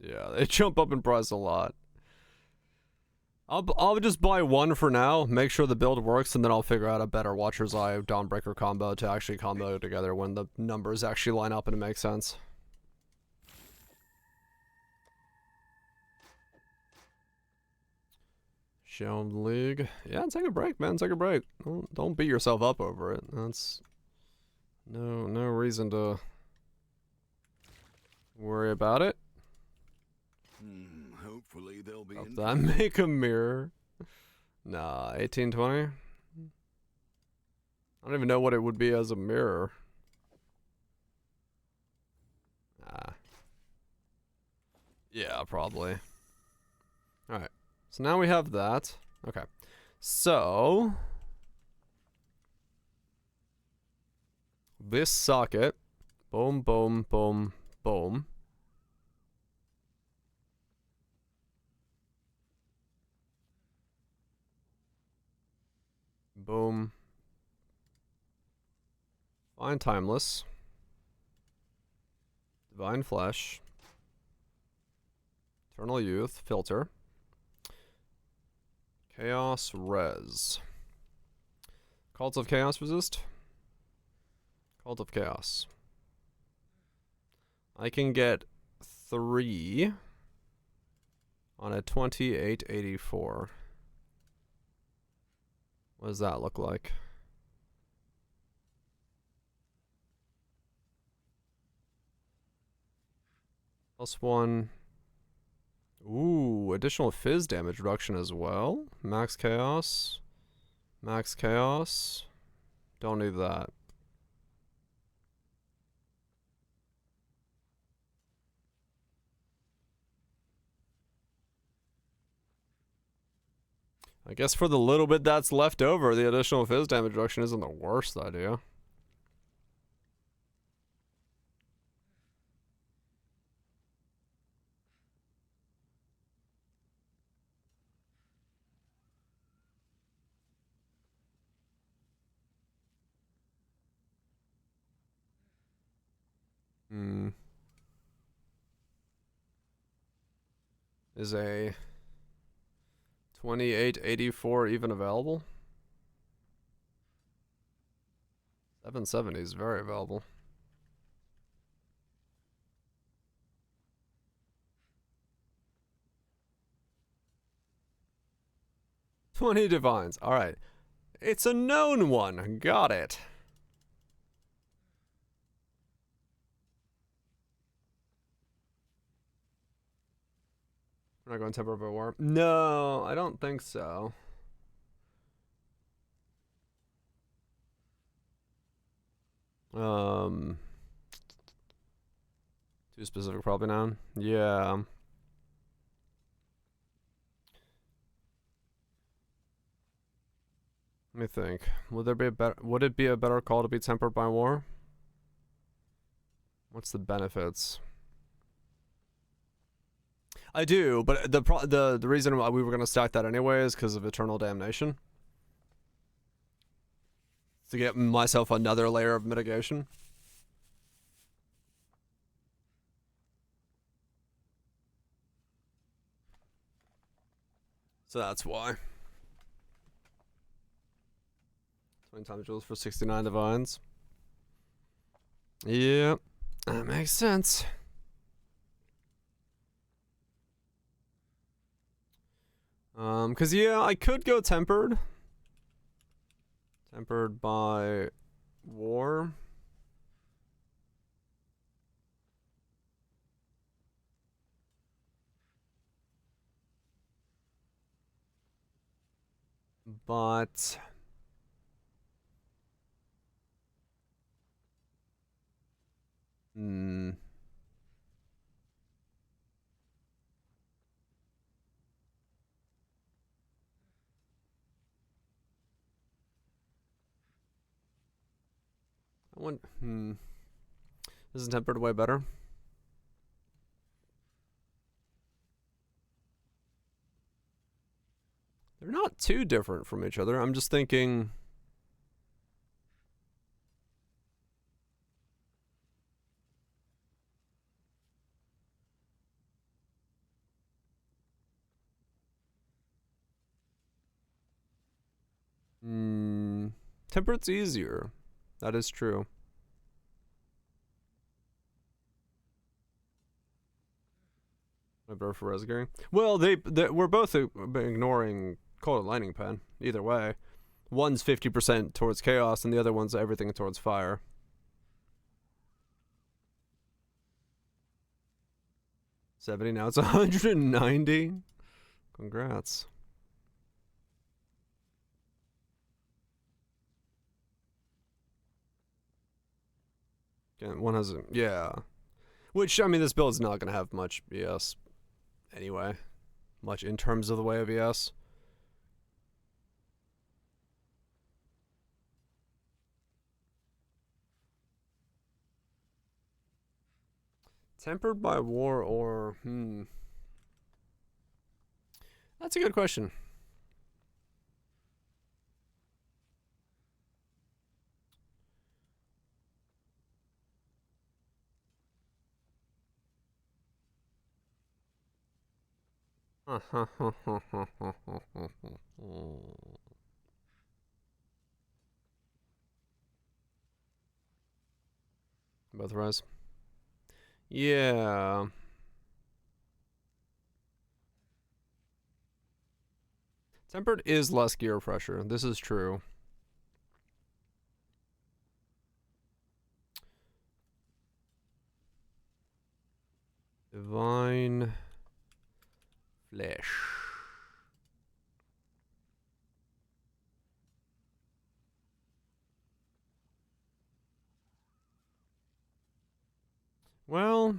Yeah, they jump up in price a lot. I'll just buy one for now, make sure the build works, and then I'll figure out a better Watcher's Eye Dawnbreaker combo to actually combo together when the numbers actually line up and it makes sense. Shelved League. Yeah, take a break, man. Take a break. Don't beat yourself up over it. That's no reason to worry about it. Hopefully they'll be Help that make a mirror. Nah, 1820. I don't even know what it would be as a mirror. Yeah, probably. Alright. So now we have that. Okay. So this socket. Boom, boom, boom, boom. Boom. Divine Timeless. Divine Flesh. Eternal Youth. Filter. Chaos Res. Cult of Chaos resist. Cult of Chaos. I can get 3 on a 2884. What does that look like? +1. Ooh, additional Phys damage reduction as well. Max Chaos. Max Chaos. Don't need that. I guess for the little bit that's left over, the additional Phys damage reduction isn't the worst idea. Is a 2884 even available? 770 is very available. $20 divines. All right. It's a known one. Got it. We're not going Temper by War. No, I don't think so. Too specific probably now. Yeah. Let me think. Would it be a better call to be tempered by war? What's the benefits? I do, but the reason why we were gonna stack that anyway is because of Eternal Damnation. To get myself another layer of mitigation. So that's why. 20 times jewels for 69 divines. Yep, that makes sense. Cause yeah, I could go tempered. Tempered by war. But Isn't tempered way better? They're not too different from each other. I'm just thinking. Tempered's easier. That is true. My bro for Resgearing. Well, we're both ignoring Cold Lightning Pen. Either way, one's 50% towards chaos, and the other one's everything towards fire. $70 now. It's $190. Congrats. Again, one has a which I mean, this build's not gonna have much ES anyway, much in terms of the way of ES. Tempered by war or that's a good question. Both rise. Yeah. Tempered is less gear pressure. This is true. Divine Flesh. Well,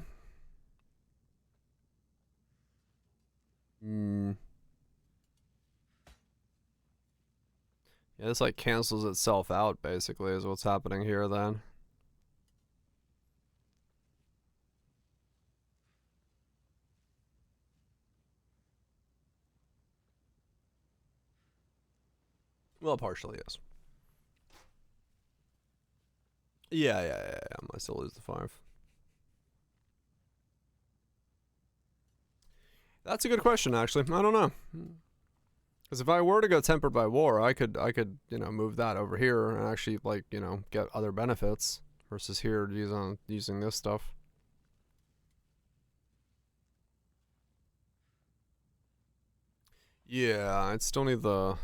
yeah, this like cancels itself out basically is what's happening here then. Well, partially, yes. Yeah. I still lose the 5. That's a good question, actually. I don't know. Because if I were to go Tempered by War, I could, you know, move that over here and actually, like, you know, get other benefits versus here using this stuff. Yeah, I'd still need the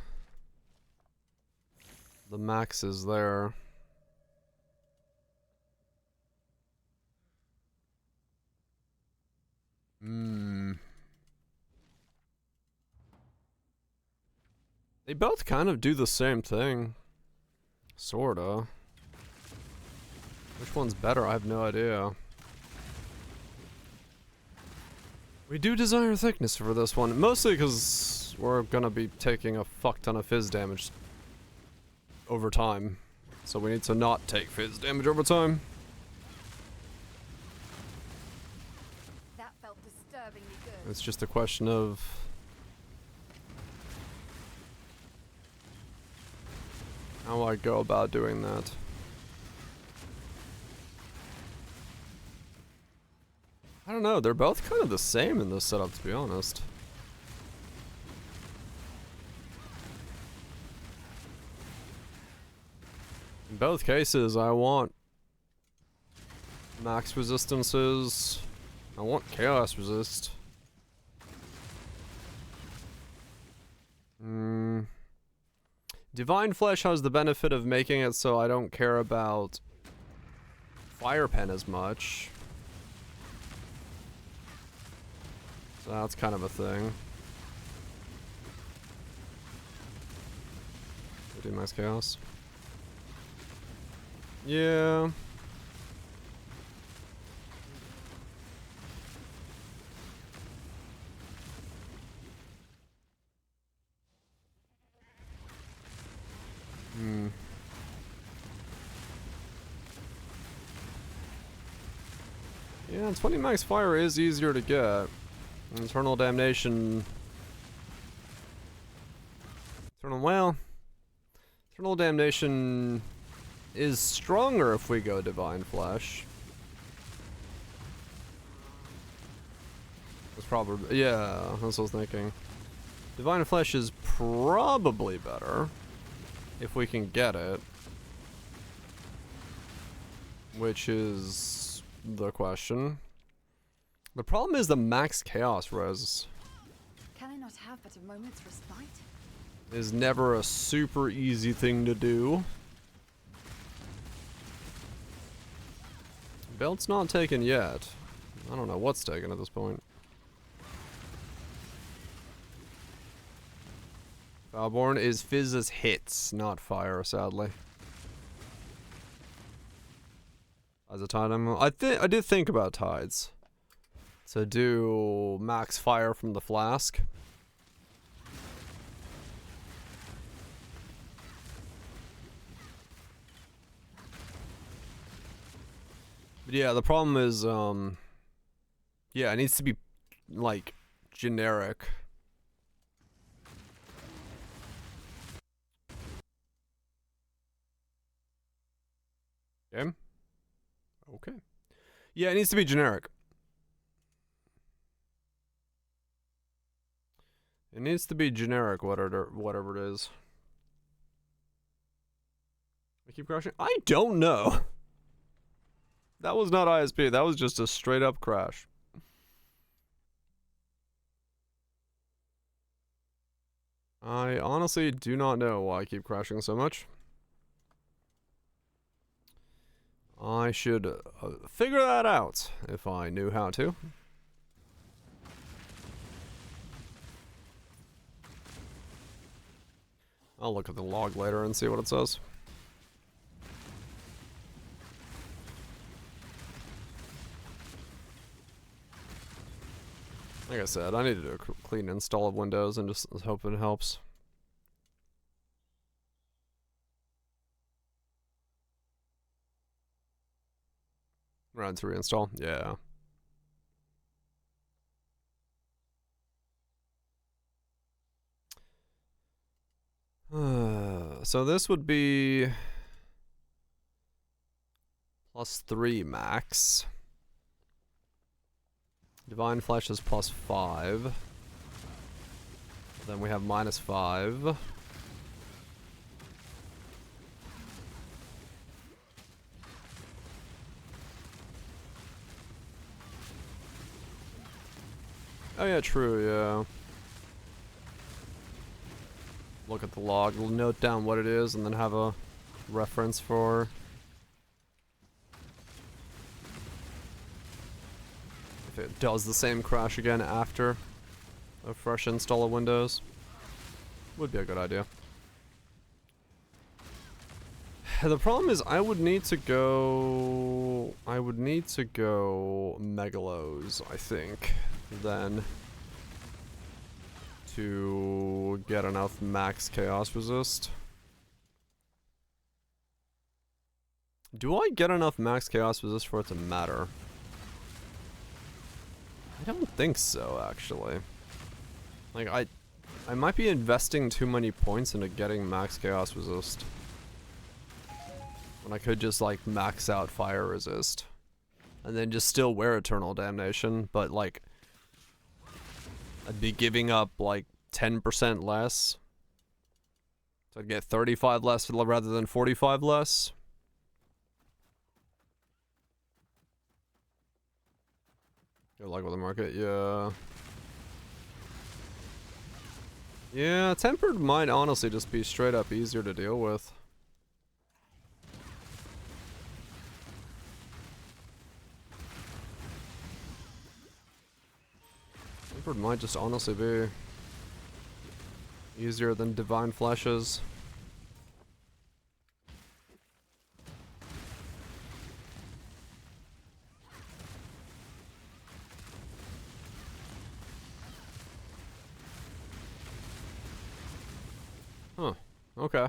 maxes there. They both kind of do the same thing. Sorta. Which one's better? I have no idea. We do desire thickness for this one, mostly because we're gonna be taking a fuck ton of Phys damage over time. So we need to not take Phys damage over time. That felt disturbingly good. It's just a question of how I go about doing that. I don't know, they're both kind of the same in this setup, to be honest. In both cases, I want max resistances. I want chaos resist. Divine Flesh has the benefit of making it so I don't care about Fire Pen as much. So that's kind of a thing. Do max chaos. Yeah. Yeah, 20 max fire is easier to get. Eternal Damnation. Eternal Damnation is stronger if we go Divine Flesh. That's probably, yeah, that's what I was thinking. Divine Flesh is probably better if we can get it. Which is the question. The problem is the max chaos res Can I not have but a moment's respite? is never a super easy thing to do. Belt's not taken yet. I don't know what's taken at this point. Valborn is Phys's hits, not fire, sadly. As a tide, I did think about tides. To do max fire from the flask. But yeah, the problem is, yeah, it needs to be, like, generic. Okay. Okay. Yeah, it needs to be generic. It needs to be generic, whatever it is. I keep crashing? I don't know. That was not ISP. That was just a straight up crash. I honestly do not know why I keep crashing so much. I should figure that out if I knew how to. I'll look at the log later and see what it says. Like I said, I need to do a clean install of Windows and just hope it helps. Run to reinstall, yeah. So this would be +3 max. Divine Flesh is +5. Then we have -5. Oh yeah, true, yeah. Look at the log, we'll note down what it is and then have a reference for if it does the same crash again after a fresh install of Windows. Would be a good idea. The problem is I would need to go Megalos, I think, then to get enough max chaos resist. Do I get enough max chaos resist for it to matter? I don't think so, actually. Like, I might be investing too many points into getting max chaos resist. When I could just, like, max out fire resist. And then just still wear Eternal Damnation, but, like, I'd be giving up, like, 10% less. So I'd get 35 less rather than 45 less. Good luck with the market, yeah. Yeah, Tempered might honestly just be straight up easier to deal with. Tempered might just honestly be easier than Divine Fleshes. Huh, okay.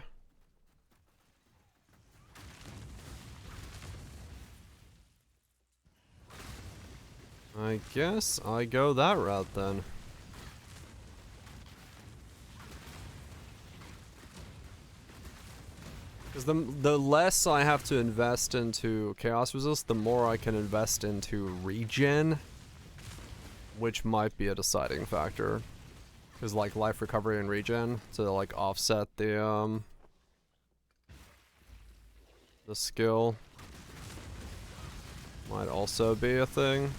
I guess I go that route then. Because the less I have to invest into Chaos Resist, the more I can invest into regen, which might be a deciding factor. Because like life recovery and regen to like offset the skill might also be a thing.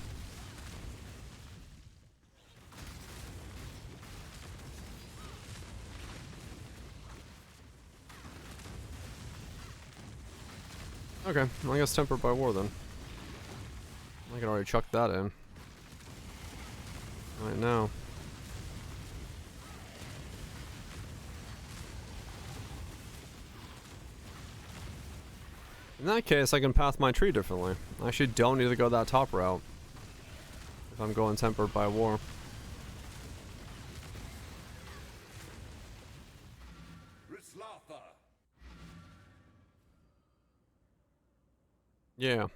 Okay, I guess Tempered by War then. I can already chuck that in. Right now. In that case, I can path my tree differently. I actually don't need to go that top route. If I'm going Tempered by War. Yeah.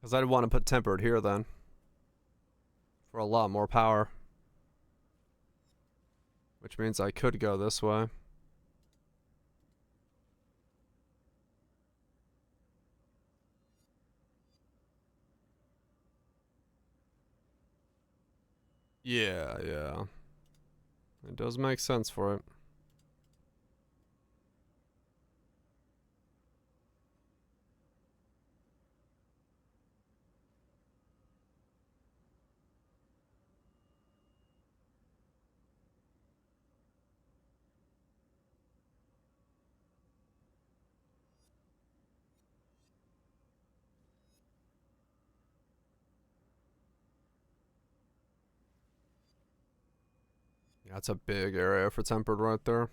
Because I'd want to put Tempered here then. For a lot more power. Which means I could go this way. Yeah, yeah. It does make sense for it. Yeah, that's a big area for tempered right there.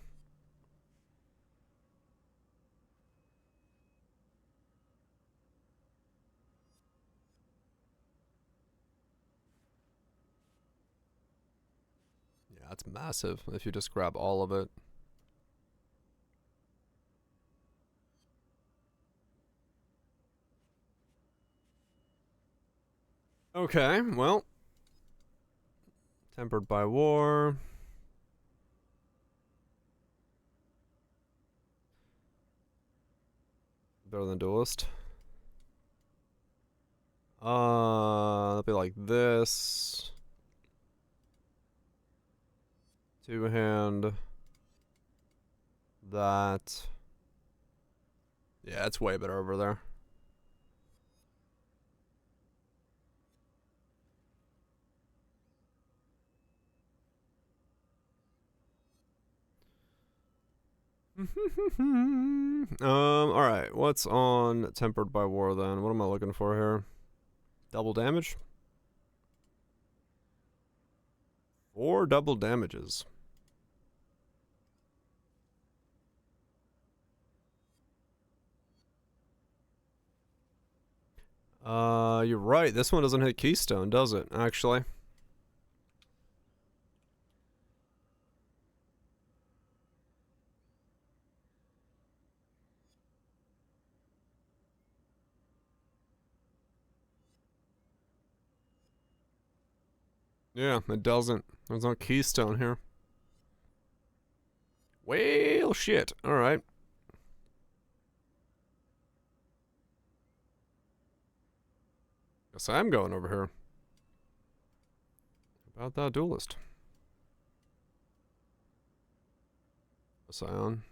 Yeah, that's massive if you just grab all of it. Okay, well. Tempered by war. Better than duelist. It'll be like this. Two hand. That. Yeah, it's way better over there. Alright, what's on tempered by war then? What am I looking for here? Double damage? 4 double damages. You're right. This one doesn't hit Keystone, does it, actually? Yeah, it doesn't. There's no Keystone here. Well, shit. Alright. Guess I'm going over here. About that duelist. Scion.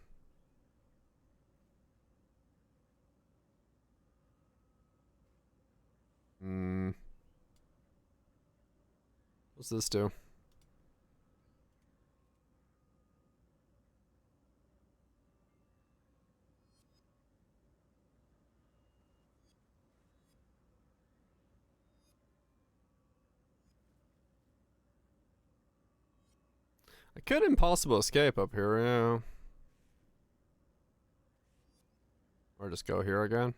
What's this do? I could impossible escape up here, yeah. Or just go here again.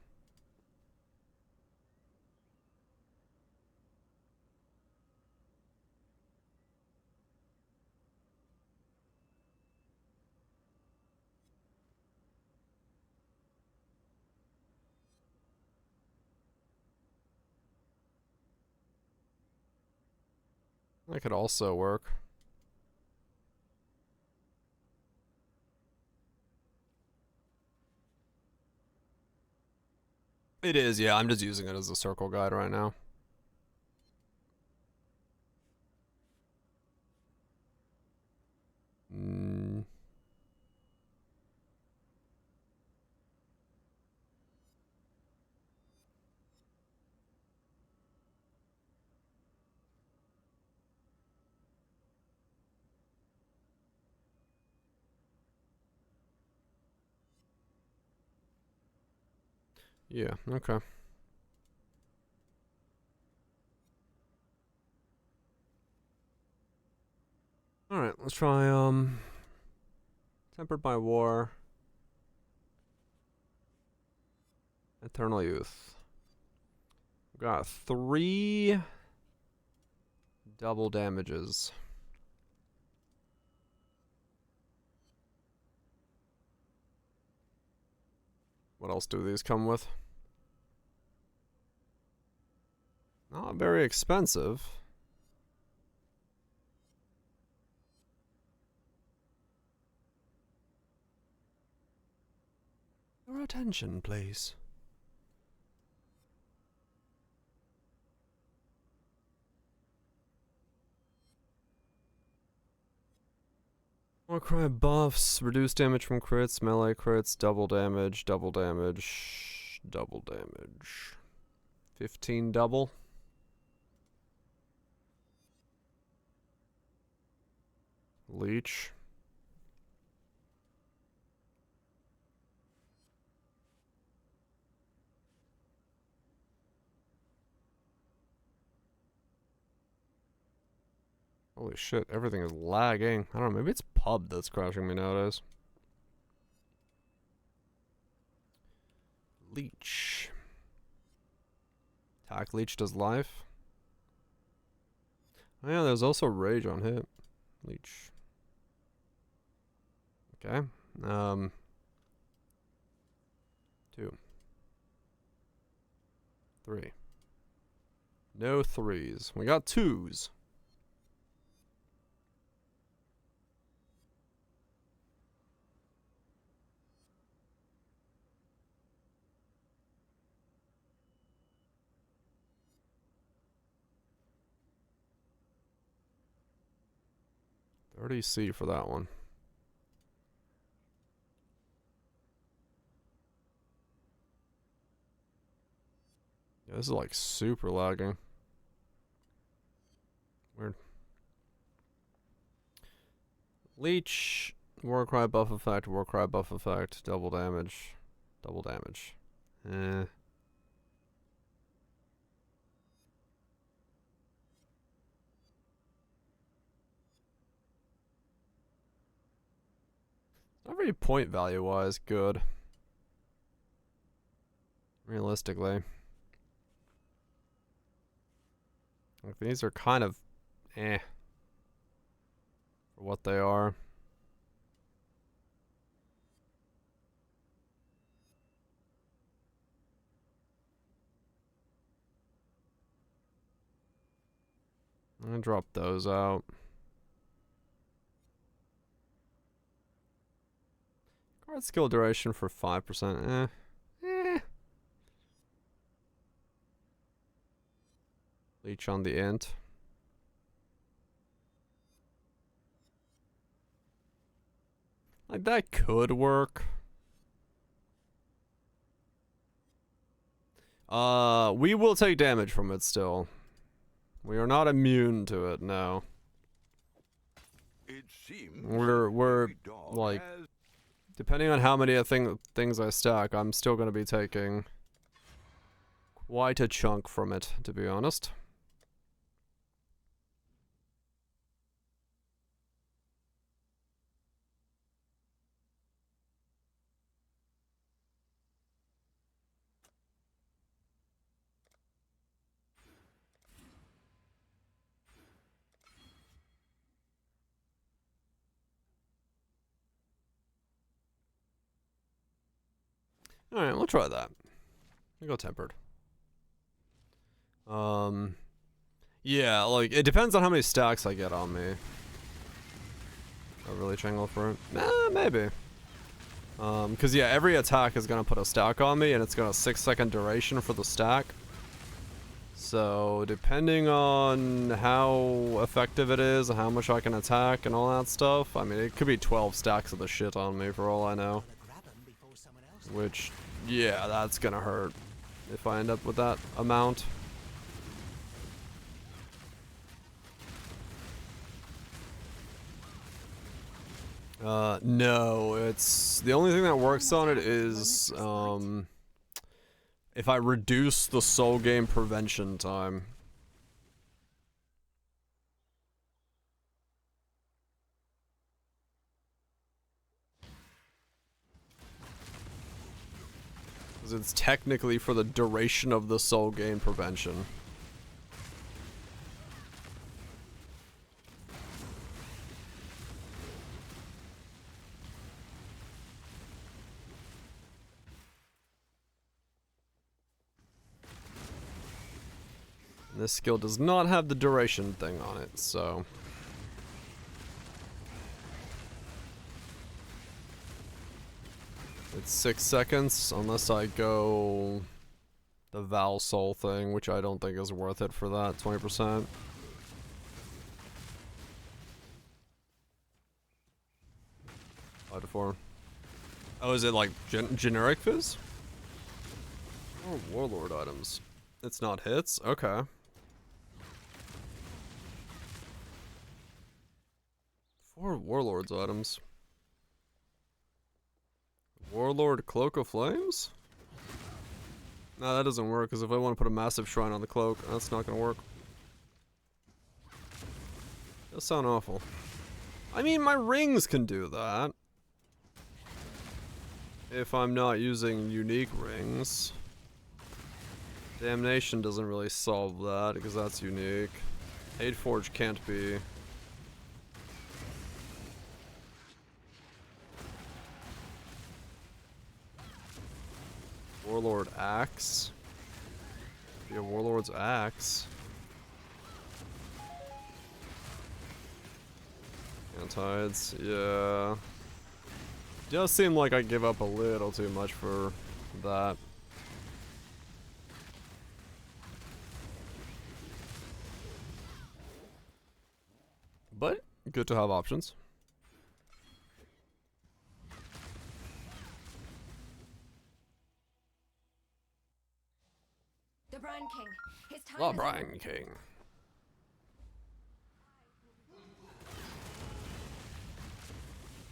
That could also work. It is, yeah. I'm just using it as a circle guide right now. Yeah, okay. Alright, let's try, Tempered by War. Eternal Youth. We've got 3 double damages. What else do these come with? Not very expensive. Your attention, please. Warcry buffs, reduce damage from crits, melee crits, double damage, double damage, double damage. 15 double. Leech. Holy shit, everything is lagging. I don't know, maybe it's pub that's crashing me nowadays. Leech. Attack leech does life. Oh yeah, there's also rage on hit. Leech. Okay. 2. 3. No 3s. We got 2s. C for that one. Yeah, this is like super lagging. Weird. Leech, Warcry buff effect, Warcry buff effect, double damage. Double damage. Not very point value wise good. Realistically. Like, these are kind of for what they are. I'm gonna drop those out. Guard skill duration for 5%. Leech on the int. Like, that could work. We will take damage from it still. We are not immune to it, no. It seems We're like, depending on how many things I stack, I'm still gonna be taking quite a chunk from it, to be honest. Alright, we'll try that. We'll go tempered. Yeah, like, it depends on how many stacks I get on me. Overly Changle for it? Maybe. Cause yeah, every attack is gonna put a stack on me, and it's got a 6-second duration for the stack. So, depending on how effective it is, and how much I can attack, and all that stuff, I mean, it could be 12 stacks of the shit on me for all I know. Which, yeah, that's gonna hurt if I end up with that amount. No, it's the only thing that works on it is if I reduce the soul game prevention time. Because it's technically for the duration of the soul game prevention. This skill does not have the duration thing on it, so... It's 6 seconds, unless I go the Vaal Soul thing, which I don't think is worth it for that, 20%. 5 to 4. Oh, is it like generic Phys? Oh, warlord items. It's not hits? Okay. 4 warlords items. Warlord Cloak of Flames? Nah, that doesn't work, because if I want to put a massive shrine on the cloak, that's not going to work. Does sound awful. I mean, my rings can do that. If I'm not using unique rings. Damnation doesn't really solve that, because that's unique. Hateforge can't be. Warlord Axe. Be a Warlord's Axe. Antides, yeah. Does seem like I give up a little too much for that. But good to have options. The Brine King. His time The is Brine King.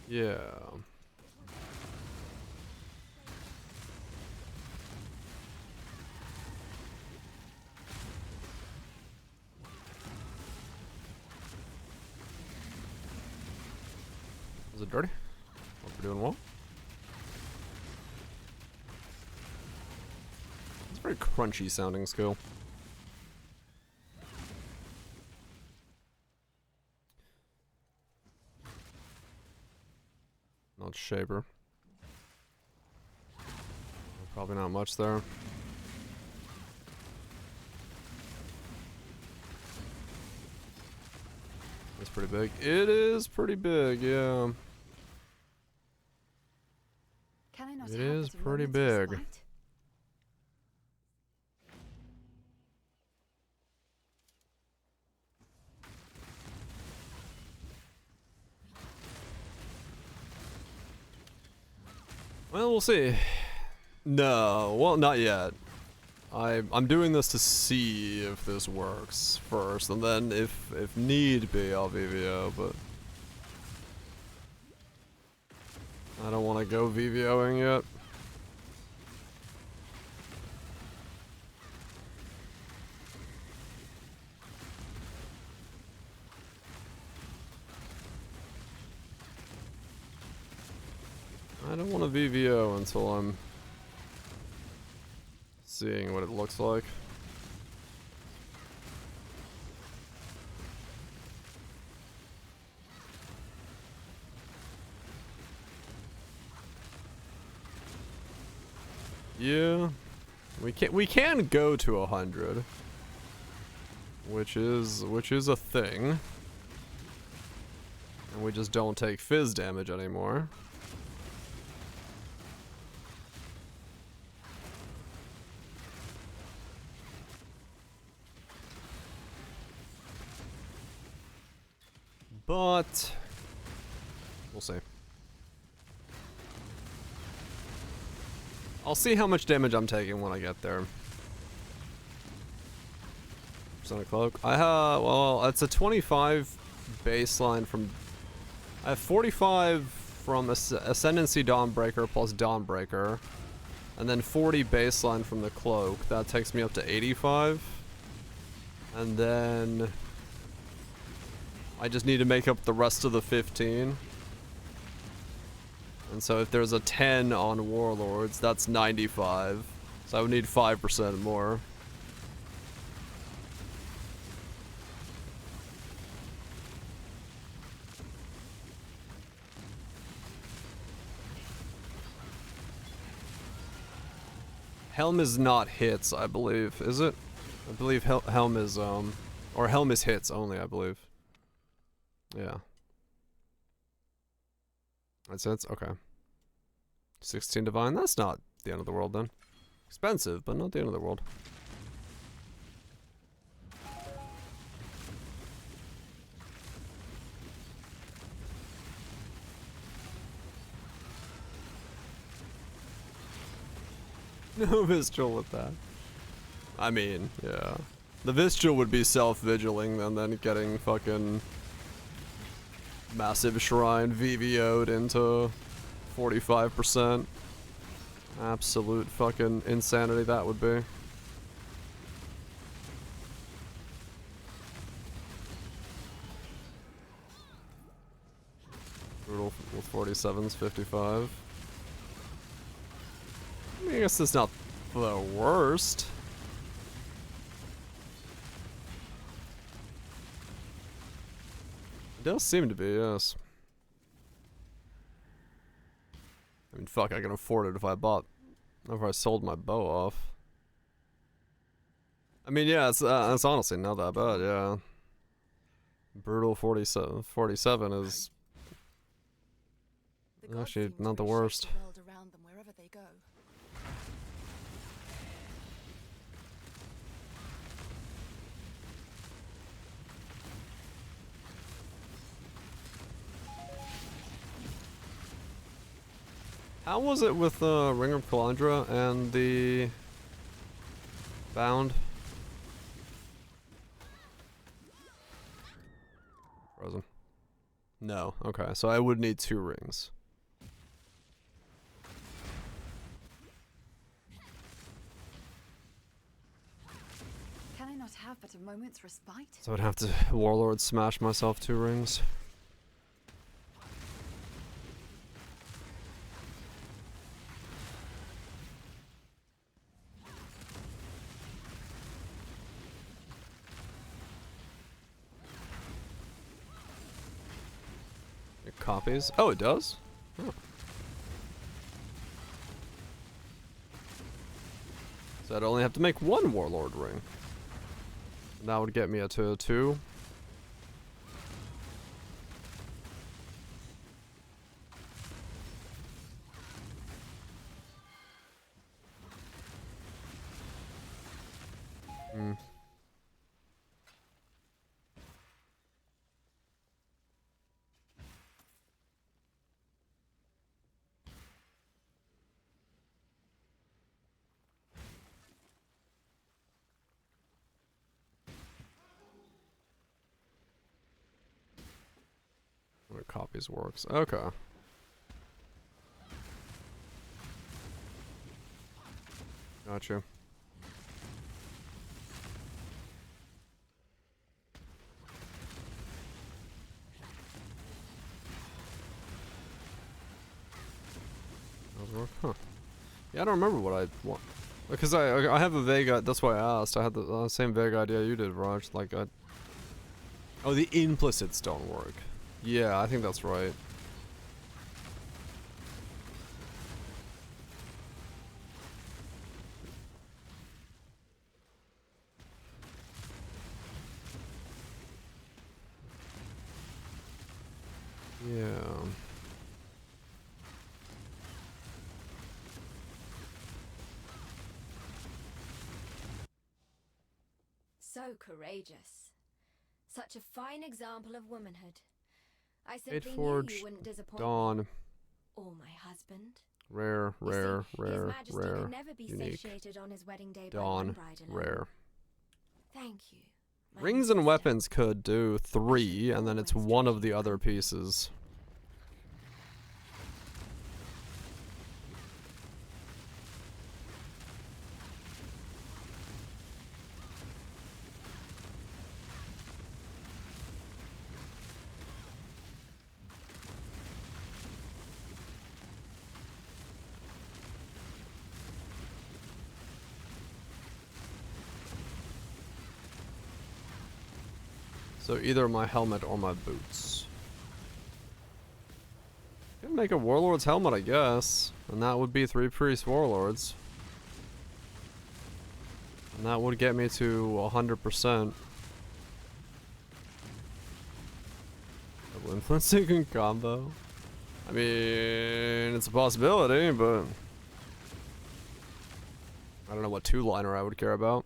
Yeah. Is it dirty? Hope we're doing well. It's a very crunchy sounding skill. Not Shaper. Probably not much there. It's pretty big. It is pretty big, yeah. Can I not It have is the pretty romantic big. spite? Well, we'll see. No, well, not yet. I'm doing this to see if this works first, and then if need be, I'll VVO, but I don't want to go VVOing yet. I don't want to VVO until I'm seeing what it looks like. Yeah, we can go to 100, which is a thing, and we just don't take Phys damage anymore. But we'll see. I'll see how much damage I'm taking when I get there. Sonic Cloak. I have, well, it's a 25 baseline from. I have 45 from Ascendancy Dawnbreaker plus Dawnbreaker, and then 40 baseline from the Cloak. That takes me up to 85, and then I just need to make up the rest of the 15. And so if there's a 10 on Warlords, that's 95. So I would need 5% more. Helm is not hits, I believe. Is it? I believe Helm is, or Helm is hits only, I believe. Yeah. That's it? Okay. 16 Divine, that's not the end of the world then. Expensive, but not the end of the world. No Vistral with that. I mean, yeah. The Vistral would be self-vigiling and then getting fucking massive shrine VVO'd into 45%. Absolute fucking insanity that would be. Brutal with 47's 55. I mean, I guess it's not the worst. It does seem to be, yes. I mean, fuck, I can afford it if I sold my bow off. I mean, yeah, it's honestly not that bad, yeah. Brutal 47 is actually not the worst. Around them wherever they go. How was it with the Ring of Calandra and the Bound? Frozen. No, okay, so I would need 2 rings. Can I not have but a moment's respite? So I'd have to Warlord smash myself 2 rings. It copies? Oh, it does? Oh. So I'd only have to make 1 Warlord ring. And that would get me to 2. Hmm. When it copies works. Okay. Gotcha. Those work? Huh. Yeah, I don't remember what I want. Because I have a vague, that's why I asked. I had the same vague idea you did, Raj. Like, oh, the implicits don't work. Yeah, I think that's right. Yeah. So courageous. Such a fine example of womanhood. I Fate simply knew Forged, you wouldn't disappoint Dawn. me. Or my husband. Rare, You see, rare, His rare, Majesty rare, could never be unique. satiated on his wedding day by Dawn, one bride alone. rare. Thank you. my Rings new and sister. weapons could do 3, and then it's one of the other pieces. So either my helmet or my boots. Can make a warlord's helmet, I guess. And that would be 3 priest warlords. And that would get me to 100%. Double influence taken combo. I mean, it's a possibility, but I don't know what 2-liner I would care about.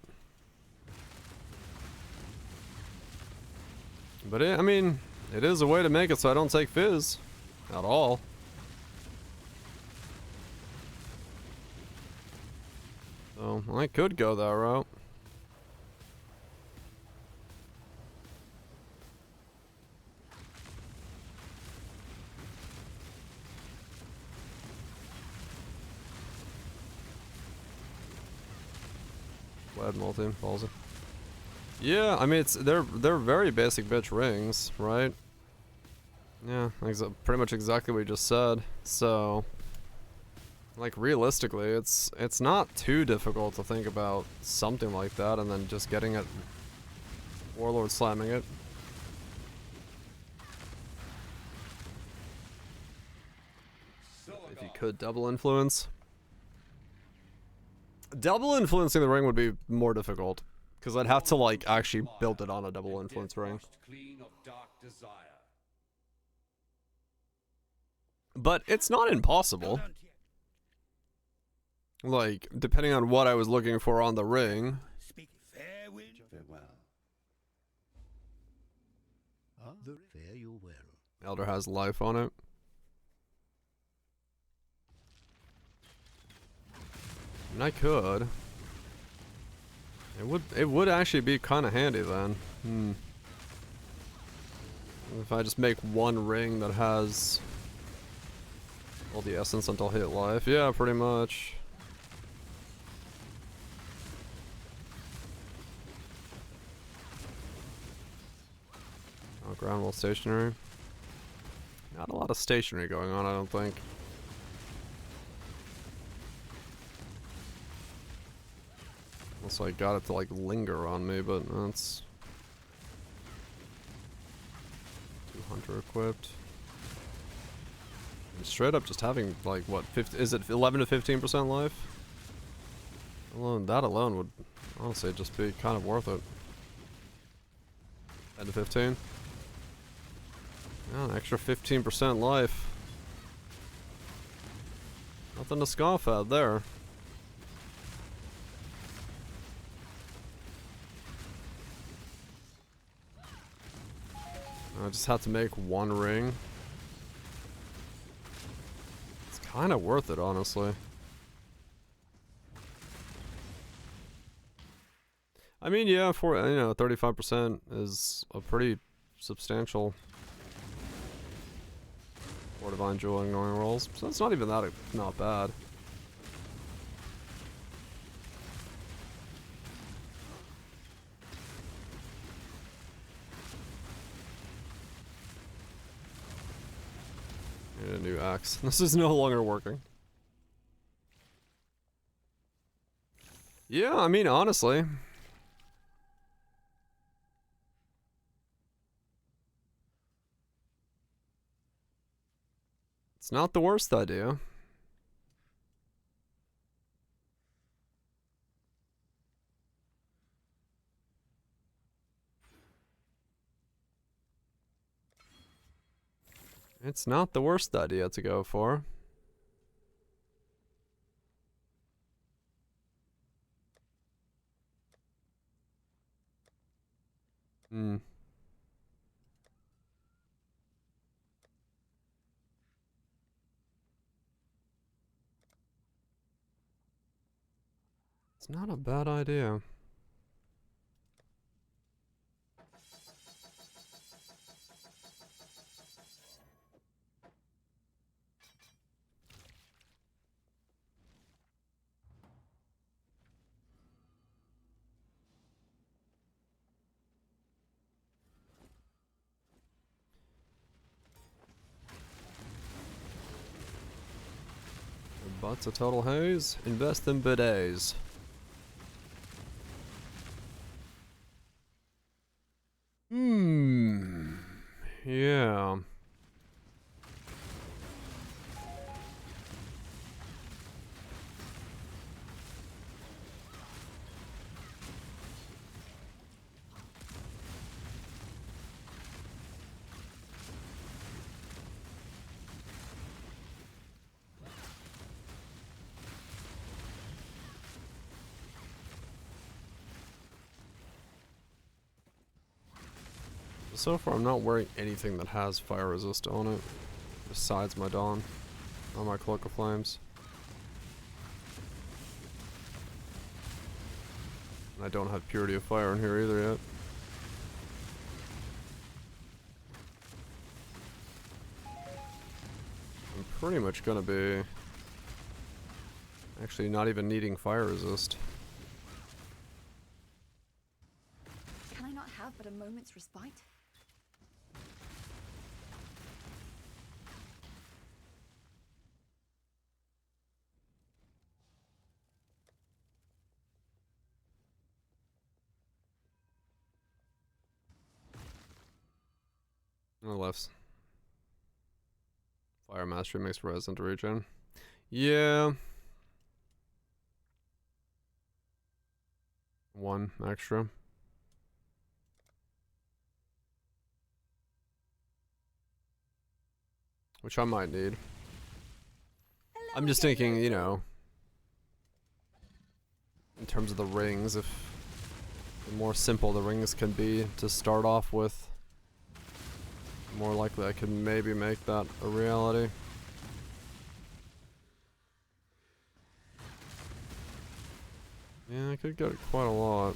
But I mean, it is a way to make it so I don't take Phys. At all. I could go that route. Web multi, ballsy. Yeah, I mean they're very basic bitch rings, right? Yeah, pretty much exactly what you just said. So, like realistically, it's not too difficult to think about something like that and then just getting it, Warlord slamming it. If you could double influence. Double influencing the ring would be more difficult, because I'd have to like actually build it on a double influence ring. But it's not impossible. Like, depending on what I was looking for on the ring. Elder has life on it. And I could. It would actually be kind of handy then. If I just make one ring that has all the essence until hit life. Yeah, pretty much. Oh, ground wall stationary. Not a lot of stationary going on, I don't think. Unless I got it to like linger on me, but that's 200 equipped. And straight up just having like what, is it 11 to 15% life? That alone would honestly just be kind of worth it. 10 to 15. Yeah, an extra 15% life. Nothing to scoff at there. I just have to make one ring. It's kind of worth it, honestly. I mean, yeah, for 35% is a pretty substantial for divine jewel ignoring rolls, so it's not even that not bad. A new axe. This is no longer working. Yeah, I mean, honestly. It's not the worst idea. It's not the worst idea to go for. It's not a bad idea. Butts a total haze. Invest in bidets. Yeah. So far, I'm not wearing anything that has fire resist on it, besides my Dawn or my Cloak of Flames. I don't have Purity of Fire in here either yet. I'm pretty much gonna be actually not even needing fire resist. Can I not have but a moment's respite? No lefts. Fire Mastery makes resistant to regen. Yeah. 1 extra. Which I might need. I'm just thinking, you know, in terms of the rings, if the more simple the rings can be to start off with, the more likely I can maybe make that a reality. Yeah, I could get quite a lot.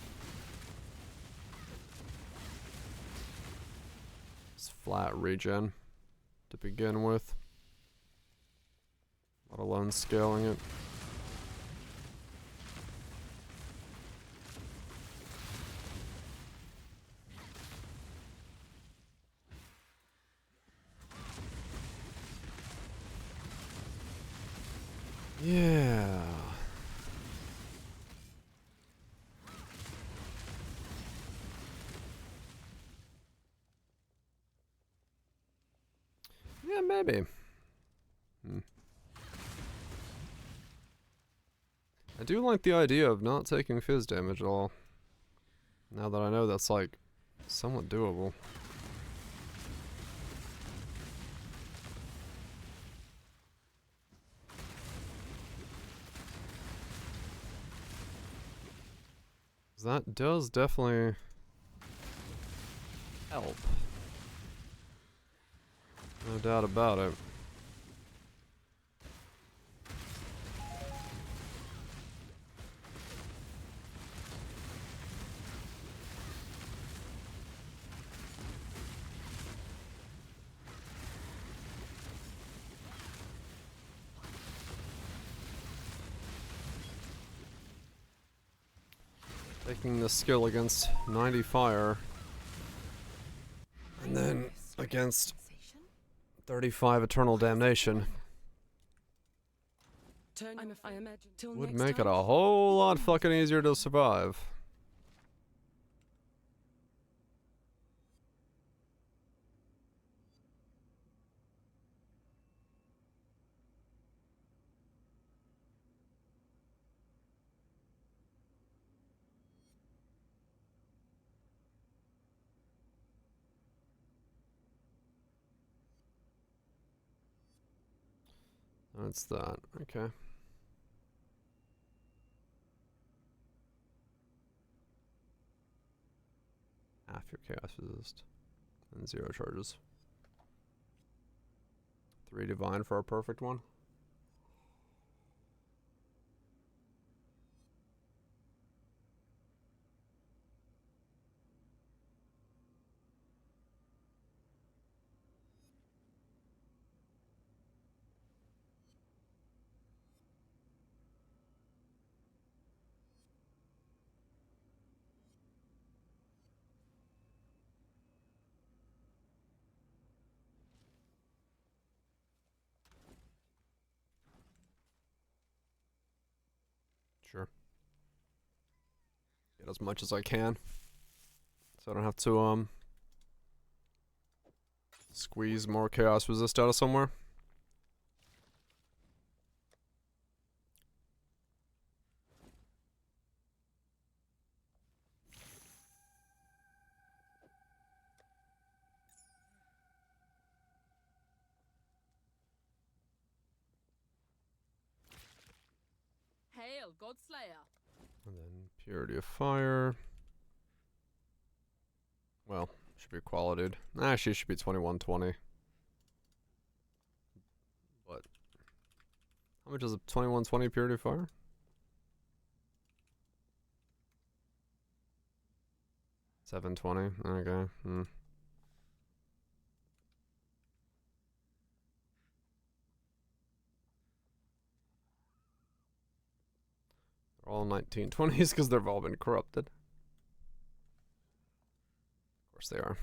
It's flat regen to begin with, let alone scaling it. Yeah. Yeah, maybe. I do like the idea of not taking Phys damage at all. Now that I know that's like somewhat doable. That does definitely help. No doubt about it. Taking the skill against 90 fire. And then against 35 eternal damnation. Would make it a whole lot fucking easier to survive. That's that. Okay. Half your chaos resist. And 0 charges. 3 divine for a perfect one. Sure. Get as much as I can. So I don't have to squeeze more chaos resist out of somewhere. Hail, Godslayer. And then Purity of Fire. Well, should be qualityed. Actually, it should be 2120. But how much is a 2120 Purity of Fire? 720. Okay. Hmm. They're all 1920s because they've all been corrupted. Of course they are.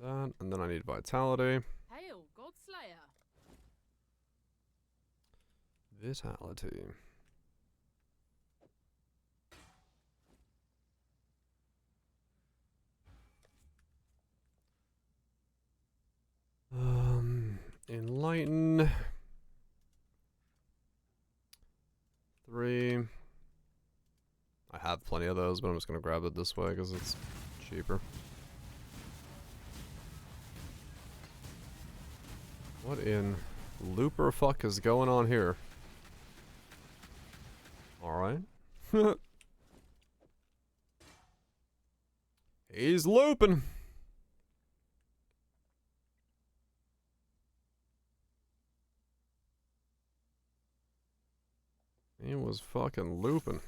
That, and then I need vitality. Hail, Godslayer. Vitality. Enlighten. 3. I have plenty of those, but I'm just gonna grab it this way because it's cheaper. What in looper fuck is going on here? Alright. He's looping. He was fucking looping.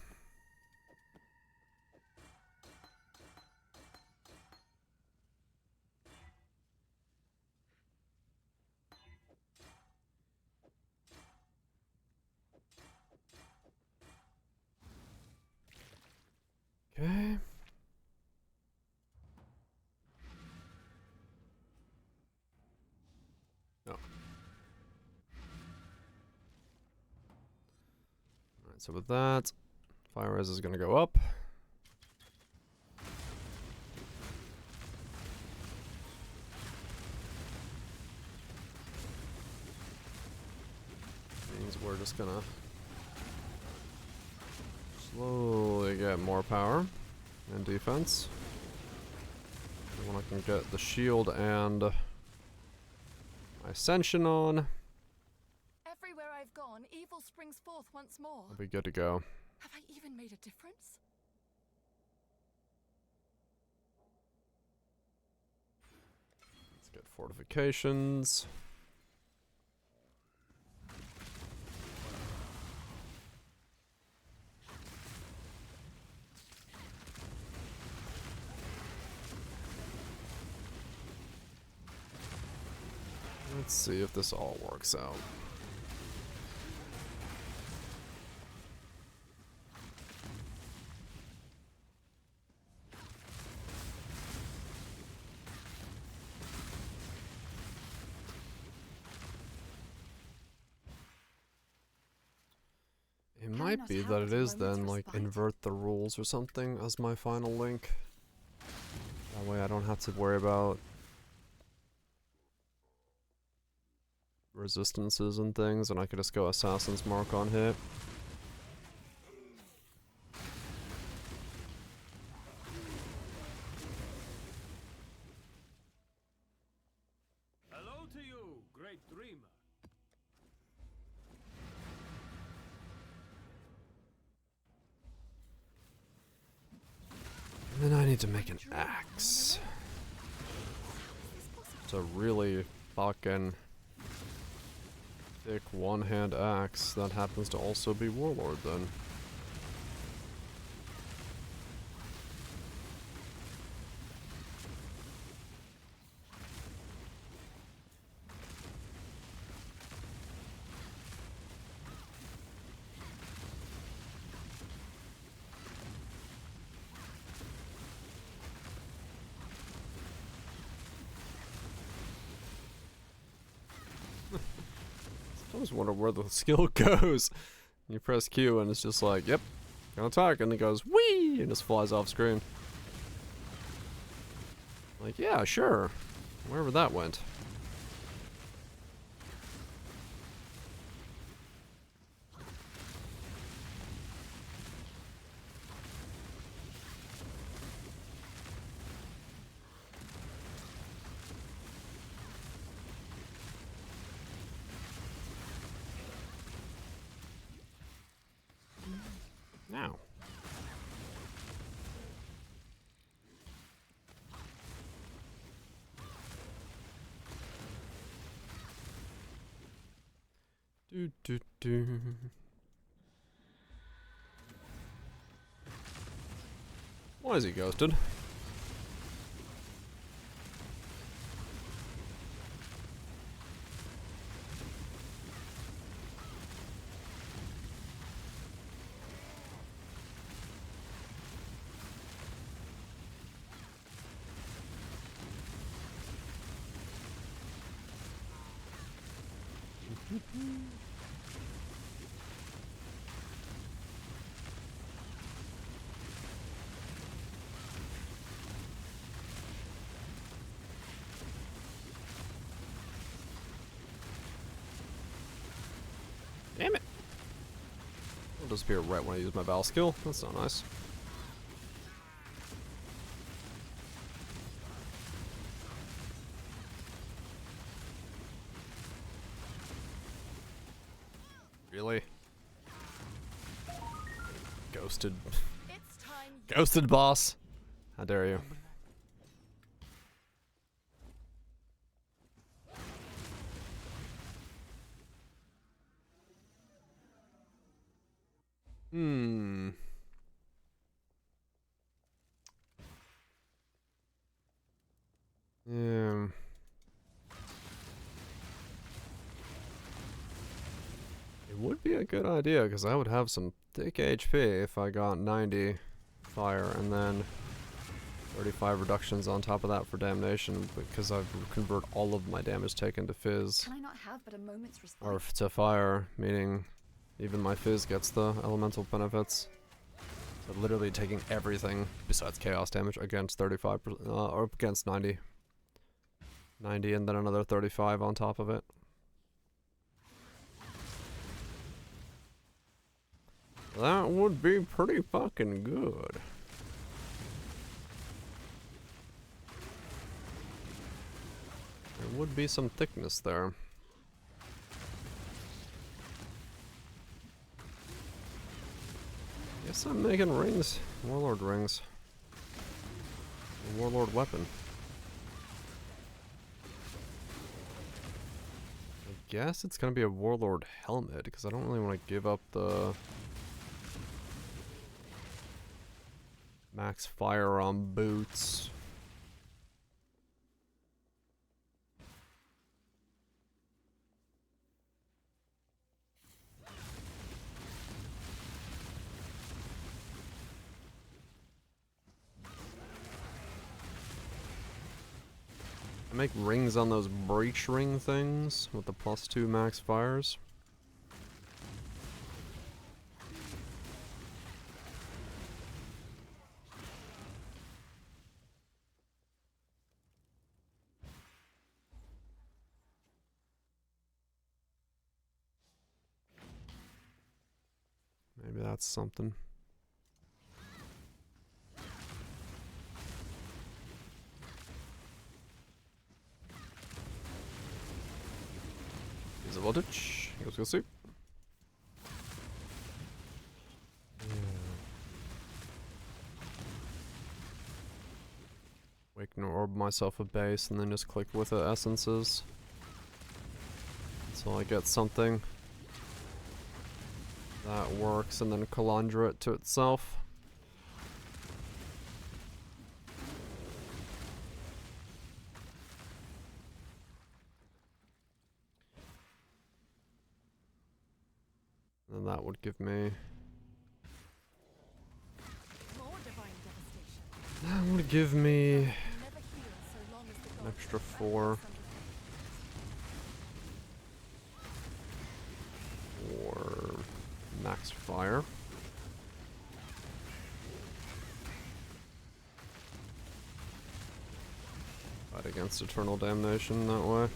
Okay. Oh. Alright, so with that, fire res is gonna go up. Means we're just gonna slowly get more power and defense. And when I can get the shield and my ascension on, Everywhere I've gone, evil springs forth once more. I'll be good to go. Have I even made a difference? Let's get fortifications. Let's see if this all works out. It might be that it is then, like, invert the rules or something as my final link. That way I don't have to worry about resistances and things, and I could just go Assassin's Mark on hit. Hello to you, great dreamer. And then I need to make an axe. It's a really fucking thick one-hand axe that happens to also be Warlord then. I always wonder where the skill goes. You press Q and it's just like, yep, gonna attack, and it goes whee and just flies off screen. Like, yeah, sure. Wherever that went. Do, do, do. Why is he ghosted? Damn it! It'll disappear right when I use my Vaal skill. That's not nice. Really? Ghosted. Ghosted, boss! How dare you? Hmm. Yeah. It would be a good idea, because I would have some thick HP if I got 90 fire and then 35 reductions on top of that for damnation, because I convert all of my damage taken to Phys. Can I not have but a moment's respite? Or to fire, meaning even my Phys gets the elemental benefits. So literally taking everything besides chaos damage against 35%, or against 90. 90 and then another 35 on top of it. That would be pretty fucking good. There would be some thickness there. Guess I'm making rings. Warlord rings. A warlord weapon. I guess it's gonna be a warlord helmet, because I don't really want to give up the max fire on boots. I make rings on those breach ring things with the +2 max fires. Maybe that's something. Here's a voltage. Let's go see. Wake and orb myself a base and then just click with the essences until I get something that works, and then Calandra it to itself. And that would give me... That would give me an extra 4. Or max fire. Fight against eternal damnation that way.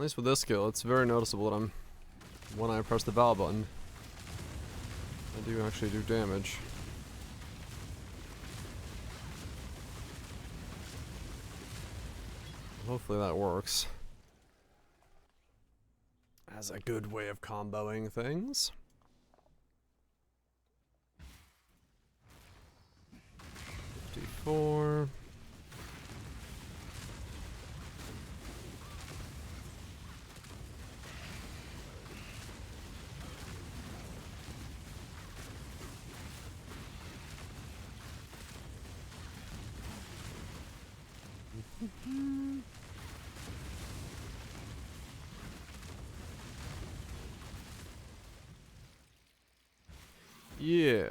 least with this skill, it's very noticeable that when I press the Vaal button, I do actually do damage. Hopefully that works. As a good way of comboing things. $54. Yeah.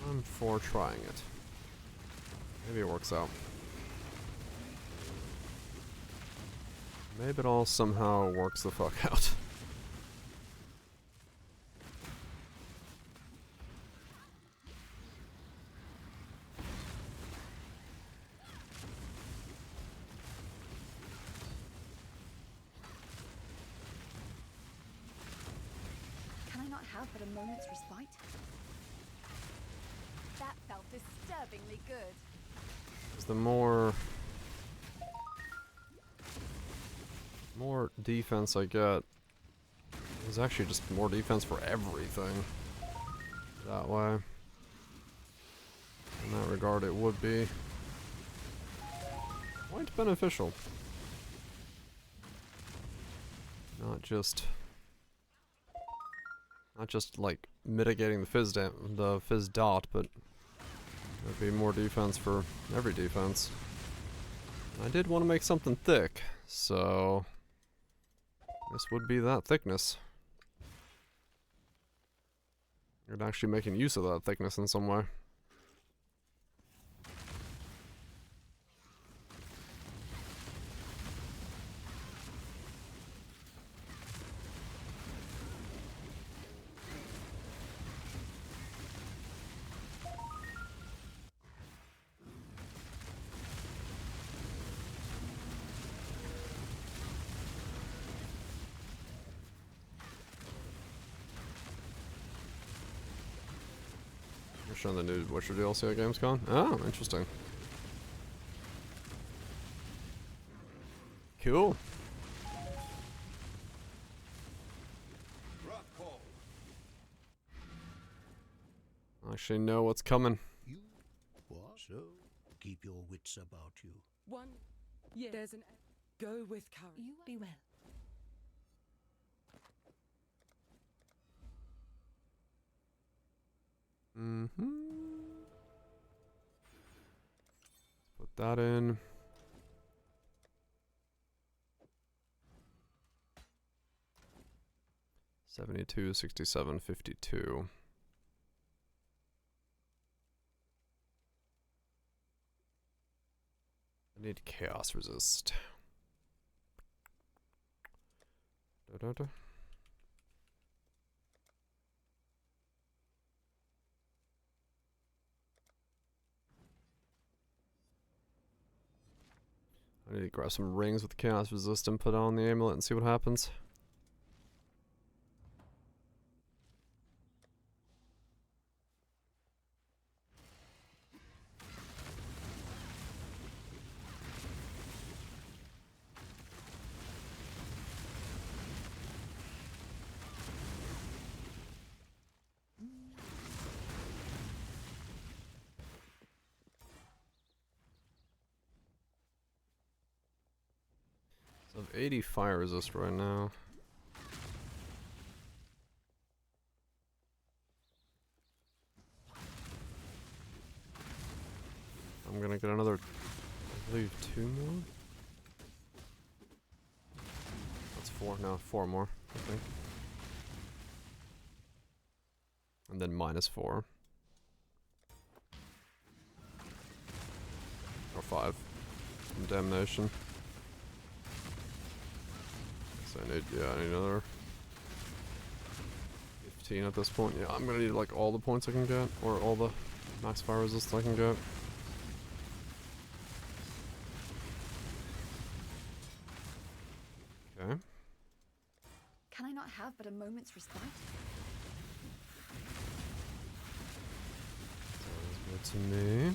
I'm for trying it. Maybe it works out. Maybe it all somehow works the fuck out. Can I not have but a moment's respite? That felt disturbingly good. 'Cause the more defense I get, there's actually just more defense for everything. That way. In that regard, it would be quite beneficial. Not just like mitigating the Phys dot, but there'd be more defense for every defense. I did want to make something thick, so this would be that thickness. You're actually making use of that thickness in some way. Showing the new Witcher DLC at Gamescom. Oh, interesting. Cool. I actually know what's coming. You what? So keep your wits about you. One. Yeah. There's an. Go with courage. You be well. Put that in. $72, $67, $52. I need chaos resist. Da-da-da. I need to grab some rings with chaos resist and put on the amulet and see what happens. I have 80 fire resist right now. I'm gonna get another, I believe, 2 more? That's 4, no, 4 more, I think. And then -4. Or 5. Damnation. So I need, yeah, I need another 15 at this point. Yeah, I'm gonna need like all the points I can get, or all the max fire resist I can get. Okay. Can I not have but a moment's respite? Sounds good to me.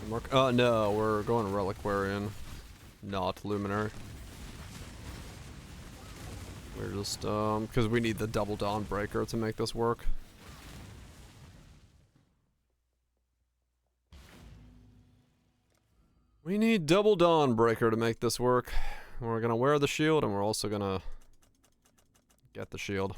Mark, no, we're going Reliquarian, not Luminary. We're just, because we need the double Dawn Breaker to make this work. We need double Dawn Breaker to make this work. We're gonna wear the shield, and we're also gonna get the shield.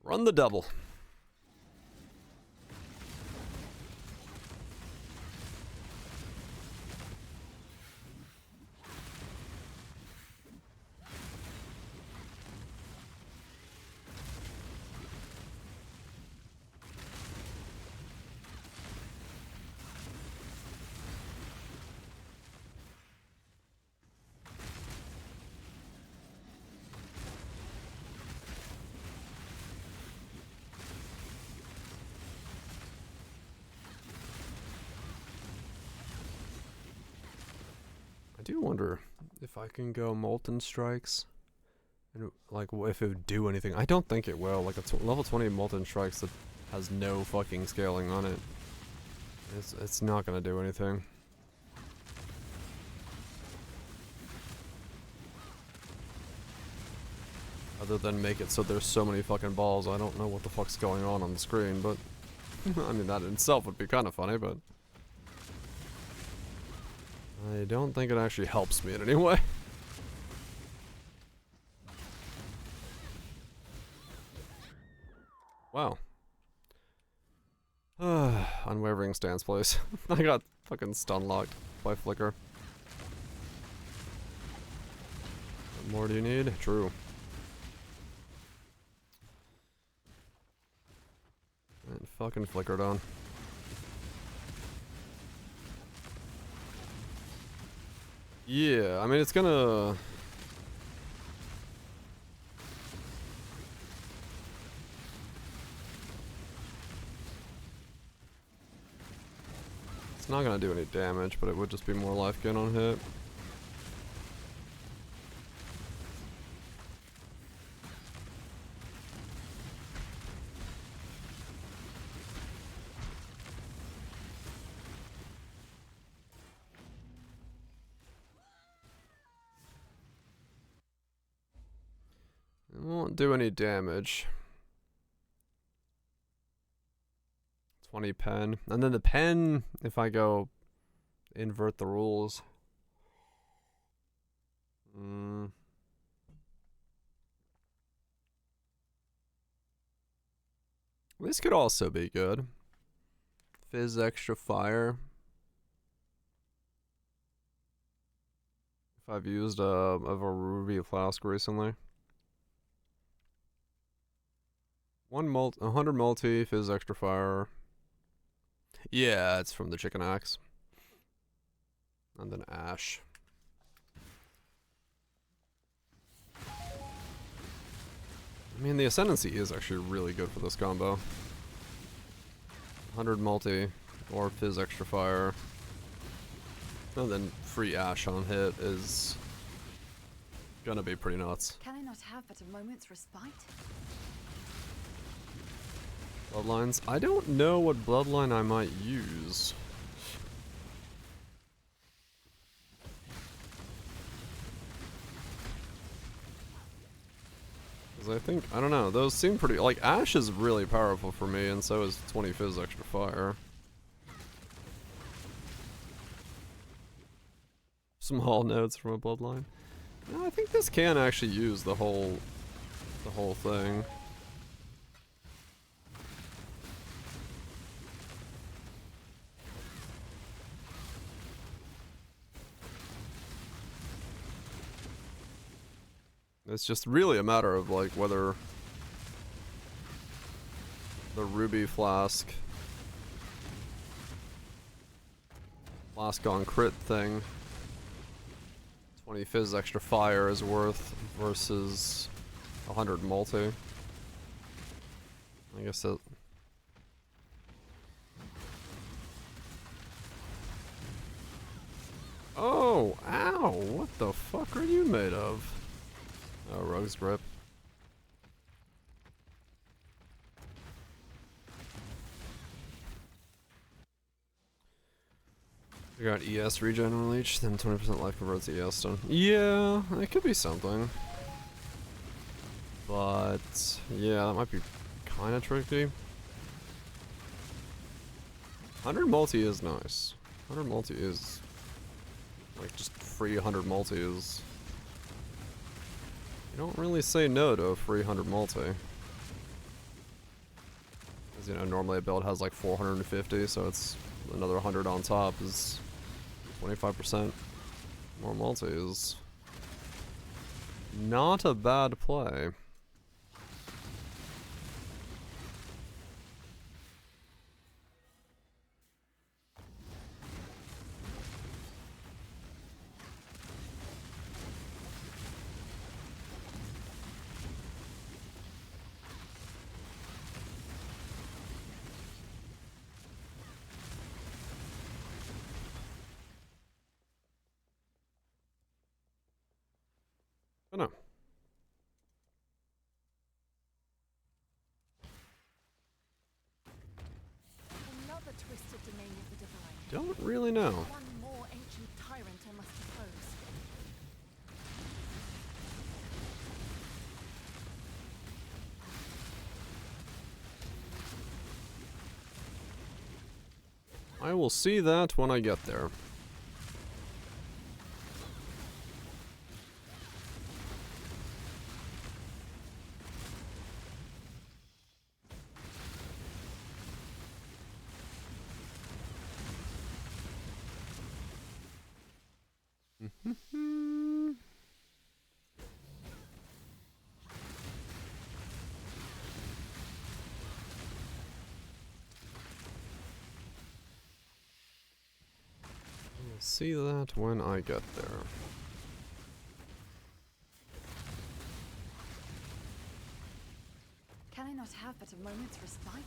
Run the double. I do wonder if I can go Molten Strikes, and like if it would do anything. I don't think it will. Like a level 20 Molten Strikes that has no fucking scaling on it. It's not gonna do anything. Other than make it so there's so many fucking balls, I don't know what the fuck's going on the screen, but I mean that in itself would be kind of funny, but I don't think it actually helps me in any way. Wow. Unwavering stance, please. I got fucking stun locked by Flicker. What more do you need? True. And fucking flickered on. Yeah, I mean it's gonna... It's not gonna do any damage, but it would just be more life gain on hit. It won't do any damage. 20 pen. And then the pen, if I go invert the rules. This could also be good. Phys extra fire. If I've used of a ruby flask recently. 100 multi, Phys extra fire. Yeah, it's from the chicken axe. And then ash. I mean, the ascendancy is actually really good for this combo. 100 multi or Phys extra fire. And then free ash on hit is gonna be pretty nuts. Can I not have but a moment's respite? Bloodlines? I don't know what bloodline I might use. Because I think, I don't know, those seem pretty, like Ash is really powerful for me and so is 20 Phys extra fire. Small notes from a bloodline. No, I think this can actually use the whole thing. It's just really a matter of like whether the ruby flask on crit thing, 20 fizz extra fire is worth versus 100 multi. I guess that. Oh, ow, what the fuck are you made of? Oh, Rogue's Grip. We got ES regen on leech, then 20% life converts to ES stun. Yeah, it could be something. But, yeah, that might be kinda tricky. 100 multi is nice. 100 multi is, like, just free 100 multi is... You don't really say no to a free 100 multi. As you know, normally a build has like 450, so it's another 100 on top is 25% more multi is not a bad play. I don't know. Another twisted domain of the divine. Don't really know. One more ancient tyrant, I must suppose. I will see that when I get there. See that when I get there. Can I not have but a moment's respite?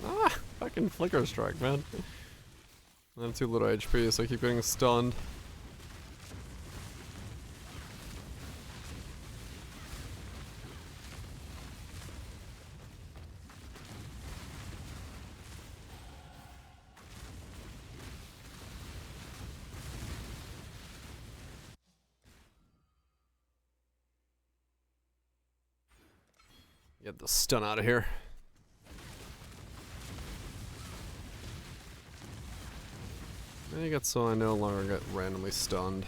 Ah! Fucking flicker strike, man. I have too little HP, so I keep getting stunned. Get the stun out of here. Make it so I no longer get randomly stunned.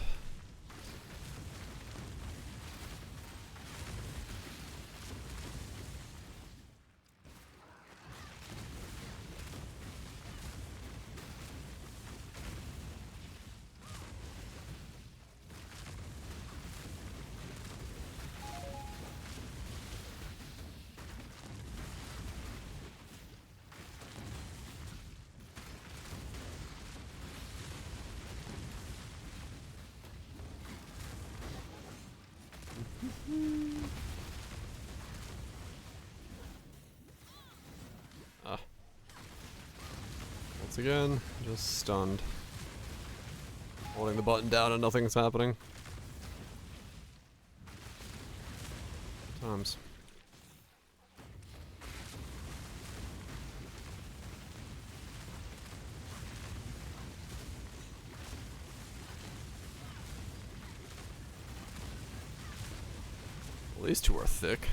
Once again, just stunned. Holding the button down and nothing's happening. Times. Well, these two are thick.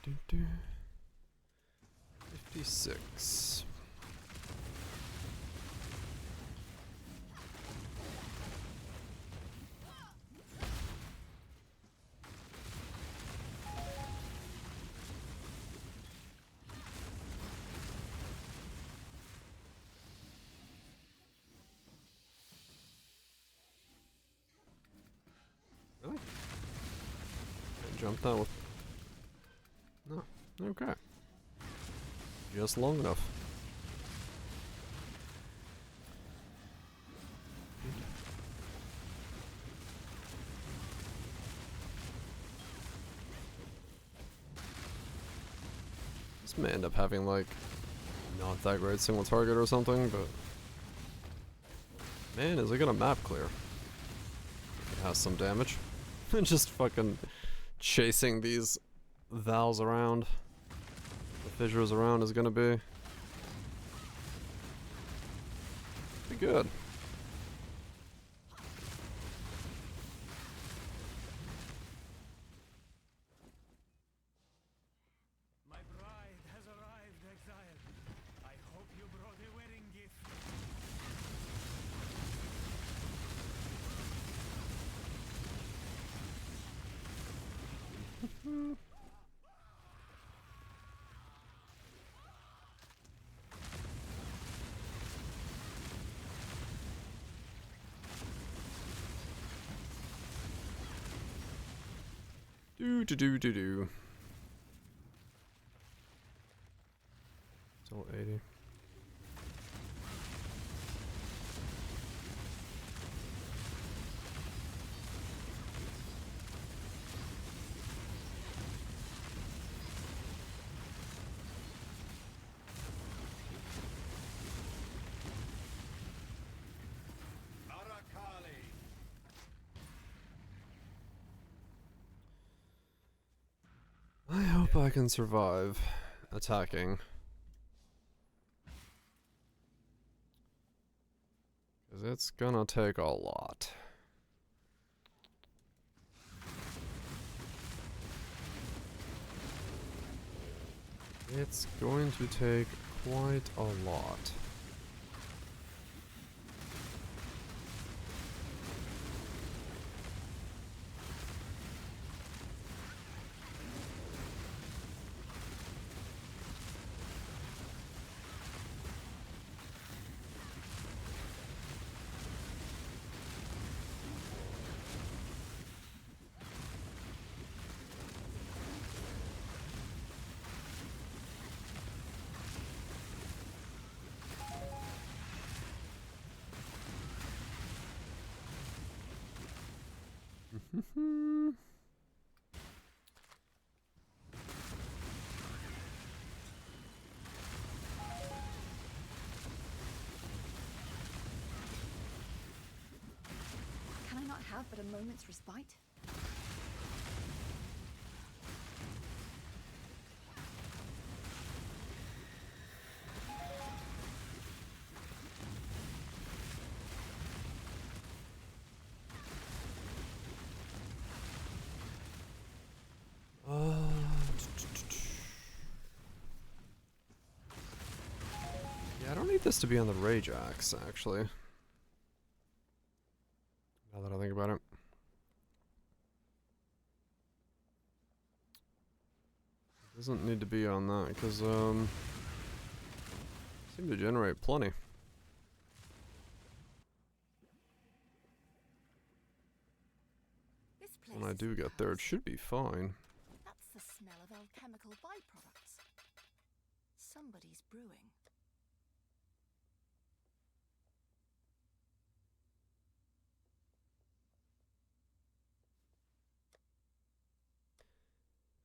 56. Really? Jump down with... No. Okay. Just long enough. This may end up having like not that great single target or something, but man, is it gonna map clear? It has some damage. And just fucking chasing these Vaals around, the fissures around is gonna be good. My bride has arrived, exile. I hope you brought a wedding gift. Do. Still 80. I hope I can survive attacking. Because it's gonna take a lot. It's going to take quite a lot. Can I not have but a moment's respite? Yeah, I don't need this to be on the Rage Axe, actually. Now that I think about it. It doesn't need to be on that, because, seem to generate plenty. When I do get there, it should be fine. That's the smell of alchemical byproducts. Somebody's brewing.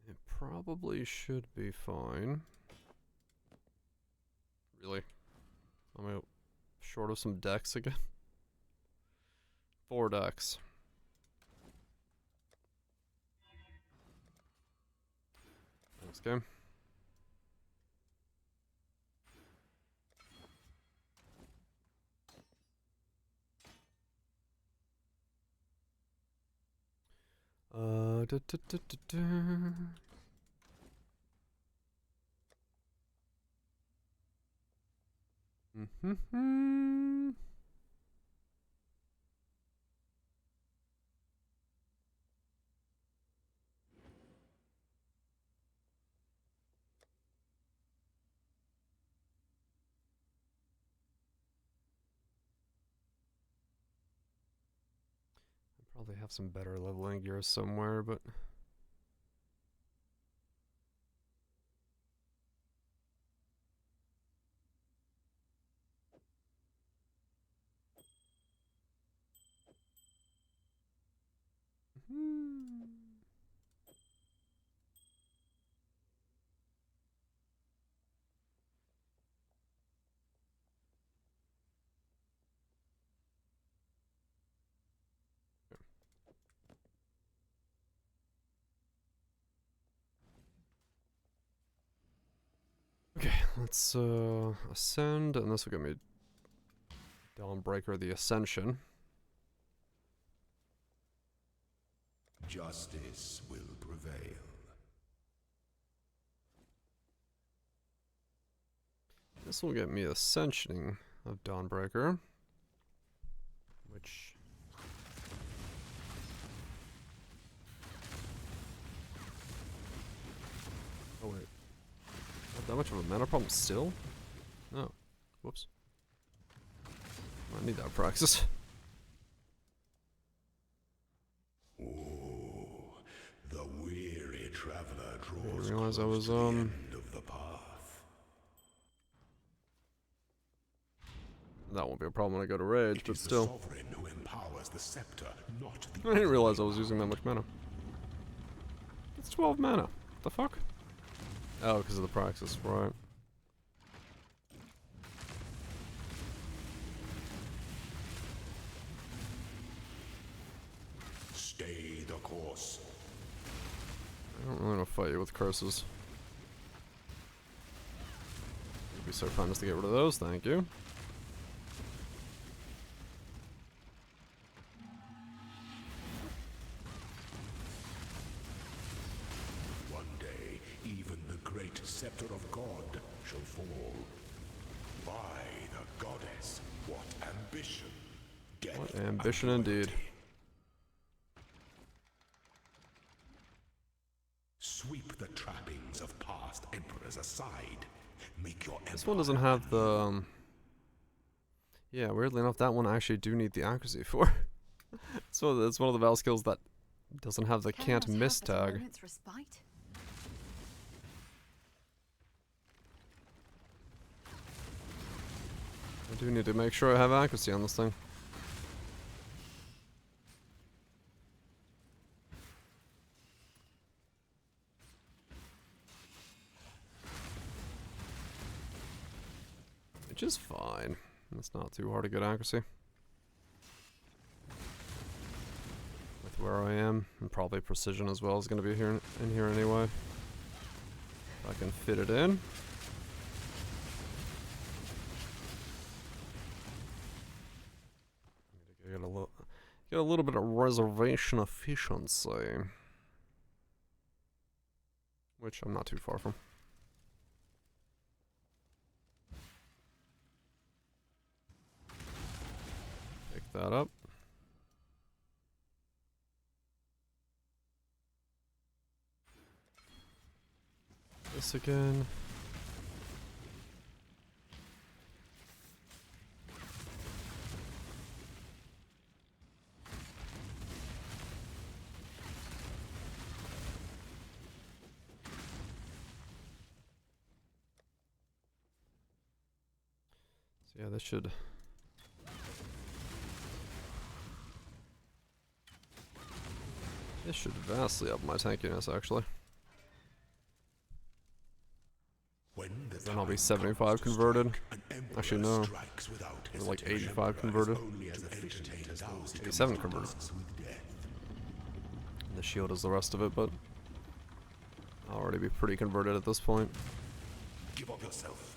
It probably should be fine. Really? I'm short of some decks again? 4 decks. Thanks, game. Mm-hmm. Probably have some better leveling gear somewhere, but okay, let's ascend, and this will give me Dawnbreaker the Ascension. Justice will prevail. This will get me Ascensioning of Dawnbreaker, which oh wait, not that much of a mana problem still? No, whoops. I need that praxis. Oh, the weary traveler I draws didn't realize I close was to the end of the path. That won't be a problem when I go to rage, It but is still. the sovereign who empowers the scepter, not the I didn't realize I was using that much mana. It's 12 mana. What the fuck? Oh, because of the praxis, right. Stay the course. I don't really want to fight you with curses. It'd be so fun just to get rid of those, thank you. One day, even the great scepter of God shall fall. By the goddess, what ambition! Death What ambition indeed. Sweep the trappings of past emperors aside. Make your This one doesn't have the... yeah, weirdly enough, that one I actually do need the accuracy for. So it's one of the Vaal skills that doesn't have the can't miss tag. I do need to make sure I have accuracy on this thing. Which is fine. It's not too hard to get accuracy. With where I am, and probably precision as well is going to be here in here anyway. If I can fit it in. Get a little bit of reservation efficiency, which I'm not too far from. Pick that up. This again. So yeah, this should... this should vastly up my tankiness, actually. Then I'll be 75 converted. Actually, no. Or like 85 converted. 87 converted. And the shield is the rest of it, but I'll already be pretty converted at this point. Give up yourself.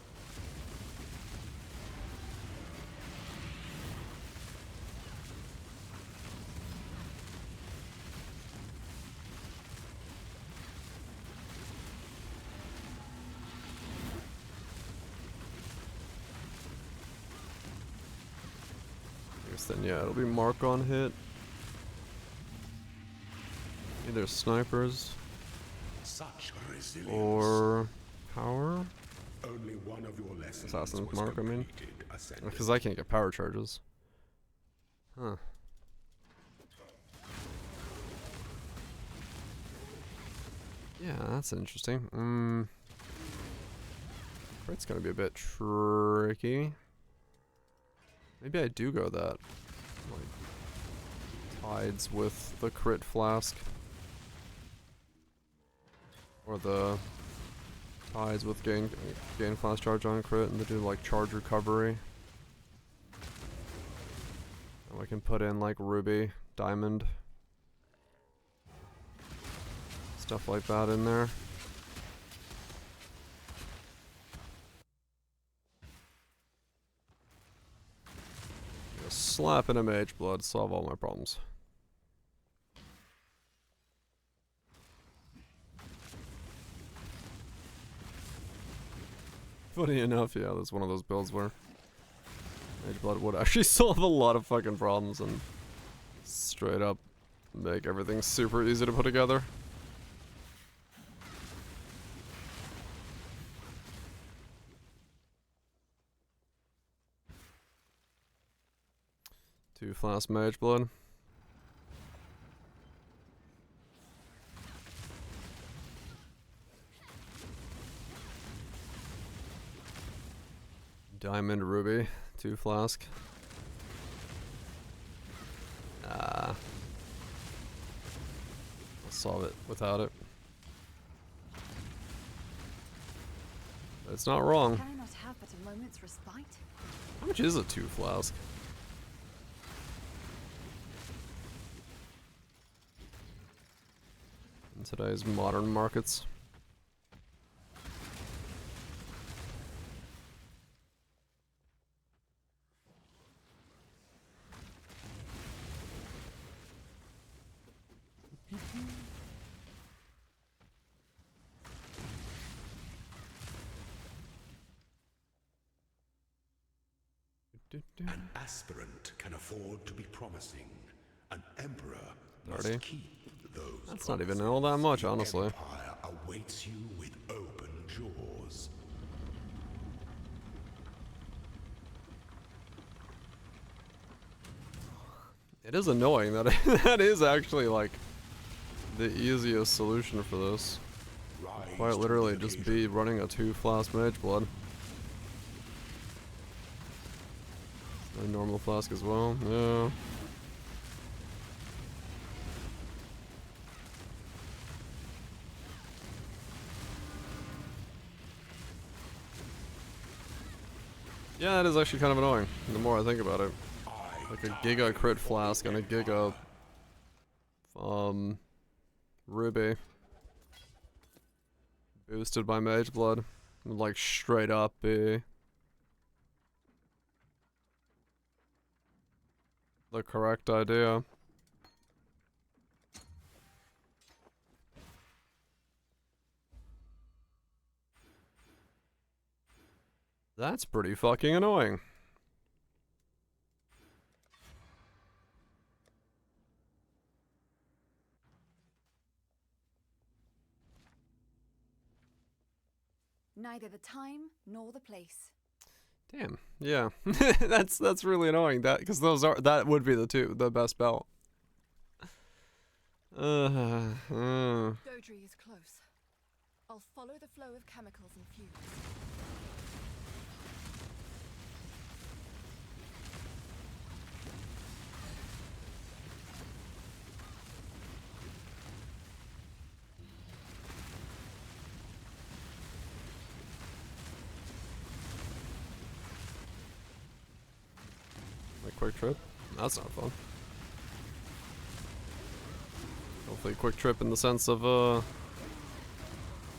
then yeah, it'll be mark on hit. Either snipers Such resilience. or power. Only one of your lessons Assassin's was mark, I mean. completed, Ascendant. Because I can't get power charges. Huh. Yeah, that's interesting. Crit's gonna be a bit tricky. Maybe I do go that. Like, tides with the crit flask. Or the tides with gain flask charge on crit, and they do like charge recovery. And I can put in like ruby, diamond, stuff like that in there. Just slap in a mage blood, solve all my problems. Funny enough, yeah, that's one of those builds where mage blood would actually solve a lot of fucking problems and straight up make everything super easy to put together. Two flask mage blood. Diamond ruby, 2 flask. I'll solve it without it. It's not wrong. Can I not have but a moment's respite? How much is a 2 flask? In today's modern markets. An aspirant can afford to be promising. An emperor must Already? keep those. That's not even all that much, honestly. Empire awaits you with open jaws. It is annoying that that is actually like the easiest solution for this. Quite literally just be running a 2 flask mage blood. A normal flask as well, yeah. Yeah, that is actually kind of annoying, the more I think about it. Like a giga crit flask and a giga ruby boosted by mage blood would like straight up be the correct idea. That's pretty fucking annoying. Neither the time nor the place. Damn. Yeah. that's really annoying. That because that would be the best belt. Dodri is close. I'll follow the flow of chemicals and fumes. Like quick trip? That's not fun. Hopefully quick trip in the sense of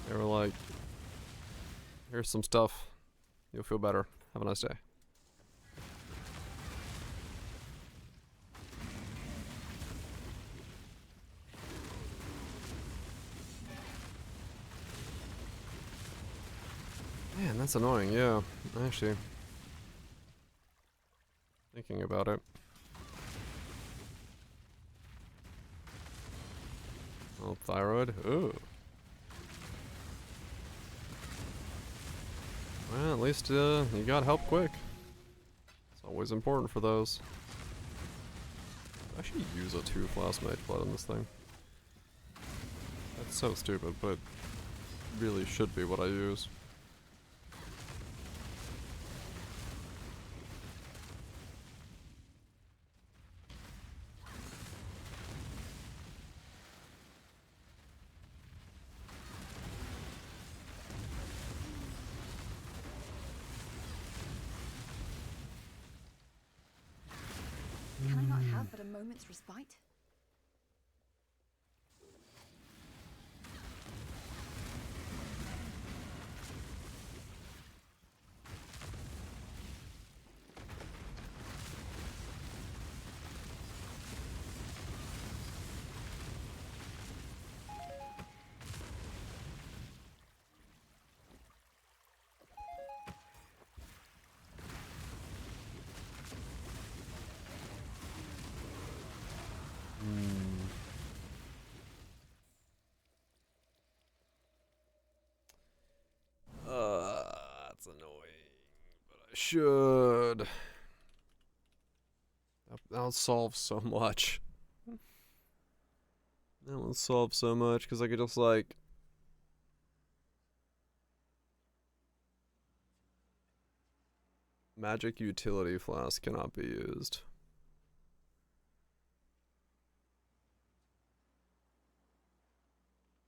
they were like, here's some stuff. You'll feel better. Have a nice day. Man, that's annoying, yeah. Actually. Thinking about it. Oh, thyroid. Ooh. Well, at least you got help quick. It's always important for those. I should use a 2 flask mage blood on this thing. That's so stupid, but really should be what I use. Can I not have but a moment's respite? That's annoying, but I should. That'll solve so much. That will solve so much, because I could just, like... Magic utility flask cannot be used.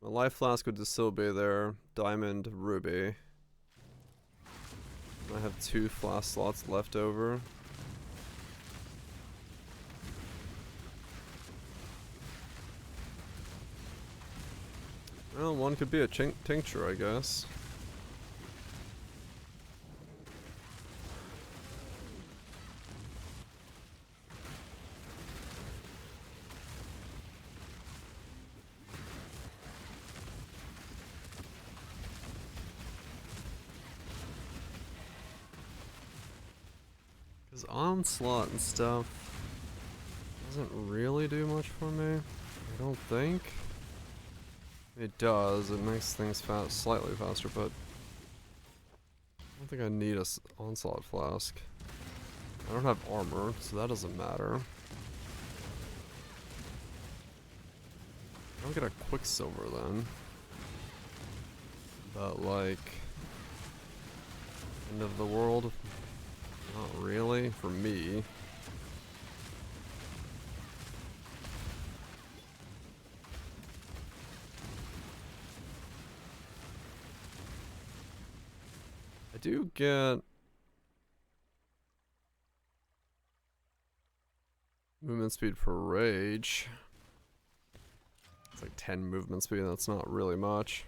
My life flask would just still be there. Diamond, ruby. I have 2 flask slots left over. Well, one could be a tincture, I guess. Because onslaught and stuff doesn't really do much for me, I don't think. It does, it makes things slightly faster, but I don't think I need a onslaught flask. I don't have armor, so that doesn't matter. I'll get a quicksilver then. But like, end of the world? Not really, for me. I do get movement speed for rage. It's like 10 movement speed, that's not really much.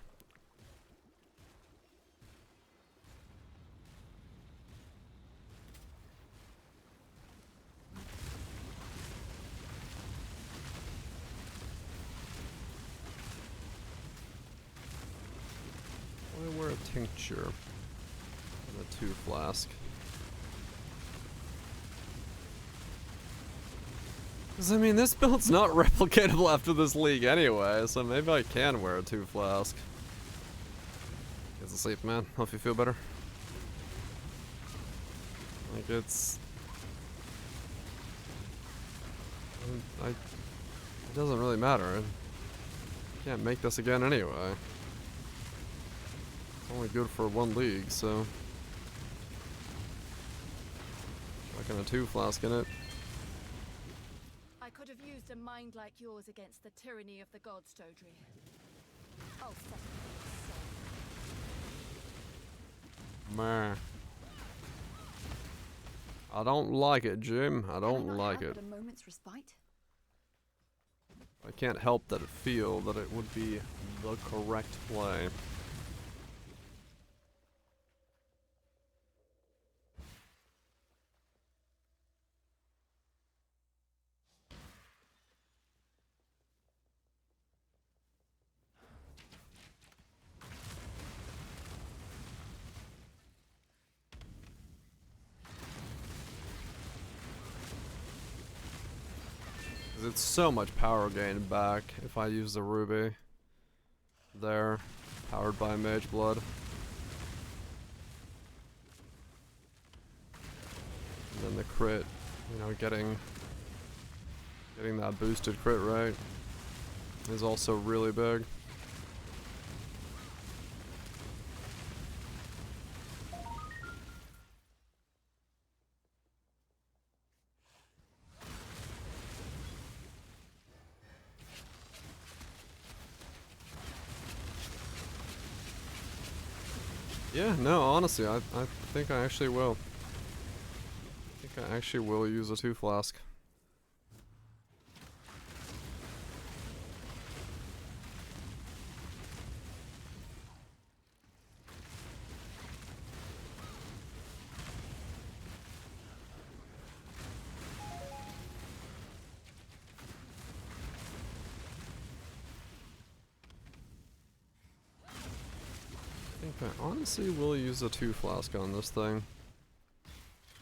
Why wear a tincture and a 2 flask? Because, I mean, this build's not replicatable after this league anyway, so maybe I can wear a 2 flask. Get to sleep, man. Hope you feel better. Like, it's... it doesn't really matter. I can't make this again anyway. It's only good for 1 league, so... Chucking a 2 flask in it. I could have used a mind like yours against the tyranny of the gods, Dodri. I'll settle this. Meh. I don't like it, Jim. I don't like it. A moment's respite? I can't help that feel that it would be the correct play. 'Cause it's so much power gain back if I use the ruby. There, powered by mage blood. And then the crit, you know, getting that boosted crit rate is also really big. Yeah, no, honestly, I think I actually will. I think I actually will use a 2 flask. I honestly will use a 2 flask on this thing.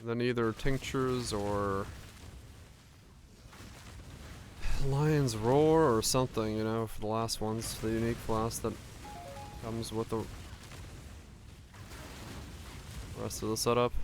And then either tinctures or Lion's Roar or something, you know, for the last ones, the unique flask that comes with the rest of the setup.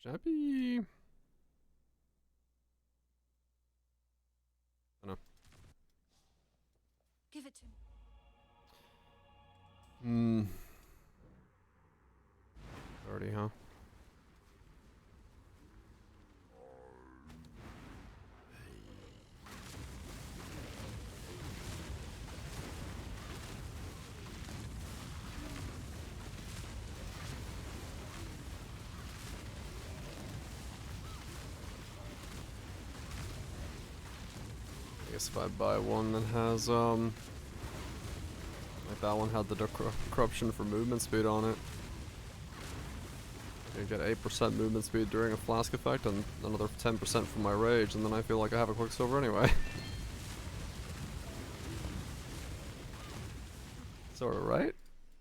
Should I be... I don't know. Give it to me. Hmm. 30, huh? I guess if I buy one that has, like that one had the corruption for movement speed on it. I get 8% movement speed during a flask effect and another 10% from my rage, and then I feel like I have a Quicksilver anyway. Sorta, right?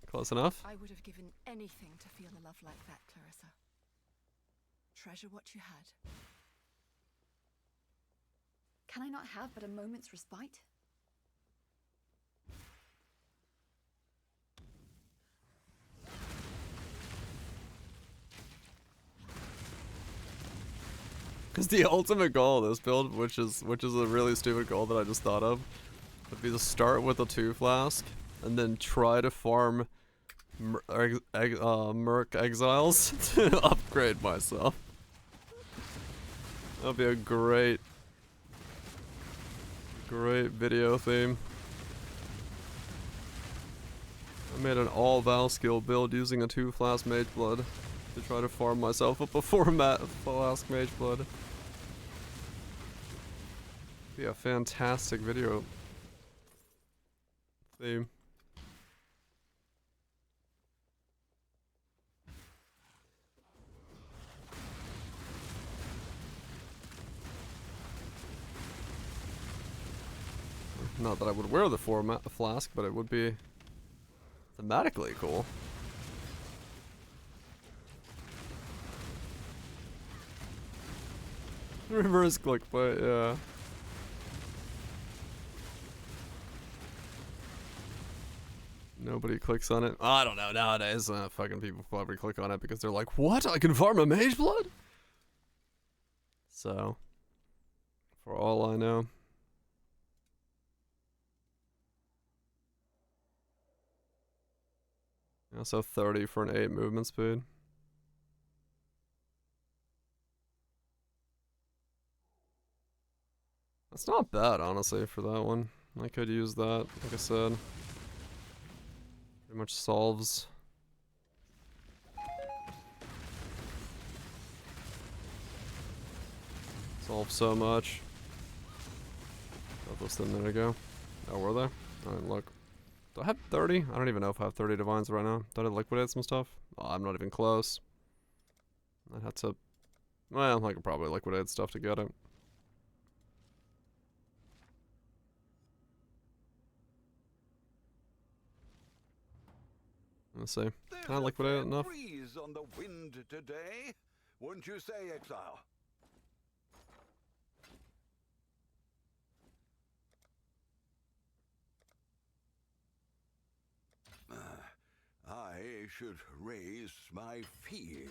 Close enough? I would have given anything to feel a love like that, Clarissa. Treasure what you had. Can I not have but a moment's respite? Because the ultimate goal of this build, which is a really stupid goal that I just thought of, would be to start with a 2 flask and then try to farm Merc Exiles to upgrade myself. That'd be a great video theme. I made an all Vaal skill build using a 2 flask mage blood to try to farm myself up a 4 flask mage blood. Be a fantastic video theme. Not that I would wear the 4 flask, but it would be thematically cool. Reverse clickbait, yeah. Nobody clicks on it. I don't know, nowadays fucking people probably click on it because they're like, what? I can farm a mage blood? So, for all I know. Also 30 for an 8 movement speed. That's not bad, honestly, for that one. I could use that, like I said. Pretty much solves. Solves so much. Got this a minute ago. Oh, were they? I didn't look. Do I have 30? I don't even know if I have 30 divines right now. Did I liquidate some stuff? Oh, I'm not even close. I'd have to... Well, I could probably liquidate stuff to get it. Let's see. Can I liquidate it enough? Breeze on the wind today, wouldn't you say, Exile? I should raise my fees.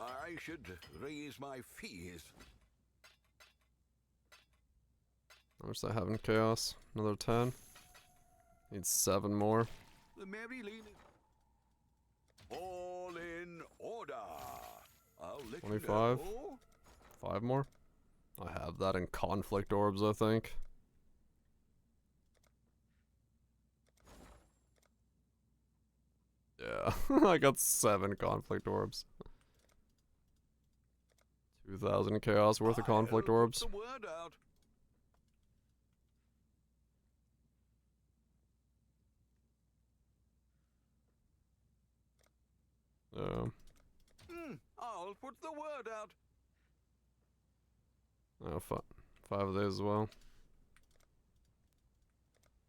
I should raise my fees. How much do I have in chaos? Another 10. Need 7 more. The Mary Lean all in order. I'll let 25. you know. 5 more. I have that in conflict orbs, I think. Yeah, I got 7 conflict orbs. 2,000 chaos worth of conflict orbs. The word out. I'll put the word out. Oh, 5 of these as well.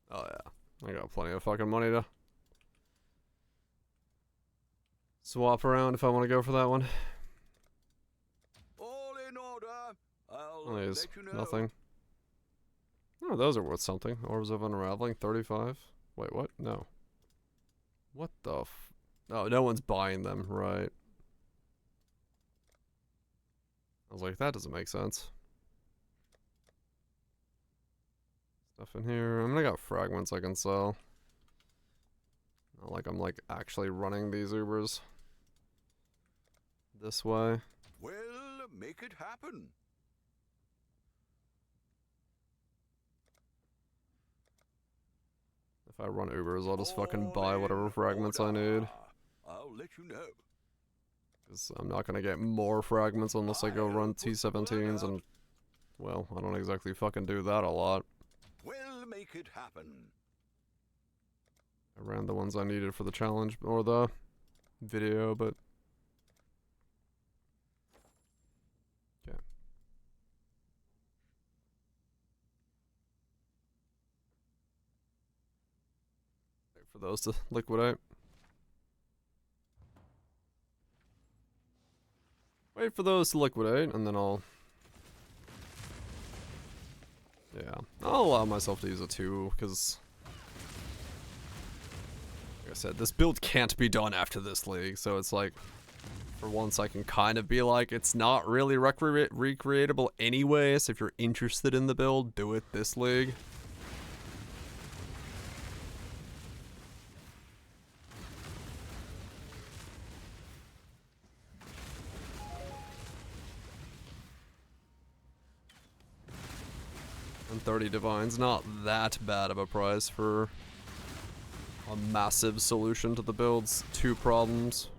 Oh yeah, I got plenty of fucking money to swap around if I want to go for that one. All in order. I'll These, let you know. nothing. Oh, those are worth something. Orbs of Unraveling, 35. Wait, what? No. What the f... Oh, no one's buying them, right. I was like, that doesn't make sense. Stuff in here. I'm gonna got fragments I can sell. Not like I'm like actually running these Ubers this way. Well, make it happen. If I run Ubers, I'll just fucking buy whatever fragments I need. I'll let you know. Because I'm not gonna get more fragments unless I go run T17s and... Well, I don't exactly fucking do that a lot. Well, make it happen. I ran the ones I needed for the challenge or the video, but... Okay. Wait for those to liquidate. Wait for those to liquidate, and then I'll... Yeah, I'll allow myself to use a 2, because... Like I said, this build can't be done after this league, so it's like... For once I can kind of be like, it's not really recreatable anyway, so if you're interested in the build, do it this league. And 30 divines, not that bad of a price for a massive solution to the build's 2 problems.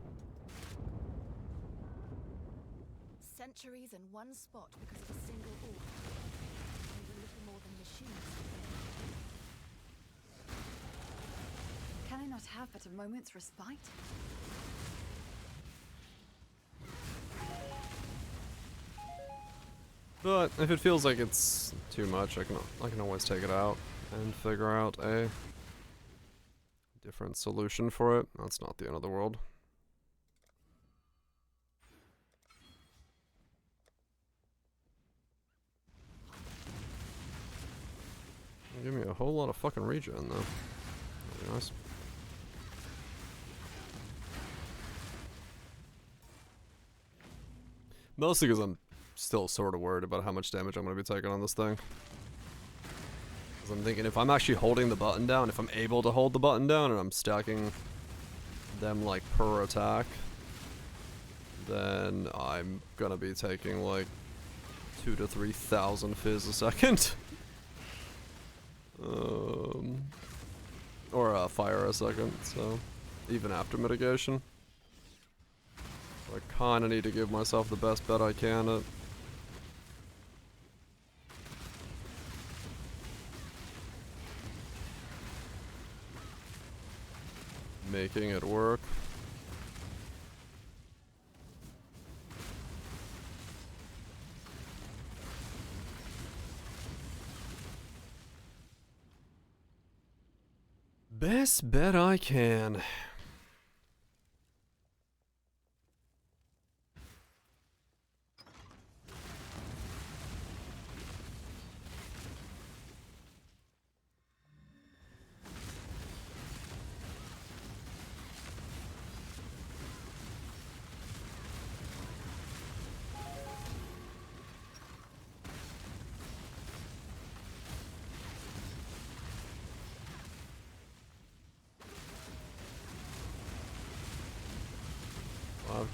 Centuries in one spot because of a single orb. Maybe a little more than machines. Can I not have but a moment's respite? But if it feels like it's too much, I can always take it out and figure out a different solution for it. That's not the end of the world. Give me a whole lot of fucking regen though. That'd be nice. Mostly because I'm still sort of worried about how much damage I'm going to be taking on this thing. Because I'm thinking if I'm actually holding the button down, if I'm able to hold the button down and I'm stacking them like per attack, then I'm going to be taking like 2,000 to 3,000 fizz a second. Or fire a second, so even after mitigation. So I kinda need to give myself the best bet I can at making it work. Best bet I can.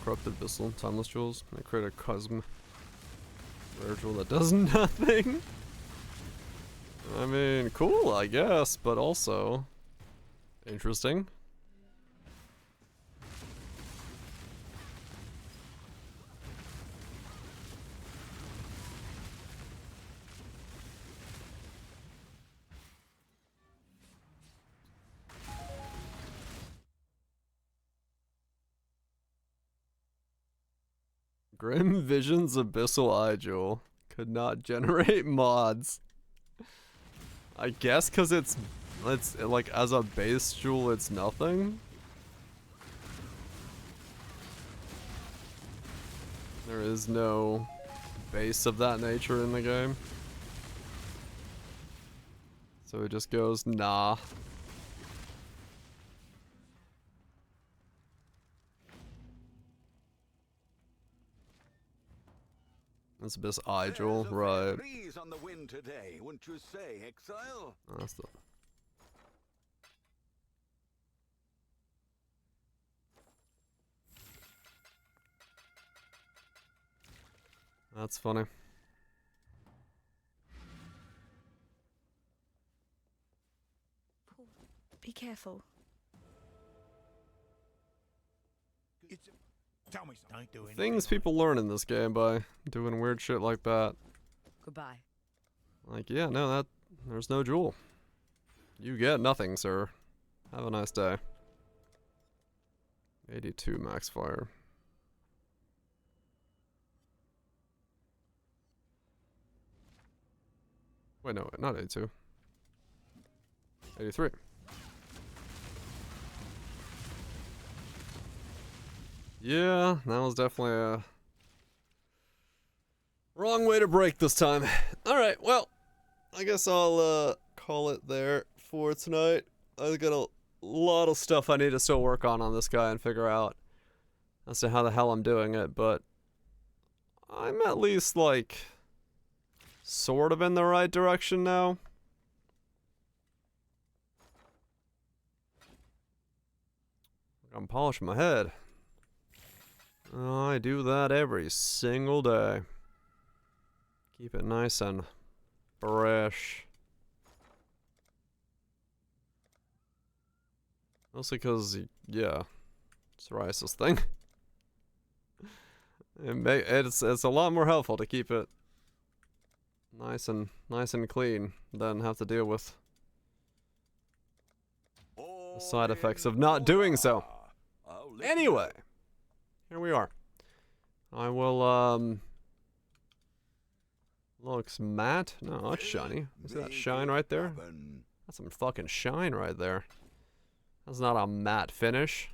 Corrupted Bissell, Timeless Jewels. I create a cosm rare jewel that does nothing. I mean, cool, I guess, but also interesting. Grim Visions Abyssal Eye Jewel could not generate mods. I guess because it's like as a base jewel it's nothing. There is no base of that nature in the game. So it just goes nah. That's Abyss Eye Jewel, right. Breeze on the wind today, wouldn't you say, Exile? Oh, that's the... That's funny. Be careful. Tell me something. Don't do anything. Things people learn in this game by doing weird shit like that. Goodbye. Like, yeah, no, there's no jewel. You get nothing, sir. Have a nice day. 82 max fire. Wait, no, not 82. 83. Yeah, that was definitely a wrong way to break this time. Alright, well, I guess I'll call it there for tonight. I've got a lot of stuff I need to still work on this guy and figure out as to how the hell I'm doing it, but I'm at least, like, sort of in the right direction now. I'm polishing my head. I do that every single day. Keep it nice and fresh. Mostly because, yeah, psoriasis thing. It's a lot more helpful to keep it nice and clean than have to deal with the side effects of not doing so. Anyway, here we are. I will looks matte. No, that's shiny. See that shine right there? That's some fucking shine right there. That's not a matte finish.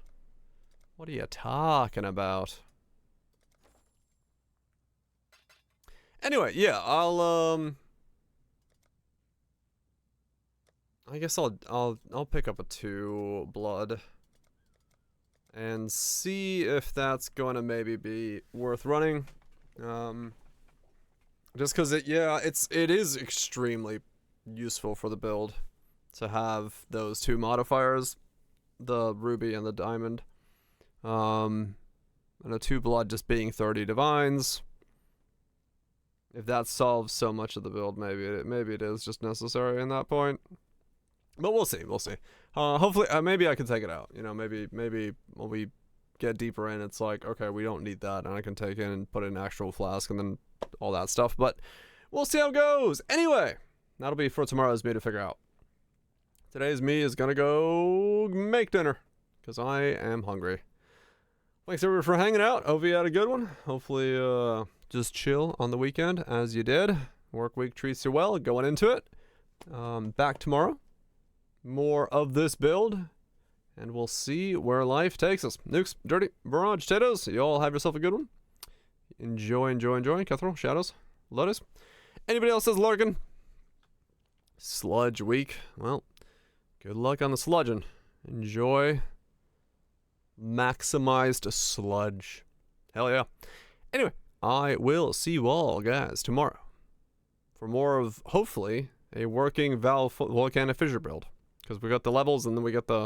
What are you talking about? Anyway, yeah, I guess I'll pick up a 2 blood and see if that's going to maybe be worth running. Just because it is extremely useful for the build to have those 2 modifiers, the ruby and the diamond, and a 2 blood just being 30 divines. If that solves so much of the build, maybe it is just necessary in that point. But we'll see. We'll see. Hopefully, maybe I can take it out. You know, maybe when we get deeper in, it's like, okay, we don't need that, and I can take it and put it in an actual flask and then all that stuff. But we'll see how it goes. Anyway, that'll be for tomorrow's me to figure out. Today's me is gonna go make dinner because I am hungry. Thanks everyone for hanging out. Hope you had a good one. Hopefully, just chill on the weekend as you did. Work week treats you well. Going into it. Back tomorrow. More of this build. And we'll see where life takes us. Nukes, Dirty, Barrage, Potatoes. You all have yourself a good one. Enjoy, enjoy, enjoy. Catherine, Shadows, Lotus. Anybody else says Larkin? Sludge week. Well, good luck on the sludging. Enjoy maximized sludge. Hell yeah. Anyway, I will see you all guys tomorrow for more of, hopefully, a working Vaal Volcanic Fissure build. Because we got the levels and then we got the